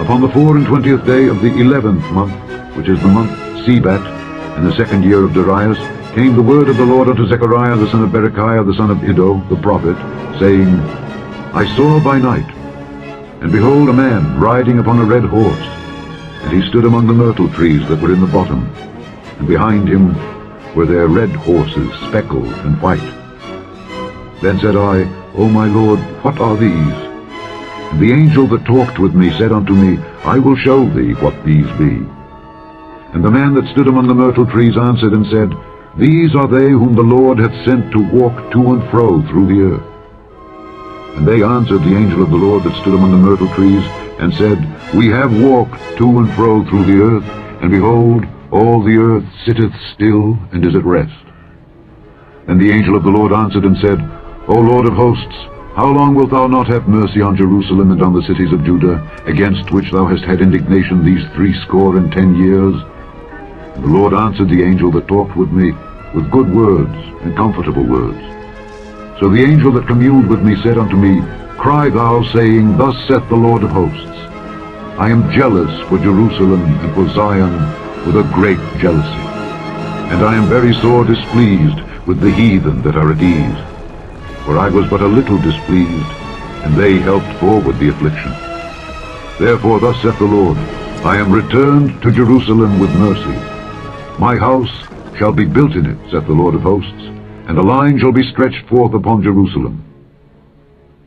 Upon the 24th day of the 11th month, which is the month Sebat, in the 2nd year of Darius, came the word of the Lord unto Zechariah the son of Berechiah the son of Iddo the prophet, saying, I saw by night, and behold a man riding upon a red horse, and he stood among the myrtle trees that were in the bottom, and behind him were their red horses, speckled and white. Then said I, O my Lord, what are these? And the angel that talked with me said unto me, I will show thee what these be. And the man that stood among the myrtle trees answered and said, These are they whom the Lord hath sent to walk to and fro through the earth. And they answered the angel of the Lord that stood among the myrtle trees, and said, We have walked to and fro through the earth, and behold, all the earth sitteth still and is at rest. And the angel of the Lord answered and said, O Lord of hosts, how long wilt thou not have mercy on Jerusalem and on the cities of Judah, against which thou hast had indignation these 60 years? And the Lord answered the angel that talked with me with good words and comfortable words. So the angel that communed with me said unto me, Cry thou, saying, Thus saith the Lord of hosts, I am jealous for Jerusalem and for Zion with a great jealousy, and I am very sore displeased with the heathen that are at ease. For I was but a little displeased, and they helped forward the affliction. Therefore thus saith the Lord, I am returned to Jerusalem with mercy. My house shall be built in it, saith the Lord of hosts, and a line shall be stretched forth upon Jerusalem.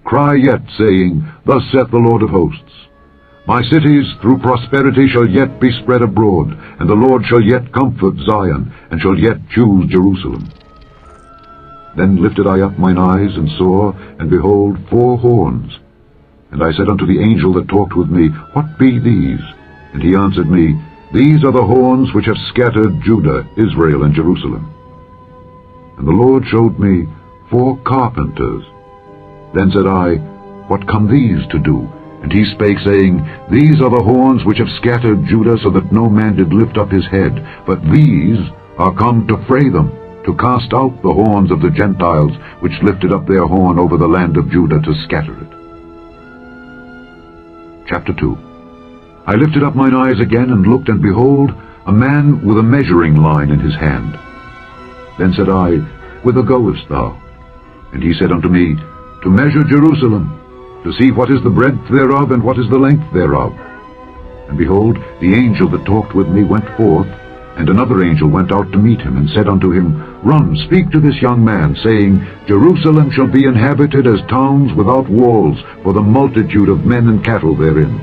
Cry yet, saying, Thus saith the Lord of hosts, My cities through prosperity shall yet be spread abroad, and the Lord shall yet comfort Zion, and shall yet choose Jerusalem. Then lifted I up mine eyes, and saw, and behold, 4 horns. And I said unto the angel that talked with me, What be these? And he answered me, These are the horns which have scattered Judah, Israel, and Jerusalem. And the Lord showed me 4 carpenters. Then said I, What come these to do? And he spake, saying, These are the horns which have scattered Judah, so that no man did lift up his head. But these are come to fray them, to cast out the horns of the Gentiles, which lifted up their horn over the land of Judah to scatter it. Chapter 2. I lifted up mine eyes again, and looked, and behold, a man with a measuring line in his hand. Then said I, Whither goest thou? And he said unto me, To measure Jerusalem, to see what is the breadth thereof, and what is the length thereof. And behold, the angel that talked with me went forth, and another angel went out to meet him, and said unto him, Run, speak to this young man, saying, Jerusalem shall be inhabited as towns without walls, for the multitude of men and cattle therein.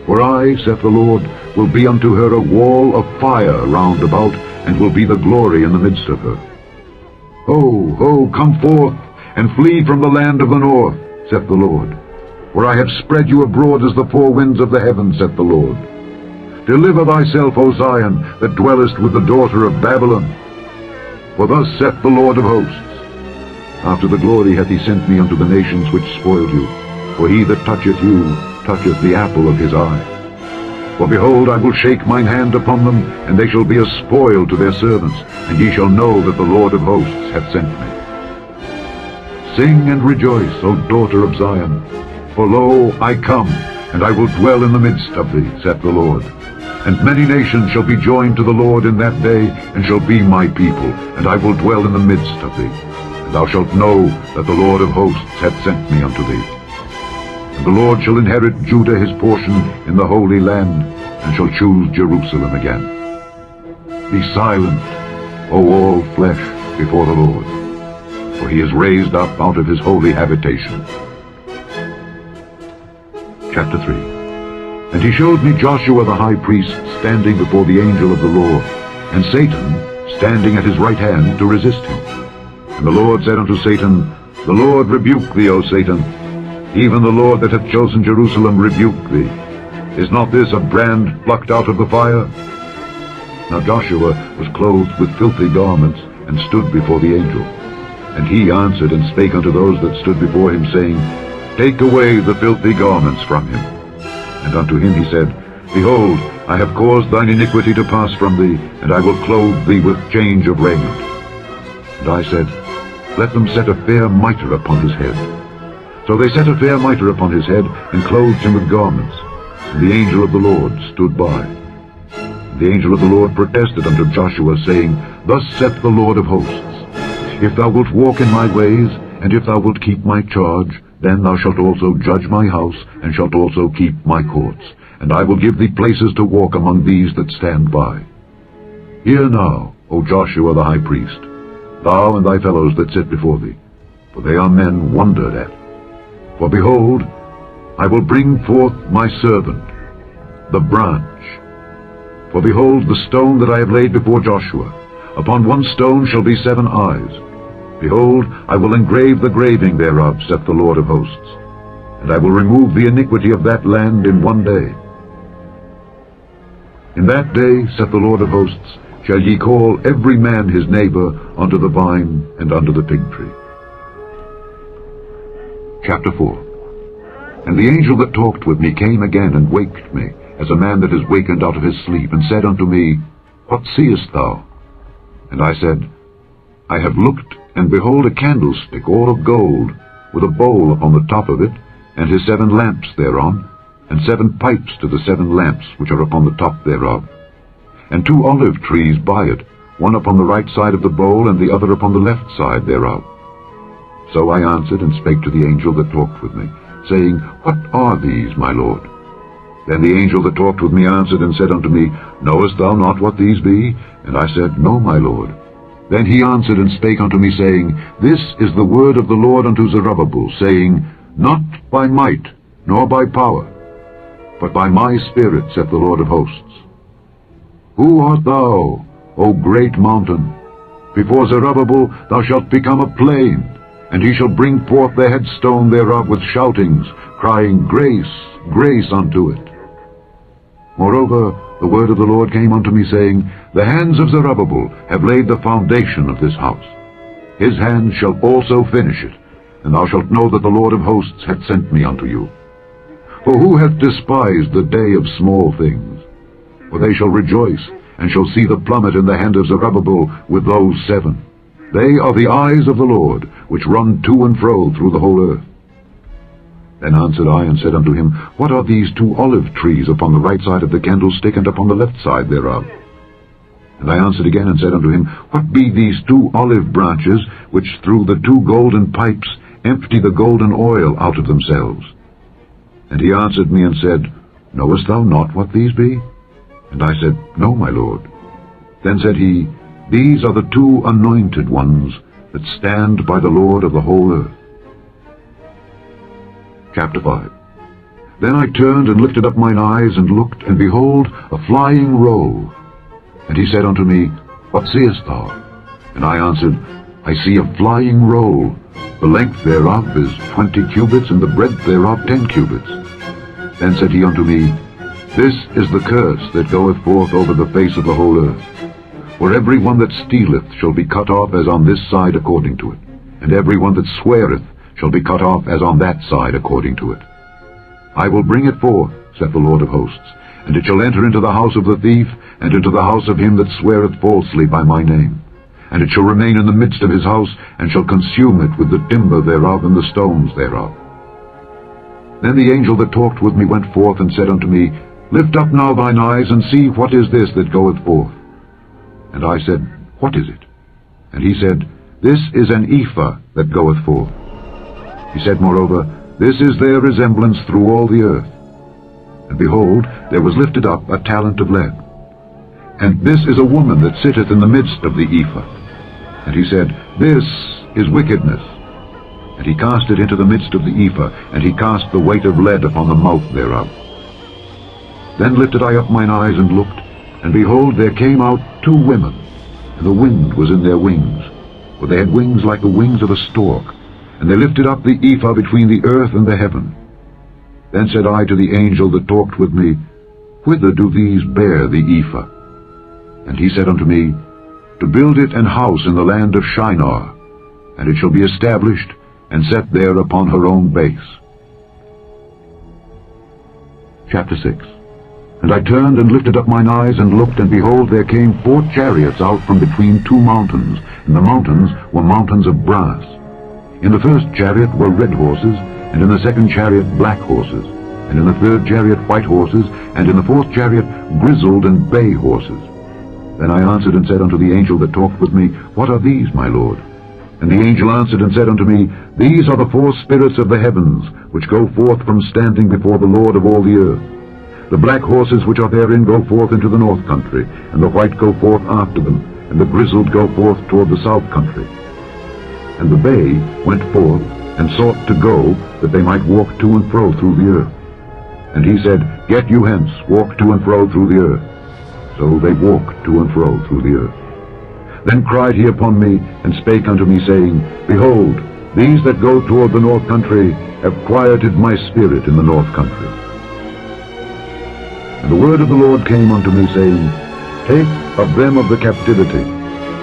For I, saith the Lord, will be unto her a wall of fire round about, and will be the glory in the midst of her. Ho, ho, come forth, and flee from the land of the north, saith the Lord. For I have spread you abroad as the 4 winds of the heaven, saith the Lord. Deliver thyself, O Zion, that dwellest with the daughter of Babylon. For thus saith the Lord of hosts, After the glory hath he sent me unto the nations which spoiled you. For he that toucheth you toucheth the apple of his eye. For behold, I will shake mine hand upon them, and they shall be a spoil to their servants, and ye shall know that the Lord of hosts hath sent me. Sing and rejoice, O daughter of Zion. For lo, I come, and I will dwell in the midst of thee, saith the Lord. And many nations shall be joined to the Lord in that day, and shall be my people, and I will dwell in the midst of thee. And thou shalt know that the Lord of hosts hath sent me unto thee. And the Lord shall inherit Judah his portion in the Holy Land, and shall choose Jerusalem again. Be silent, O all flesh, before the Lord, for he is raised up out of his holy habitation. Chapter 3. And he showed me Joshua the high priest standing before the angel of the Lord, and Satan standing at his right hand to resist him. And the Lord said unto Satan, The Lord rebuke thee, O Satan. Even the Lord that hath chosen Jerusalem rebuke thee. Is not this a brand plucked out of the fire? Now Joshua was clothed with filthy garments, and stood before the angel. And he answered and spake unto those that stood before him, saying, Take away the filthy garments from him. And unto him he said, Behold, I have caused thine iniquity to pass from thee, and I will clothe thee with change of raiment. And I said, Let them set a fair mitre upon his head. So they set a fair mitre upon his head, and clothed him with garments. And the angel of the Lord stood by. And the angel of the Lord protested unto Joshua, saying, Thus saith the Lord of hosts, If thou wilt walk in my ways, and if thou wilt keep my charge, then thou shalt also judge my house, and shalt also keep my courts. And I will give thee places to walk among these that stand by. Hear now, O Joshua the high priest, thou and thy fellows that sit before thee, for they are men wondered at. For behold, I will bring forth my servant, the branch. For behold, the stone that I have laid before Joshua, Upon one stone shall be 7 eyes. Behold, I will engrave the graving thereof, saith the Lord of hosts. And I will remove the iniquity of that land in one day. In that day, saith the Lord of hosts, shall ye call every man his neighbor unto the vine and unto the fig tree. Chapter 4. And the angel that talked with me came again and waked me, as a man that is wakened out of his sleep, and said unto me, What seest thou? And I said, I have looked, and behold a candlestick all of gold, with a bowl upon the top of it, and his 7 lamps thereon, and 7 pipes to the 7 lamps which are upon the top thereof, and 2 olive trees by it, one upon the right side of the bowl, and the other upon the left side thereof. So I answered and spake to the angel that talked with me, saying, What are these, my Lord? Then the angel that talked with me answered and said unto me, Knowest thou not what these be? And I said, No, my Lord. Then he answered and spake unto me, saying, This is the word of the Lord unto Zerubbabel, saying, Not by might, nor by power, but by my Spirit, saith the Lord of hosts. Who art thou, O great mountain? Before Zerubbabel thou shalt become a plain, and he shall bring forth the headstone thereof with shoutings, crying, Grace, grace unto it. Moreover, the word of the Lord came unto me, saying, The hands of Zerubbabel have laid the foundation of this house. His hand shall also finish it, and thou shalt know that the Lord of hosts hath sent me unto you. For who hath despised the day of small things? For they shall rejoice, and shall see the plummet in the hand of Zerubbabel with those 7. They are the eyes of the Lord, which run to and fro through the whole earth. Then answered I and said unto him, What are these 2 olive trees upon the right side of the candlestick, and upon the left side thereof? And I answered again and said unto him, What be these 2 olive branches, which through the 2 golden pipes empty the golden oil out of themselves? And he answered me and said, Knowest thou not what these be? And I said, No, my Lord. Then said he, These are the 2 anointed ones that stand by the Lord of the whole earth. Chapter 5. Then I turned and lifted up mine eyes and looked, and behold, a flying roll. And he said unto me, What seest thou? And I answered, I see a flying roll. The length thereof is 20 cubits, and the breadth thereof 10 cubits. Then said he unto me, This is the curse that goeth forth over the face of the whole earth. For every one that stealeth shall be cut off as on this side according to it, and every one that sweareth shall be cut off as on that side according to it. I will bring it forth, saith the Lord of hosts, and it shall enter into the house of the thief, and into the house of him that sweareth falsely by my name. And it shall remain in the midst of his house, and shall consume it with the timber thereof and the stones thereof. Then the angel that talked with me went forth and said unto me, Lift up now thine eyes, and see what is this that goeth forth. And I said, What is it? And he said, This is an ephah that goeth forth. He said moreover, This is their resemblance through all the earth. And behold, there was lifted up a talent of lead. And this is a woman that sitteth in the midst of the ephah. And he said, This is wickedness. And he cast it into the midst of the ephah, and he cast the weight of lead upon the mouth thereof. Then lifted I up mine eyes and looked, and behold, there came out 2 women, and the wind was in their wings, for they had wings like the wings of a stork, and they lifted up the ephah between the earth and the heaven. Then said I to the angel that talked with me, Whither do these bear the ephah? And he said unto me, To build it an house in the land of Shinar, and it shall be established, and set there upon her own base. Chapter 6. And I turned and lifted up mine eyes and looked, and behold, there came 4 chariots out from between 2 mountains, and the mountains were mountains of brass. In the first chariot were red horses, and in the second chariot black horses, and in the third chariot white horses, and in the fourth chariot grizzled and bay horses. Then I answered and said unto the angel that talked with me, What are these, my Lord? And the angel answered and said unto me, These are the 4 spirits of the heavens, which go forth from standing before the Lord of all the earth. The black horses which are therein go forth into the north country, and the white go forth after them, and the grizzled go forth toward the south country. And the bay went forth, and sought to go, that they might walk to and fro through the earth. And he said, Get you hence, walk to and fro through the earth. So they walked to and fro through the earth. Then cried he upon me, and spake unto me, saying, Behold, these that go toward the north country have quieted my spirit in the north country. And the word of the Lord came unto me, saying, Take of them of the captivity,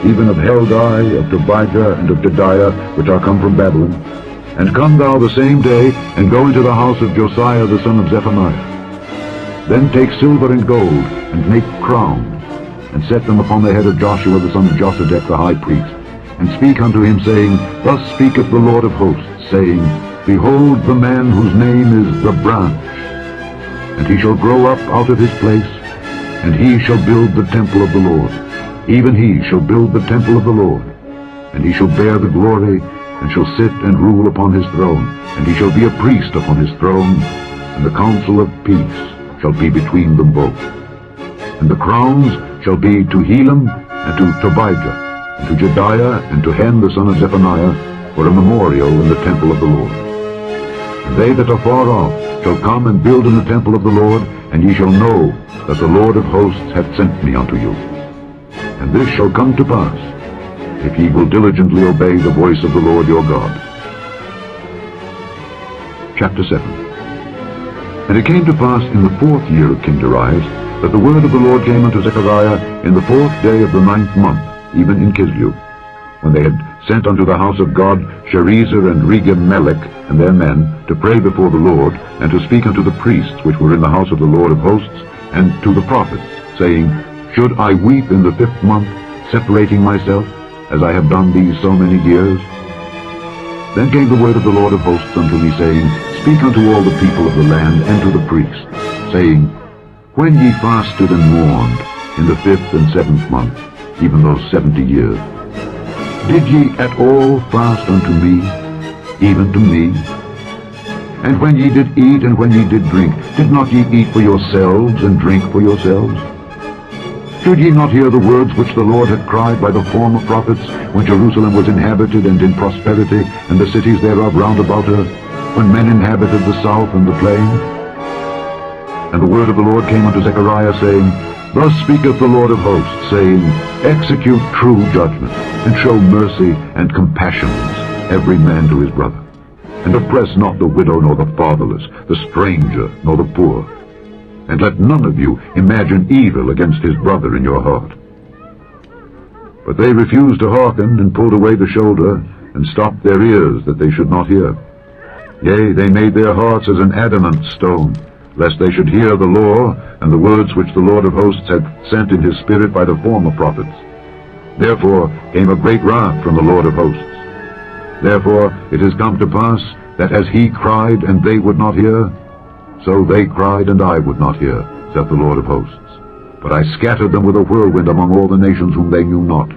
even of Heldai, of Tobijah, and of Jedaiah, which are come from Babylon, and come thou the same day, and go into the house of Josiah the son of Zephaniah. Then take silver and gold, and make crowns, and set them upon the head of Joshua the son of Josedech the high priest, and speak unto him, saying, Thus speaketh the Lord of hosts, saying, Behold the man whose name is the branch, and he shall grow up out of his place, and he shall build the temple of the Lord. Even he shall build the temple of the Lord, and he shall bear the glory, and shall sit and rule upon his throne, and he shall be a priest upon his throne, and the counsel of peace shall be between them both. And the crowns shall be to Helam, and to Tobijah, and to Jedaiah, and to Hen the son of Zephaniah, for a memorial in the temple of the Lord. And they that are far off shall come and build in the temple of the Lord, and ye shall know that the Lord of hosts hath sent me unto you. And this shall come to pass, if ye will diligently obey the voice of the Lord your God. Chapter 7. And it came to pass in the 4th year of King Darius, that the word of the Lord came unto Zechariah in the 4th day of the 9th month, even in Kislew, when they had sent unto the house of God Sherezer and Regem-melech and their men to pray before the Lord, and to speak unto the priests which were in the house of the Lord of hosts, and to the prophets, saying, Should I weep in the 5th month, separating myself, as I have done these so many years? Then came the word of the Lord of hosts unto me, saying, Speak unto all the people of the land, and to the priests, saying, When ye fasted and mourned in the 5th and 7th month, even those 70 years, did ye at all fast unto me, even to me? And when ye did eat and when ye did drink, did not ye eat for yourselves and drink for yourselves? Should ye not hear the words which the Lord had cried by the former prophets, when Jerusalem was inhabited and in prosperity, and the cities thereof round about her, when men inhabited the south and the plain? And the word of the Lord came unto Zechariah, saying, Thus speaketh the Lord of hosts, saying, Execute true judgment, and show mercy and compassions, every man to his brother. And oppress not the widow, nor the fatherless, the stranger, nor the poor. And let none of you imagine evil against his brother in your heart. But they refused to hearken, and pulled away the shoulder, and stopped their ears, that they should not hear. Yea, they made their hearts as an adamant stone, lest they should hear the law, and the words which the Lord of hosts had sent in his spirit by the former prophets. Therefore came a great wrath from the Lord of hosts. Therefore it is come to pass, that as he cried, and they would not hear, so they cried, and I would not hear, saith the Lord of hosts. But I scattered them with a whirlwind among all the nations whom they knew not.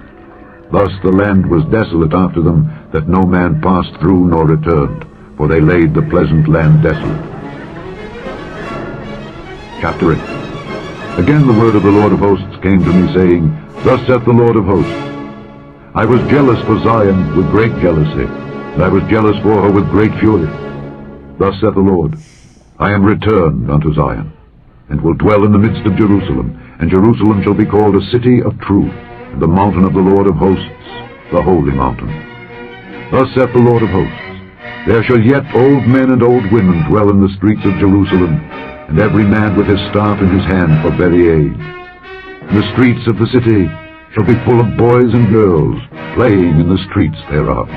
Thus the land was desolate after them, that no man passed through nor returned, for they laid the pleasant land desolate. Chapter 8. Again the word of the Lord of hosts came to me, saying, Thus saith the Lord of hosts, I was jealous for Zion with great jealousy, and I was jealous for her with great fury. Thus saith the Lord, I am returned unto Zion, and will dwell in the midst of Jerusalem, and Jerusalem shall be called a city of truth, and the mountain of the Lord of hosts, the holy mountain. Thus saith the Lord of hosts, There shall yet old men and old women dwell in the streets of Jerusalem, and every man with his staff in his hand for very age. And the streets of the city shall be full of boys and girls, playing in the streets thereof.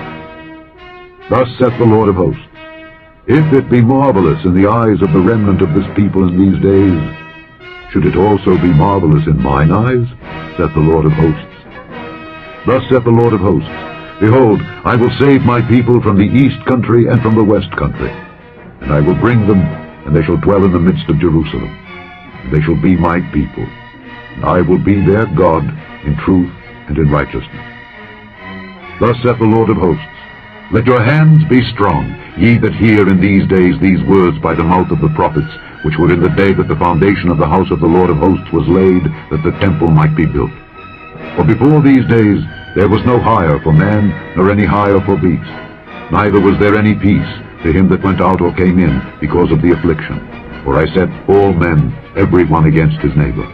Thus saith the Lord of hosts, If it be marvelous in the eyes of the remnant of this people in these days, should it also be marvelous in mine eyes, saith the Lord of hosts. Thus saith the Lord of hosts, Behold, I will save my people from the east country and from the west country, and I will bring them, and they shall dwell in the midst of Jerusalem, and they shall be my people, and I will be their God in truth and in righteousness. Thus saith the Lord of hosts, Let your hands be strong, ye that hear in these days these words by the mouth of the prophets, which were in the day that the foundation of the house of the Lord of hosts was laid, that the temple might be built. For before these days there was no hire for man, nor any hire for beast, neither was there any peace to him that went out or came in, because of the affliction. For I set all men, every one against his neighbor.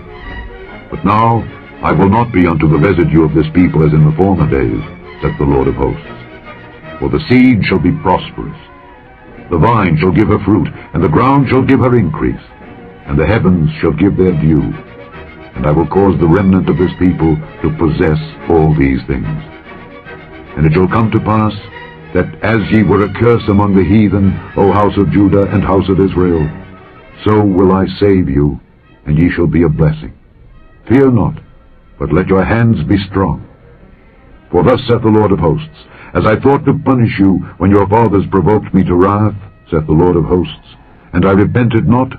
But now I will not be unto the residue of this people as in the former days, saith the Lord of hosts. For the seed shall be prosperous, the vine shall give her fruit, and the ground shall give her increase, and the heavens shall give their dew. And I will cause the remnant of this people to possess all these things. And it shall come to pass, that as ye were a curse among the heathen, O house of Judah and house of Israel, so will I save you, and ye shall be a blessing. Fear not, but let your hands be strong. For thus saith the Lord of hosts, as I thought to punish you when your fathers provoked me to wrath, saith the Lord of hosts, and I repented not,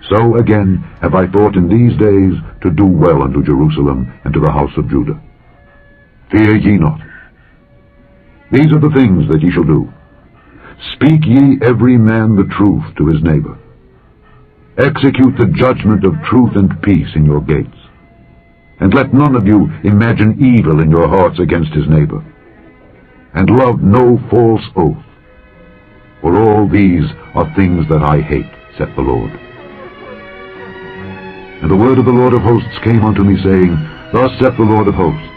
so again have I thought in these days to do well unto Jerusalem and to the house of Judah. Fear ye not. These are the things that ye shall do. Speak ye every man the truth to his neighbor. Execute the judgment of truth and peace in your gates. And let none of you imagine evil in your hearts against his neighbor. And love no false oath. For all these are things that I hate, saith the Lord. And the word of the Lord of hosts came unto me, saying, Thus saith the Lord of hosts,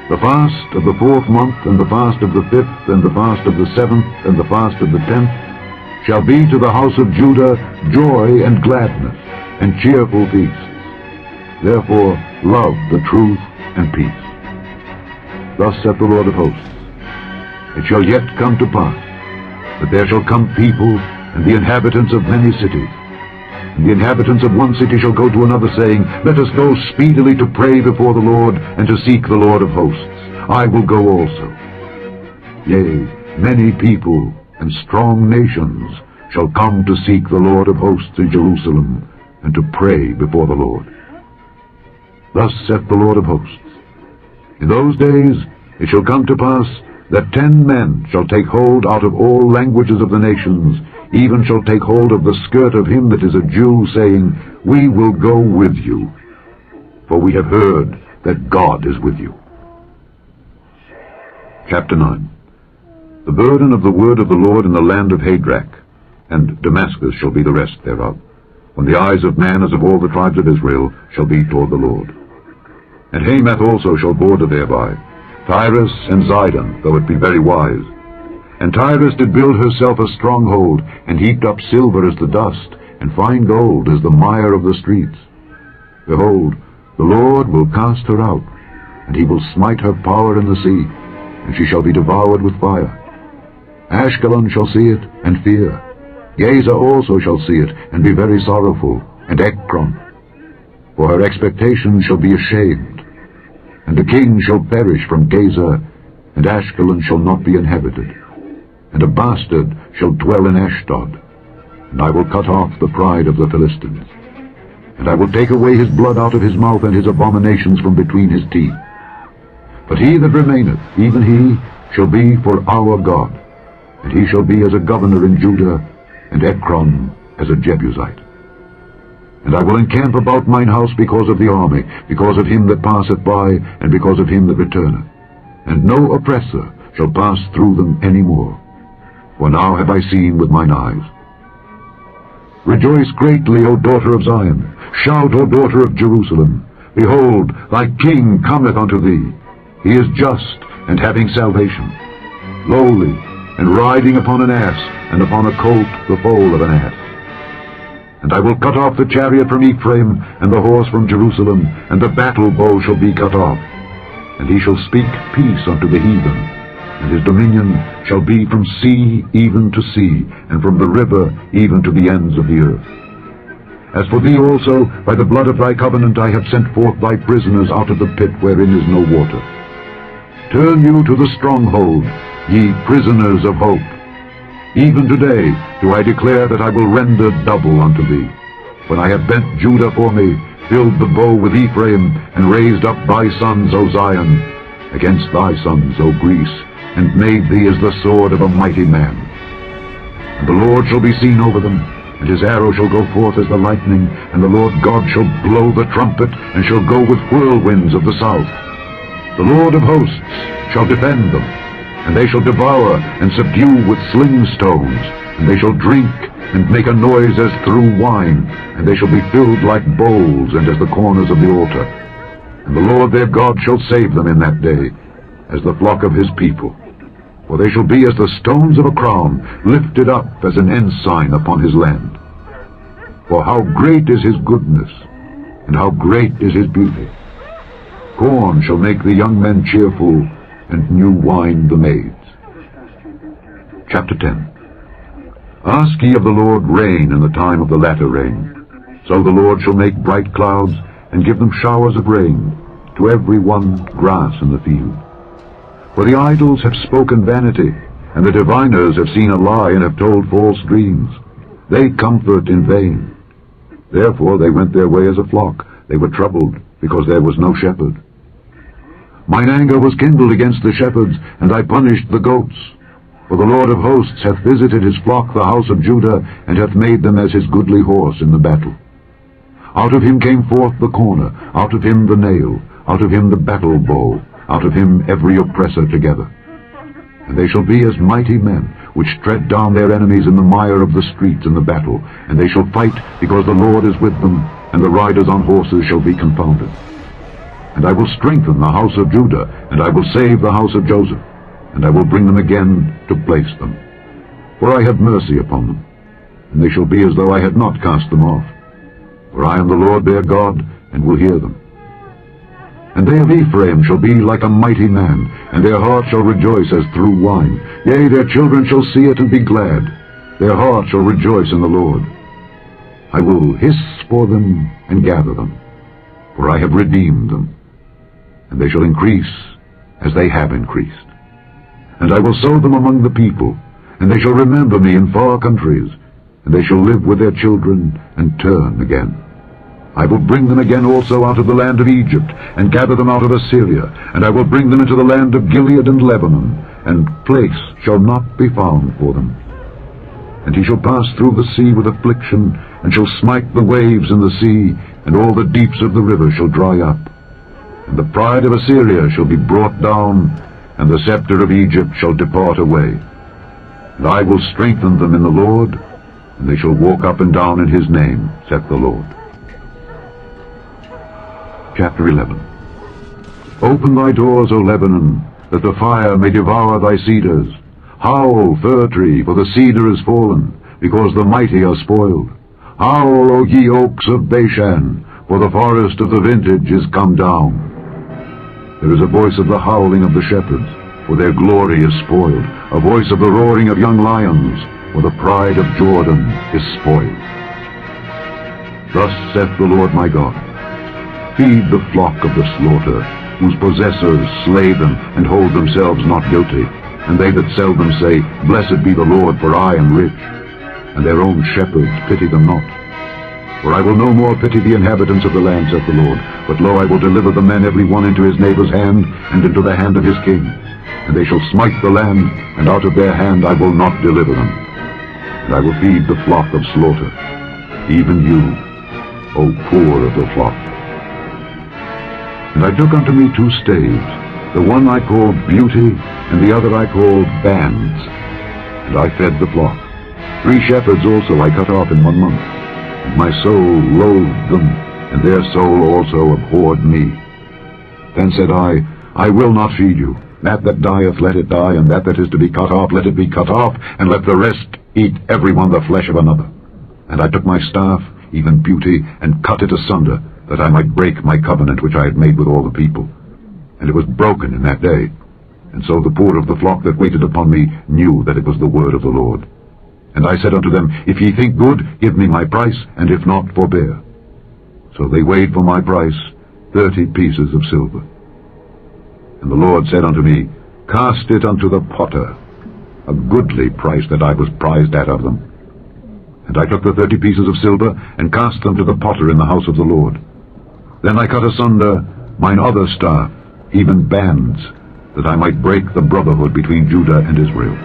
the fast of the 4th month, and the fast of the 5th, and the fast of the 7th, and the fast of the 10th, shall be to the house of Judah joy and gladness, and cheerful feasts. Therefore love the truth and peace. Thus saith the Lord of hosts, It shall yet come to pass, that there shall come people, and the inhabitants of many cities. And the inhabitants of one city shall go to another, saying, Let us go speedily to pray before the Lord, and to seek the Lord of hosts. I will go also. Yea, many people and strong nations shall come to seek the Lord of hosts in Jerusalem, and to pray before the Lord. Thus saith the Lord of hosts, In those days it shall come to pass, that 10 men shall take hold out of all languages of the nations, even shall take hold of the skirt of him that is a Jew, saying, We will go with you, for we have heard that God is with you. Chapter 9. The burden of the word of the Lord in the land of Hadrach, and Damascus shall be the rest thereof, when the eyes of man as of all the tribes of Israel shall be toward the Lord. And Hamath also shall border thereby, Tyrus and Zidon, though it be very wise. And Tyrus did build herself a stronghold, and heaped up silver as the dust, and fine gold as the mire of the streets. Behold, the Lord will cast her out, and he will smite her power in the sea, and she shall be devoured with fire. Ashkelon shall see it, and fear. Gaza also shall see it, and be very sorrowful, and Ekron. For her expectation shall be ashamed. And the king shall perish from Gaza, and Ashkelon shall not be inhabited. And a bastard shall dwell in Ashdod. And I will cut off the pride of the Philistines. And I will take away his blood out of his mouth, and his abominations from between his teeth. But he that remaineth, even he, shall be for our God. And he shall be as a governor in Judah, and Ekron as a Jebusite. And I will encamp about mine house because of the army, because of him that passeth by, and because of him that returneth. And no oppressor shall pass through them any more. For now have I seen with mine eyes. Rejoice greatly, O daughter of Zion. Shout, O daughter of Jerusalem. Behold, thy king cometh unto thee. He is just, and having salvation, lowly, and riding upon an ass, and upon a colt the foal of an ass. And I will cut off the chariot from Ephraim, and the horse from Jerusalem, and the battle bow shall be cut off. And he shall speak peace unto the heathen, and his dominion shall be from sea even to sea, and from the river even to the ends of the earth. As for thee also, by the blood of thy covenant I have sent forth thy prisoners out of the pit wherein is no water. Turn you to the stronghold, ye prisoners of hope. Even today do I declare that I will render double unto thee. When I have bent Judah for me, filled the bow with Ephraim, and raised up thy sons, O Zion, against thy sons, O Greece, and made thee as the sword of a mighty man. And the Lord shall be seen over them, and his arrow shall go forth as the lightning, and the Lord God shall blow the trumpet, and shall go with whirlwinds of the south. The Lord of hosts shall defend them, and they shall devour and subdue with sling stones, and they shall drink and make a noise as through wine, and they shall be filled like bowls and as the corners of the altar. And the Lord their God shall save them in that day, as the flock of his people. For they shall be as the stones of a crown, lifted up as an ensign upon his land. For how great is his goodness, and how great is his beauty! Corn shall make the young men cheerful, and new wine the maids. Chapter 10. Ask ye of the Lord rain in the time of the latter rain. So the Lord shall make bright clouds, and give them showers of rain, to every one grass in the field. For the idols have spoken vanity, and the diviners have seen a lie, and have told false dreams. They comfort in vain. Therefore they went their way as a flock. They were troubled, because there was no shepherd. Mine anger was kindled against the shepherds, and I punished the goats. For the Lord of hosts hath visited his flock, the house of Judah, and hath made them as his goodly horse in the battle. Out of him came forth the corner, out of him the nail, out of him the battle bow, out of him every oppressor together. And they shall be as mighty men, which tread down their enemies in the mire of the streets in the battle. And they shall fight, because the Lord is with them, and the riders on horses shall be confounded. And I will strengthen the house of Judah, and I will save the house of Joseph, and I will bring them again to place them. For I have mercy upon them, and they shall be as though I had not cast them off. For I am the Lord their God, and will hear them. And they of Ephraim shall be like a mighty man, and their heart shall rejoice as through wine. Yea, their children shall see it and be glad. Their heart shall rejoice in the Lord. I will hiss for them and gather them, for I have redeemed them. And they shall increase as they have increased. And I will sow them among the people, and they shall remember me in far countries, and they shall live with their children and turn again. I will bring them again also out of the land of Egypt, and gather them out of Assyria, and I will bring them into the land of Gilead and Lebanon, and place shall not be found for them. And he shall pass through the sea with affliction, and shall smite the waves in the sea, and all the deeps of the river shall dry up. And the pride of Assyria shall be brought down, and the scepter of Egypt shall depart away. And I will strengthen them in the Lord, and they shall walk up and down in his name, saith the Lord. Chapter 11. Open thy doors, O Lebanon, that the fire may devour thy cedars. Howl, fir tree, for the cedar is fallen, because the mighty are spoiled. Howl, O ye oaks of Bashan, for the forest of the vintage is come down. There is a voice of the howling of the shepherds, for their glory is spoiled, a voice of the roaring of young lions, for the pride of Jordan is spoiled. Thus saith the Lord my God, feed the flock of the slaughter, whose possessors slay them and hold themselves not guilty, and they that sell them say, Blessed be the Lord, for I am rich, and their own shepherds pity them not. For I will no more pity the inhabitants of the land, saith the Lord, but lo, I will deliver the men every one into his neighbor's hand, and into the hand of his king. And they shall smite the land, and out of their hand I will not deliver them. And I will feed the flock of slaughter, even you, O poor of the flock. And I took unto me 2 staves, the one I called Beauty, and the other I called Bands. And I fed the flock. 3 shepherds also I cut off in 1 month. And my soul loathed them, and their soul also abhorred me. Then said I will not feed you. That dieth, let it die, and that is to be cut off, let it be cut off, and let the rest eat every one the flesh of another. And I took my staff, even Beauty, and cut it asunder, that I might break my covenant which I had made with all the people. And it was broken in that day. And so the poor of the flock that waited upon me knew that it was the word of the Lord. And I said unto them, If ye think good, give me my price, and if not, forbear. So they weighed for my price 30 pieces of silver. And the Lord said unto me, Cast it unto the potter, a goodly price that I was prized at of them. And I took the 30 pieces of silver, and cast them to the potter in the house of the Lord. Then I cut asunder mine other staff, even Bands, that I might break the brotherhood between Judah and Israel.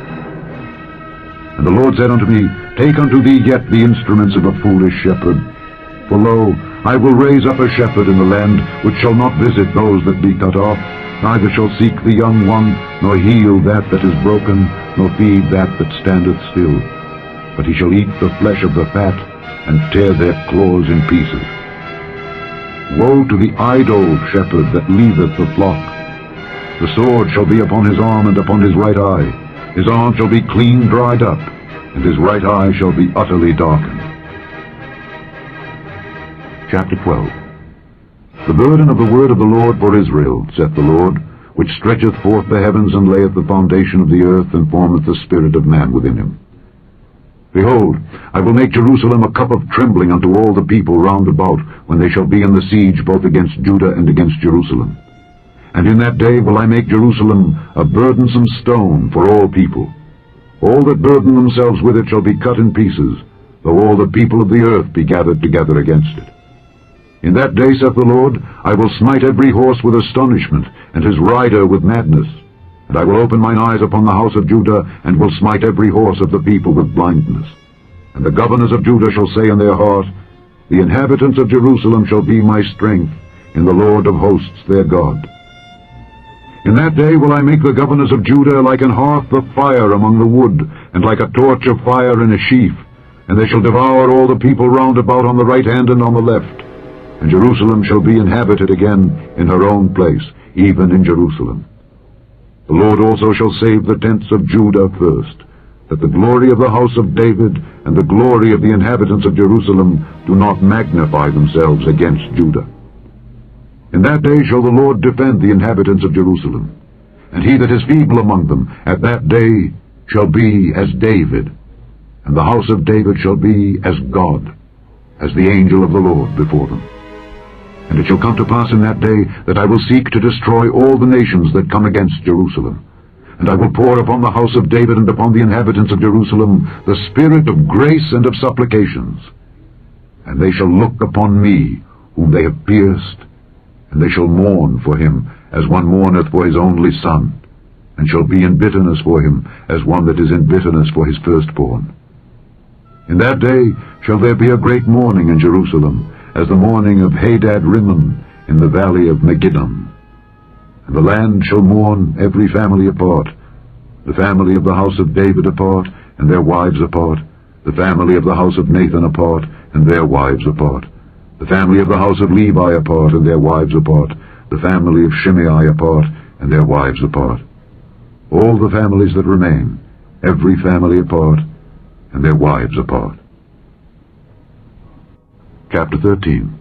And the Lord said unto me, Take unto thee yet the instruments of a foolish shepherd. For lo, I will raise up a shepherd in the land, which shall not visit those that be cut off, neither shall seek the young one, nor heal that is broken, nor feed that standeth still. But he shall eat the flesh of the fat, and tear their claws in pieces. Woe to the idle shepherd that leaveth the flock. The sword shall be upon his arm and upon his right eye. His arm shall be clean dried up, and his right eye shall be utterly darkened. Chapter 12. The burden of the word of the Lord for Israel, saith the Lord, which stretcheth forth the heavens, and layeth the foundation of the earth, and formeth the spirit of man within him. Behold, I will make Jerusalem a cup of trembling unto all the people round about, when they shall be in the siege both against Judah and against Jerusalem. And in that day will I make Jerusalem a burdensome stone for all people. All that burden themselves with it shall be cut in pieces, though all the people of the earth be gathered together against it. In that day, saith the Lord, I will smite every horse with astonishment, and his rider with madness. And I will open mine eyes upon the house of Judah, and will smite every horse of the people with blindness. And the governors of Judah shall say in their heart, The inhabitants of Jerusalem shall be my strength in the Lord of hosts their God. In that day will I make the governors of Judah like an hearth of fire among the wood, and like a torch of fire in a sheaf. And they shall devour all the people round about on the right hand and on the left. And Jerusalem shall be inhabited again in her own place, even in Jerusalem. The Lord also shall save the tents of Judah first, that the glory of the house of David and the glory of the inhabitants of Jerusalem do not magnify themselves against Judah. In that day shall the Lord defend the inhabitants of Jerusalem, and he that is feeble among them at that day shall be as David, and the house of David shall be as God, as the angel of the Lord before them. And it shall come to pass in that day that I will seek to destroy all the nations that come against Jerusalem. And I will pour upon the house of David and upon the inhabitants of Jerusalem the spirit of grace and of supplications. And they shall look upon me, whom they have pierced, and they shall mourn for him as one mourneth for his only son, and shall be in bitterness for him as one that is in bitterness for his firstborn. In that day shall there be a great mourning in Jerusalem, as the mourning of Hadad-rimmon in the valley of Megiddo. And the land shall mourn every family apart, the family of the house of David apart, and their wives apart, the family of the house of Nathan apart, and their wives apart, the family of the house of Levi apart, and their wives apart, the family of Shimei apart, and their wives apart. All the families that remain, every family apart, and their wives apart. Chapter 13.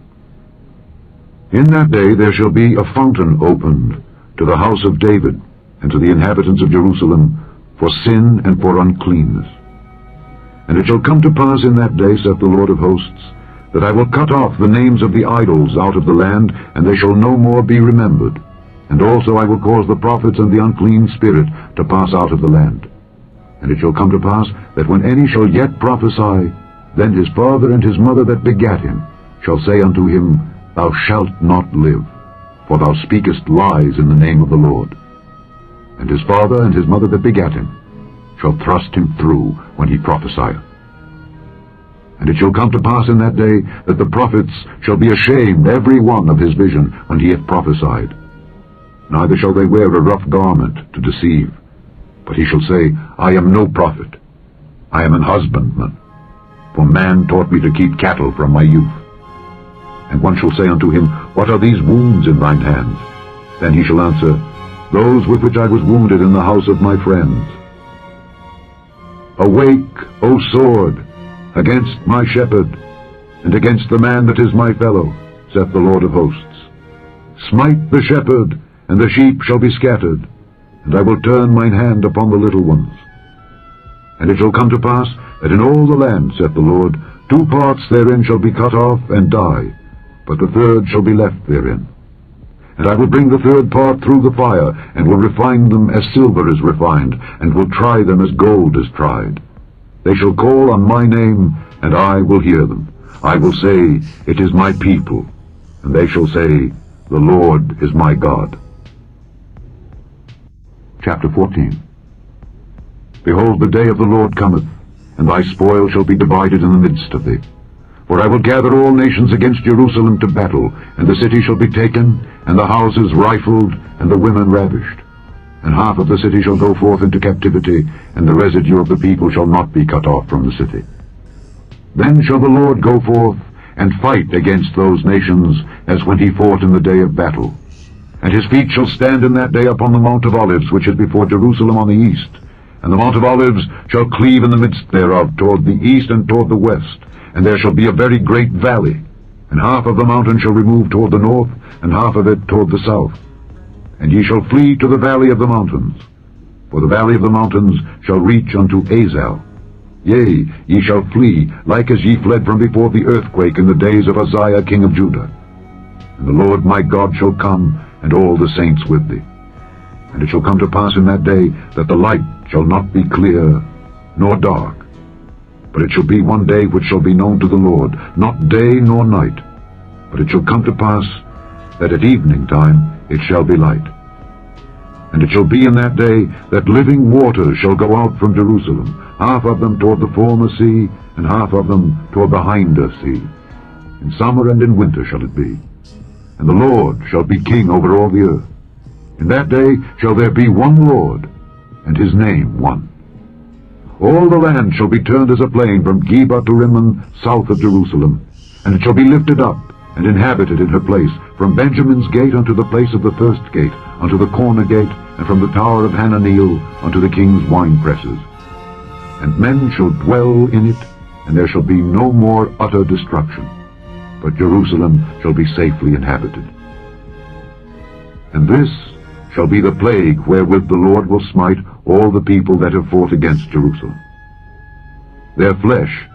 In that day there shall be a fountain opened to the house of David, and to the inhabitants of Jerusalem, for sin and for uncleanness. And it shall come to pass in that day, saith the Lord of hosts, that I will cut off the names of the idols out of the land, and they shall no more be remembered. And also I will cause the prophets and the unclean spirit to pass out of the land. And it shall come to pass that when any shall yet prophesy, then his father and his mother that begat him shall say unto him, Thou shalt not live, for thou speakest lies in the name of the Lord. And his father and his mother that begat him shall thrust him through when he prophesieth. And it shall come to pass in that day that the prophets shall be ashamed every one of his vision when he hath prophesied. Neither shall they wear a rough garment to deceive, but he shall say, I am no prophet, I am an husbandman, for man taught me to keep cattle from my youth. And one shall say unto him, What are these wounds in thine hands? Then he shall answer, Those with which I was wounded in the house of my friends. Awake, O sword, against my shepherd, and against the man that is my fellow, saith the Lord of hosts. Smite the shepherd, and the sheep shall be scattered, and I will turn mine hand upon the little ones. And it shall come to pass that in all the land, saith the Lord, 2 parts therein shall be cut off and die, but the third shall be left therein. And I will bring the third part through the fire, and will refine them as silver is refined, and will try them as gold is tried. They shall call on my name, and I will hear them. I will say, It is my people, and they shall say, The Lord is my God. Chapter 14. Behold, the day of the Lord cometh, and thy spoil shall be divided in the midst of thee. For I will gather all nations against Jerusalem to battle, and the city shall be taken, and the houses rifled, and the women ravished. And half of the city shall go forth into captivity, and the residue of the people shall not be cut off from the city. Then shall the Lord go forth, and fight against those nations, as when he fought in the day of battle. And his feet shall stand in that day upon the Mount of Olives, which is before Jerusalem on the east. And the Mount of Olives shall cleave in the midst thereof, toward the east and toward the west. And there shall be a very great valley, and half of the mountain shall remove toward the north, and half of it toward the south. And ye shall flee to the valley of the mountains, for the valley of the mountains shall reach unto Azal. Yea, ye shall flee, like as ye fled from before the earthquake in the days of Uzziah king of Judah. And the Lord my God shall come, and all the saints with thee. And it shall come to pass in that day that the light shall not be clear, nor dark. But it shall be one day which shall be known to the Lord, not day nor night. But it shall come to pass that at evening time it shall be light. And it shall be in that day that living waters shall go out from Jerusalem, half of them toward the former sea, and half of them toward the hinder sea. In summer and in winter shall it be. And the Lord shall be king over all the earth. In that day shall there be one Lord, and his name one. All the land shall be turned as a plain from Geba to Rimmon, south of Jerusalem. And it shall be lifted up, and inhabited in her place, from Benjamin's gate unto the place of the first gate, unto the corner gate, and from the tower of Hananeel unto the king's winepresses. And men shall dwell in it, and there shall be no more utter destruction, but Jerusalem shall be safely inhabited. And this shall be the plague wherewith the Lord will smite all the people that have fought against Jerusalem. Their flesh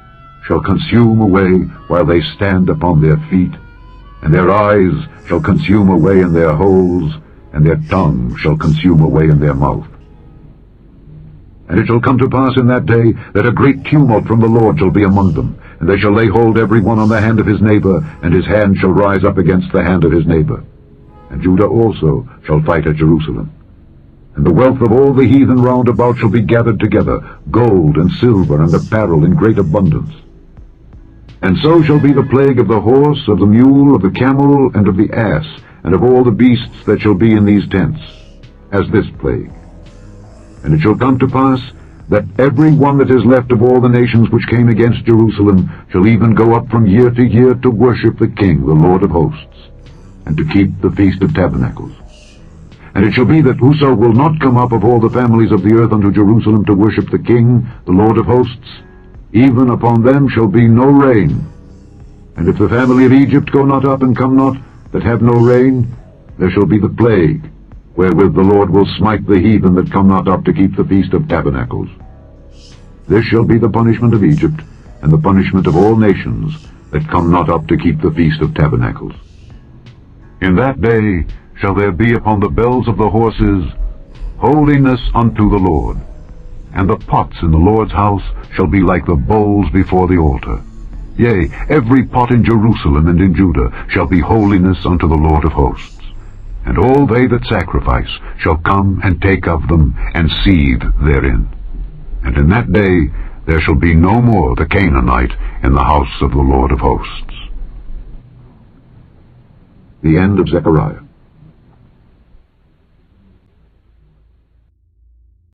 shall consume away while they stand upon their feet, and their eyes shall consume away in their holes, and their tongue shall consume away in their mouth. And it shall come to pass in that day that a great tumult from the Lord shall be among them, and they shall lay hold every one on the hand of his neighbor, and his hand shall rise up against the hand of his neighbor. And Judah also shall fight at Jerusalem. And the wealth of all the heathen round about shall be gathered together, gold and silver and apparel in great abundance. And so shall be the plague of the horse, of the mule, of the camel, and of the ass, and of all the beasts that shall be in these tents, as this plague. And it shall come to pass that every one that is left of all the nations which came against Jerusalem shall even go up from year to year to worship the King, the Lord of hosts, and to keep the Feast of Tabernacles. And it shall be that whoso will not come up of all the families of the earth unto Jerusalem to worship the King, the Lord of hosts, even upon them shall be no rain. And if the family of Egypt go not up and come not, that have no rain, there shall be the plague, wherewith the Lord will smite the heathen that come not up to keep the Feast of Tabernacles. This shall be the punishment of Egypt, and the punishment of all nations that come not up to keep the Feast of Tabernacles. In that day shall there be upon the bells of the horses holiness unto the Lord, and the pots in the Lord's house shall be like the bowls before the altar. Yea, every pot in Jerusalem and in Judah shall be holiness unto the Lord of hosts. And all they that sacrifice shall come and take of them, and seethe therein. And in that day there shall be no more the Canaanite in the house of the Lord of hosts. The end of Zechariah.